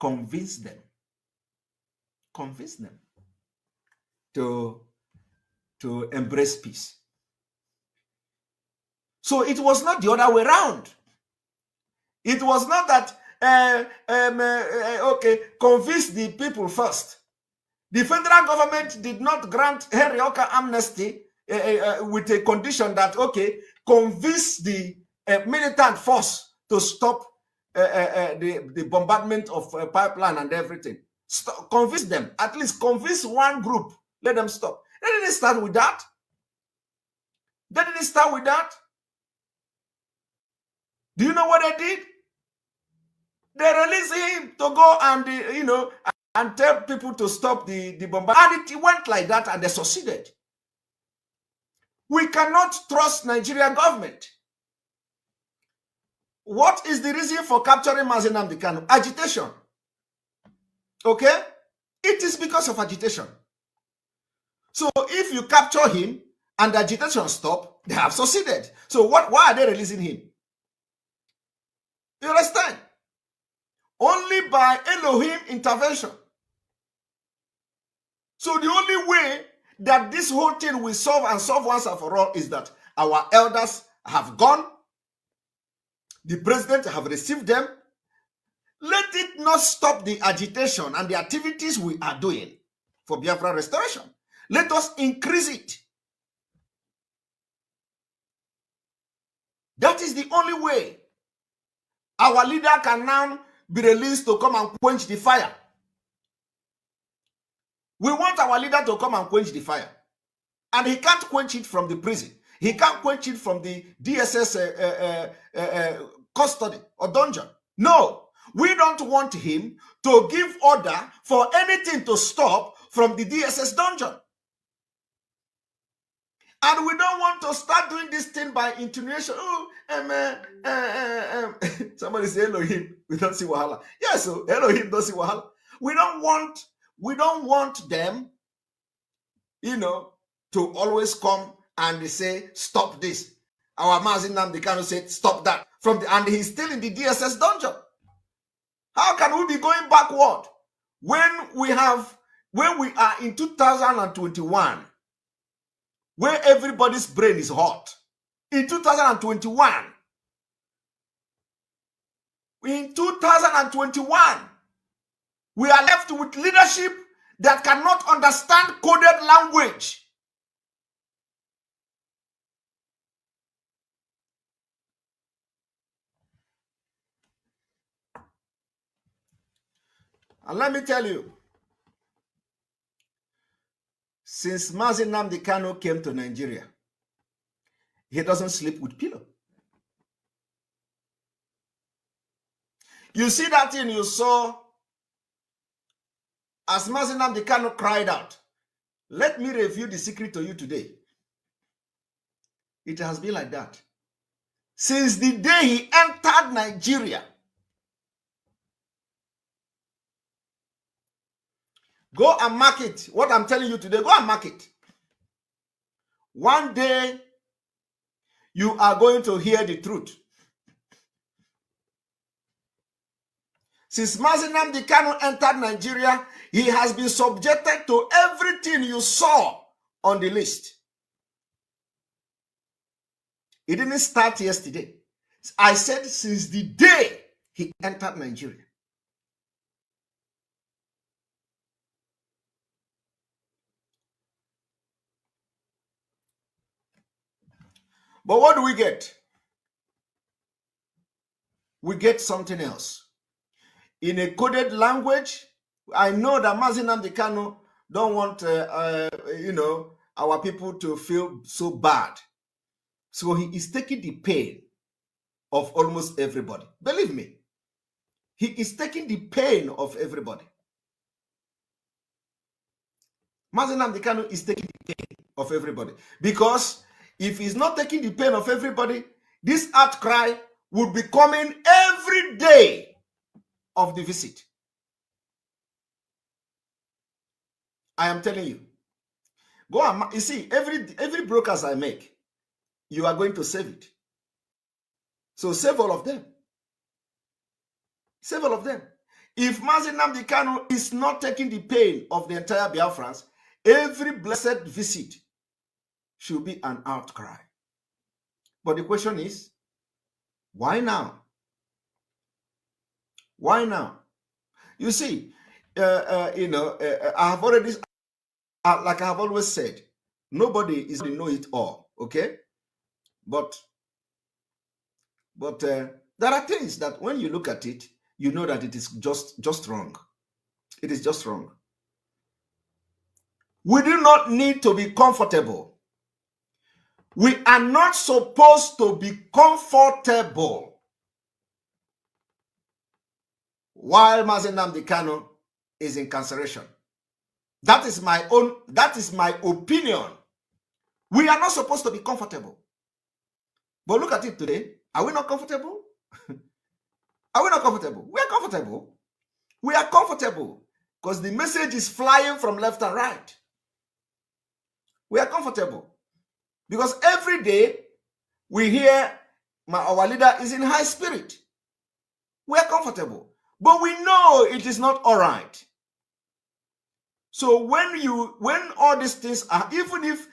convince them to embrace peace. So it was not the other way around. It was not that convince the people first. The federal government did not grant Henry Oka amnesty with a condition that, convince the militant force to stop the bombardment of pipeline and everything. Convince them, at least convince one group, let them stop. They didn't start with that. Do you know what they did? They released him to go and, and tell people to stop the bombardment. And it went like that, and they succeeded. We cannot trust Nigerian government. What is the reason for capturing Mazi Nnamdi Kanu? Agitation. Okay? It is because of agitation. So if you capture him and the agitation stop, they have succeeded. So why are they releasing him? You understand? Only by Elohim intervention. So the only way that this whole thing will solve once and for all is that our elders have gone. The president have received them. Let it not stop the agitation and the activities we are doing for Biafra restoration. Let us increase it. That is the only way our leader can now be released to come and quench the fire. We want our leader to come and quench the fire. And he can't quench it from the prison. He can't quench it from the DSS custody or dungeon. No, we don't want him to give order for anything to stop from the DSS dungeon. And we don't want to start doing this thing by intonation. Somebody say Elohim, we don't see Wahala. Yes, so Elohim don't see Wahala. We don't want them, to always come and they say, stop this. Our Mazi Nnamdi Kanu said, stop that. And he's still in the DSS dungeon. How can we be going backward when we are in 2021, where everybody's brain is hot? In 2021, we are left with leadership that cannot understand coded language. And let me tell you, since Mazi Nnamdi Kanu came to Nigeria, he doesn't sleep with pillow. You see that thing you saw as Mazi Nnamdi Kanu cried out. Let me reveal the secret to you today. It has been like that since the day he entered Nigeria. Go and mark it. What I'm telling you today, go and mark it. One day, you are going to hear the truth. Since Mazi Nnamdi Kanu entered Nigeria, he has been subjected to everything you saw on the list. It didn't start yesterday. I said since the day he entered Nigeria. But what do we get? We get something else. In a coded language, I know that Mazi Nnamdi Kanu don't want, our people to feel so bad. So he is taking the pain of almost everybody. Believe me, he is taking the pain of everybody. Mazi Nnamdi Kanu is taking the pain of everybody. Because if he's not taking the pain of everybody, this outcry would be coming every day of the visit. I am telling you. Go on, you see, every broadcast I make, you are going to save it. So save all of them. Save all of them. If Mazi Nnamdi Kanu is not taking the pain of the entire Biafrans, every blessed visit should be an outcry. But the question is, why now? Why now? You see, I have already, like I have always said, nobody is going to know it all, okay? But there are things that when you look at it, you know that it is just wrong. It is just wrong. We do not need to be comfortable. We are not supposed to be comfortable while Mazi Nnamdi Kanu is incarceration. That is my opinion. We are not supposed to be comfortable. But look at it today. Are we not comfortable? Are we not comfortable? We are comfortable. We are comfortable because the message is flying from left and right. We are comfortable because every day we hear our leader is in high spirit. We are comfortable, but we know it is not all right. So when all these things are, even if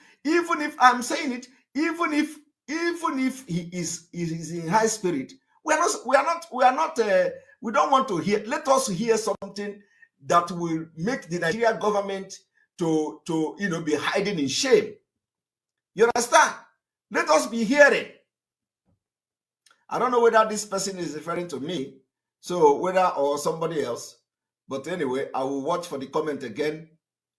I'm saying it, even if he is in high spirit, we don't want to hear. Let us hear something that will make the Nigerian government to be hiding in shame. You understand? Let us be hearing. I don't know whether this person is referring to me, or somebody else. But anyway, I will watch for the comment again.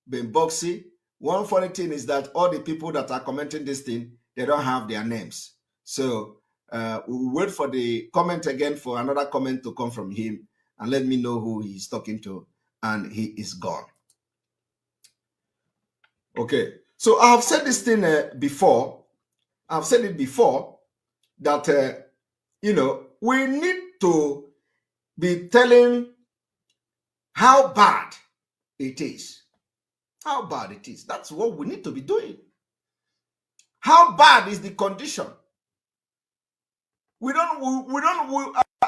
Ben Boxy. One funny thing is that all the people that are commenting this thing, they don't have their names. So we'll wait for the comment again for another comment to come from him and let me know who he's talking to, and he is gone. Okay, so I have said this thing before. I've said it before that, we need to be telling how bad it is. How bad it is. That's what we need to be doing. How bad is the condition?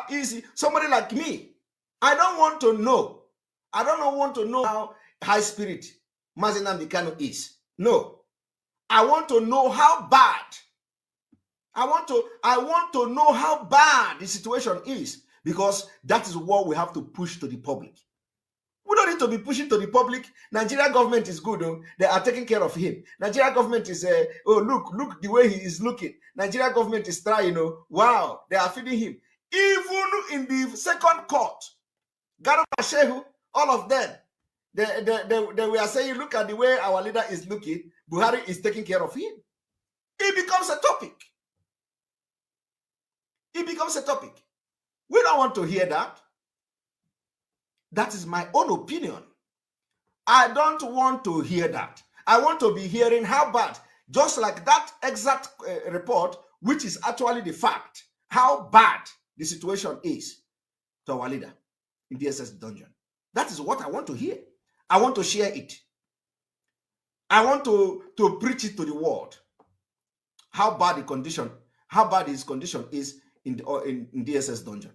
Easy. Somebody like me, I don't want to know. I don't want to know how high spirit Mazi Nnamdi Kanu is. No. I want to know how bad. I want to know how bad the situation is, because that is what we have to push to the public. We don't need to be pushing to the public. Nigeria government is good. They are taking care of him. Nigeria government is, look the way he is looking. Nigeria government is trying, wow, they are feeding him. Even in the second court, Garba Shehu, all of them, they were saying, look at the way our leader is looking. Buhari is taking care of him. It becomes a topic. It becomes a topic. We don't want to hear that. That is my own opinion. I don't want to hear that. I want to be hearing how bad, just like that exact report, which is actually the fact, how bad the situation is to our leader in the DSS dungeon. That is what I want to hear. I want to share it. I want to preach it to the world. How bad the condition, how bad his condition is in DSS dungeon.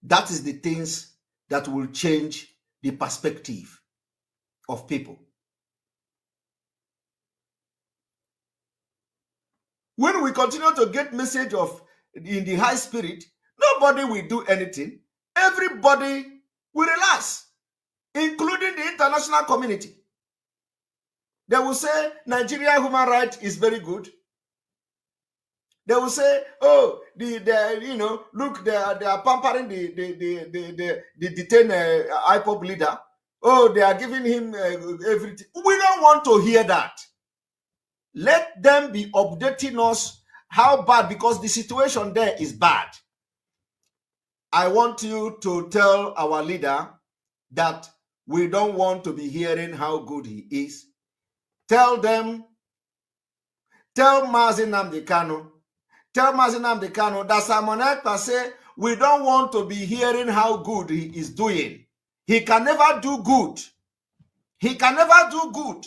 That is the things that will change the perspective of people. When we continue to get message of in the high spirit, nobody will do anything. Everybody will relax. including the international community. They will say Nigeria human rights is very good. They will say, oh, look, they are pampering the detained IPOB leader. Oh, they are giving him everything. We don't want to hear that. Let them be updating us how bad, because the situation there is bad. I want you to tell our leader that we don't want to be hearing how good he is. Tell Mazi Nnamdi Kanu, that Simon Ekpa say, we don't want to be hearing how good he is doing. He can never do good. He can never do good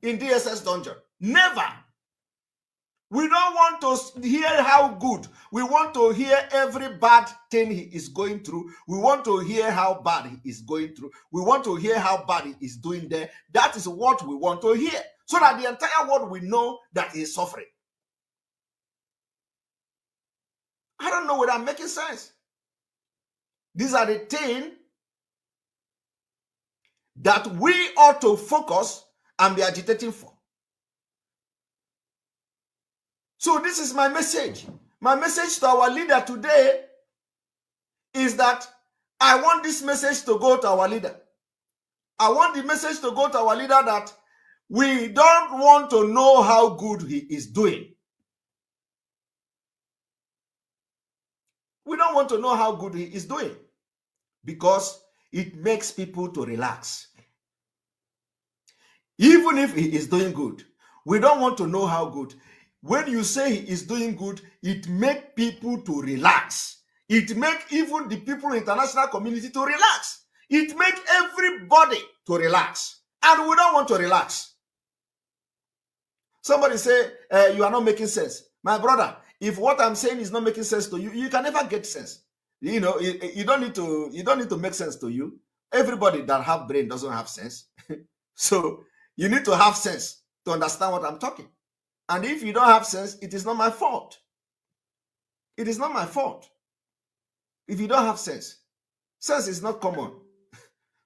in DSS dungeon. Never. We don't want to hear how good. We want to hear every bad thing he is going through. We want to hear how bad he is going through. We want to hear how bad he is doing there. That is what we want to hear, so that the entire world will know that he is suffering. I don't know whether I'm making sense. These are the things that we ought to focus and be agitating for. So this is my message. My message to our leader today is that I want this message to go to our leader. I want the message to go to our leader that we don't want to know how good he is doing. We don't want to know how good he is doing, because it makes people to relax. Even if he is doing good, we don't want to know how good. When you say he is doing good, it makes people to relax. It makes even the people in the international community to relax. It makes everybody to relax. And we don't want to relax. Somebody say, you are not making sense. My brother, if what I'm saying is not making sense to you, you can never get sense. You know, you don't need to make sense to you. Everybody that have brain doesn't have sense. So you need to have sense to understand what I'm talking. And if you don't have sense, it is not my fault. It is not my fault. If you don't have sense, sense is not common.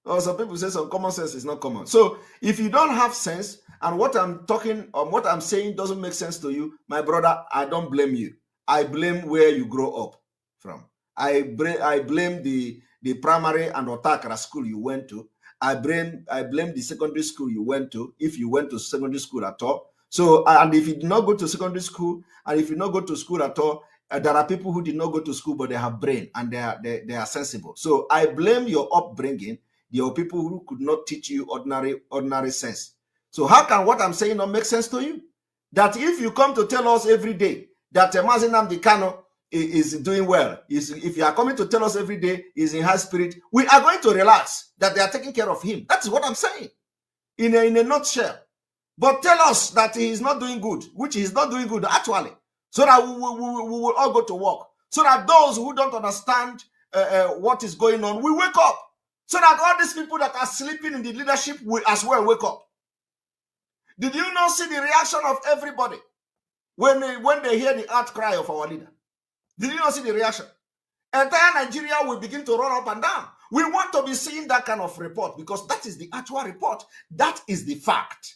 Or some people say some common sense is not common. So if you don't have sense, and what I'm talking or what I'm saying doesn't make sense to you, my brother, I don't blame you. I blame where you grow up from. I blame the primary and Otakara school you went to. I blame the secondary school you went to, if you went to secondary school at all. So, and if you did not go to secondary school, and if you not go to school at all, there are people who did not go to school, but they have brain and they are sensible. So I blame your upbringing. There are people who could not teach you ordinary sense. So how can what I'm saying not make sense to you? That if you come to tell us every day that Mazi Nnamdi Kanu is doing well, if you are coming to tell us every day he's in high spirit, we are going to relax that they are taking care of him. That's what I'm saying in a nutshell. But tell us that he is not doing good, which he is not doing good actually, so that we will all go to work. So that those who don't understand what is going on, we wake up. So that all these people that are sleeping in the leadership will as well wake up. Did you not see the reaction of everybody when they hear the outcry of our leader? Did you not see the reaction? Entire Nigeria will begin to run up and down. We want to be seeing that kind of report, because that is the actual report. That is the fact.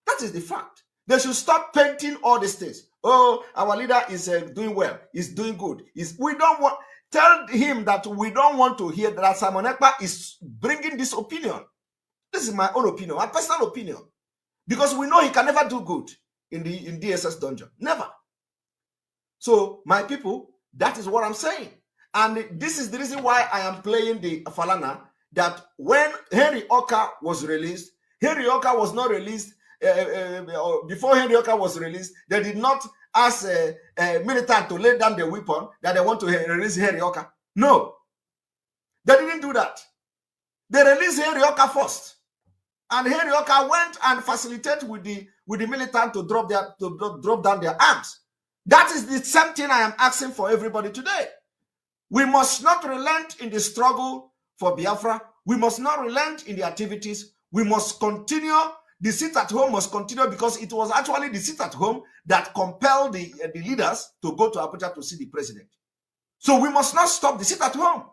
That is the fact. They should stop painting all these things. Oh, our leader is doing well. He's doing good. We don't want. Tell him that we don't want to hear that Simon Ekpa is bringing this opinion. This is my own opinion, my personal opinion, because we know he can never do good in DSS dungeon. Never. So, my people, that is what I'm saying. And this is the reason why I am playing the Falana, that when Henry Oka was released, Henry Oka was not released. Before Henry Oka was released, they did not ask a militant to lay down the weapon that they want to release Henry Oka. No. They didn't do that. They released Henry Oka first. And Henry Oka went and facilitated with the militant to drop down their arms. That is the same thing I am asking for everybody today. We must not relent in the struggle for Biafra. We must not relent in the activities. We must continue. The sit at home must continue, because it was actually the sit at home that compelled the leaders to go to Abuja to see the president. So we must not stop the sit at home.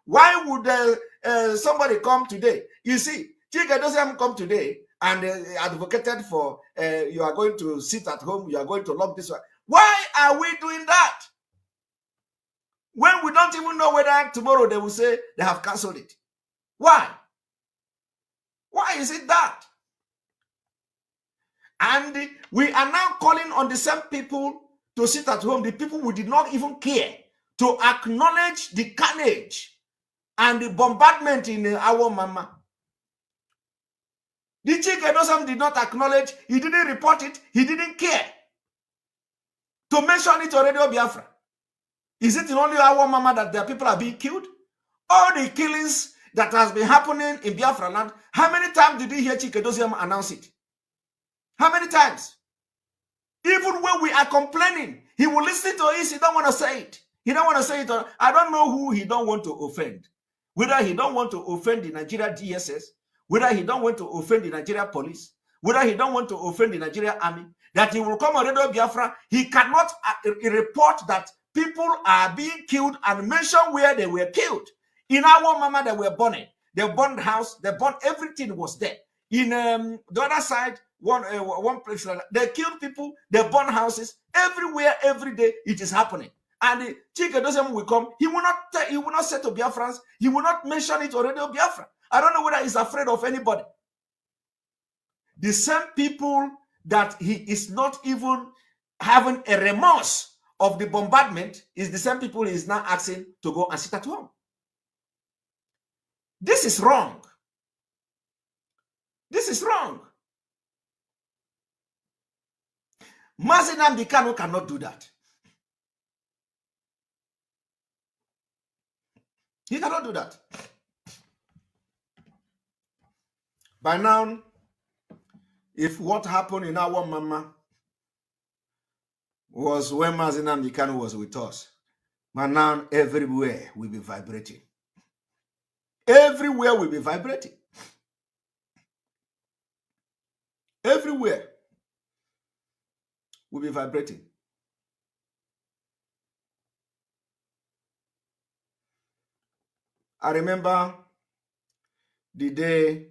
Why would somebody come today? You see, Chike doesn't come today and advocated for you are going to sit at home, you are going to lock this one. Why are we doing that? When we don't even know whether tomorrow they will say they have cancelled it. Why? Why is it that? And we are now calling on the same people to sit at home, the people who did not even care to acknowledge the carnage and the bombardment in our mama. The Chike did not acknowledge, he didn't report it, he didn't care to mention it on Radio Biafra. Is it in only our mama that their people are being killed? All the killings that has been happening in Biafra land, how many times did you hear Chike announce it? How many times? Even when we are complaining, he will listen to us, he don't want to say it. He don't want to say it. I don't know who he don't want to offend. Whether he don't want to offend the Nigeria DSS, whether he don't want to offend the Nigeria police, whether he don't want to offend the Nigeria army, that he will come on Radio Biafra, he cannot report that people are being killed and mention where they were killed. In our mama, they were burning. They burned the house, they burned everything was there. In the other side, one place, they killed people, they burn houses everywhere, every day. It is happening, and Chike will come. He will not say to Biafrans. He will not mention it on Radio Biafra. I don't know whether he's afraid of anybody. The same people that he is not even having a remorse of the bombardment is the same people he is now asking to go and sit at home. This is wrong. This is wrong. Mazi Nnamdi Kanu cannot do that. He cannot do that. By now, if what happened in our mama was when Mazi Nnamdi Kanu was with us, but now everywhere will be vibrating. Everywhere will be vibrating. Everywhere will be vibrating. I remember the day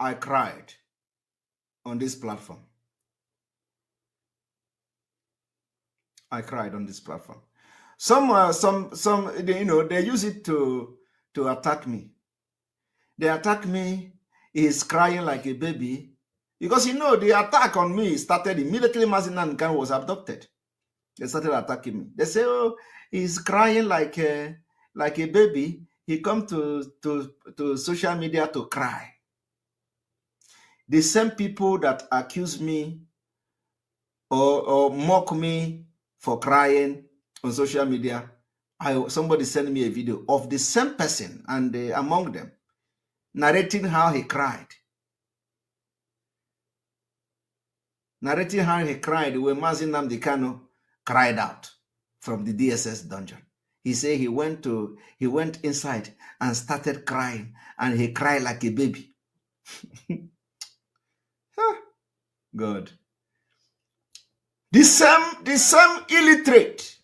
I cried on this platform. I cried on this platform. Some, they use it to attack me. They attack me. He's crying like a baby because the attack on me started immediately. Mazi Nnamdi Kanu was abducted. They started attacking me. They say, "Oh, he's crying like a baby. He come to social media to cry." The same people that accuse me or mock me for crying on social media, somebody sent me a video of the same person and among them narrating how he cried. Narrating how he cried when Mazi Nnamdi Kanu cried out from the DSS dungeon. He said he went inside and started crying, and he cried like a baby. God. The same illiterate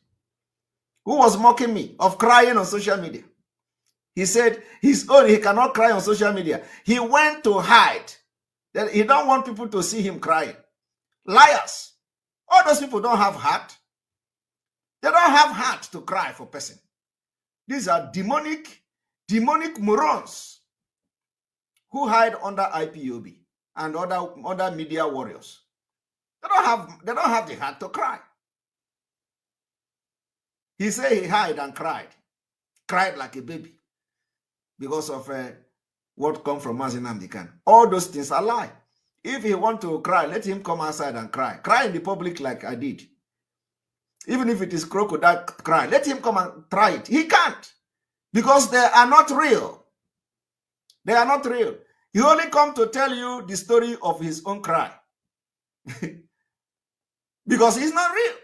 who was mocking me of crying on social media. He said he cannot cry on social media. He went to hide. That he don't want people to see him crying. Liars. All those people don't have heart. They don't have heart to cry for person. These are demonic morons who hide under IPOB and other media warriors. They don't have the heart to cry. He said he hid and cried like a baby because of what come from Mazi Nnamdi Kanu. All those things are lie. If he want to cry, let him come outside and cry. Cry in the public like I did. Even if it is crocodile cry, let him come and try it. He can't because they are not real. They are not real. He only come to tell you the story of his own cry. Because he's not real.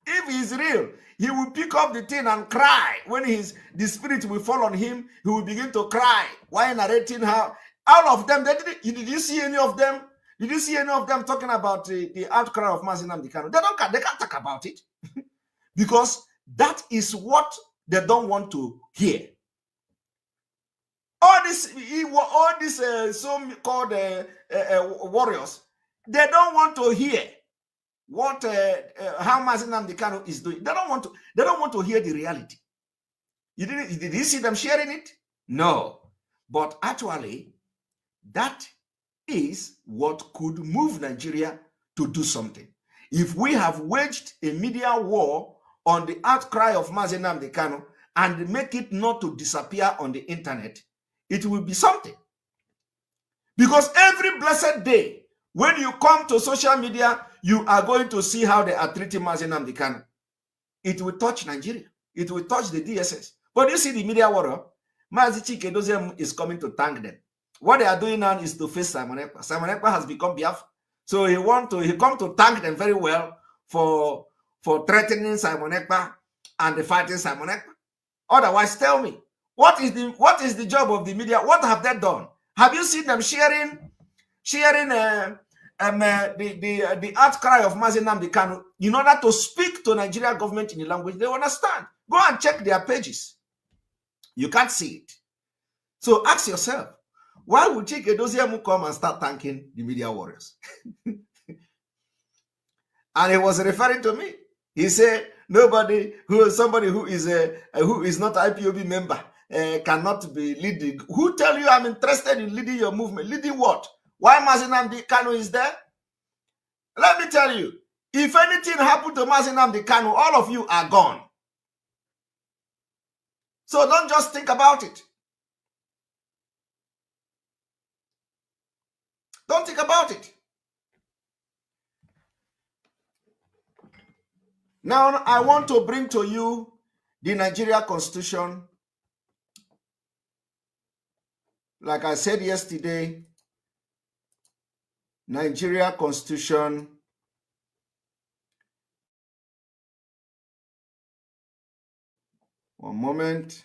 If he's real, he will pick up the thing and cry. When the spirit will fall on him, he will begin to cry while narrating how all of them. Did you see any of them? Did you see any of them talking about the outcry of Mazi Nnamdi Kanu? They can't talk about it because that is what they don't want to hear. All these so-called warriors, they don't want to hear what how Mazi Nnamdi Kanu is doing. They don't want to hear the reality. Did you see them sharing it? No. But actually, that is what could move Nigeria to do something. If we have waged a media war on the outcry of Mazi Nnamdi Kanu and make it not to disappear on the internet, it will be something. Because every blessed day, when you come to social media, you are going to see how they are treating Mazi Nnamdi Kanu. It will touch Nigeria. It will touch the DSS. But you see the media war, Mazi Chike Doziem is coming to thank them. What they are doing now is to face Simon Ekpa. Simon Ekpa has become Biafra. So he come to thank them very well for threatening Simon Ekpa and fighting Simon Ekpa. Otherwise, tell me, what is the job of the media? What have they done? Have you seen them sharing the outcry of Mazi Nnamdi Kanu in order to speak to Nigeria government in the language they understand? Go and check their pages. You can't see it. So ask yourself, why would Chike Doziem come and start thanking the media warriors? And he was referring to me. He said, somebody who is not IPOB member cannot be leading. Who tell you I'm interested in leading your movement? Leading what? Why Mazi Nnamdi Kanu is there? Let me tell you, if anything happened to Mazi Nnamdi Kanu, all of you are gone. So don't just think about it. Don't think about it. Now, I want to bring to you the Nigeria Constitution. Like I said yesterday, Nigeria Constitution one moment.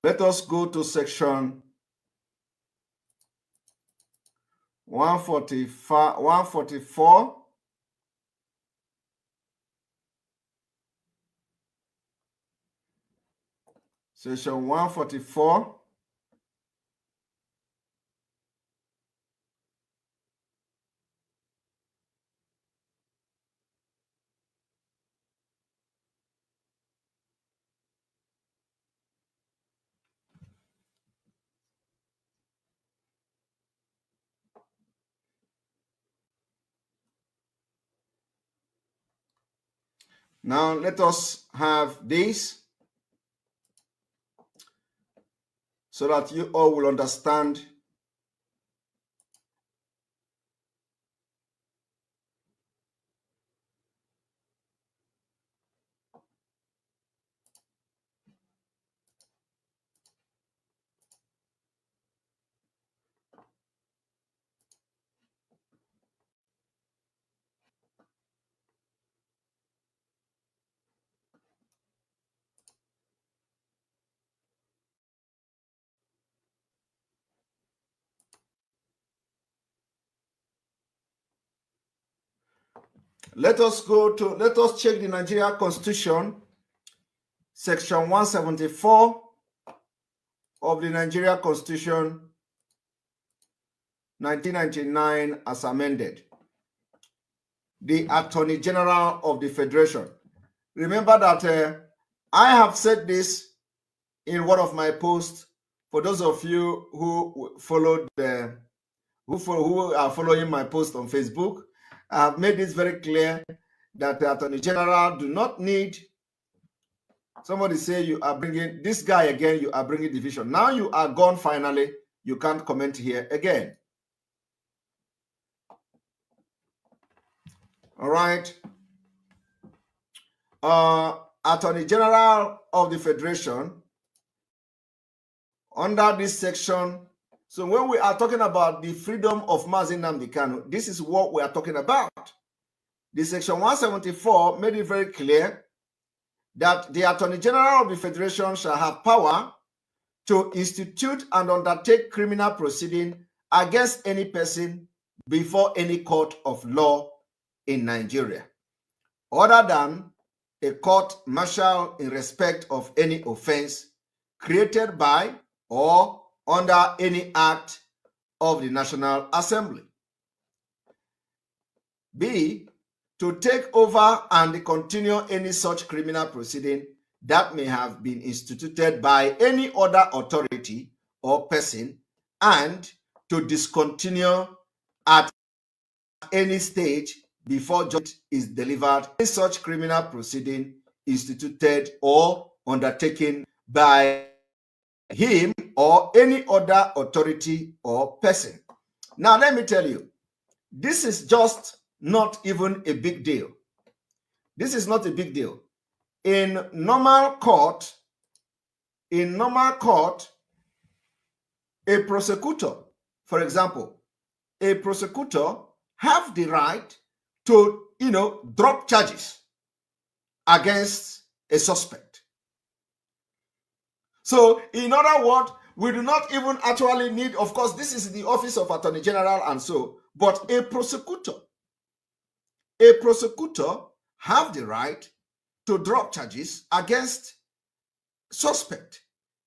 Let us go to section 144. Section 144. Now let us have this so that you all will understand let us check the Nigeria Constitution, section 174 of the Nigeria Constitution 1999 as amended. The Attorney General of the Federation. Remember that I have said this in one of my posts. For those of you who who are following my post on Facebook, I have made this very clear that the Attorney General do not need. Somebody say you are bringing this guy again. You are bringing division. Now you are gone. Finally, you can't comment here again. All right. Attorney General of the Federation, under this section. So when we are talking about the freedom of Mazi Nnamdi Kanu, this is what we are talking about. The section 174 made it very clear that the Attorney General of the Federation shall have power to institute and undertake criminal proceeding against any person before any court of law in Nigeria, other than a court martial in respect of any offense created by or under any act of the National Assembly. B, to take over and continue any such criminal proceeding that may have been instituted by any other authority or person, and to discontinue at any stage before judgment is delivered any such criminal proceeding instituted or undertaken by him or any other authority or person. Now, let me tell you, this is just not even a big deal. This is not a big deal. In normal court, a prosecutor, for example, a prosecutor have the right to, drop charges against a suspect. So, in other words, we do not even actually need, of course, this is the Office of Attorney General and so, but a prosecutor have the right to drop charges against suspect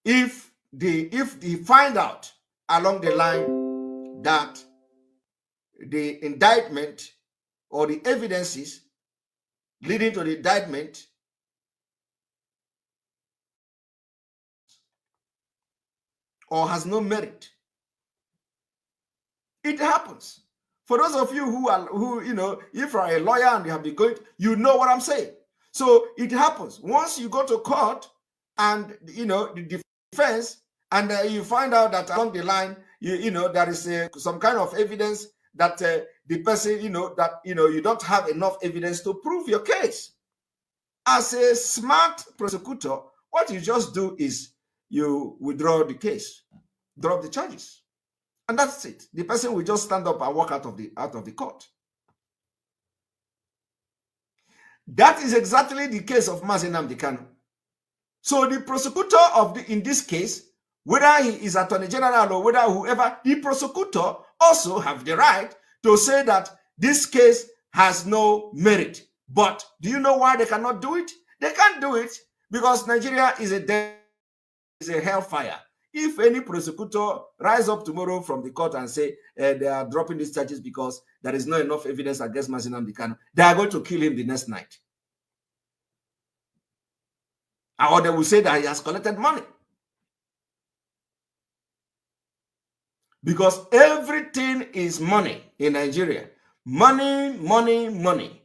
if they find out along the line that the indictment or the evidences leading to the indictment or has no merit. It happens. For those of you who if you are a lawyer and you have been going, you know what I'm saying. So it happens. Once you go to court and, the defense, and you find out that along the line, there is some kind of evidence that the person, you don't have enough evidence to prove your case. As a smart prosecutor, what you just do is you withdraw the case, drop the charges. And that's it. The person will just stand up and walk out of the court. That is exactly the case of Mazi Nnamdi Kanu. So the prosecutor in this case, whether he is Attorney General or whether whoever, the prosecutor also have the right to say that this case has no merit. But do you know why they cannot do it? They can't do it because Nigeria is a hellfire. If any prosecutor rise up tomorrow from the court and say they are dropping these charges because there is not enough evidence against Mazi Nnamdi Kanu, they are going to kill him the next night. Or they will say that he has collected money. Because everything is money in Nigeria. Money, money, money.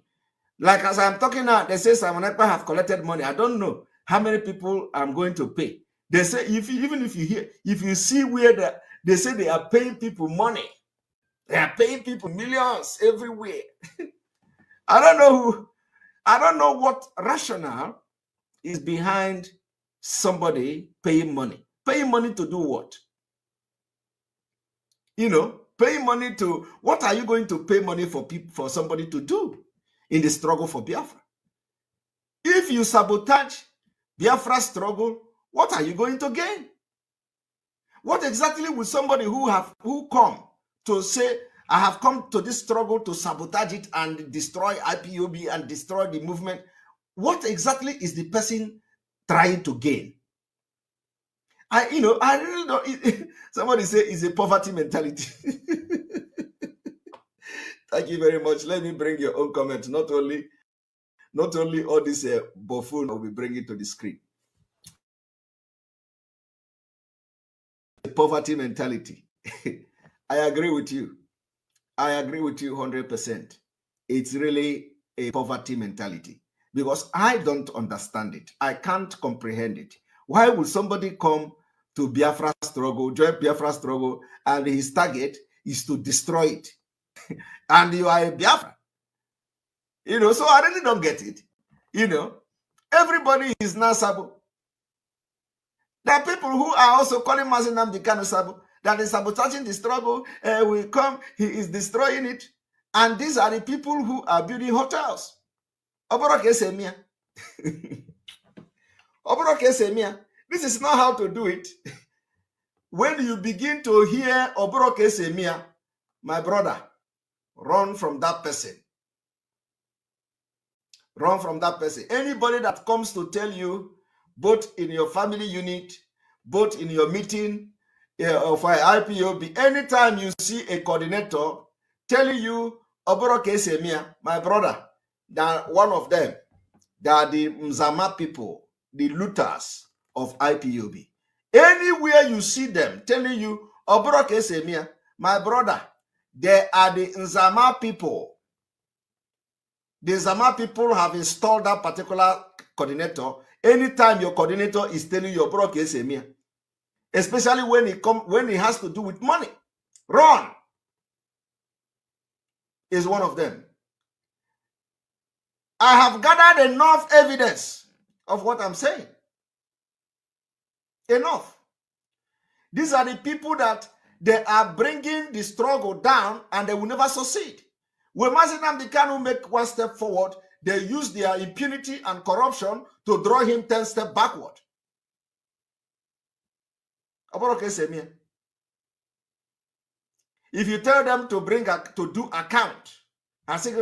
Like as I'm talking now, they say Simon Ekpa have collected money. I don't know how many people I'm going to pay. They say if you see where they say they are paying people money, they are paying people millions everywhere. I don't know what rationale is behind somebody paying money. Paying money to do what? Paying money to, what are you going to pay money for somebody to do in the struggle for Biafra? If you sabotage Biafra struggle, what are you going to gain? What exactly will somebody who come to say, I have come to this struggle to sabotage it and destroy IPOB and destroy the movement, what exactly is the person trying to gain? I really don't. Somebody say it's a poverty mentality. Thank you very much. Let me bring your own comments. Not only all this buffoon will be bringing to the screen. Poverty mentality. I agree with you. I agree with you 100%. It's really a poverty mentality because I don't understand it. I can't comprehend it. Why would somebody come to Biafra struggle, join Biafra struggle, and his target is to destroy it? And you are a Biafra. So I really don't get it. Everybody is now Sabo. There are people who are also calling Mazi Nnamdi Kanu Sabo, that is sabotaging the struggle. Will come, he is destroying it. And these are the people who are building hotels. This is not how to do it. when you begin to hear Oboroke Semia, my brother, run from that person. Run from that person. Anybody that comes to tell you, both in your family unit, both in your meeting of IPOB, anytime you see a coordinator telling you, Oboroke Semia, my brother, that one of them, they are the Mzama people, the looters of IPOB. Anywhere you see them telling you, Oboroke Semia, my brother, they are the Nzama people. The Nzama people have installed that particular coordinator. Anytime your coordinator is telling you Oboroke Semia, especially when it has to do with money, run is one of them. I have gathered enough evidence of what I'm saying. Enough. These are the people that they are bringing the struggle down and they will never succeed. When Nnamdi Kanu make one step forward, they use their impunity and corruption to draw him 10 steps backward. If you tell them to do account, I say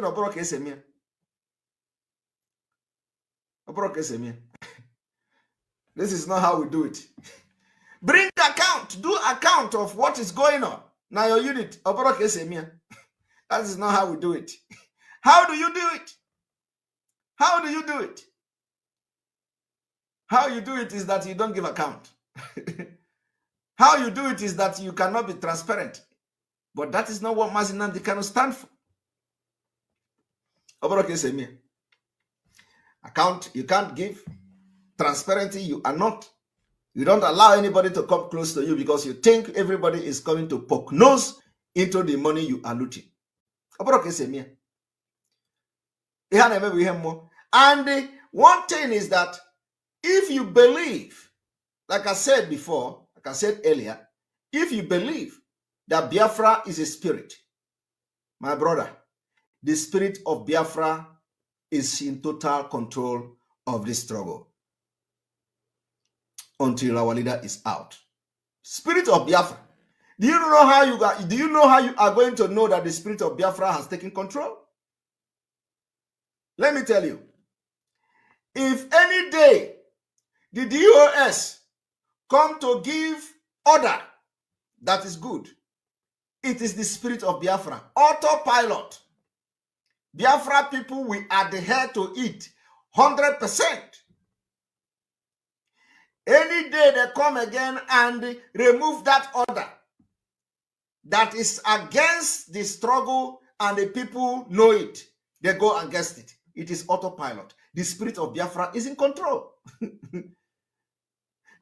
this is not how we do it. Bring account, do account of what is going on. Now your unit, that is not how we do it. How do you do it? How do you do it? How you do it is that you don't give account. How you do it is that you cannot be transparent. But that is not what Nnamdi Kanu stand for. Account, you can't give. Transparency, you are not. You don't allow anybody to come close to you because you think everybody is coming to poke nose into the money you are looting. And one thing is that if you believe, like I said before, like I said earlier, if you believe that Biafra is a spirit, my brother, the spirit of Biafra is in total control of this struggle until our leader is out. Spirit of Biafra. Do you know how you are going to know that the spirit of Biafra has taken control? Let me tell you. If any day the DOS come to give order that is good, it is the spirit of Biafra. Autopilot. Biafra people will adhere to it 100%. Any day they come again and remove that order that is against the struggle and the people know it, they go against it. It is autopilot. The spirit of Biafra is in control.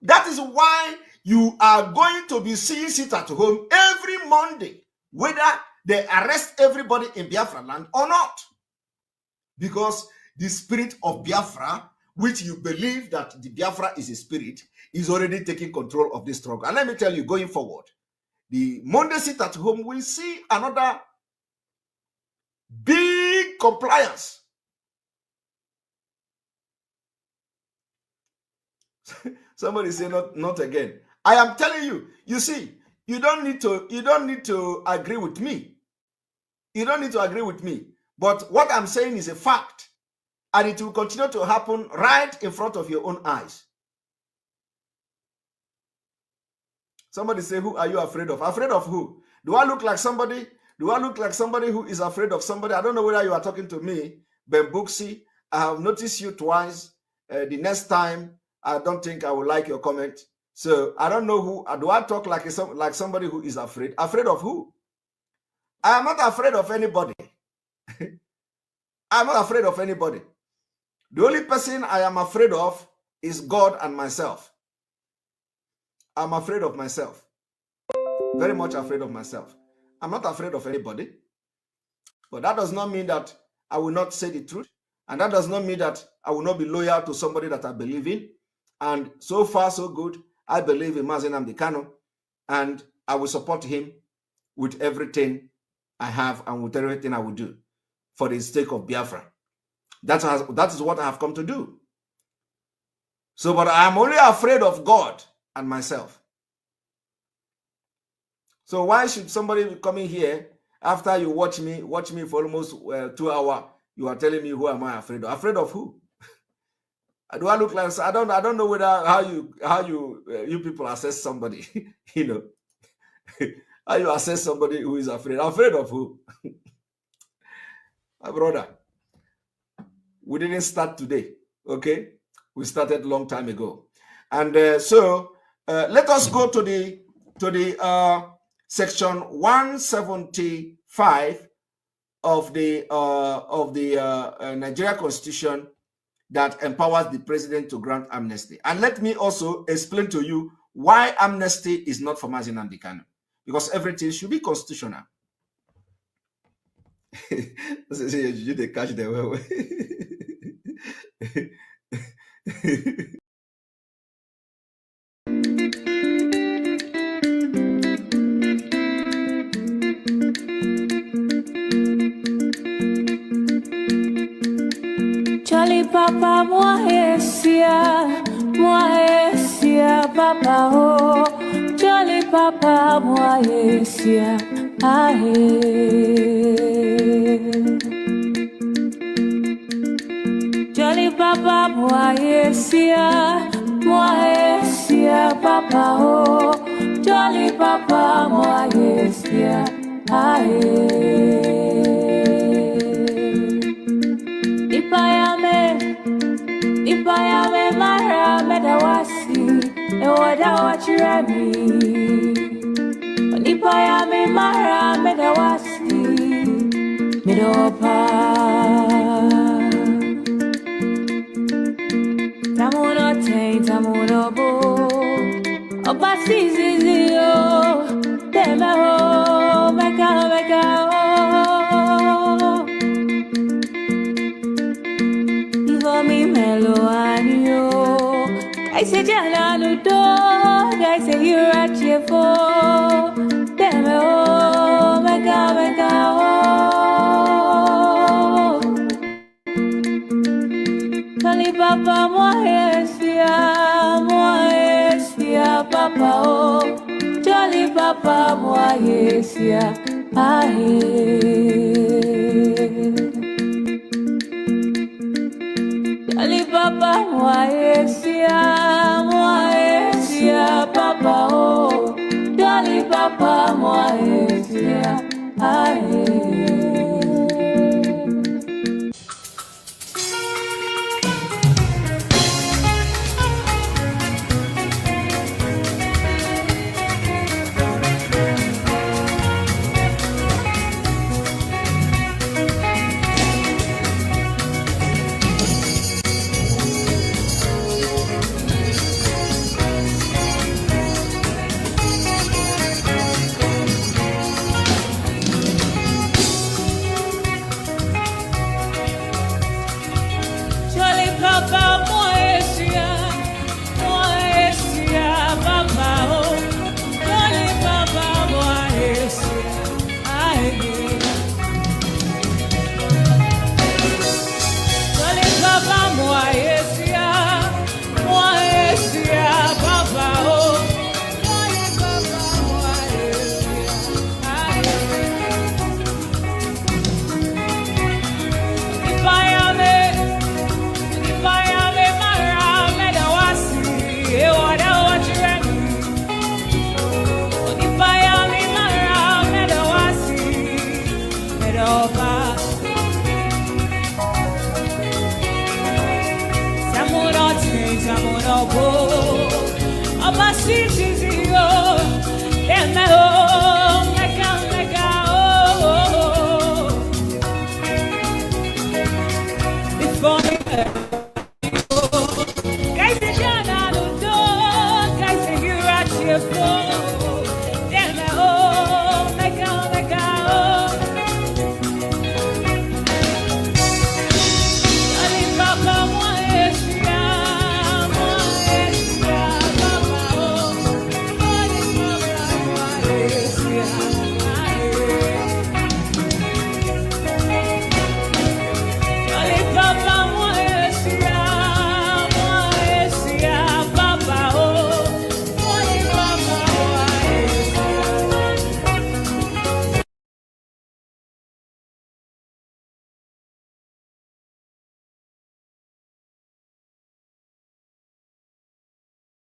That is why you are going to be seeing sit at home every Monday, whether they arrest everybody in Biafra land or not. Because the spirit of Biafra, which you believe that the Biafra is a spirit, is already taking control of this struggle. And let me tell you, going forward, the Monday sit at home will see another big compliance. Somebody say not again. I am telling you, you see, you don't need to agree with me. You don't need to agree with me. But what I'm saying is a fact. And it will continue to happen right in front of your own eyes. Somebody say, who are you afraid of? Afraid of who? Do I look like somebody? Do I look like somebody who is afraid of somebody? I don't know whether you are talking to me, Ben Buxi. I have noticed you twice. The next time, I don't think I will like your comment. So I don't know who. Do I talk like somebody who is afraid? Afraid of who? I am not afraid of anybody. I'm not afraid of anybody. The only person I am afraid of is God and myself. I'm afraid of myself. Very much afraid of myself. I'm not afraid of anybody. But that does not mean that I will not say the truth. And that does not mean that I will not be loyal to somebody that I believe in. And so far, so good. I believe in Nnamdi Kanu. And I will support him with everything I have and with everything I will do for the sake of Biafra. That is what I have come to do. So, but I am only afraid of God and myself. So why should somebody be coming here after you watch me for almost 2 hours? You are telling me who am I afraid of? Afraid of who? Do I look like? I don't know whether how you people assess somebody. You know, how you assess somebody who is afraid? Afraid of who? My brother, we didn't start today. Okay, we started a long time ago, and so let us go to the section 175 of the Nigeria Constitution that empowers the president to grant amnesty. And let me also explain to you why amnesty is not for Mazi Nnamdi Kanu, because everything should be constitutional. They catch the way. Jolly Papa, moi Papa, oh, Jolly Papa, moi ahe. Jolly Papa, moi Papa, oh, Jolly Papa, moi ahe. Ipayame mara medawasi ewoda wachiremi. Ipayame mara medawasi midopa. Tamuno te tamuno bo obasi zizio temeho meka oh. Mi melo anio I say jala no do I say you at your for dem oh mega oh Kali papa moi esia papa oh Jolly papa moi esia ahe. Jolly Papa, moi esia, Papa, oh, Jolly Papa, moi